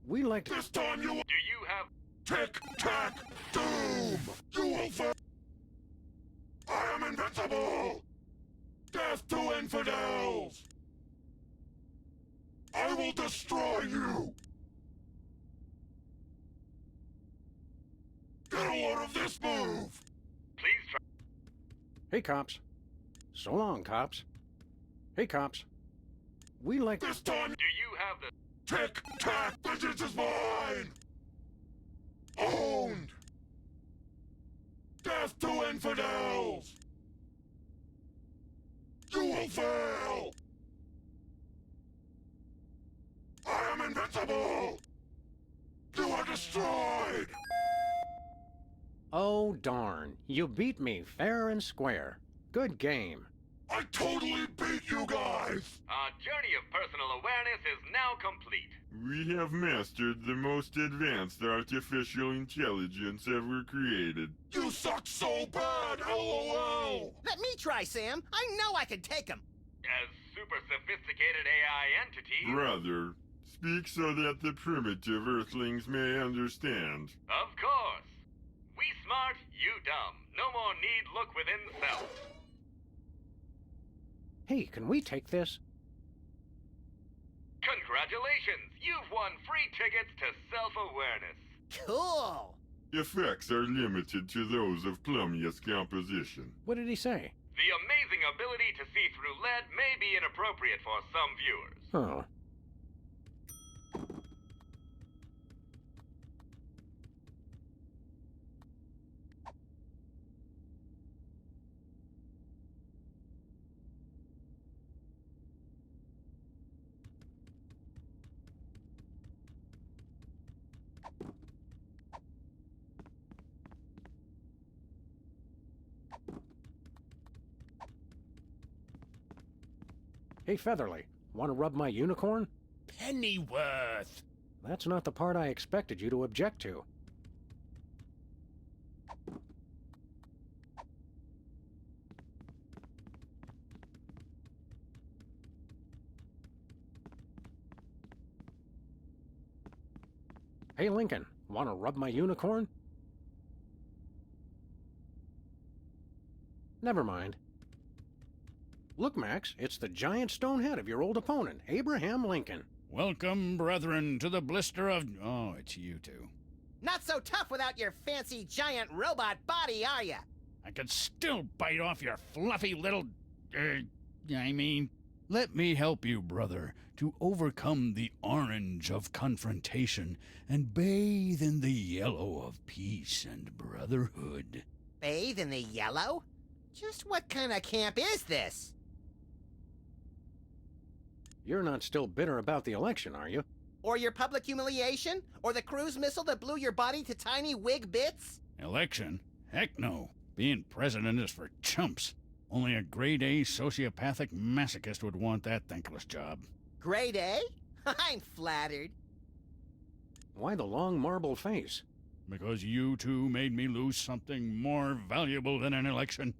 We like to... This time you... Do you have... Tick-tack! Doom! You will fail! I am invincible! Death to infidels! I will destroy you! Get a load of this move! Please try... Hey, cops. So long, cops. Hey, cops. We like... This time... Do you have the... Tick-tack! Vengeance is mine! Owned! Death to infidels! You will fail! I am invincible! You are destroyed! Oh, darn. You beat me fair and square. Good game. I totally beat you guys! Our journey of personal awareness is now complete. We have mastered the most advanced artificial intelligence ever created. You suck so bad, LOL! Let me try, Sam. I know I can take him. As super sophisticated AI entities... Brother, speak so that the primitive Earthlings may understand. Of course. We smart, you dumb. No more need look within self. Hey, can we take this? Congratulations! You've won free tickets to self-awareness. Cool. Effects are limited to those of plumious composition. What did he say? The amazing ability to see through lead may be inappropriate for some viewers. Oh. Hey, Featherly, want to rub my unicorn? Pennyworth! That's not the part I expected you to object to. Hey, Lincoln, want to rub my unicorn? Never mind. Look, Max, it's the giant stone head of your old opponent, Abraham Lincoln. Welcome, brethren, to the blister of... Oh, it's you two. Not so tough without your fancy giant robot body, are ya? I could still bite off your fluffy little... Let me help you, brother, to overcome the orange of confrontation and bathe in the yellow of peace and brotherhood. Bathe in the yellow? Just what kind of camp is this? You're not still bitter about the election, are you? Or your public humiliation? Or the cruise missile that blew your body to tiny wig bits? Election? Heck no. Being president is for chumps. Only a grade-A sociopathic masochist would want that thankless job. Grade A? I'm flattered. Why the long marble face? Because you two made me lose something more valuable than an election.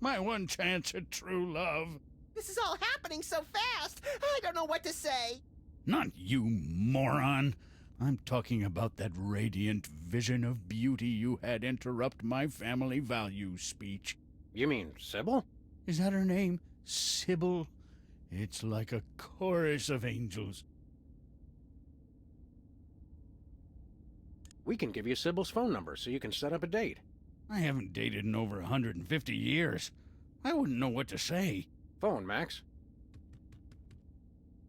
My one chance at true love. This is all happening so fast, I don't know what to say. Not you, moron. I'm talking about that radiant vision of beauty you had interrupt my family values speech. You mean Sybil? Is that her name? Sybil? It's like a chorus of angels. We can give you Sybil's phone number so you can set up a date. I haven't dated in over 150 years. I wouldn't know what to say. Phone, Max.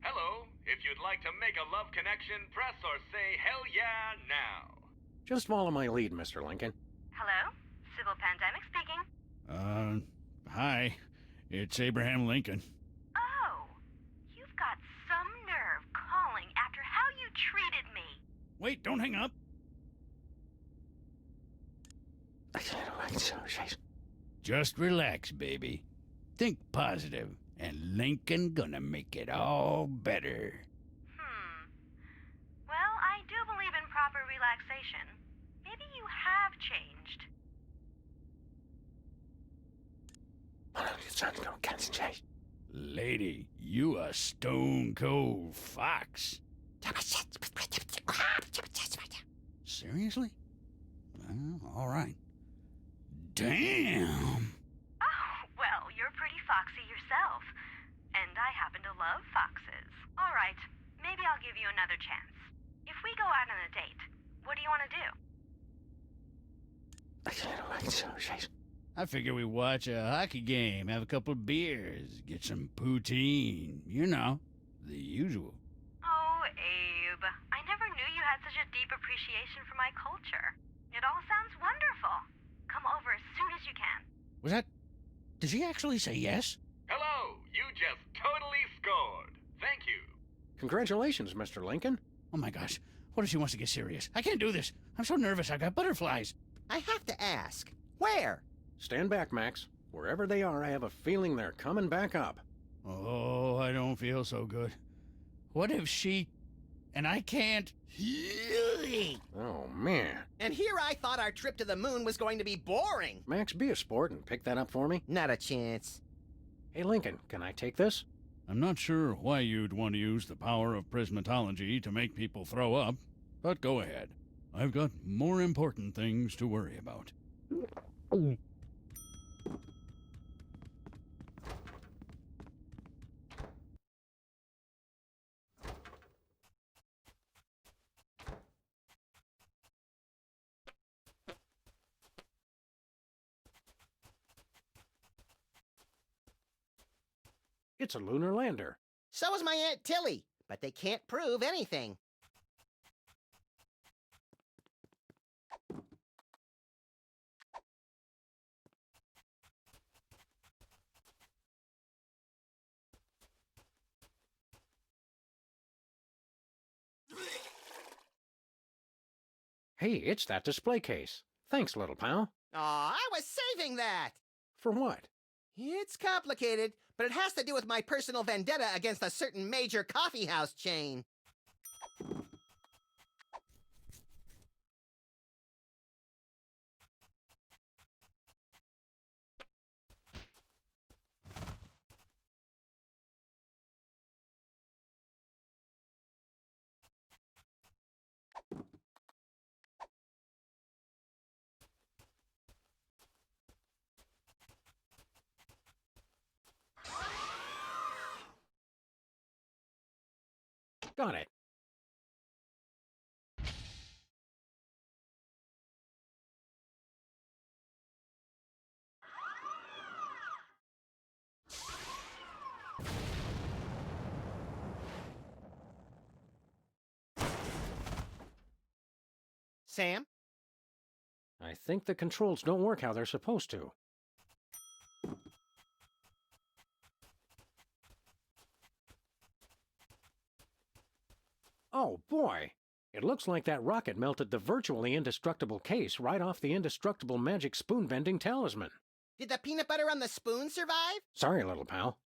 Hello. If you'd like to make a love connection, press or say hell yeah now. Just follow my lead, Mr. Lincoln. Hello? Sybil Pandemic speaking. Hi. It's Abraham Lincoln. Oh, you've got some nerve calling after how you treated me. Wait, don't hang up. Just relax, baby. Think positive, and Lincoln gonna make it all better. Well, I do believe in proper relaxation. Maybe you have changed. Lady, you a stone cold fox. Seriously? Well, all right. Damn! Oh, well, you're pretty foxy yourself. And I happen to love foxes. All right, maybe I'll give you another chance. If we go out on a date, what do you want to do? I figure we watch a hockey game, have a couple of beers, get some poutine. You know, the usual. Oh, Abe, I never knew you had such a deep appreciation for my culture. It all sounds wonderful. Come over as soon as you can. Was that... Did she actually say yes? Hello. You just totally scored. Thank you. Congratulations, Mr. Lincoln. Oh my gosh, what if she wants to get serious? I can't do this. I'm so nervous, I got butterflies. I have to ask, where? Stand back, Max. Wherever they are, I have a feeling they're coming back up. Oh, I don't feel so good. What if she... And I can't... Oh, man. And here I thought our trip to the moon was going to be boring. Max, be a sport and pick that up for me. Not a chance. Hey, Lincoln, can I take this? I'm not sure why you'd want to use the power of prismatology to make people throw up, but go ahead. I've got more important things to worry about. It's a lunar lander. So is my Aunt Tilly, but they can't prove anything. Hey, it's that display case. Thanks, little pal. Aw, I was saving that! For what? It's complicated, but it has to do with my personal vendetta against a certain major coffeehouse chain. Got it. Sam? I think the controls don't work how they're supposed to. Oh, boy! It looks like that rocket melted the virtually indestructible case right off the indestructible magic spoon-bending talisman. Did the peanut butter on the spoon survive? Sorry, little pal.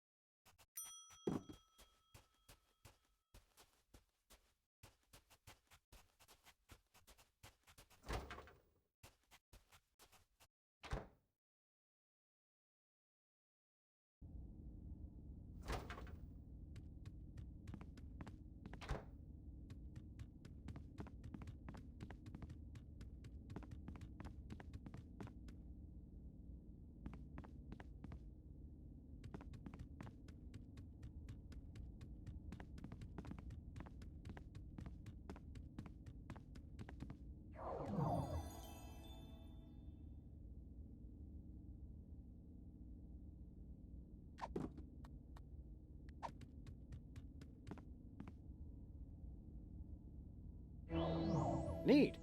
Neat.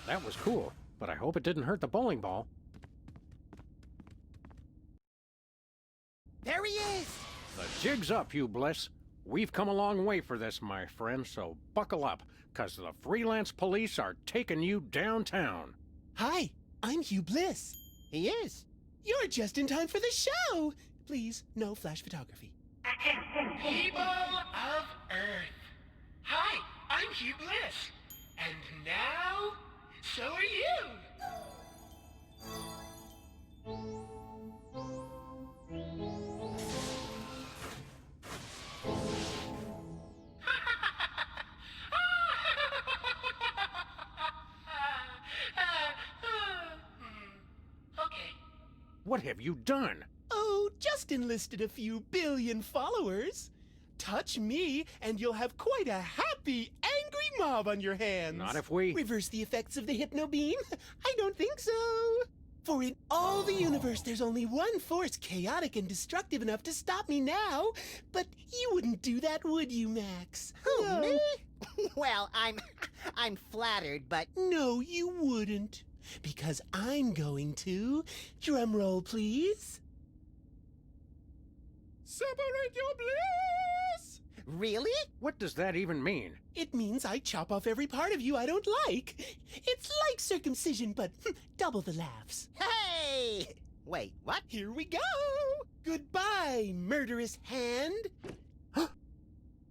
That was cool, but I hope it didn't hurt the bowling ball. There he is! The jig's up, Hugh Bliss. We've come a long way for this, my friend, so buckle up, 'cause the Freelance police are taking you downtown. Hi, I'm Hugh Bliss. He is. You're just in time for the show. Please, no flash photography. People of Earth. Hi, I'm Hugh Bliss. And now, so are you. Okay. What have you done? Oh, just enlisted a few billion followers. Touch me, and you'll have quite a happy, angry mob on your hands. Not if we... Reverse the effects of the hypno beam? I don't think so. For in all the universe, there's only one force chaotic and destructive enough to stop me now. But you wouldn't do that, would you, Max? Who, No. me? Well, I'm flattered, but... No, you wouldn't. Because I'm going to... Drum roll, please. Separate your bliss! Really? What does that even mean? It means I chop off every part of you I don't like. It's like circumcision, but double the laughs. Hey! Wait, what? Here we go! Goodbye, murderous hand.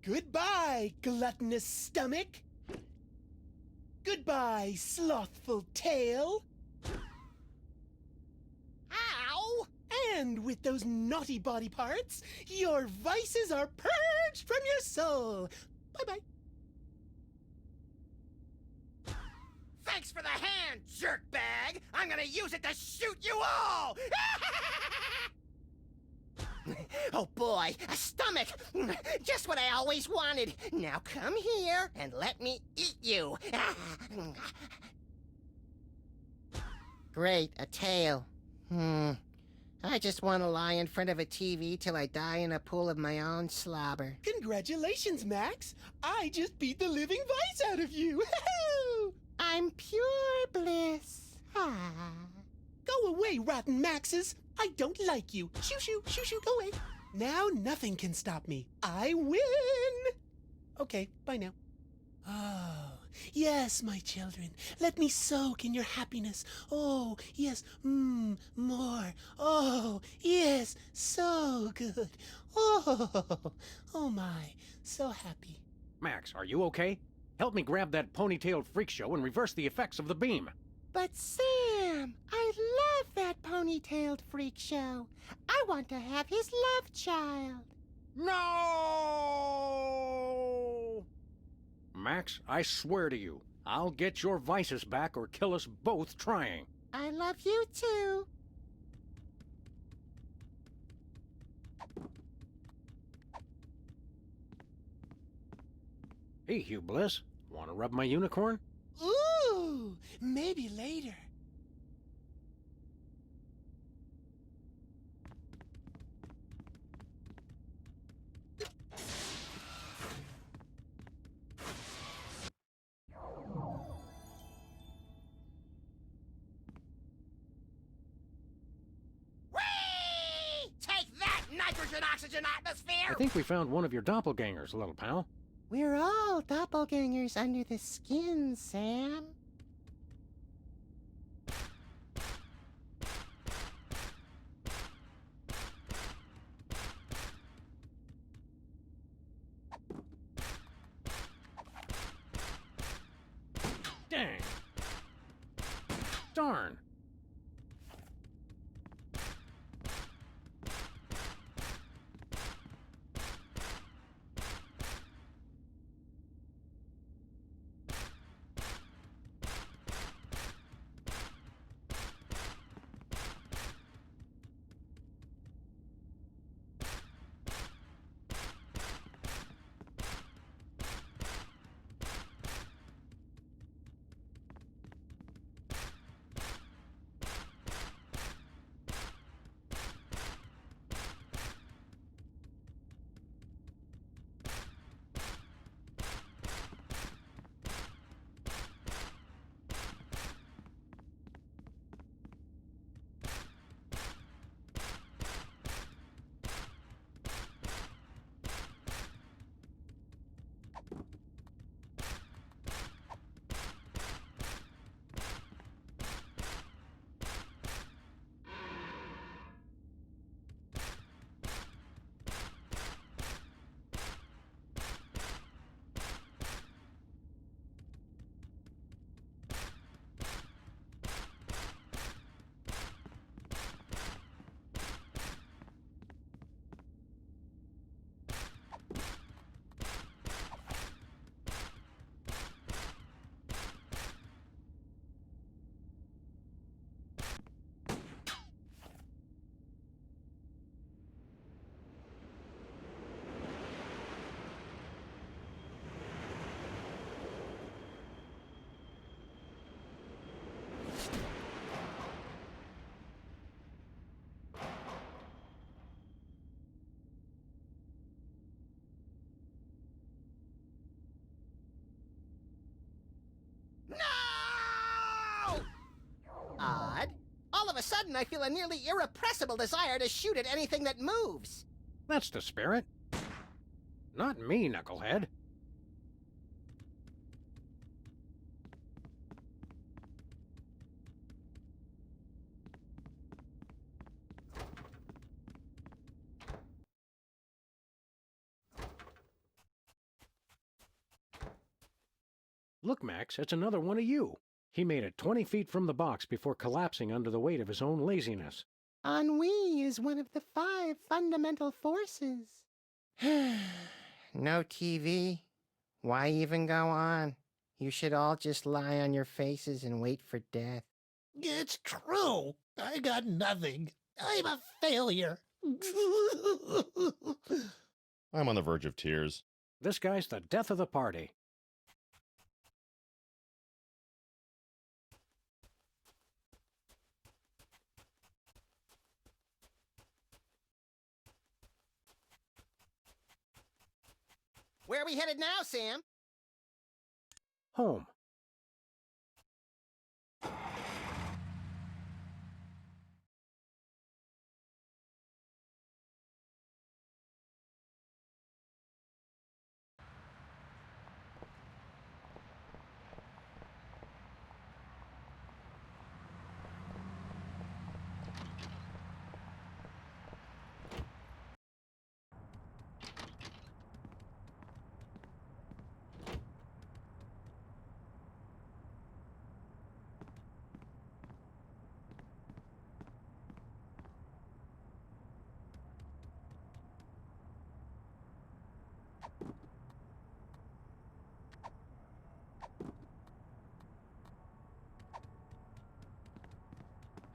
Goodbye, gluttonous stomach. Goodbye, slothful tail. Ow! And with those naughty body parts, your vices are purged from your soul. Bye-bye. Thanks for the hand, jerkbag! I'm gonna use it to shoot you all! Oh boy, a stomach! Just what I always wanted. Now come here and let me eat you. Great, a tail. I just want to lie in front of a TV till I die in a pool of my own slobber. Congratulations, Max. I just beat the living vice out of you. I'm pure bliss. Go away, rotten Maxes. I don't like you. Shoo, shoo, shoo, shoo, go away. Now nothing can stop me. I win. Okay, bye now. Oh, yes, my children. Let me soak in your happiness. Oh, yes, more. Oh, yes, so good. Oh my, so happy. Max, are you okay? Help me grab that ponytailed freak show and reverse the effects of the beam. But Sam, I love that ponytailed freak show. I want to have his love child. No! Max, I swear to you, I'll get your vices back or kill us both trying. I love you too. Hey, Hugh Bliss, want to rub my unicorn? Ooh, maybe later. oxygen atmosphere! I think we found one of your doppelgangers, little pal. We're all doppelgangers under the skin, Sam. Dang. Darn. No! Odd. All of a sudden, I feel a nearly irrepressible desire to shoot at anything that moves. That's the spirit. Not me, knucklehead. Look, Max, it's another one of you. He made it 20 feet from the box before collapsing under the weight of his own laziness. Ennui is one of the 5 fundamental forces. No TV? Why even go on? You should all just lie on your faces and wait for death. It's true. I got nothing. I'm a failure. I'm on the verge of tears. This guy's the death of the party. Where are we headed now, Sam? Home.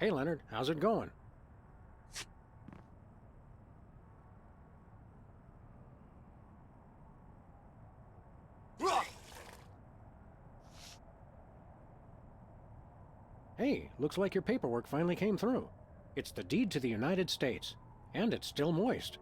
Hey, Leonard, how's it going? Hey, looks like your paperwork finally came through. It's the deed to the United States, and it's still moist.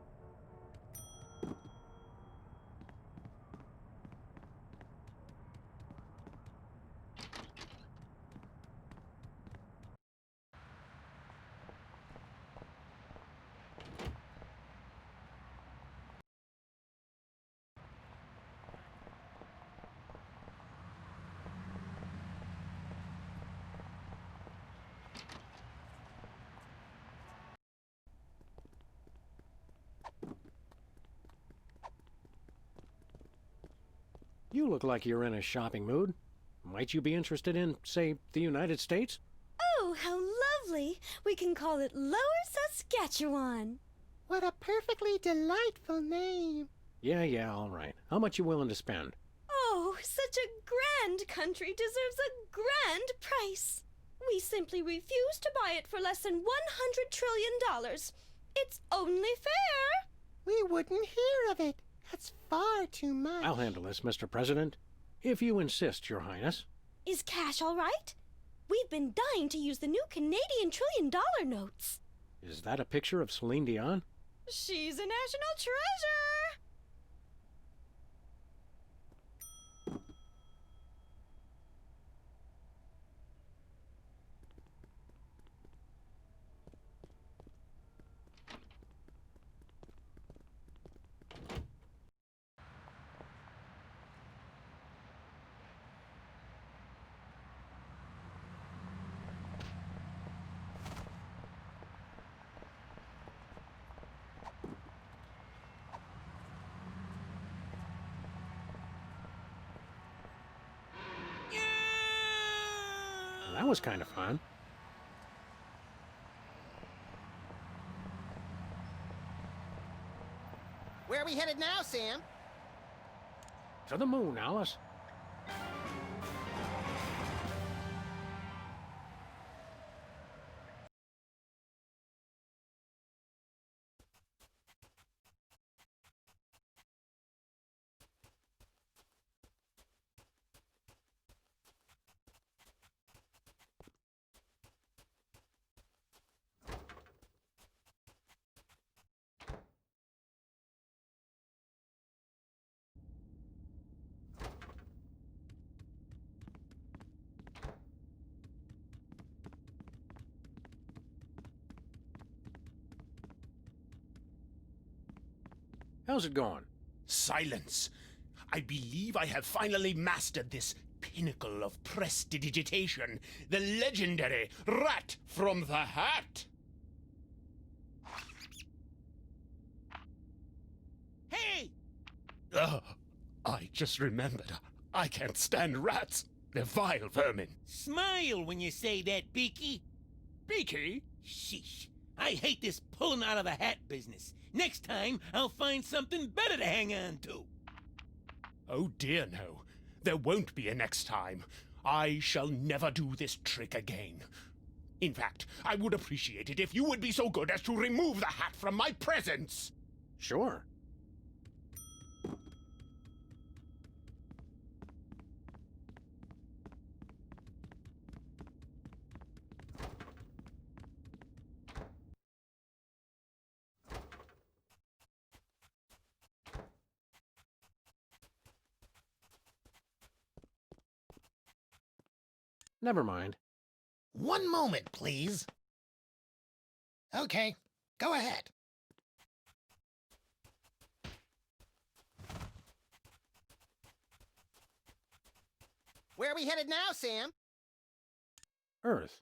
You look like you're in a shopping mood. Might you be interested in, say, the United States? Oh, how lovely! We can call it Lower Saskatchewan. What a perfectly delightful name. Yeah, all right. How much you willing to spend? Oh, such a grand country deserves a grand price. We simply refuse to buy it for less than $100 trillion. It's only fair. We wouldn't hear of it. That's far too much. I'll handle this, Mr. President. If you insist, Your Highness. Is cash all right? We've been dying to use the new Canadian $1 trillion notes. Is that a picture of Celine Dion? She's a national treasure. That was kind of fun. Where are we headed now, Sam? To the moon, Alice. How's it going? Silence! I believe I have finally mastered this pinnacle of prestidigitation, the legendary Rat from the Hat! Hey! I just remembered. I can't stand rats. They're vile vermin. Smile when you say that, Beaky. Beaky? Sheesh. I hate this pulling out of the hat business. Next time, I'll find something better to hang on to. Oh dear no. There won't be a next time. I shall never do this trick again. In fact, I would appreciate it if you would be so good as to remove the hat from my presence. Sure. Never mind. One moment, please. Okay, go ahead. Where are we headed now, Sam? Earth.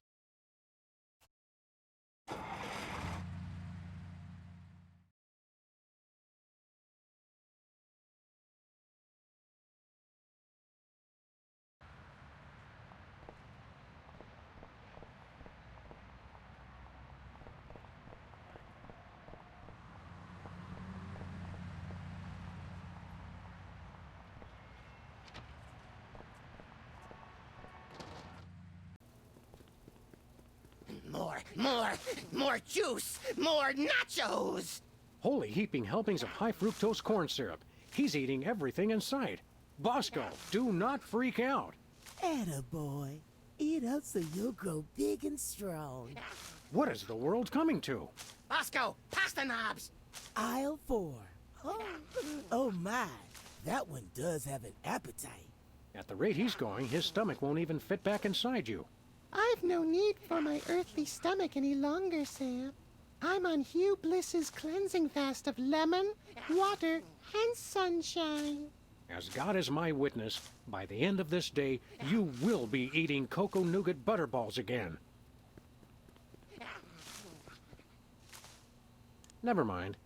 More juice! More nachos! Holy heaping helpings of high fructose corn syrup. He's eating everything in sight. Bosco, do not freak out. Attaboy. Eat up so you'll grow big and strong. What is the world coming to? Bosco, pasta knobs! Aisle 4. Oh my, that one does have an appetite. At the rate he's going, his stomach won't even fit back inside you. I've no need for my earthly stomach any longer, Sam. I'm on Hugh Bliss's cleansing fast of lemon, water, and sunshine. As God is my witness, by the end of this day, you will be eating cocoa nougat butterballs again. Never mind.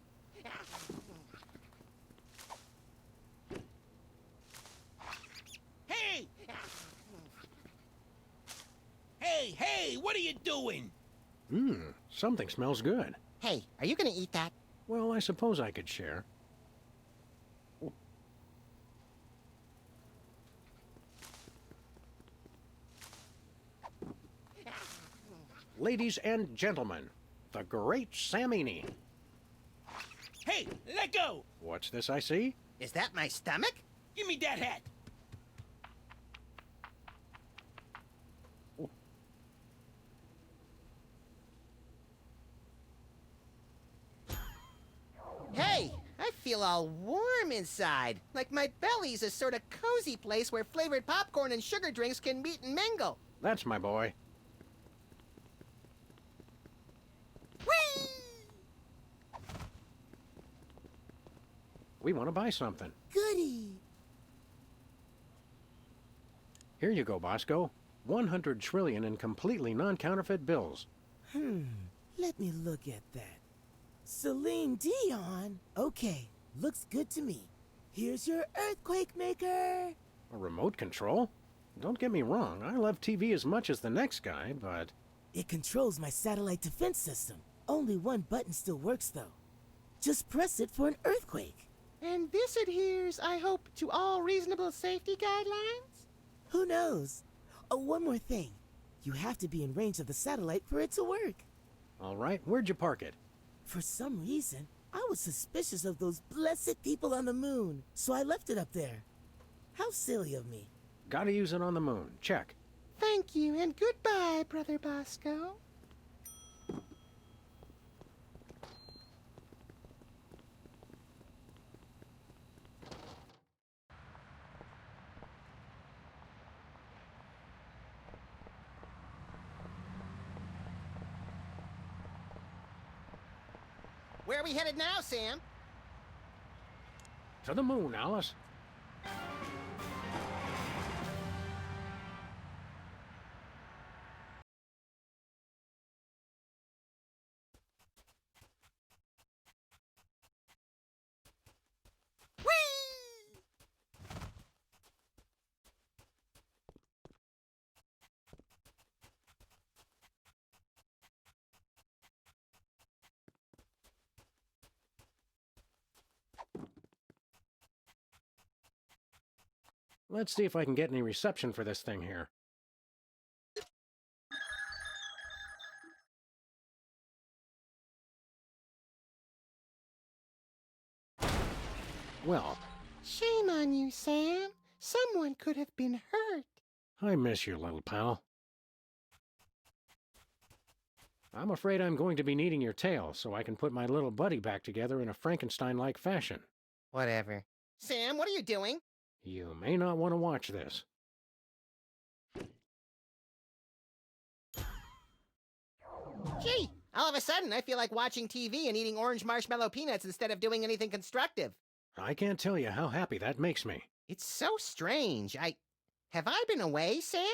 Hey, what are you doing? Something smells good. Hey, are you gonna eat that? Well, I suppose I could share. Ladies and gentlemen, the Great Samini. Hey, let go! What's this I see? Is that my stomach? Give me that hat! Hey, I feel all warm inside. Like my belly's a sort of cozy place where flavored popcorn and sugar drinks can meet and mingle. That's my boy. Whee! We want to buy something. Goody. Here you go, Bosco. 100 trillion in completely non-counterfeit bills. Let me look at that. Celine Dion? Okay, looks good to me. Here's your earthquake maker. A remote control? Don't get me wrong, I love TV as much as the next guy, but... It controls my satellite defense system. Only one button still works, though. Just press it for an earthquake. And this adheres, I hope, to all reasonable safety guidelines? Who knows? Oh, one more thing. You have to be in range of the satellite for it to work. All right, where'd you park it? For some reason, I was suspicious of those blessed people on the moon, so I left it up there. How silly of me. Gotta use it on the moon. Check. Thank you, and goodbye, Brother Bosco. Where are we headed now, Sam? To the moon, Alice. Let's see if I can get any reception for this thing here. Well. Shame on you, Sam. Someone could have been hurt. I miss you, little pal. I'm afraid I'm going to be needing your tail so I can put my little buddy back together in a Frankenstein-like fashion. Whatever. Sam, what are you doing? You may not want to watch this. Gee, all of a sudden I feel like watching TV and eating orange marshmallow peanuts instead of doing anything constructive. I can't tell you how happy that makes me. It's so strange. Have I been away, Sam?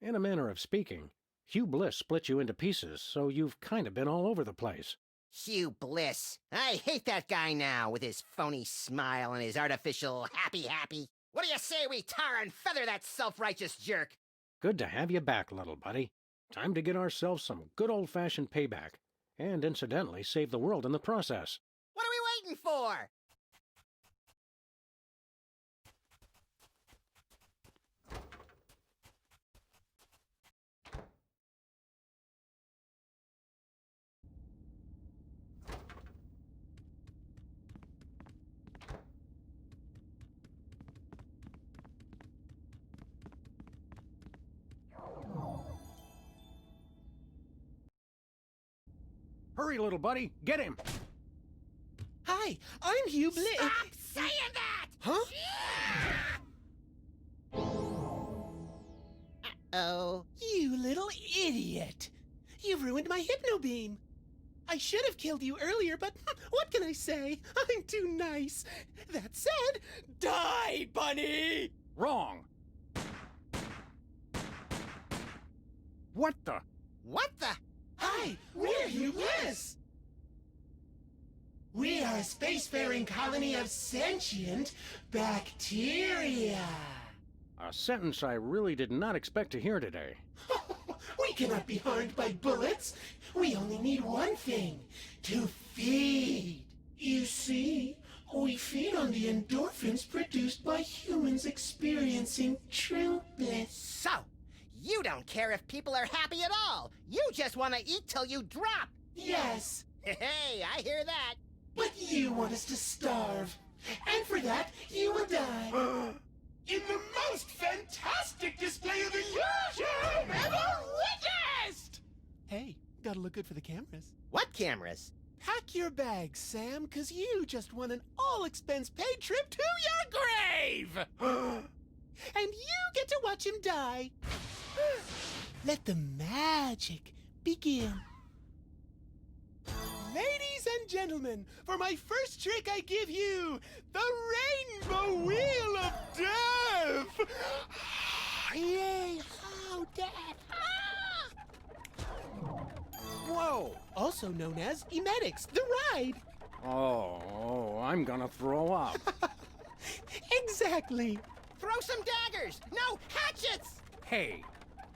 In a manner of speaking, Hugh Bliss split you into pieces, so you've kind of been all over the place. Hugh Bliss. I hate that guy now, with his phony smile and his artificial happy. What do you say we tar and feather that self-righteous jerk? Good to have you back, little buddy. Time to get ourselves some good old-fashioned payback, and incidentally save the world in the process. What are we waiting for? Hurry, little buddy, get him! Hi, I'm Hugh Bliss. Stop saying that! Huh? Uh-oh. You little idiot! You've ruined my hypno beam. I should have killed you earlier, but what can I say? I'm too nice. That said, die, bunny! Wrong! What the? What the? Hi, we're Hugh Bliss. We are a spacefaring colony of sentient bacteria. A sentence I really did not expect to hear today. We cannot be harmed by bullets. We only need one thing, to feed. You see, we feed on the endorphins produced by humans experiencing true bliss. So, you don't care if people are happy at all. You just want to eat till you drop. Yes. Hey, I hear that. But you want us to starve. And for that, you will die. In the most fantastic display of illusion ever witnessed! Hey, gotta look good for the cameras. What cameras? Pack your bags, Sam, 'cause you just won an all-expense-paid trip to your grave! And you get to watch him die. Let the magic begin. Ladies and gentlemen, for my first trick I give you, the Rainbow Wheel of Death! Yay, how death! Whoa! Also known as Emetics, the ride! Oh, I'm gonna throw up. Exactly! Throw some daggers! No, hatchets! Hey.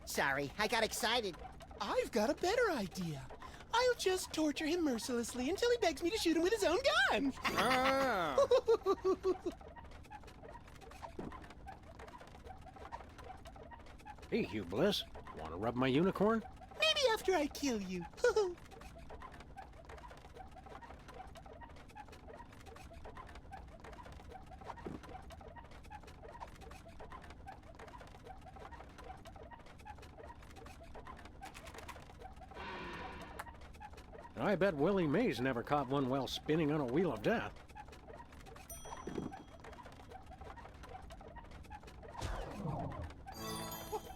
Sorry, I got excited. I've got a better idea. I'll just torture him mercilessly until he begs me to shoot him with his own gun. Hey, Hugh Bliss. Want to rub my unicorn? Maybe after I kill you. I bet Willie Mays never caught one while spinning on a wheel of death.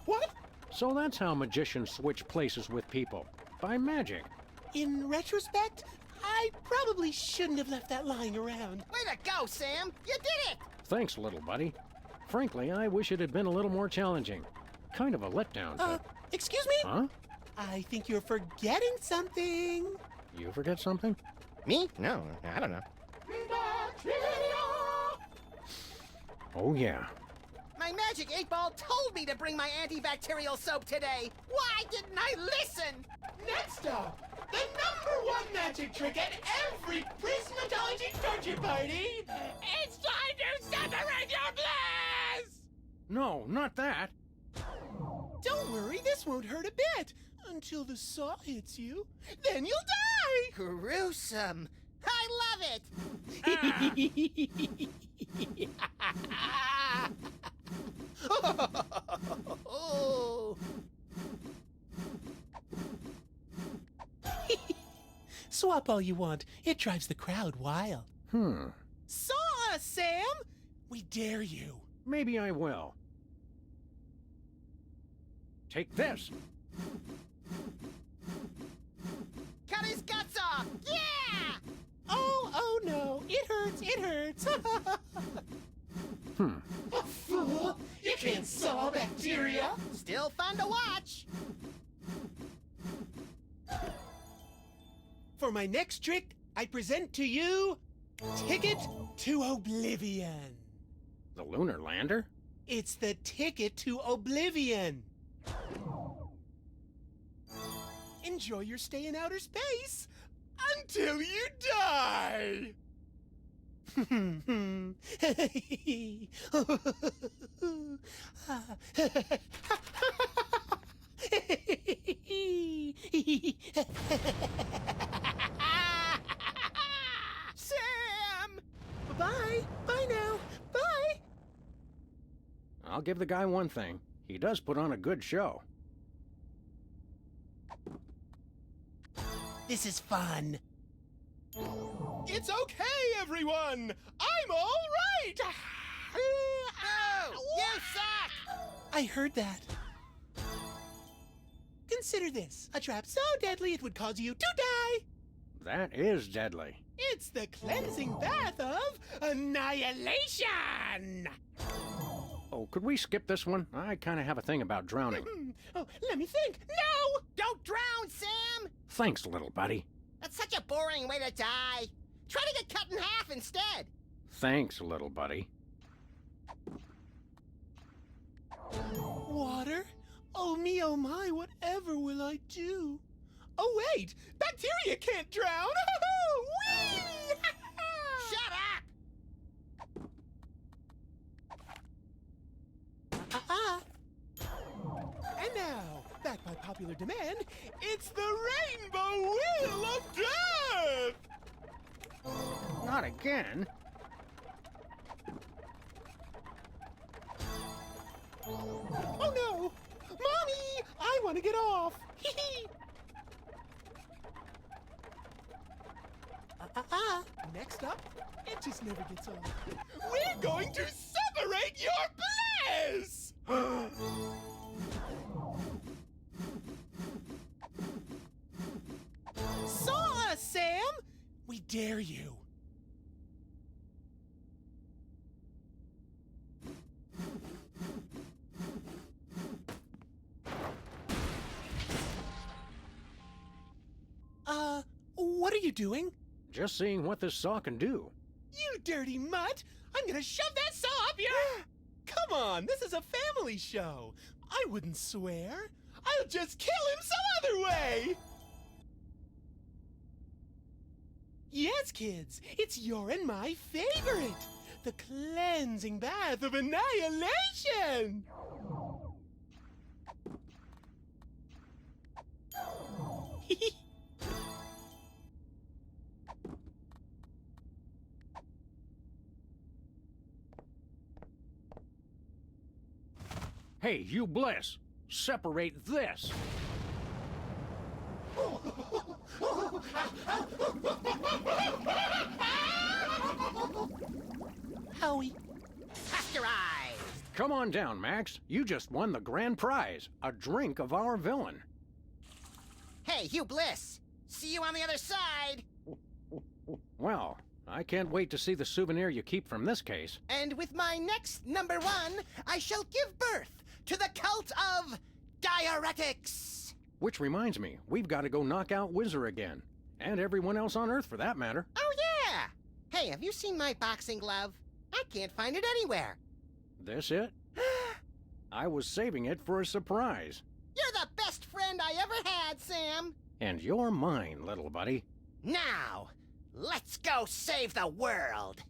What? So that's how magicians switch places with people. By magic. In retrospect, I probably shouldn't have left that lying around. Way to go, Sam! You did it! Thanks, little buddy. Frankly, I wish it had been a little more challenging. Kind of a letdown. Excuse me? Huh? I think you're forgetting something. You forget something? Me? No, I don't know. Oh, yeah. My magic 8-ball told me to bring my antibacterial soap today. Why didn't I listen? Next up, the #1 magic trick at every Prismatology torture party. It's time to separate your bliss! No, not that. Don't worry, this won't hurt a bit. Until the saw hits you, then you'll die! Gruesome. I love it! Oh. Swap all you want. It drives the crowd wild. Saw us, Sam! We dare you. Maybe I will. Take this. Cut his guts off! Yeah! Oh no, it hurts, it hurts. A fool! You can't saw bacteria! Still fun to watch! For my next trick, I present to you Ticket to Oblivion. The lunar lander? It's the ticket to Oblivion. Enjoy your stay in outer space until you die. Sam! Bye. Bye now. Bye. I'll give the guy one thing. He does put on a good show. This is fun. It's okay, everyone. I'm all right. Oh, you suck! I heard that. Consider this, a trap so deadly it would cause you to die. That is deadly. It's the cleansing bath of annihilation. Oh, could we skip this one? I kind of have a thing about drowning. Oh, let me think. No! Don't drown, Sam! Thanks, little buddy. That's such a boring way to die. Try to get cut in half instead. Thanks, little buddy. Water? Oh me, oh my, whatever whatever will I do? Oh, wait! Bacteria can't drown! Whee! Shut up! And now, back by popular demand, it's the Rainbow Wheel of Death! Not again. Oh no! Mommy! I want to get off! Next up, it just never gets off. We're going to separate your bliss! Saw us, Sam! We dare you. What are you doing? Just seeing what this saw can do. You dirty mutt! I'm gonna shove that saw up your... Come on, this is a family show. I wouldn't swear. I'll just kill him some other way! Yes, kids, it's your and my favorite. The cleansing bath of annihilation! Hey, you Bliss! Separate this! Howie. Pasteurized! Come on down, Max. You just won the grand prize, a drink of our villain. Hey, Hugh Bliss! See you on the other side! Well, I can't wait to see the souvenir you keep from this case. And with my next number one, I shall give birth to the cult of diuretics! Which reminds me, we've got to go knock out Whizzer again. And everyone else on Earth, for that matter. Oh, yeah! Hey, have you seen my boxing glove? I can't find it anywhere. This it? I was saving it for a surprise. You're the best friend I ever had, Sam! And you're mine, little buddy. Now, let's go save the world!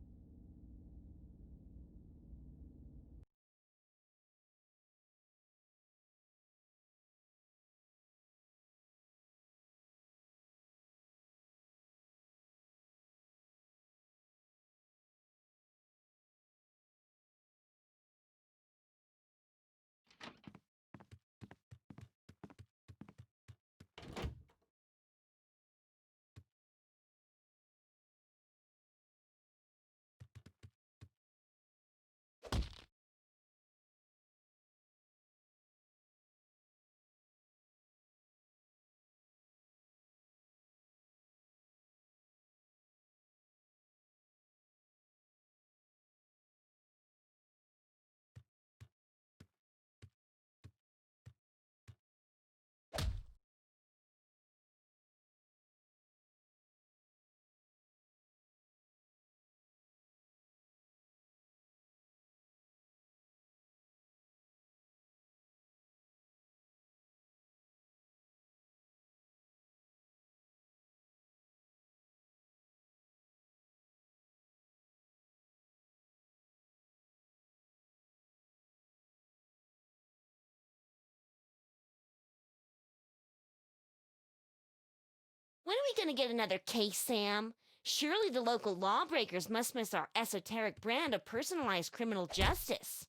When are we going to get another case, Sam? Surely the local lawbreakers must miss our esoteric brand of personalized criminal justice.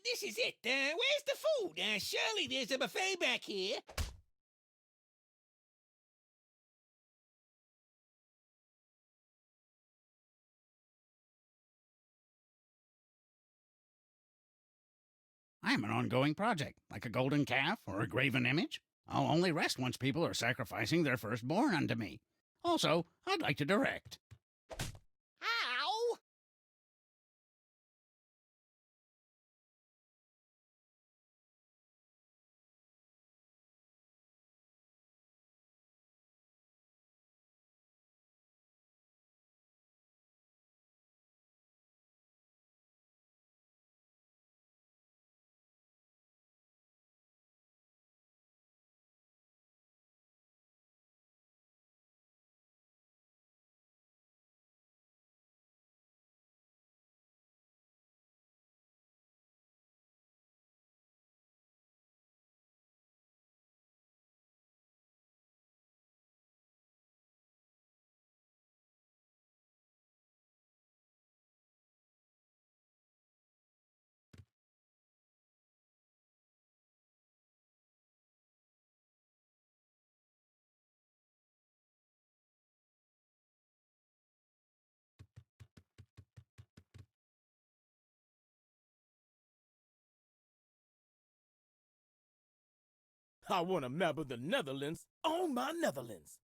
This is it. Where's the food? Surely there's a buffet back here. I'm an ongoing project, like a golden calf or a graven image. I'll only rest once people are sacrificing their firstborn unto me. Also, I'd like to direct. Ow! I want a map of the Netherlands on my Netherlands.